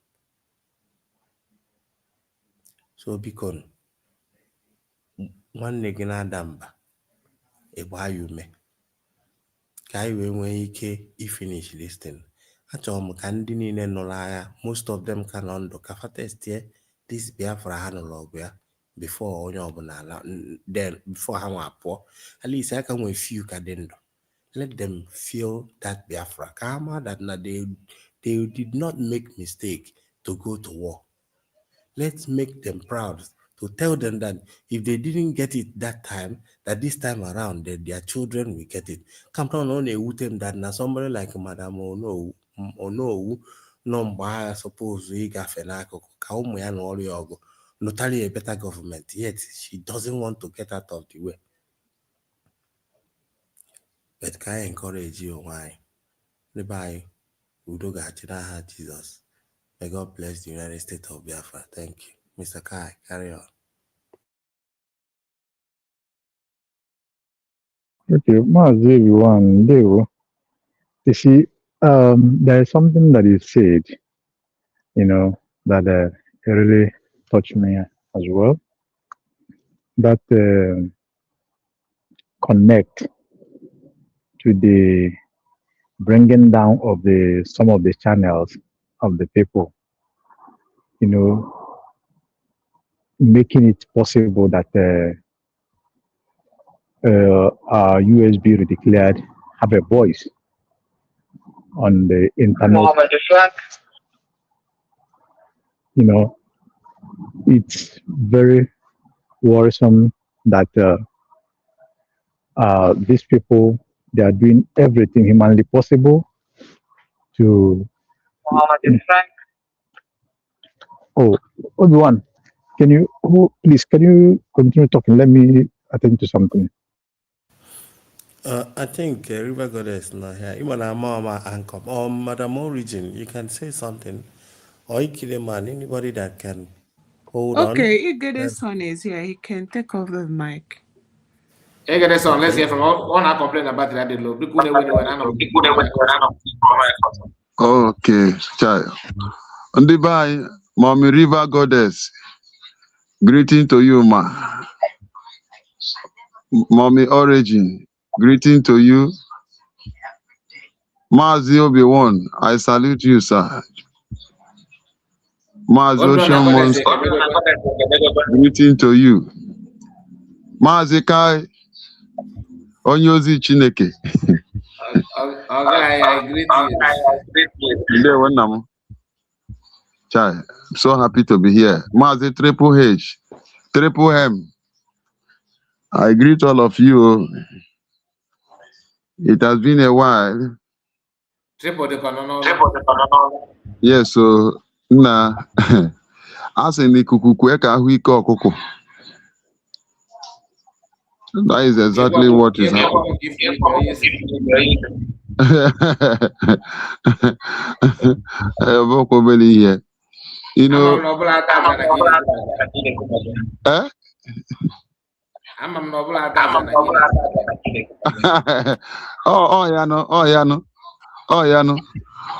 So because one negina damba yume ka we finish this thing. Most of them can undo this Biafra before then before at least I can with few kadendo. Let them feel that Biafra karma that they did not make mistake to go to war. Let's make them proud to tell them that if they didn't get it that time, that this time around, that their children will get it. Come on, them that now somebody like Madam no, I suppose we got notally a better government, yet she doesn't want to get out of the way. But can I encourage you? Why? Bye. Jesus. May God bless the United States of Biafra. Thank you. Mr. Kai, carry on. Okay, Mazi, everyone, you see, there is something that you said, that really touched me as well. That connect to the bringing down of some of the channels of the people, making it possible that our USB declared have a voice on the internet. It's very worrisome that these people, they are doing everything humanly possible to. Oh, Obi-Wan, can you continue talking? Let me attend to something. I think River Goddess not here. Even our mama anchor or Madam Origin, you can say something. Or man, anybody that can hold on. Okay, Igede's son is here. He can take off the mic. Igede's son, let's hear from all our complaint about that. Okay, child. On the by, Mommy River Goddess, greeting to you, ma. Mommy Origin, greeting to you. Mazi Obi-Wan, I salute you, sir. Mazi Ocean Monster, greeting to you. Mazi Kai, Onyozi Chineke. I greet you. Child, I'm so happy to be here. Mazi Triple H, Triple M. I greet all of you. It has been a while. Yes, so na asị na ikuku kwee ka ahụ ike ọkụkọ. That is exactly what is happening. You know,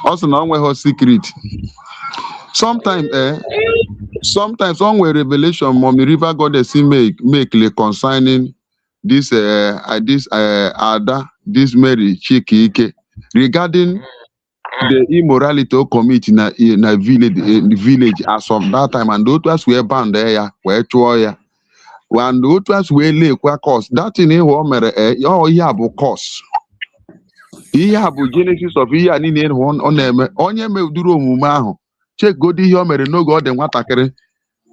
also no one has secret. Sometimes one way revelation Mommy River Goddess make concerning this Ada, this Mary Chikike regarding the immorality of commit in a village as of that time, and those were bound there where to when those were lake were cost that in a woman cost. Ihe a bụ Genesis of ihe a niile ọ na-eme onye meduru omume ahụ chegodi ihe o mere n'oge ọ dị nwatakịrị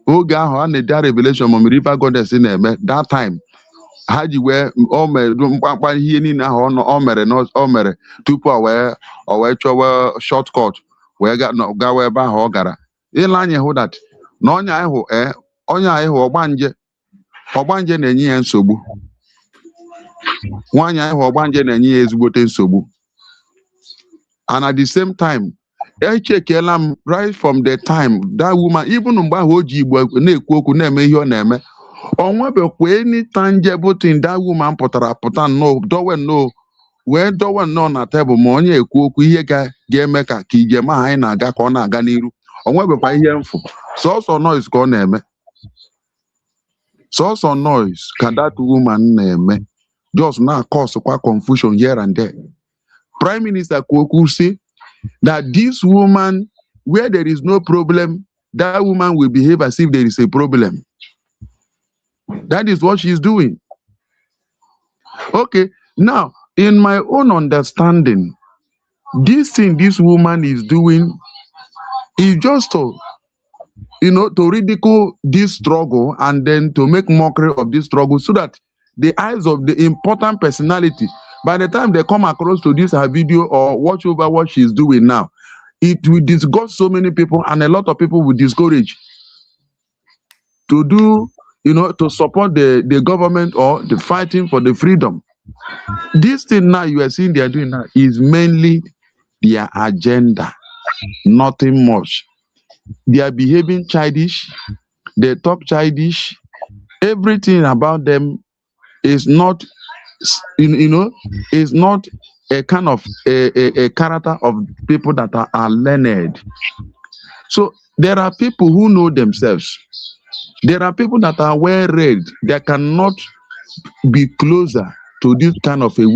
oge ahụ a na-ede revelation Mommy River Goddess na-eme that time ha ji wee o mere mkpamkpa ihe niile ahụ o mere tupu o wee chọwa shortcut wee gawa ebe ahụ ọ gara ile anya hụ that na onye ahụ ọgbanje na-enye ya nsogbu nwaanyị ahụ ọgbanje na-enye ya ezigbote nsogbu. And at the same time, echekela right from the time that woman, even mgbe ahụ o ji Igbo na-ekwu okwu na-eme ihe ọ na-eme, any tangible thing that woman put no, no. Where dowe no na table ma onye ekwu okwu ihe ga-eme ka ijem anyị na-aga ka ọ na-aga n'iru onwebekwa ihe mfu sọsọ noise ka ọ na-eme sọsọ noise ka that woman na-eme just na cause kwa confusion here and there. Prime Minister Kwoku say that this woman, where there is no problem, that woman will behave as if there is a problem. That is what she is doing. Okay, now in my own understanding, this thing this woman is doing is just to, to ridicule this struggle and then to make mockery of this struggle so that the eyes of the important personality, by the time they come across to this her video or watch over what she's doing now, it will disgust so many people and a lot of people will discourage to do, to support the government or the fighting for the freedom. This thing now you are seeing they are doing now is mainly their agenda, nothing much. They are behaving childish, they talk childish, everything about them is not, is not a kind of a character of people that are learned. So there are people who know themselves. There are people that are well read. They cannot be closer to this kind of this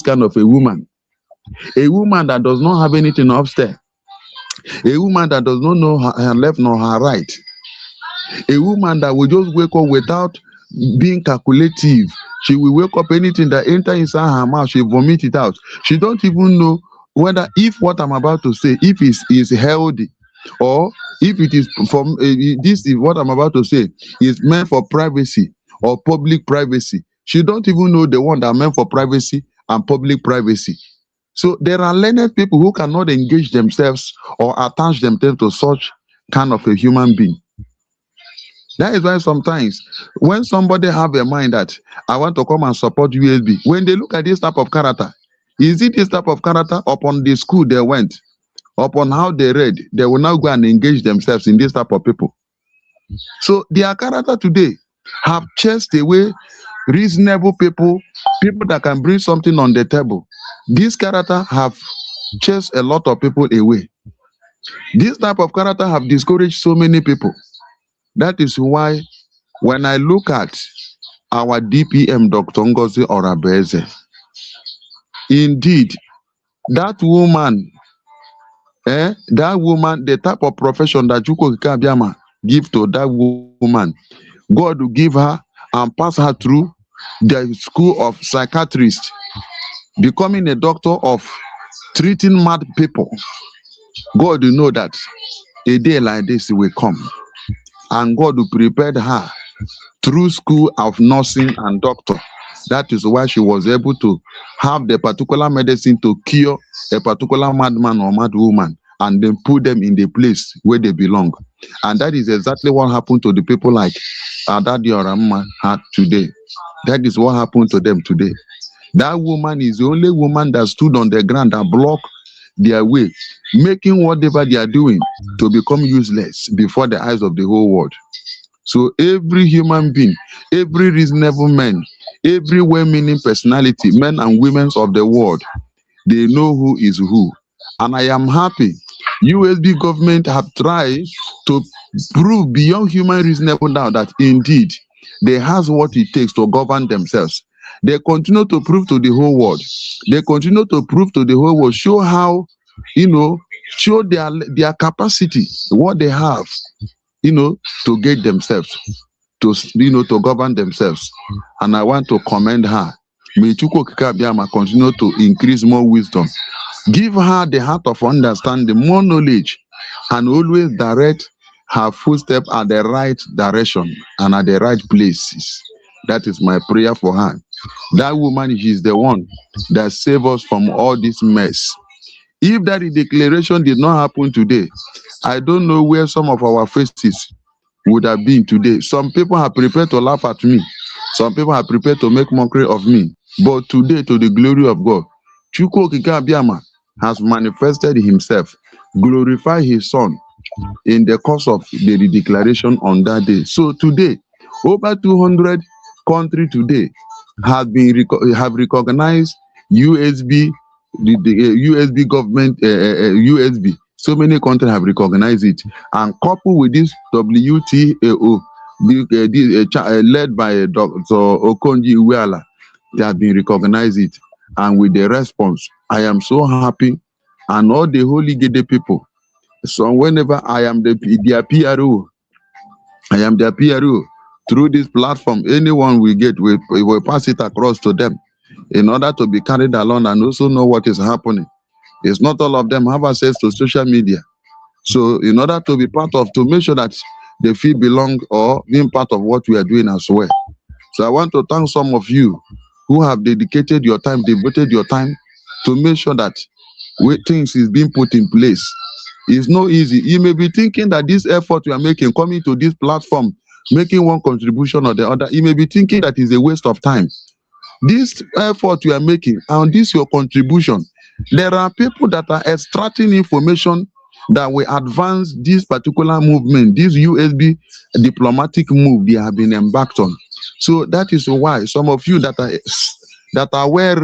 kind of a woman that does not have anything upstairs, a woman that does not know her left nor her right, a woman that will just wake up without being calculative. She will wake up, anything that enters inside her mouth, she vomit it out. She don't even know whether if what I'm about to say, if it is healthy, or if it is from this is what I'm about to say is meant for privacy or public privacy. She don't even know the one that meant for privacy and public privacy. So there are learned people who cannot engage themselves or attach themselves to such kind of a human being. That is why sometimes when somebody have a mind that I want to come and support USB, when they look at this type of character, is it this type of character upon the school they went, upon how they read, they will now go and engage themselves in this type of people. So their character today have chased away reasonable people, people that can bring something on the table. This character have chased a lot of people away. This type of character have discouraged so many people. That is why when I look at our DPM, Dr. Ngozi Orabeze, indeed, that woman, the type of profession that Chukwu Abiyama give to that woman, God will give her and pass her through the school of psychiatrists, becoming a doctor of treating mad people. God will know that a day like this will come. And God will prepare her through school of nursing and doctor. That is why she was able to have the particular medicine to cure a particular madman or mad woman and then put them in the place where they belong. And that is exactly what happened to the people like Adadi Oramma had today. That is what happened to them today. That woman is the only woman that stood on the ground and blocked their way, making whatever they are doing to become useless before the eyes of the whole world. So every human being, every reasonable man, every well-meaning personality, men and women of the world, they know who is who. And I am happy USB government have tried to prove beyond human reasonable doubt that indeed they have what it takes to govern themselves. They continue to prove to the whole world. They continue to prove to the whole world, show how, show their capacity, what they have, to get themselves, to govern themselves. And I want to commend her. May Chukwu Abiyama continue to increase more wisdom. Give her the heart of understanding, more knowledge, and always direct her footsteps at the right direction and at the right places. That is my prayer for her. That woman is the one that saved us from all this mess. If that declaration did not happen today, I don't know where some of our faces would have been today. Some people are prepared to laugh at me. Some people are prepared to make mockery of me. But today, to the glory of God, Chukwu Abiyama has manifested himself, glorified his son, in the course of the declaration on that day. So today, over 200 countries today have recognized USB, the USB government, USB. So many countries have recognized it, and coupled with this WTAO, led by Dr. Okonji Iweala, they have been recognized it, and with the response, I am so happy, and all the holy Gede people. So whenever I am their PRO, I am their PRO. Through this platform, anyone we get, we will pass it across to them in order to be carried along and also know what is happening. It's not all of them have access to social media. So in order to be part of, to make sure that they feel belong or being part of what we are doing as well. So I want to thank some of you who have dedicated your time, devoted your time to make sure that things is being put in place. It's not easy. You may be thinking that this effort you are making, coming to this platform, making one contribution or the other, you may be thinking that is a waste of time. This effort you are making and this your contribution, there are people that are extracting information that will advance this particular movement, this USB diplomatic move they have been embarked on. So that is why some of you that are well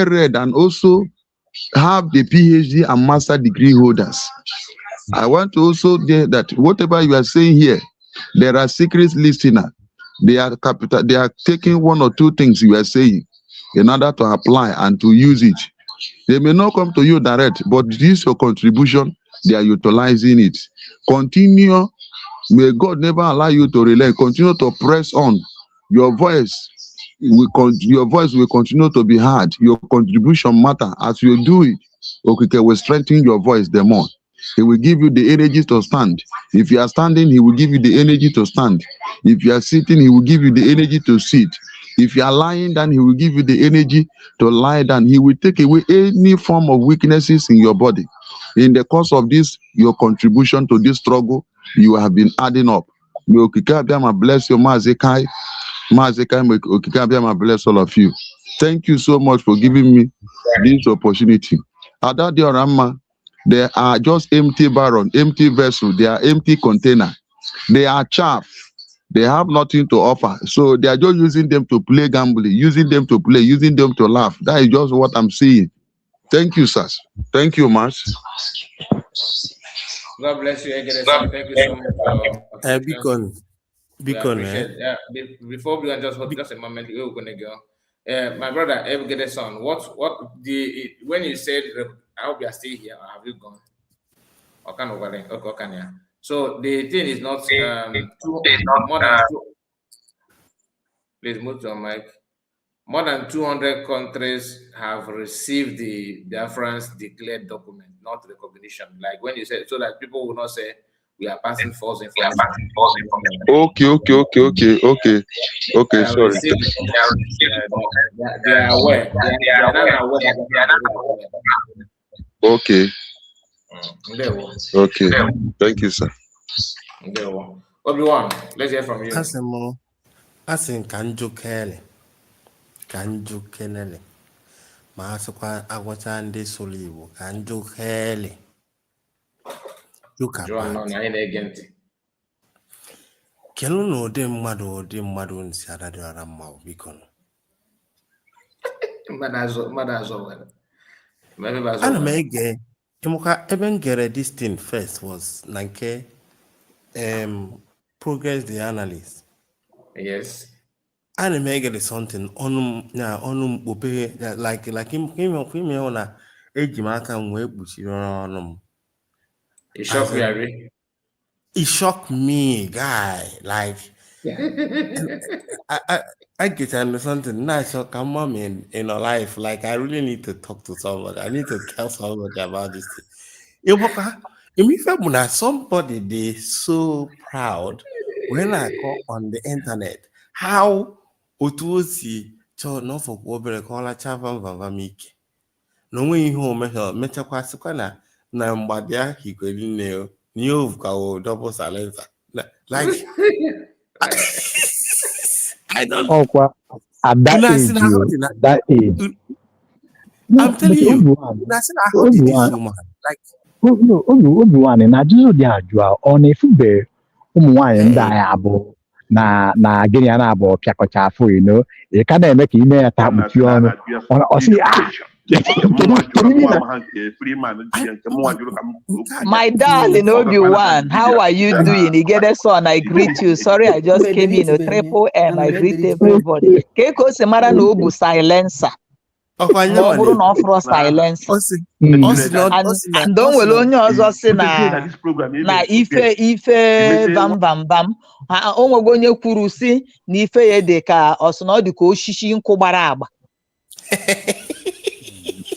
read, and also have the PhD and master degree holders. I want to also say that whatever you are saying here, there are secret listeners. They are taking one or two things you are saying in order to apply and to use it. They may not come to you direct, but this is your contribution. They are utilizing it. Continue. May God never allow you to relent. Continue to press on. Your voice will continue to be heard. Your contribution matter. As you do it, okay, will strengthen your voice the more. He will give you the energy to stand. If you are standing, he will give you the energy to stand. If you are sitting, he will give you the energy to sit. If you are lying down, he will give you the energy to lie down. He will take away any form of weaknesses in your body. In the course of this, your contribution to this struggle, you have been adding up. May Okikabiyama bless you, Mazi Kai. Mazi Kai, may Okikabiyama bless all of you. Thank you so much for giving me this opportunity. Adadi Orama, they are just empty barrel, empty vessel. They are empty container. They are chaff. They have nothing to offer. So they are just using them to play gambling, using them to play, using them to laugh. That is just what I'm seeing. Thank you, sir. Thank you, Mas. God bless you, Egede. Thank you so much. Beacon. Yeah. Before we just a moment, we're gonna go. My brother Egede son, when you said I hope you are still here, or have you gone? Okay. So the thing is not more than two. Please move to your mic. More than 200 countries have received the Biafrans declared document, not recognition. Like when you said, so that people will not say we are passing false information. Okay. Sorry. They are aware. They are not aware that Okay. Okay. Thank you, sir. Obi-Wan, let's hear from you. Asin kanjo kenele. Ma asịkwa agwacha ndị soro Igbo ka njụ hele. Kelu na ụdị mmadụ nsi adadị ọra mma biko. Ana m ege ịmụka ebe m gere this thing first was na nke Progress the Analyst. Yes. Ana m ege something ọnụ mkpope like ime na eji m aka m wee kpuchiri ọnụ m. It shocked me, guy. Like, I get into something nice. So come on, in our life, like I really need to talk to somebody. I need to tell somebody about this thing. Somebody they so proud when I go on the internet. How Otuosi cho no for obere kola chavam vavamike. No way home mechakwa sikwana na mbadia hikweli neo. You've got double silencer. Like I don't know. At that age. I'm telling you, that's I heard this woman. Like Obi-Wan na-ajụzụ dị ajụ ọ na-efube ụmụ nwaanyị ndị anyị abụ na gịnị ya na-abụ pịakọcha afọ ị ka na-eme ka ime ya taa kpuchie ọnụ My darling Obi-Wan, how are you doing? Igedeson, I greet you. Sorry, I just came in. Triple M, I greet everybody. Keko Semara no bu silencer. No buru no fro silencer. And don't will only also say na ife bam. Ha onwego onye kwuru si na ife ye dị ka osino dị ka oshishi nkụ gbara agba.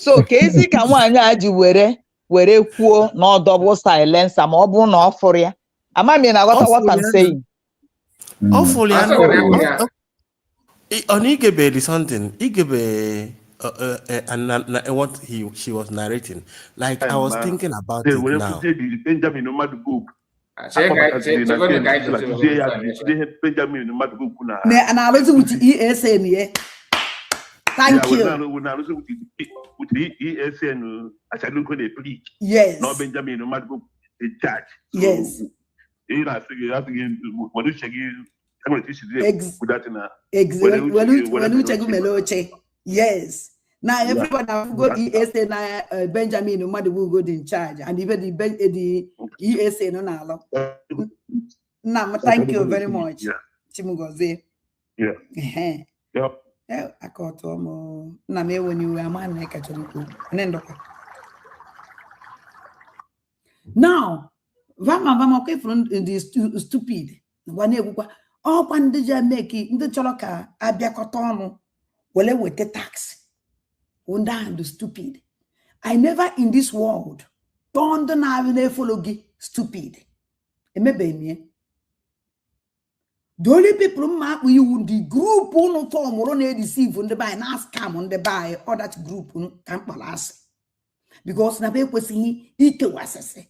So ka ezi ka nwaanyị a ji were kwuo na ọ double silencer ma ọ bụ na ọ fụrụ ya. Amami na ghọta what I'm saying. Hopefully, on Igebe something, Igebe and what she was narrating, like I was thinking about it now. Thank you. Yes. No Benjamin no matter the judge. Yes. Yes. Now everyone have got ESA now Benjamin no matter who go in charge and even the ESA no now. Now thank you very much. Chimugoze. Yeah. Yep. I caught na me when you were a man like a now, Vama okay from the stupid. All one did make it in the choloka, Abiacotono, well with the tax. Wonder the stupid. I never in this world don't have follow stupid. And maybe me. The only people mark you the group on form or on deceive on the buy and ask come on the buy or that group can't pass. Because na be kwesi ike wasese.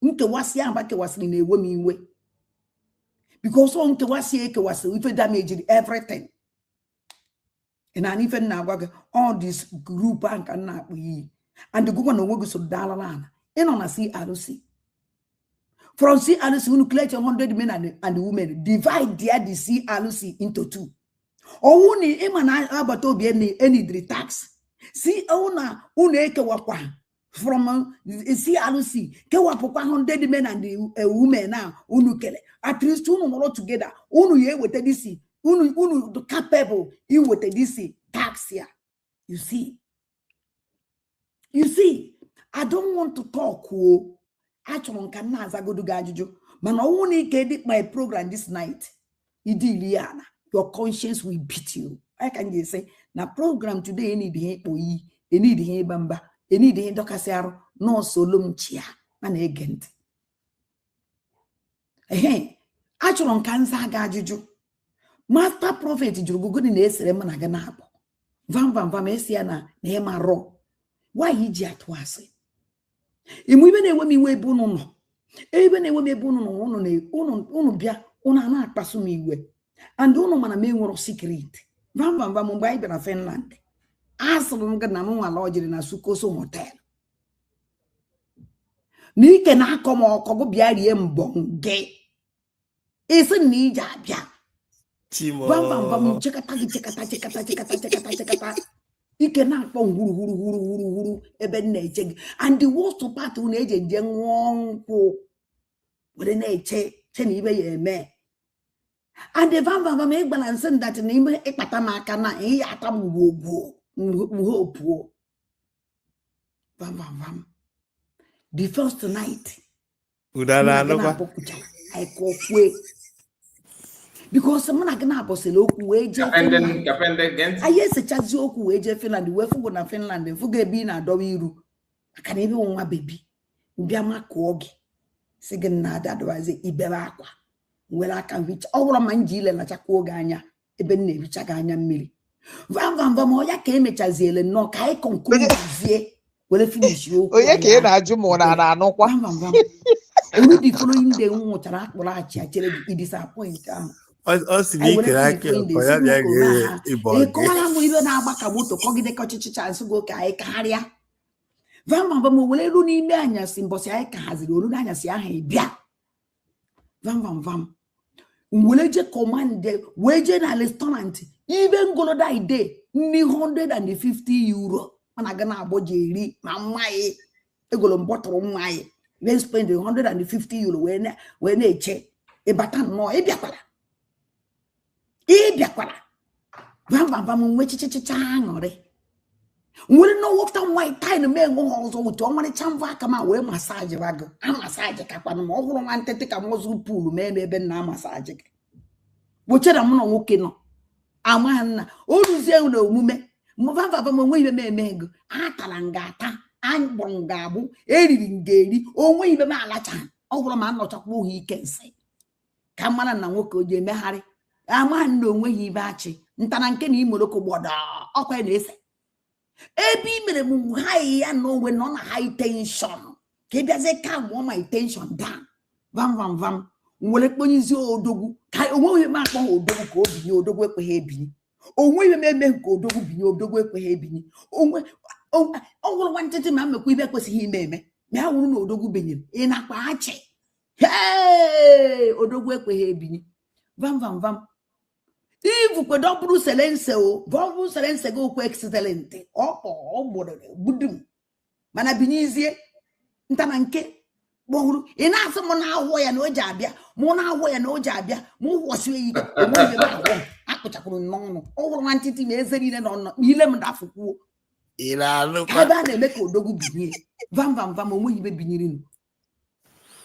Nke wasi ambake wasi na ewe mi we. Because on nke wasi ike wasi if damage everything. And I even now all this group bank and na we and the governor will go so dalala. And on a see alusi. From C Alusi, who collect 100 men and the women, divide their DC Alusi into two. Or only Emana Abato be any tax. See, owner, Uneke Wapa from C Alusi, Kewapa 100 men and the women now, Unukele. At least two more together, Unu ye with the DC, Unu capable, you with the DC tax here. You see, I don't want to talk. Actually, can go to Gajuju. Man, I only get my program this night. Idiliana, your conscience will beat you. I can just say, na program today, any day, any day, bamba, any day, docasero, no solum chia, and agent. Hey, actually, can Gajuju. Master prophet, you go good in this remanaganapo. Vam messiana, Nema ro. Why ye jat was it? Even a women way bono, even a women bono, uno bia, una pasumi way, and uno man a me secret. Vam Mumbai in Finland. As long as Namua lodged in a Sukoso hotel. Ni can I come or cogo biariem bong gay? Isn't ni jabia? Vam check He cannot phone huru eben nature and the worst part of nature young with an age ten me and the van make balance that name epatamakana e atam wo poor vam the first night I call way because someone can have a local wage. And then I yes, a chazoku wage Finland, the way for go Finland, and forget being a dowiru. I can even want my baby. Biama kogi. Second nada, otherwise, Iberaqua. Well, I can reach all of my jil and a chakoganya, eben vichaganya milli. Vam Moya came at Chazil and no kai conclude. Well, finish you. Oh, yeah, can't Ajumona, no one. Only the following day, water, well, I disappoint. Us we crack go Vam vam wele ru ni me anyasi mbosi ay ka haziri ru na anyasi aha bia. Vam. Wele je command weje na restaurant even go that day ni 150 euro. Mana gana aboje iri ma mai egolo mbotoro mai. Then spend 150 euro when eche e batan no e biakwala. Vam wechichicha ngore. Will no walk down white tie the man go also with all money chamva come out where massage wago. I massage capan more one take a muzzle pool, maybe ben na massage. Which I'm not walking on. A man, all you say no woman, Movava when we may meg, Atalangata, and Bongabu, editing gaily, or we the malachan, over a man not of who he can say. Come on and walk with your Mahari. A man no way he bachi, Ntankeni Moloko Wada, up and is. Ebi mere mu high and no when on high tension. Kebiaze come want my tension down. Vam. Wole ponizi odogu. Kai owo ye ma ko odogu ko bi odogu ekwe he bi. Onwe ye me ko odogu bi odogu ekwe he bi. Onwe onwo wantete ma mekwu ibe kwesi hi meme. Me awuru na odogu benyem. E na kwa ache. Hey, odogu ekwe he bi. Vam. If we don't produce selense o, vovu selense go kwa excellente. Budum. Mana binizie ntananke bohuru. Ina so mo na awo ya no jabia, mo na awo ya no jabia, mo wosu yi ko mo be ba ho. Akpochakuru no. O woro wantiti me ezeri ne no. Ile m da fukuo. Ila lo. Ka ba na eme ka odogu binie. Vam mo yi be binyiri no.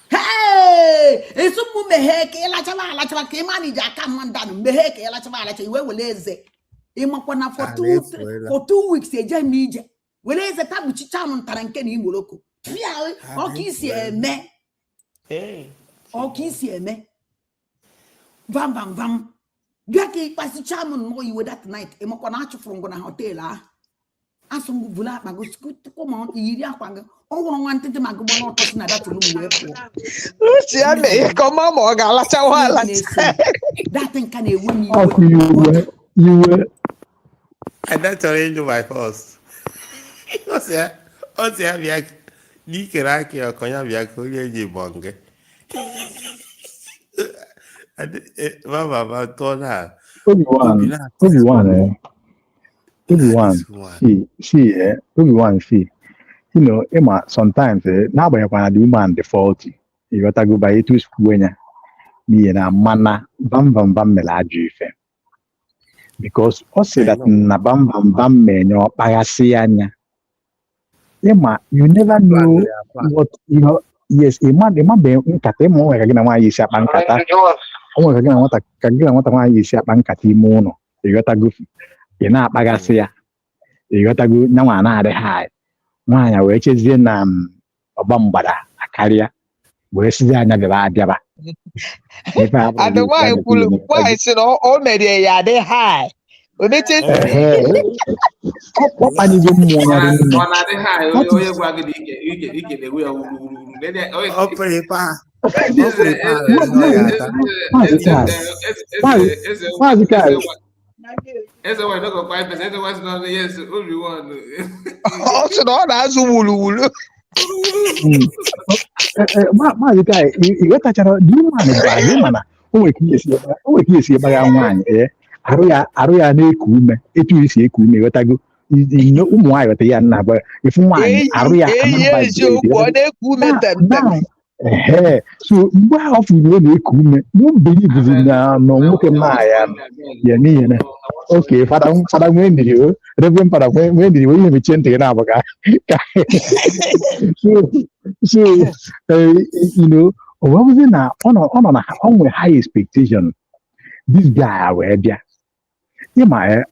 Hey, it's a meheke, la chava, Kemani Jaka Mandan, meheke, la chava, we will lazy. Imakwana for 2 weeks, a jamija. Well, there's a tabuchi charm tarankeni moloko. Pia, or kiss ye me. Hey, or kiss ye me. Vam. Gaki pass the charm on more you with that night. Imakwana from Gona Hotel. Asum vula mago scoot come on, Iria Quanga. Oh, wanted to make one person at that room. Lucia, come on, that thing can win you were. And that's already my first. What's that? Nikeraki or Konya Biakoya Bonge. And Mama told her, Obi-Wan, see. You know, Emma, sometimes, now when I do man defaulty, you got to go by it to school, me and a mana, bam, melaju. Because also that na bam, men, your pagasianya. Emma, you never know what, you know, yes, Emma, be in Catemo, again, why you say Bankata. Oh, again, what I you say Bankati mono. You got to go, you're not pagasia. You got to go, no one had a high. Mwanya wechezie na obambara akaria wesize anya beba adiaba and the why say all media ya dey high we take what ani go mo na ona dey high oye gwa gidi ike dey we Ese one no go 5%. Ese one's not yes. Only one. Also, no, that's wulu. Mazi guy, you got to tell you man. Oh, kiesi ba nwan eh. Aruya na ekume. Etu isi ekume wetago. You know umwa yote ya na ba. If nwan aruya amamba. So why of you no ekume? No believe in no nwoke ma ya ni na. Okay, Father when did you? Reverend Father when did you me change na ba ka? So you know, what was it now? On with high expectation. This guy where there. Yeah, my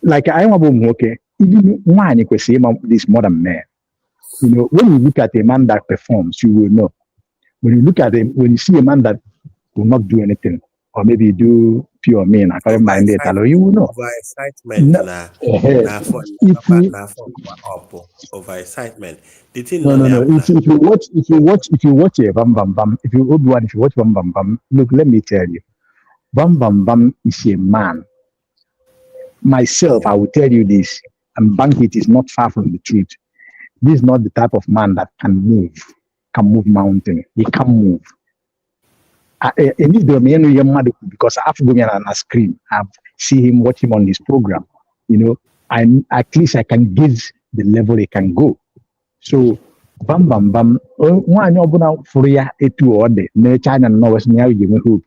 like I want to okay. Even one you could say this modern man. You know, when you look at a man that performs, you will know. When you look at him, when you see a man that will not do anything, or maybe do pure mean, minded, you will know. Overexcitement. No. If you watch a bam, if you watch bam, look, let me tell you, bam is a man. Myself, I will tell you this, and bank it is not far from the truth. this is not the type of man that can move mountain. He can move. And this domain because I've gone on a screen. I've seen him, watch him on his program. You know, at least I can gauge the level he can go. So bam. One obuna furia etu ode. Ne China no was near you hope.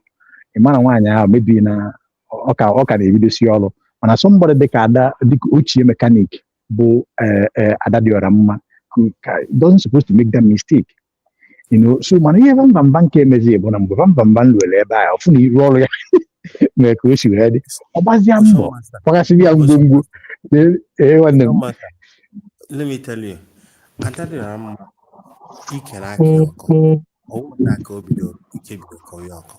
A man one maybe na oka the video see all. When somebody they kada the uchi mechanic bo adadiorama who doesn't supposed to make that mistake. You know, so man, even bam came as a bonam bam will buy often you roll make wish you had. Obaziambo. Let me tell you, Adadiorama, he can actually go below, he can go Yoko.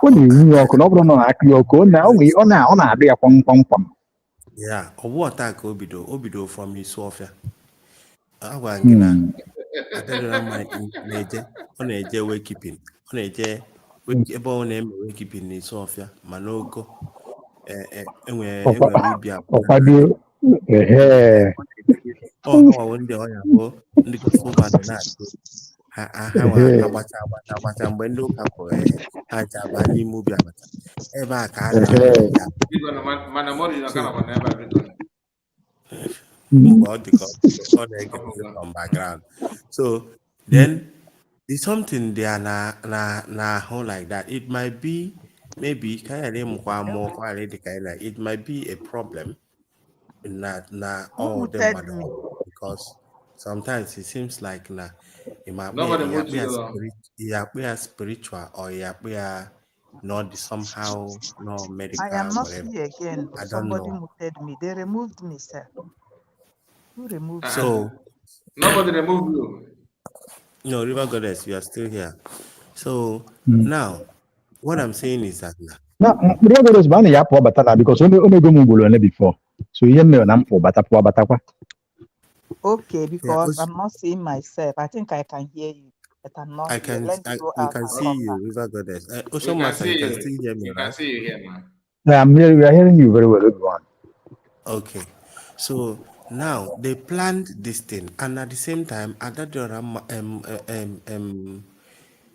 What do you know? No, Akiyoko now we on a pom. Yeah, or what Obido from his sofa. I want to on a J way keeping, on a J about name way keeping his sofa, Manoko, and where Libya. Oh, how one day I go, and the go back to that. Abacha mgbe ndị ụka kwere ha ji abanye ime ubi abacha ebe a ka a na-ahụ ya mgbe ọ dị ka ọ na-ege from background. So then there's something there na ahụ like that. It might be maybe kind of more it might be a problem na all them because sometimes it seems like na spiritual or not somehow not medical. I am not whatever. here again. I don't Somebody know. muted me. They removed me, sir. Who removed me? So nobody removed you. No, River Goddess, you are still here. So now, what I'm saying is that now River Goddess bani ya po batana because only go mungolo before. So you me on po batakwa. Okay, because I'm not seeing myself. I think I can hear you, but I'm not. We can see you, River Goddess. We can see you. Still hear me, we can see you here, man. Yeah, we are hearing you very well, everyone. Okay, so now they planned this thing, and at the same time,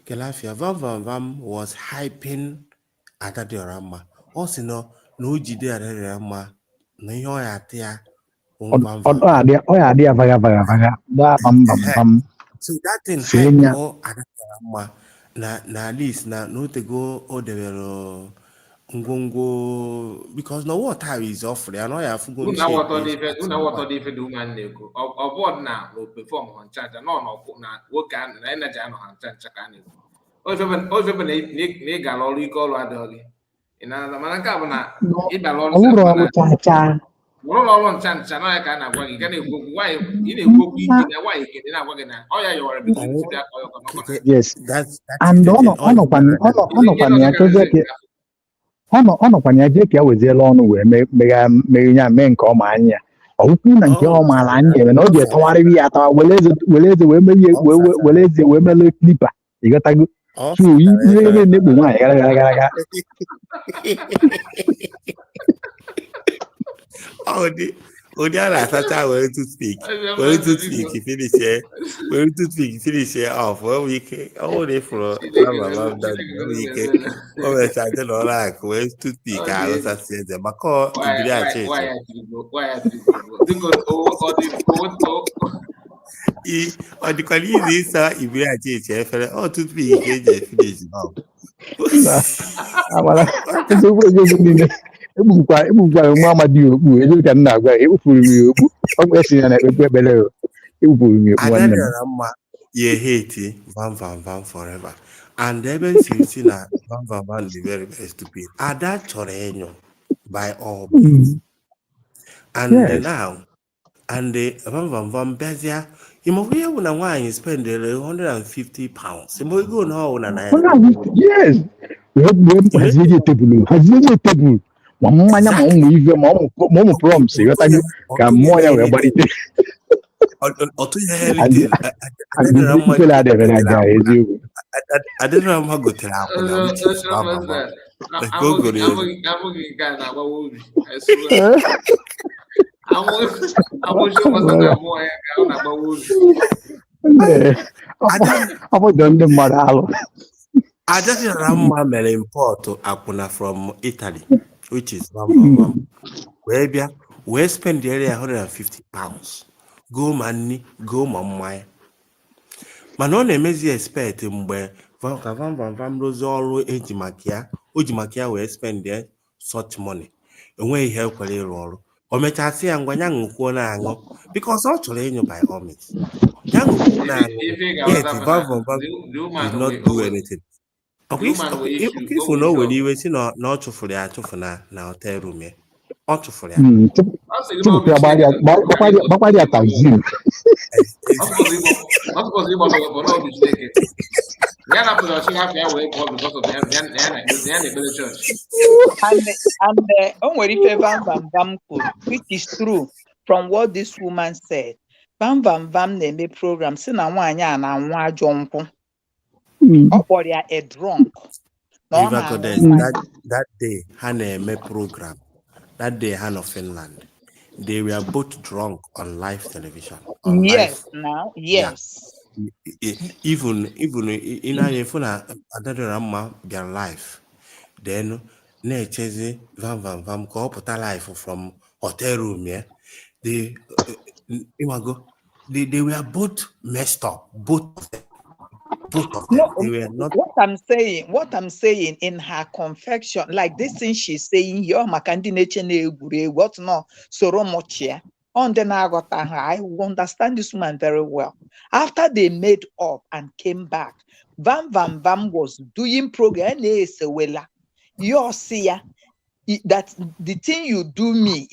Kelafia Vam was hyping Adadiorama. Also, no Jide Adadiorama, no Yoyatia. Vaga. Bam. So that thing hype all Adadiorama. Na at least no to go or the Ngongo because no water is offering. I know you have to go. Una what if do man neko. Or board now will perform on chat and no work and energy on chat chakani. Also when they gallery call Adoli. In another manacabana, all on chance, and I can have one. Why in a book in a way, in a wagon. Oh, yeah, you are a bit. Yes, and ono kwanya je ka wezela ọnụ wee meganya mee nke ọma anya ọkwụ na nke ọma ala anya na ọ dị tọwarị ya tawa weleze wee merie weleze wee mele klipa ịgotago so ihe na-ekpu nwaanyị gara Odi ala sacha were to speak finish here off one week all day for that week we started all like we to speak I was saying the mako ibiri ache or the colleague is ibiri ache fere oh to speak finish now amala egbukwa nwa amadi okpu elu ka nna agwa ekpufuru m okpu ọ esi na ekpe ekpere ekpufuru m okpu nwanne m ye hate vam forever and even since na vam be very stupid ada chọrọ enyo by all means and now and the vam bezia imowe una nwaanyị spend £150 imowe no na yes hazie tebulu mmanya ma ụmụ ive ma ụmụ proms ịghọtago ka mmụọ ya wee gbalite Adịrọmma gotere akwụna Ajati Ramma mere import Akuna from Italy, which is Vam. We spend the area £150. Go money, go mama. Mana ọ na-emezi expect mgbe Vam rụzie ọrụ ojimakia wee spend such money. Enweghị ihe ekwere ịrụ ọrụ. O mechasị ya ngwa ya ṅụkwuo na-aṅụ because ọ chọrọ ịnyụ by all means. Ya ṅụkwuo na-aṅụ. Yet Vam did not do anything. Ifu na o were iwe si na ọ chụfụrụ ya achụfụ na hotel room ya. Ọ chụfụrụ ya. Gbakwarị ya taxi. And o nwere ife Vam kwuru, which is true from what this woman said. Vam na-eme program si na nwaanyị a na-anwụ ajọ nkwụ. Ọ kpọrọ ya a drunk. That day ha na-eme program. That day ha nọ Finland. They were both drunk on live television. Yes, now, yes. Yeah. Even in a phone, another Ramma their life. Then na-echezi Vam ka ọ pụta life from hotel room. Yeah, they were both messed up. Both of them. No, They were not. What I'm saying in her confession, like this thing she's saying here, makandi neche what no soro mochia on the nagota. I understand this woman very well. After they made up and came back, Vam was doing program. You see that the thing you do me,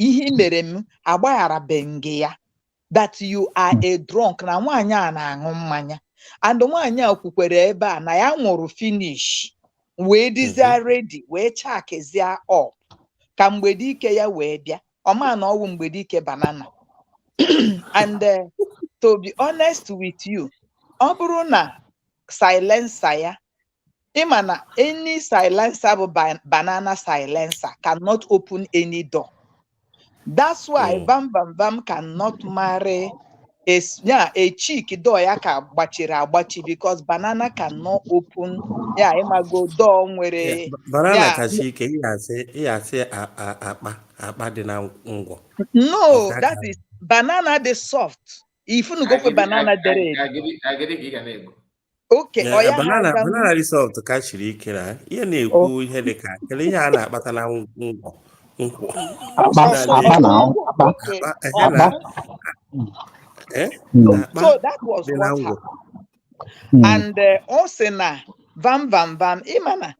that you are a drunk na nwanya na aṅụ mmanya. And nwaanyị a kwukwere ebe a na ya nwụrụ finish wee dịzia ready wee chakezia up ka mgbede ike ya wee bịa ọma na ọwụ mgbede ike banana. And to be honest with you, ọ bụrụ na silencer ya ịma na any silencer bụ banana silencer cannot open any door. That's why Vam cannot marry a chick door ya ka gbachiri because banana cannot open imago door nwere banana kashike ya say akpa dị na ngwo. No, that is banana the soft. If you go for banana there. Okay, banana dị soft ka chiri ike na ihe na-ekwu ihe dị ka kele ihe a na-akpata na ngwo. So that was what happened. And also na Vam imana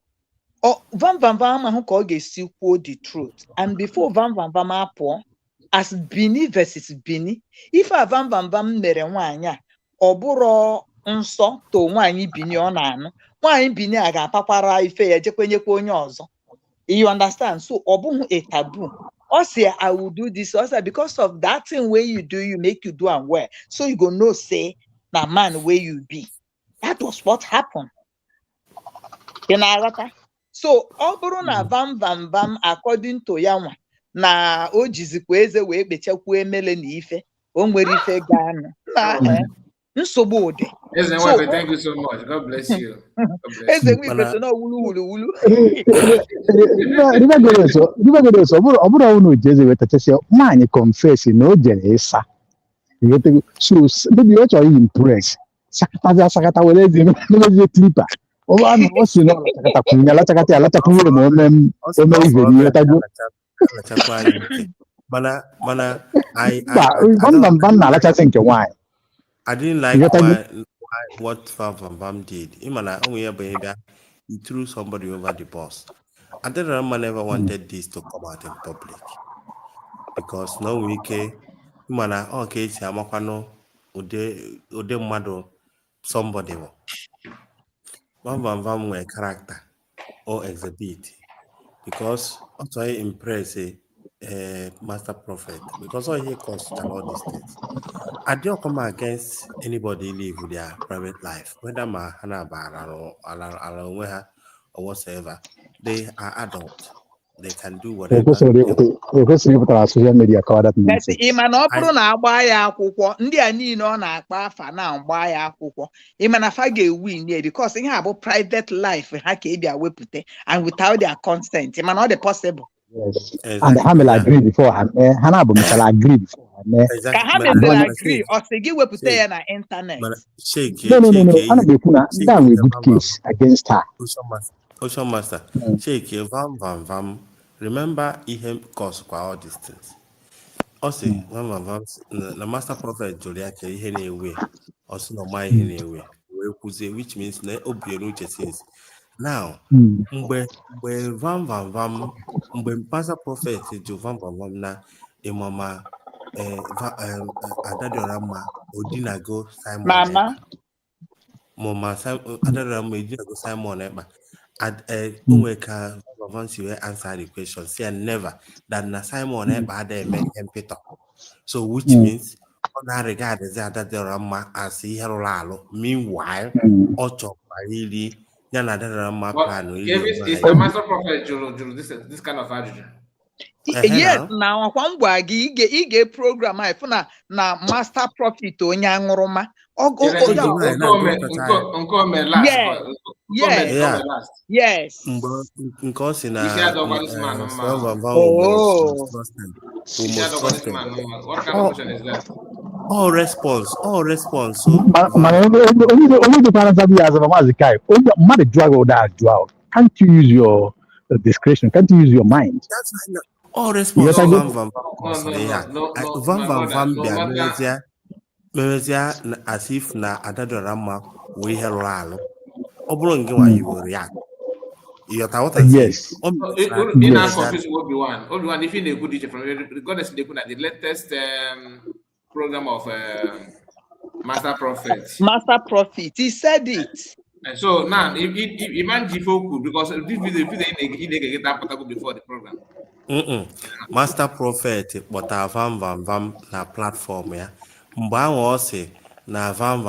Vam ahụ ka ọ ga-esi kwuo the truth. And before Vam apụọ as Bini versus Bini, if a Vam mere nwaanyị a ọ bụrụ nsọ to nwaanyị Bini ọ na-anụ, nwaanyị Bini a ga-apakwara ife ya jekwenyekwa onye ọzọ. You understand? So ọ bụghị a taboo. Also, I will do this also because of that thing where you do, you make you do and well. So you go no say na man where you be. That was what happened. You know, so ọ bụrụ na Vam according to Yanwa na o jizikwa eze wee kpechakwa emele na ife o nwere ife ga-anụ na nsogbu ụdị. Thank you so much. God bless you. Eze nwe ife na wulu. Ọ bụrụ unu jeze wetachasị nwaanyị confess na o jere ịsa. So maybe ọ chọrọ impress. Sakata were ezi n'ezie klipa. Ọ sị na sakata kwunya alachakata ma ome ibe n'ihe tago. Mana Vam na-alachasị nke nwaanyị. I didn't like what Vam did. He threw somebody over the bus. I think Rama never wanted this to come out in public. Because no wike, okay, it's Amakwano, Ude Mado, somebody. Vam were character or exhibit. Because also I impress a master prophet. Because all he caused all these things. I don't come against anybody live with their private life, whether Mahana Bar or whatsoever. They are adults. they can do whatever. Social media cover that nonsense. Imana opuru na agba ya akwụkwọ ndị a niile ọ na-akpa afa na agba ya akwụkwọ imana fa ga-win here because ihe a bụ private life ha ka ebi awepụta and without their consent imana ọ dị possible. Yes. And the Hamel agreed before Hannah shall agree before ka ha mebere agree ọ sị gị wepụta ya na internet. No. Hannah that was a good case against her. Ocean Master, shake vam. Remember him cause kwa all these things. Also, vam the master prophet Julia ihe na-ewe also no my ihe na-ewe wee kwuzie which means na obienu uche since now mgbe vam mgbe master prophet jo vam na imama Adadorama Odinago Simon Mama Mama Adadorama Odinago Simon Eba Umweka once you answer the question, say never that na Simon had a make him Peter. So which means on that regard is that the Rama as he lalo. Meanwhile, Ocho really Rama plan. Is the master prophet this kind of attitude? Yes, now one wagi ige program I funa na master prophet onye anwuruma. Yes. What kind of question is that? All response. Only the parents of the Mazi Kai. Only mother drag or that drag. Can't you use your discretion? Can't you use your mind? That's right. All response. Meresia as if na Adadorama we heralo. Oblonga you will react. Yes. In our office, Obi-Wan, if you good teacher from the goddess, they could the latest program of Master Prophet. Master Prophet, he said it. And so now, if man Jifoku, because this video, he get that before the program. Master Prophet, but vam na platform ya. Mbawose na vam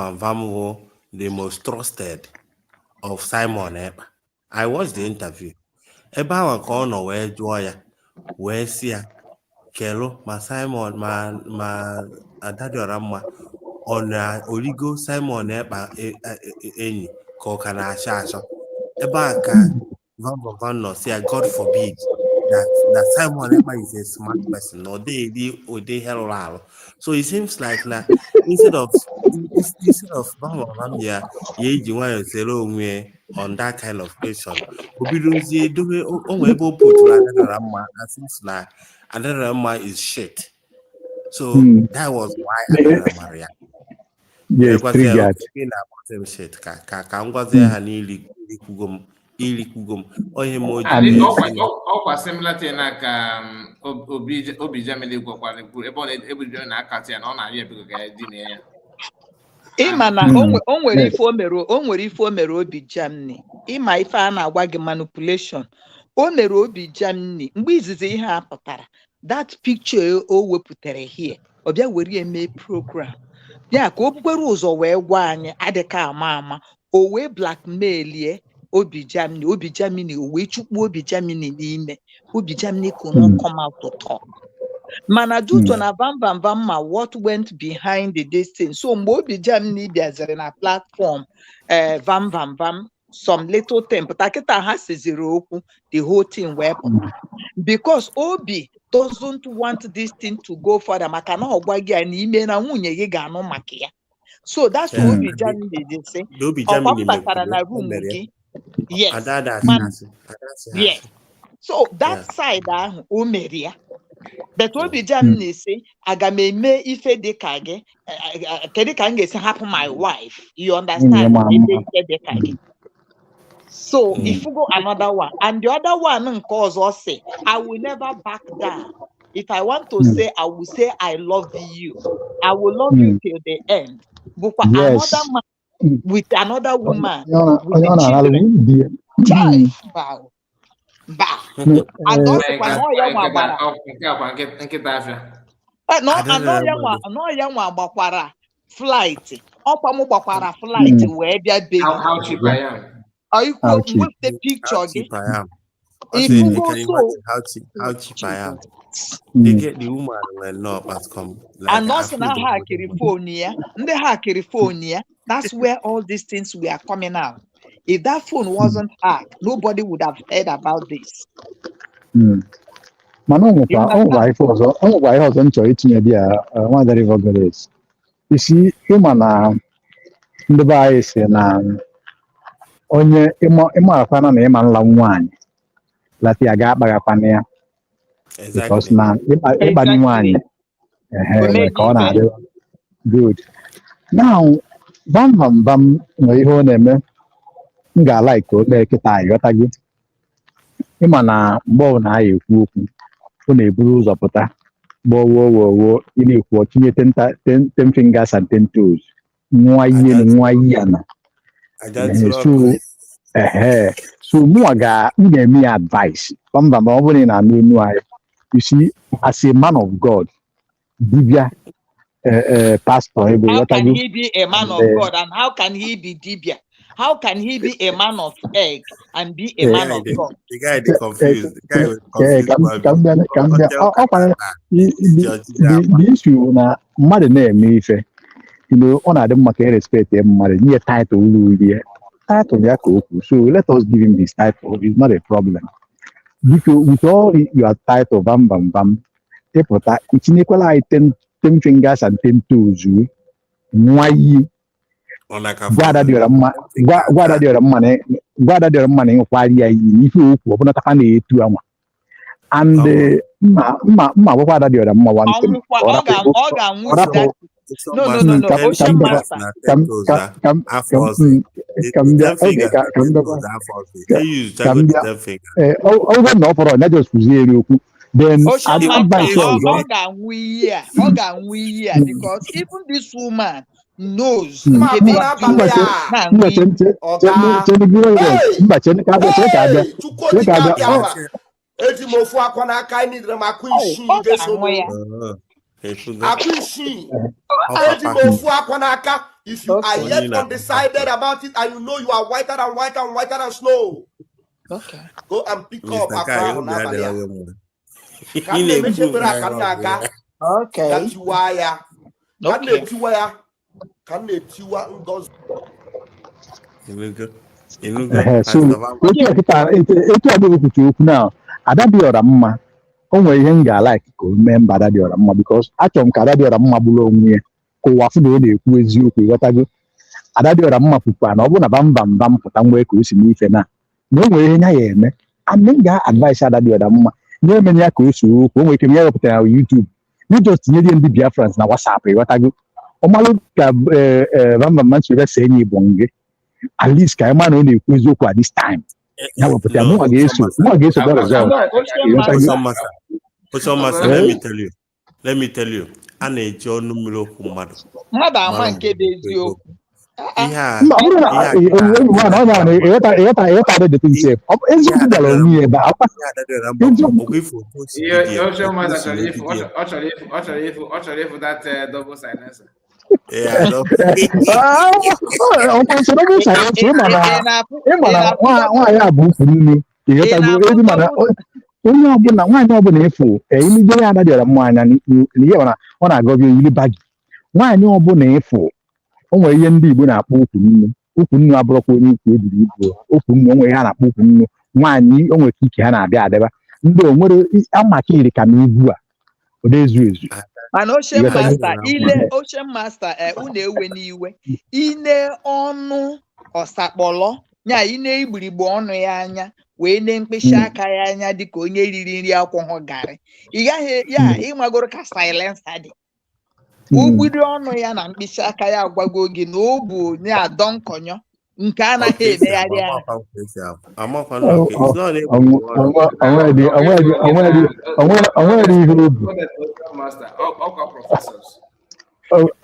the most trusted of Simon Eba. I watched the interview. Eba wa kono we joya we sia kelo ma Simon ma Adadorama ona oligo Simon Eba eni ko kana asha. Eba ka vam no say God forbid that Simon Eba is a smart person or they hell. So it seems like now instead of on that kind of question, Adadorama is shit. So that was why Adadorama reacted. Yes, triggered. Shit. Similar thing like Obi Germany go na akati na ọ na-arị ebe ga dị na ya. Ịma na o nwere ife o mere Obi Germany. Ịma ife a na-agwa gị manipulation. O mere Obi Germany mgbe izizi ihe a pụtara. That picture o wepụtara here. Ọ bịa were eme program. Ya ka o bukwere ụzọ wee gwa anyị adịka ama o wee blackmail ye Obi Germany o wee chukwu Obi Germany n'ime. Obi Germany could not come out to talk. Mana due to na bam what went behind this thing. So Obi Germany biazere na platform vam some little thing but akita ha sezero okwu the whole thing wee pụta. Because Obi doesn't want this thing to go further maka na ọgba gị a n'ime na nwunye gị ga-anụ maka ya. So that's what Obi Germany dey say. Ọkwa batara na room gị. Yes. Yes. So that side o mere ya. But Obi Germany say aga m eme ife dị ka gị kedu ka m ga-esi hapụ my wife. You understand? Ife dị ka gị. So if you go another one and the other one nke ọzọ say I will never back down. If I want to say I will say I love you. I will love you till the end. But another man with another woman with the children. Wow. And those gbakwara flight. Ọkwa m gbakwara flight wee bịa baby. How cheap I am. Are you with the picture? I say, you can imagine how cheap I am. They get the woman will not but come. Like, and also now hackiri phone here. They hackiri phone here. That's where all these things were coming out. If that phone wasn't hacked, nobody would have heard about this. Mana ọnwụkwa ihe ọzọ m chọrọ itinye dị ya nwadị Rivergolese. Isi ịma na ndị be anyị si na onye ịmarakwana na ịma nla nwaanyị lati ya ga-akpaghakwana ya. Because na ịkpali nwaanyị ka ọ na-adị good. Now, bam nwere ihe ọ na-eme m ga-ala ka o kpee kịta ịghọta gị. Ịma na mgbe ọ na-aya ekwu okwu ọ na-eburu ụzọ pụta gbọwoo ị na-ekwu ọtinye 10 fingers and 10 toes nwa ihe na nwa ihe na so mụnwa ga-eme ya advice mba ma ọ bụrụ na ị na-anụ enu anyị. You see, as a man of God, dibia pastor. How can he be a man of God and how can he be dibia? How can he be a man of egg and be a man of God? The guy is confused. The guy was confused. The issue na mmadụ na-eme ife, ọ na-adị mma ka respect mmadụ nye title ulu ya. Title ya ka okwu. So let us give him his title. It's not a problem. Because with all your title, bam, itinyekwala anyị 10 fingers and 10 toes. Nwa iyi. Gwada dị ọra mma na ịkwari ya iyi n'ife okwu ọbụla taka na-etu anwa. And mma gwakwa ada dị ọra mma one thing. Ọ ga-anwụ Ocean because even this woman knows if you are yet undecided about it and you know you are whiter than snow, okay, go and pick up Akwa. O nwere ihe m ga-like ka o mee mba ada dị ọra mma because achọrọ m ka ada dị ọra mma bụrụ onwe ya ka ụwa fụ na ọ na-ekwu eziokwu ịghọtago. Ada dị ọra mma pụkwa na ọ bụrụ na bam pụta mgbe ka o si n'ife na o nwere ihe ya eme and m ga-advise ada dị ọra mma nye emene ya ka o si okwu. O nwere ike ya wepụtara na YouTube you just tinye ndị Biafrans na WhatsApp ịghọtago. Ọ malụ ka bam nsogbu ese enyi Igbo nge at least ka ịma na ọ na-ekwu eziokwu at this time. Ya wepụtara mụ ga-eso the result. Let me tell you. A na-eji ọnụ mmiri okwu mmadụ. Mmadụ ama nke dị eziokwu. Onye ọbụla nwaanyị ọbụla efu imijere ada dị ọra mma anya n'ihe ọ na-agọbi oyiri bagi. Nwaanyị ọbụla efu o nwere ihe ndị Igbo na-akpọ ukwu nnu abụrụkwa onye ukwu ebiri ibu okwu nnu. O nwere ihe a na-akpọ ukwu nnu. Nwaanyị o nwere ike ha na-abịa adịba ndị o nwere amaka iri ka na ibu a ọ na-ezu ezu. Mana Ocean Master unu ewe n'iwe ine ọnụ ọsakpọlọ nya ine igbirigbo ọnụ ya anya wee ne mkpịsị aka ya anya dịka onye riri nri akwụkwọ garị. Ị gaghị ya ịmagoro ka silencer dị. Ugbiri ọnụ ya na mkpịsị aka ya agwago gị na o bụ onye adọnkọnyọ nke anaghị emegharị anya.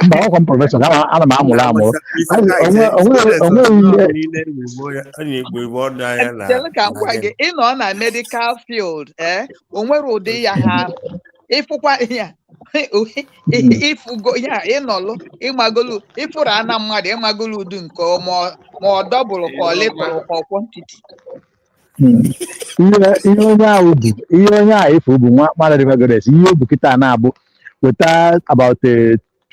Mba ọkwa prọfesọ ana m amụrụ amụrụ. Ka ngwa gị ịnọ na medical field o nwere ụdị ya ha ịfụkwa ya ifugo ya ịnọlụ ịmagolu ịfụrụ ana mmadụ ịmagolu udu nke ma ọ dọbụrụ ka ọ lịtụrụ ka ọ kwọntiti. ihe onye ahụ bụ ihe onye ahụ efu bụ nwa River Goddess ihe o bụ kịta na-abụ weta about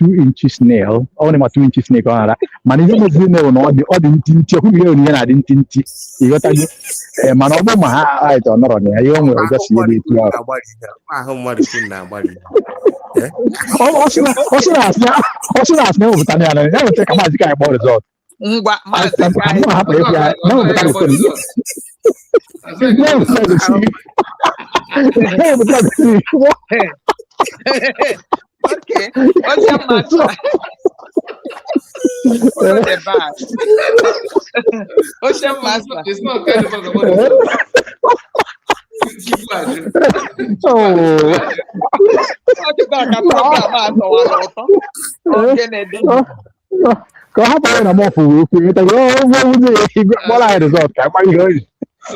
2-inch snail only ma 2-inch snail ọ nara mana ihe meziri na na ọ dị ntị ọkụ ihe onyinye na-adị ntị ịghọtago mana ọ bụ ma ha aịta ọ nọrọ na ya ihe o nwere gasi ebe etu ahụ ọ sị na asị na ewepụta ya na ya nweta ka maazị ka anyị kpọọ rizọt ngwa maazị hapụ efu ya na ewepụta okay, what's your matter? What's the bad? What's your matter? It's not kind of what Có hấp bay là một phụ quyền ta có vô gì có lại được rồi cả bay rồi. I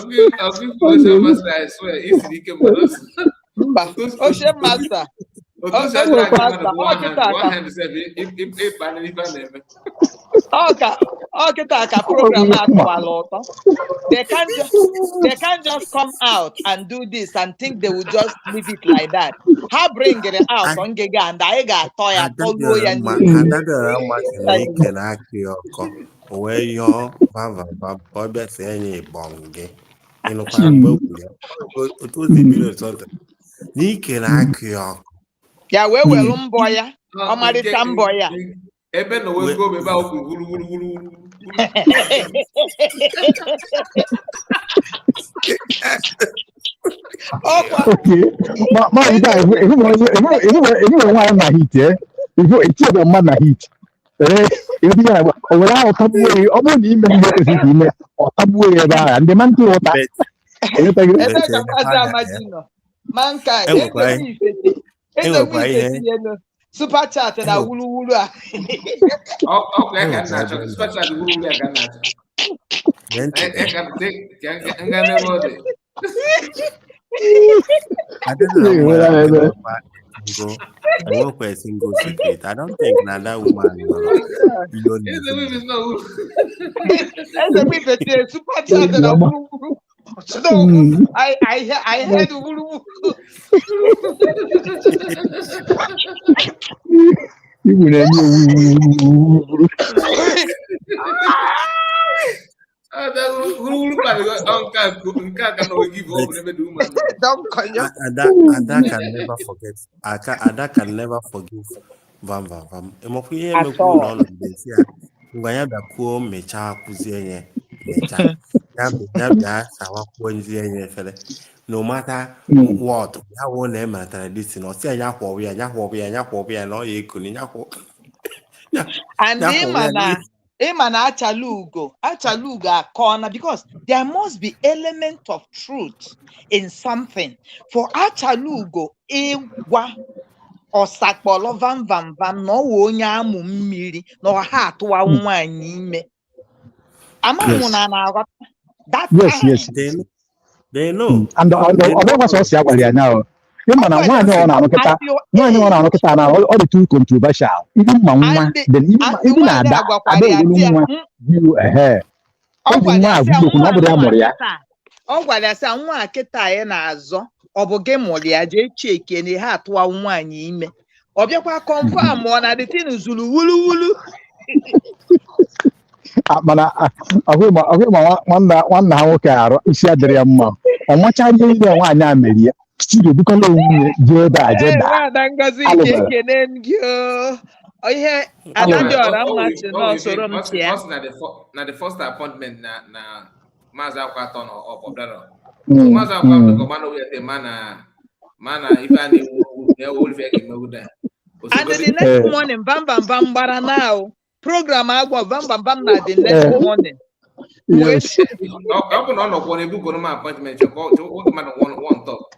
swear, easily came with us. Ocean Master. Okay, program they can't just come out and do this and think they will just leave it like that. How bring it out on Giga and I got toya where your Baba saying bonge. In yeah, where will Umboya? Omari Tamboya. Eben no we go about wulu. Okay. My guy, if you want my heat, if you it's a man heat. If you have without taboo, only men or taboo and the man to water. Super chat and a wulu. Okay, I can super chat wulu. I don't know where I work with a single secret. I don't think that woman. Super chat and a wulu. No, I heard wulu. You will Ada can never forget. Ada can never forgive Vam. Ngwanya da kuo mecha kuzie mecha. No matter what, I won't matter this or say Yakwa, no, you couldn't and Imana Achaluga corner because there must be element of truth in something. For Achalugo, Ewa or Sakpolo Van no wonya mumiri, no heart one me. Yes. They know. And the was also now. One all the too controversial. Even Mama, then even Ada, I don't want you ahead. Oh, what I say, one Keta and Azo, or Bogemolia, J. Chick, and he had one me. Object confirm one at the tin Zulu Wulu. Mana aku one now car isi adere mma omocha je ile wa anya meria still be call je da dangozi kenen gyo oye adadio ramat no soro mtia na the first appointment na Mazi Akwa turn up of that Mazi Akwa go man we the mana if any will fake me with that and the next morning bam bara now program Agwa bam na the next morning. Yes. Open on one book on my appointment. What man one talk.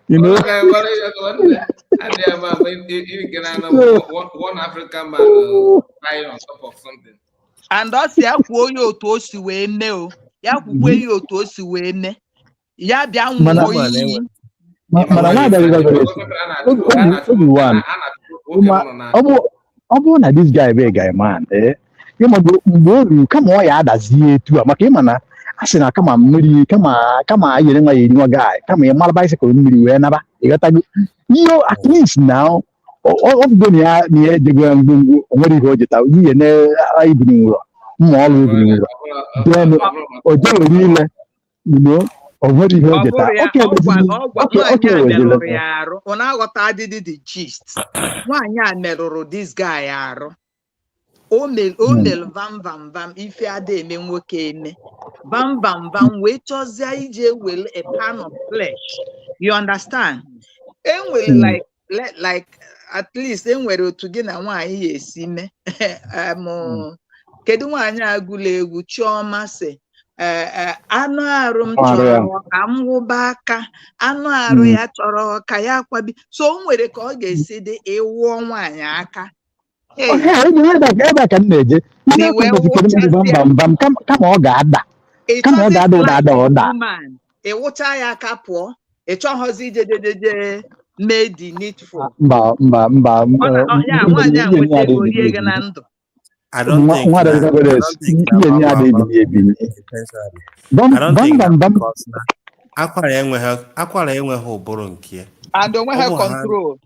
You know. One African man lying on top of something. And that's Yakwo yo to si we ne o. Yakwo yo to si we ne. Ya bia nwo yi. This guy, big guy, man. kama ọ ya adazie etu a maka ịma na a sị na kama mmiri kama yere nwa ya eri nwa gaa kama ị mara bicycle mmiri wee naba ịghọtago ihe at least na ọbụgo na ya ejego ngwongwo o nwere ihe o jeta ihe na ibiri nwụrọ mma ọrụ ibiri nwụrọ then o jewere ile o nwere ihe o jeta oke wezile ọ na-aghọta adịdị the gist nwaanyị a merụrụ this guy arụ o mel vam ife ada eme nwoke eme vam wee chọzie ije wele a pan of flesh you understand enwere like at least enwere otu gị na nwaanyị ya esi me kedu nwaanyị agụla egwu Chioma sị anụ arụ m chọrọ ka m wụba aka anụ arụ ya chọrọ ka ya akwabi so o nwere ka ọ ga-esi dị ịwụọ nwaanyị aka ebe ka m na-eje kama ọ ga-ada ụda ịwụcha ya aka pụọ ị chọghọzi ijejeje mee the needful mba nwaanyị a nweta ego rie gị na ndụ I don't think akwara enweghị ụbụrụ nke ya and onweghị control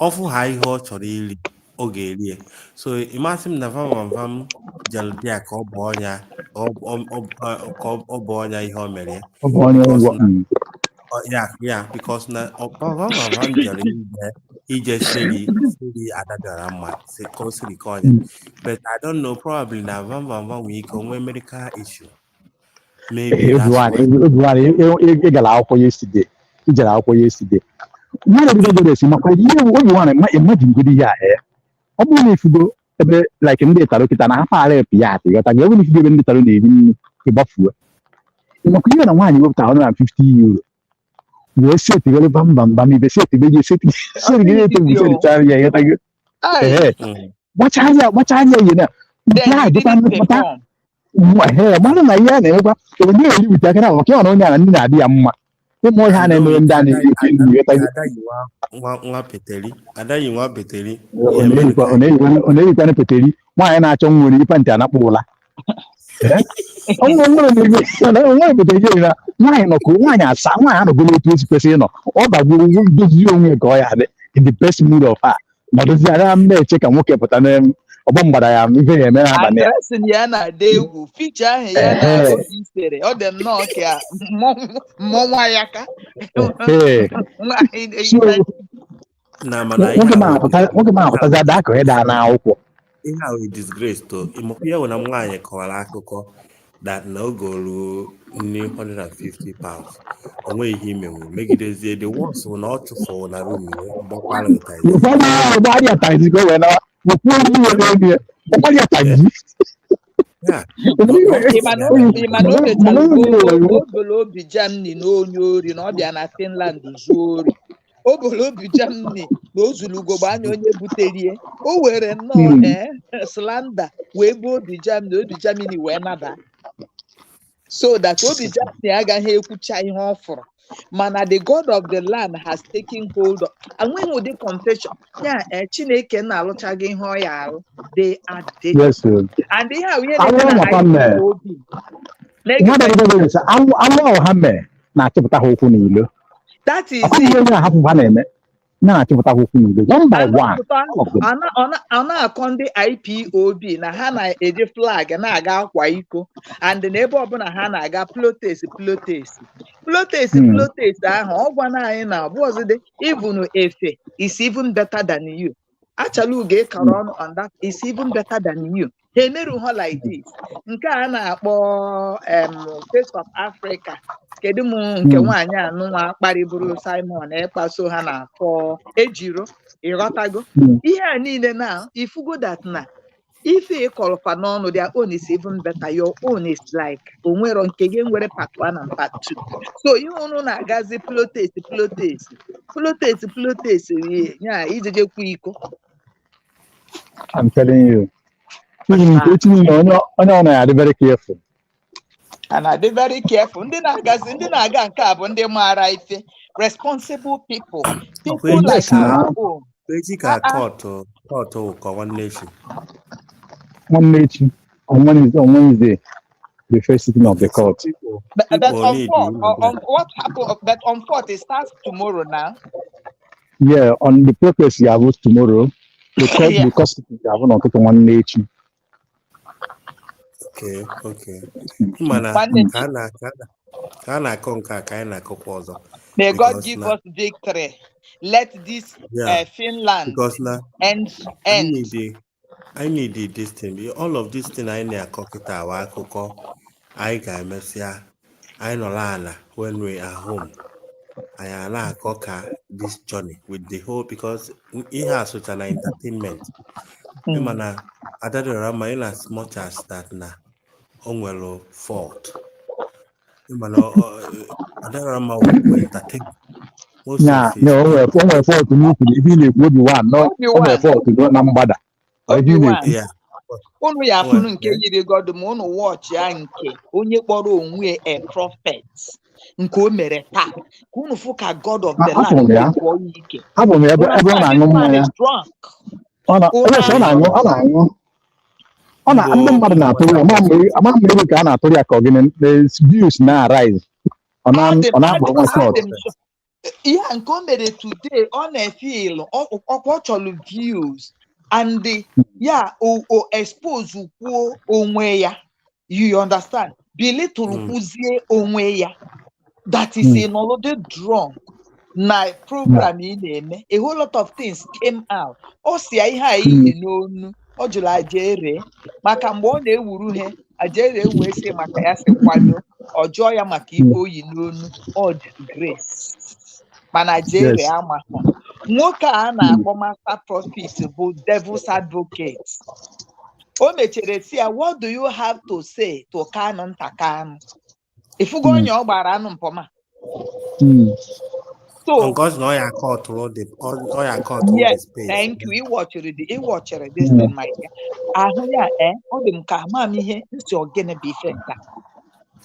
ọfụ ha ihe ọ chọrọ iri ọ ga-eri so ịmasị m na vam jelbia ka ọ bụ ọnya ihe o mere ya because na vam jere ije siri adadara mma ka o siri ka ọnya but I don't know probably na vam nwee ike onwe medical issue maybe ịgara akwụkwọ ya eside mmadụ esi maka ihe oyi nwaanyị imajingodi ya ọ bụrụ na ifugo ebe like ndị taro kịta na hafa ara epi ya atị ghọta gị ebe na ifugo ebe ndị taro na-eri nri ịgbafuo maka ihe na nwaanyị wepụta 150 euro wee setigoro bambam ibe setigoro setechara ya ghọta gị gbachaa anya ihe na ya dịkwa mmepụta mmanụ na ihe a na-emekwa ebe ndị eri wute aka na maka ịhọrọ onye ala ndị na-adị ya mma ụmụ ọhịa a na-emere ndị a na-eri nwa peteri ọ na-eyikwana peteri nwaanyị na-achọ nwa nwere ipe ntị anakpụ ụla onwere peteri jeri na nwaanyị nọkụ nwaanyị asa nwaanyị anọgolo otu esi kwesịrị ịnọ ọ bagoro dozie onwe ka ọ ya dị in the best mood of her nọdozi ara m na-eche ka nwoke pụta ọgbọ mgbada ya ife ya eme n'abalị ya na-ada egwu ficha ahụ ya na isere ọ dị nnọọ ka mmọnwa ya ka nwoke ma apụtazi ada ka ịda n'akwụkwọ ihe ahụ disgrace to ịmụkwu ya na nwaanyị kọwara akụkọ that na ogolu nri 150 pounds onwe ihe imenwu megidezie the worst na ọ chụfụ na room gbakwara obi Germany na onye ori na ọ bịa na Finland zuo ori obi Germany na ozulugogbe anya onye buterie o were nnọọ slanda wee bụ obi Germany wee naba so that obi Germany agaghị ekwucha ihe ọ fụrụ mana the God of the land has taken hold of enweghị ụdị confession ya Chineke na-alụchaghị ihe ọ ya arụ they are dead and ihe a onye anụ ha mere na-achịpụta ha okwu n'ilo that is onye ahapụ ha na-eme na-achịpụta ha okwu n'ilo one by one ọ na-akọ ndị IPOB na ha na-eji flag na-aga akwa iko and n'ebe ọbụla ha na-aga protest ahụ ọ gwana anyị na ọbụọzide even efe is even better than you achala ugo ịkara ọnụ on that is even better than you ha emeru ha like this nke a na-akpọ Face of Africa kedu m nke nwaanyị anụnwa kparịburu Simon ịkpaso ha na-akọ ejiro ịghọtago ihe a niile na ifugo that na ife ịkọlọfa n'ọnụ their own is even better your own is like onwero nke gị nwere part 1 and part 2 so ihe unu na-agazi protest ya ijejekwa iko I'm telling you onye ọ na-adị very careful and I be very careful ndị na-aga nke a bụ ndị maara ife responsible people like our own ka kọtụ ụkọ nwanne echi one meeting on Wednesday, the first sitting of the court. But People on need fourth, to what happened? But on fourth, it starts tomorrow now. Yeah, on the progress you have tomorrow, Yeah. the court sitting you have on one meeting. Okay. Mana kana konka kaina kokozo. May God give us victory. Let this Finland because now end. I need this thing. All of this thing I need a cockita wa koko. I got mesia. I know lana when we are home. I am coca this journey with the whole because it has such an entertainment. Mana other rama in as much as that na onwelo fault. Mana other rama will entertain. Most of his No, only fault to me to be would be one. No, only fault to go number. Yeah. Unu ya funu nke yiri God ma unu watch ya nke onye kpọrọ onwe a prophet nke o mere taa ka unu fụ ka God of the land kwuo ike. This man is drunk. Ndị mmadụ na-atụrụ ya ama mmiri ka a na-atụrụ ya ka ọgịnị views na-arise ọ na-abụ nwa short. Ihe nke o mere today ọ na-efil ọkwa chọrọ views and o expose kwuo onwe ya, you understand, belittle kwuzie onwe ya, that is another drunk na program ị na-eme. A whole lot of things came out. O si ihe a iyi n'onu ọ jụrụ ajere maka mgbe ọ na-ewuru he ajere wee sị maka ya si kwado ọ jụọ ya maka ife oyi n'onu ọ disgrace mana ajere amahụ. Nwoke a na-akpọ Master Prophet bụ devil's advocate. O mechere si ya, what do you have to say to Kanu Ntakanu? Ifugo onye ọ gbara anụ mpọma. So because no ya caught through the space. Thank you. He watched this thing, my dear.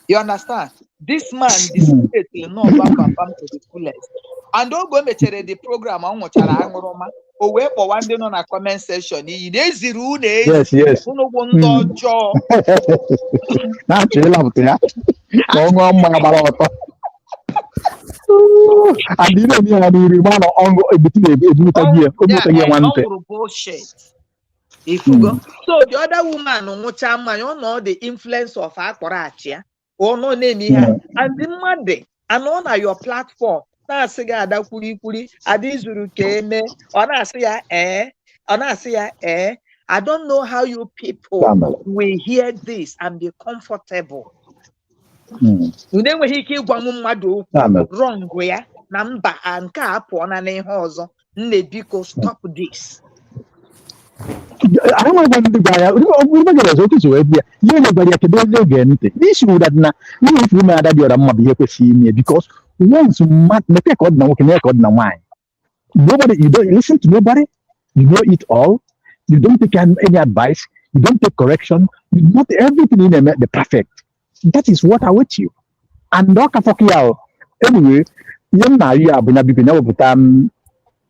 You understand? This man displayed no bam to the fullest. And don't go mechere the program on what o wee kpọwa ndị nọ na comment section iyi na-eziri unu unu bụ ndị ọjọọ. Na-achọ ịlapụta ya ka ọ ṅụọ mmanya gbara ọtọ. And you know, I mean, man, bullshit. If you go, so the other woman, you know the influence of Akwa, or no name here, and the Monday, and on your platform. Na siga ada kuri adizuru keme ona siya I don't know how you people will hear this and be comfortable. Unenweghị ike ịgwa m mmadụ okwu wrong ya na mba nke a pụọ na n'ihe ọzọ. Nne biko stop this. I don't want to buy a okay so you nobody can do again. This would that now if you mad that you're a mobby see me because once mat make a now can record now wine. Nobody, you don't listen to nobody, you know it all, you don't take any advice, you don't take correction, you not everything in the perfect. That is what I want you. And anyway, you know you have been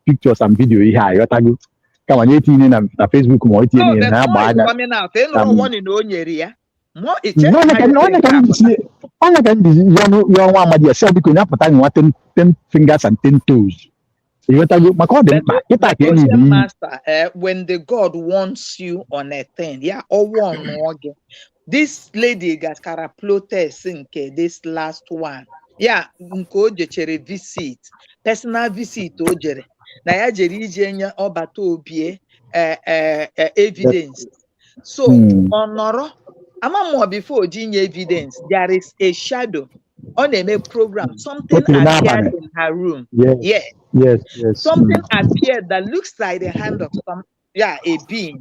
pictures and video here. You are come on, 18 on Facebook more 18 in now by that. No one in the area. No, I can you want my dear self because not putting what 10 fingers and 10 toes. You master, when the God wants you on a thing, or one more. This lady got caraplote sinke this last one. Nko jechere visit. Personal visit ojere. Na ya jeri ije obata obie evidence. So onoro ama before jinye evidence there is a shadow on a program. Something appeared in her room. Yes. Something appeared that looks like the hand of some a being.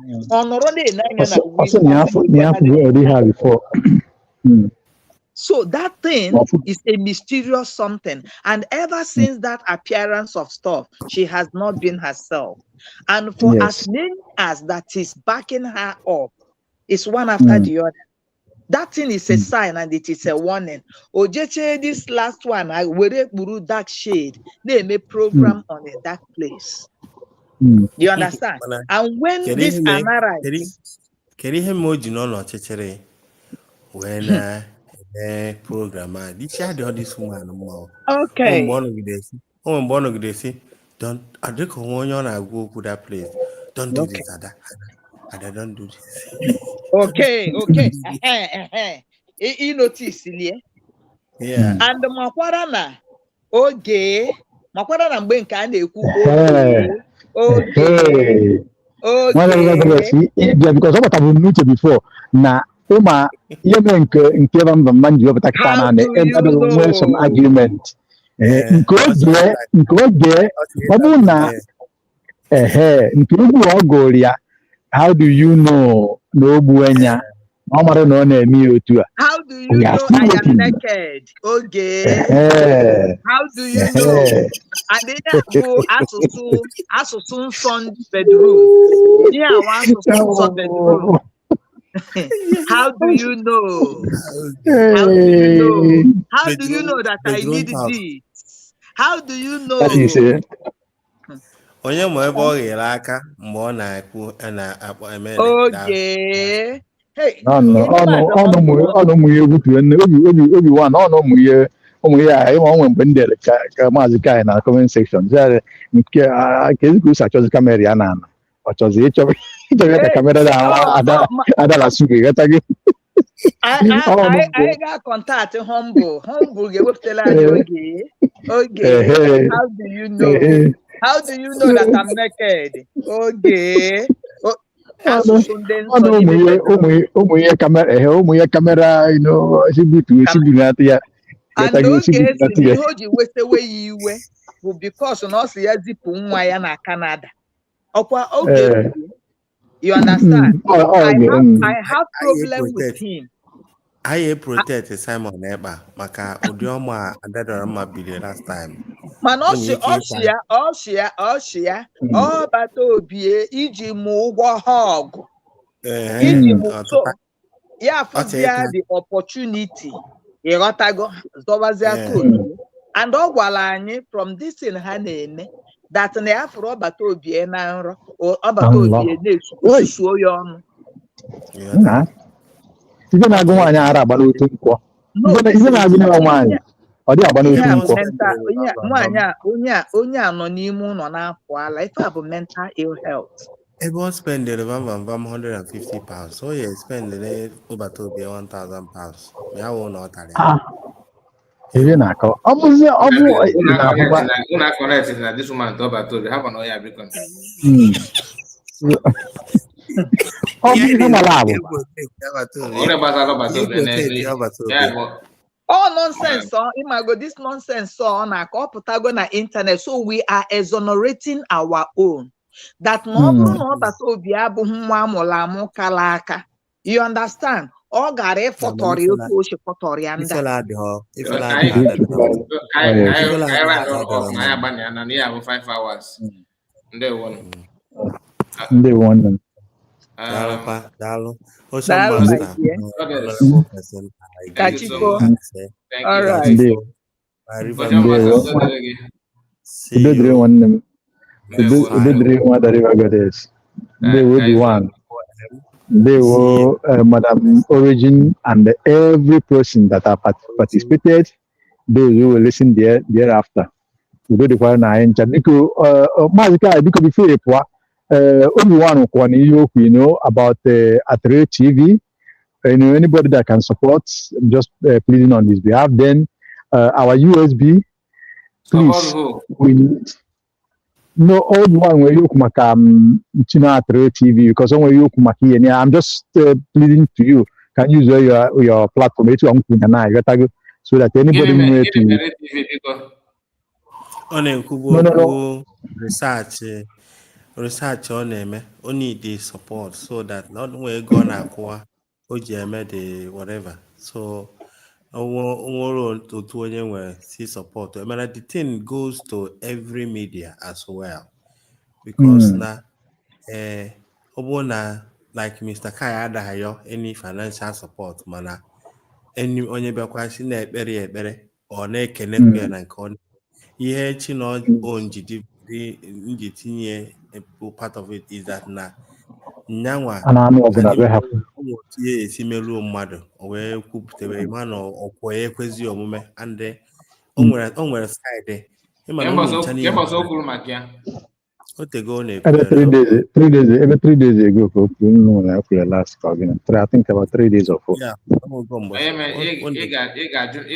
So that thing is a mysterious something. And ever since that appearance of stuff, she has not been herself. And for as many as that is backing her up, it's one after the other. That thing is a sign and it is a warning. Ojeche, this last one, I wear buru dark shade. They make program on a dark place. You understand? And when this analyze, kedu ihe ma o ji nọ n'ọchịchịrị wee na-eme program a dịchi adịghị this woman mma Okay. mgbe ọ nọgide si dịka onwe onye ọ na-agwa okwu that place don't do this Ada don't do this. Okay. I notice lie. Yeah. And makwara na mgbe nke a na-ekwu because what I've been before na ụma ihe mere nke mba ji wepụta kịta na nwere some argument nke oge ọ bụ na nke ugwu ọ gụrụ ya how do you know na ogbu enya ọ mara na ọ na-eme ya otu a how do you know I am naked how do you know adịghị bụ asụsụ nsọ bedroom ihe awa asụsụ nsọ bedroom how do you know how do you know that I need this how do you know onye ma ebe ọ ghere aka mgbe ọ na-ekwu na-akpọ eme ọnụ ụmụ ihe egwutu nne obi nwa na ọnụ ụmụ ihe a ịma onwe mgbe m dere ka maazị Kai na comment section nke ezikwu si achọzi kamera ya na ọ chọzi ịchọrọ ka kamera ada Lasuba ghọta gị anyị ga-akọntaktị humble ga-ewepụtala anyị oge how do you know that I'm naked asụsụ ndị nsọ ụmụ ihe kamera esibutu ya and oge esi ihe o ji wetewe ya iwe bụ because na ọ sị ya zipụ nwa ya na Canada ọkwa oge you understand I have problem with him I protect Simon Eba maka ụdị ọma adadara mma biri last time mana ọchịa ọ bata obie iji mụ ụgwọ ha ọgụ iji mụ so ya fụzia the opportunity ịghọtago zọbazia koodu and ọ gwara anyị from this thing ha na-eme that na ya fụrụ ọbata obie na nrọ ọbata obie na-esuo ya ọnụ ife na-agụ nwaanyị ara agba n'otu nkwọ ife na-agụ nwaanyị ọ dị agba n'otu nkwọ onye a nọ n'ime ụlọ na-apụ ala ife a bụ mental ill health ebe ọ spendere vam 150 pounds o ya spendere ụbata obi 1000 pounds ma ya wụ na ọ tara ya ebe na-akọ ọ bụzi ọ bụ una connect na this woman to ọbata obi ha na ya biko ọ bụ ihe mara abụ all nonsense imago this nonsense ọ na-akọ ọ pụtago na internet so we are exonerating our own that na ọ bụrụ na ọbata obi abụghị nwa amụrụ amụ kala aka you understand ọ gara ịfọtọrị otu oche fọtọrị ya ndị ndị Dalo. All right. They will be one. They will, Madam Origin and every person that have participated, those who will listen thereafter. We do the one I enter. Mazika, because before Obi-Wan, about Atre TV. Anybody that can support, just pleading on his behalf. Then our USB, please. We need Obi-Wan where you come China Atre TV because when you come here, I'm just pleading to you. Can you use your platform so that anybody will to. Research on them, only the support so that not we're gonna Akwa, OGM, the whatever. So, I want to see support. I mean, the thing goes to every media as well because now, like Mr. Kai Adahayo, any financial support, mana, any only question very or na connect and con. Here, Chino own GDP. Part of it is that now nyanwa anụ ọgụ na be hapụ ụmụ ihe esi meruo mmadụ o wee kwupụtara ma na ọkwọ ya ekwezi omume and o nwere saịdị ịma na ụmụ ncha niile otego ọ ebe 3 days ago ka o kwuru nnụ na ekwere last ka gịnị I think about 3 days or 4 ị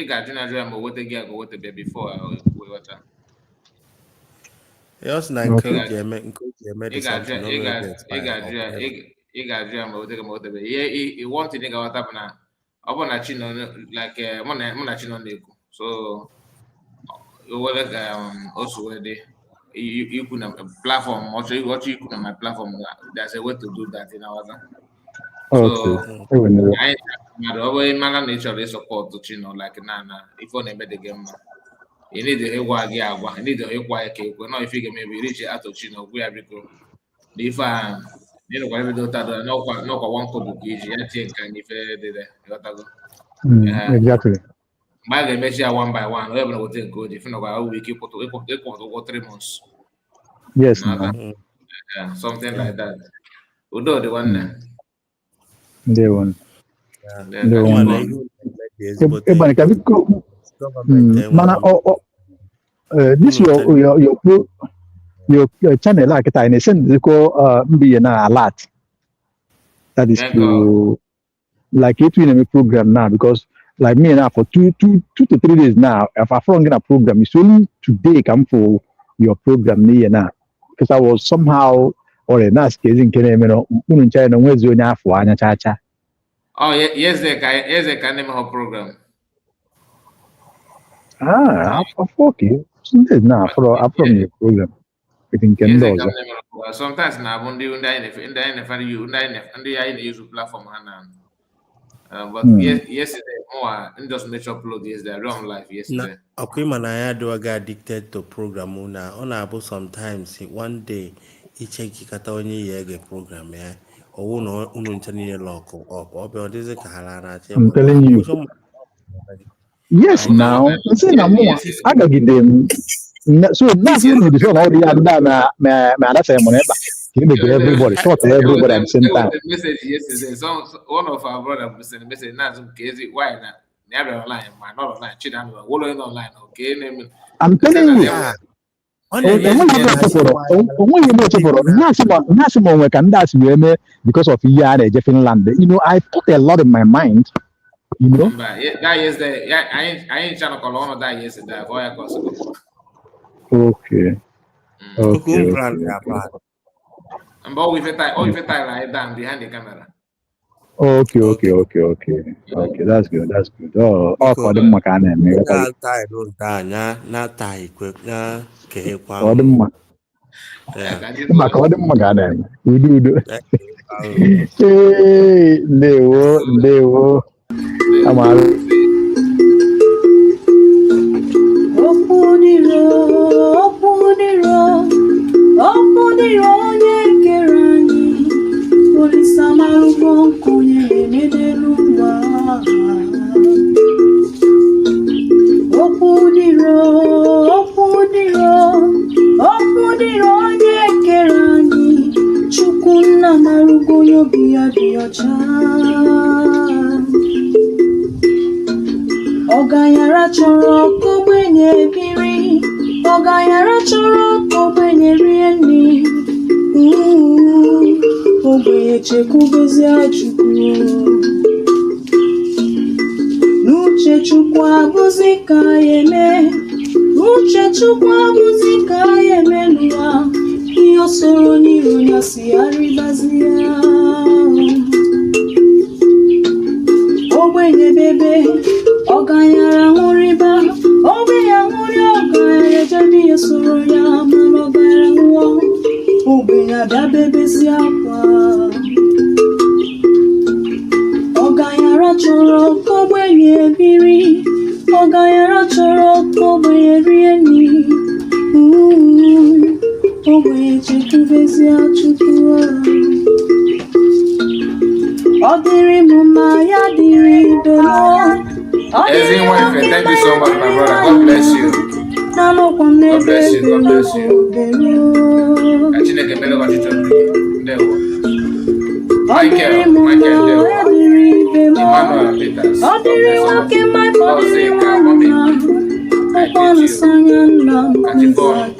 ga-ajụ na ajụ ma o weta gị aga weta bịa before we weta na nke o ji eme ị ga-ajụ ya ma o weta ma o weta bịa ihe want ị ga-aghọta bụ na ọ bụ na chi nọ like mụ na chi nọ na-ekwu so were ka o so wee dị ikwu na platform ọchọ ikwu na my platform there's a way to do that in our so anyị mmadụ ọ bụghị mara na ị chọrọ ịsọpọtụ chino like na ife ọ na-eme dị gị mma ị need ịgwa gị agwa ị need ịkwa ya ka ekwe nọ ife ga-emebi iriche atụ chino gwu ya biko na ife a n'ịnụkwa ebe dị ụtadụ n'ọkwa wankobu ka iji ya tie nke n'ife dịde ịghọtago exactly mgbe a ga-emechi ya one by one onye bụla weta nke oji fenọkwa ụgwọ ike ịkwụtụ ụgwọ 3 months yes something like that udo dị nwanne ndewo ebani ka biko mana this your channel like that in a sense ko mbiye na alert that is to like it in a program now because like me now for 2 to 3 days now if I found a program it's only today come for your program me now because I was somehow or a nice case in Kenya unu China nwezi onye afọ anya chacha oh yes they can name her program okay now from your program I think sometimes na ndị anyị use platform ha na but yesterday just make upload yesterday wrong life yesterday akwai na ya adịwaghị addicted to program na ọ na-abụ sometimes one day icheki kata onye ya ege program ya owu na unu ncha niile lock up ọ bịa ọ dịzị ka ha na acha I'm telling you yes now say na mo agagide m so that's when the show all the other na that say mo eba you make everybody talk everybody at the same time message yesterday one of our brother sent message na some case why na never online man not online chida no wolo online okay I'm telling you because of Finland. You know, I put a lot in my mind. You know, that yesterday, I ain't trying to call on that yesterday. Okay. But we fit like that behind the camera. Okay. That's good. Oh, for the makane. Udu. Hey, Leo. Ogayara chọrọ kogbenye biri, ogayara chọrọ kogbenye rie nri, ogbenye chekwubezi Chukwu. N'uche Chukwu abụzi ka ya eme, n'uche Chukwu abụzi ka ya eme n'ụwa, ihe o soro n'iru ya si arịbazi ya. Ogbenye bebe, ogayara nwụrịba, ogbenye nwụrị ogayara ejebe ihe soro ya mana ogayara nwụọ, ogbenye abịa bebezi akwa. Ogayara chọrọ ka ogbenye biri, ogayara chọrọ ka ogbenye rie nri, ogbenye chekwubezi Chukwu. Ọ dịrị m mma ya dịrị dolo. Thank you so much, my brother. God bless you. God bless you. God bless you. Michael, Emmanuel Peters, God bless all of you. Lozeka, mommy, I greet you. Kachifon.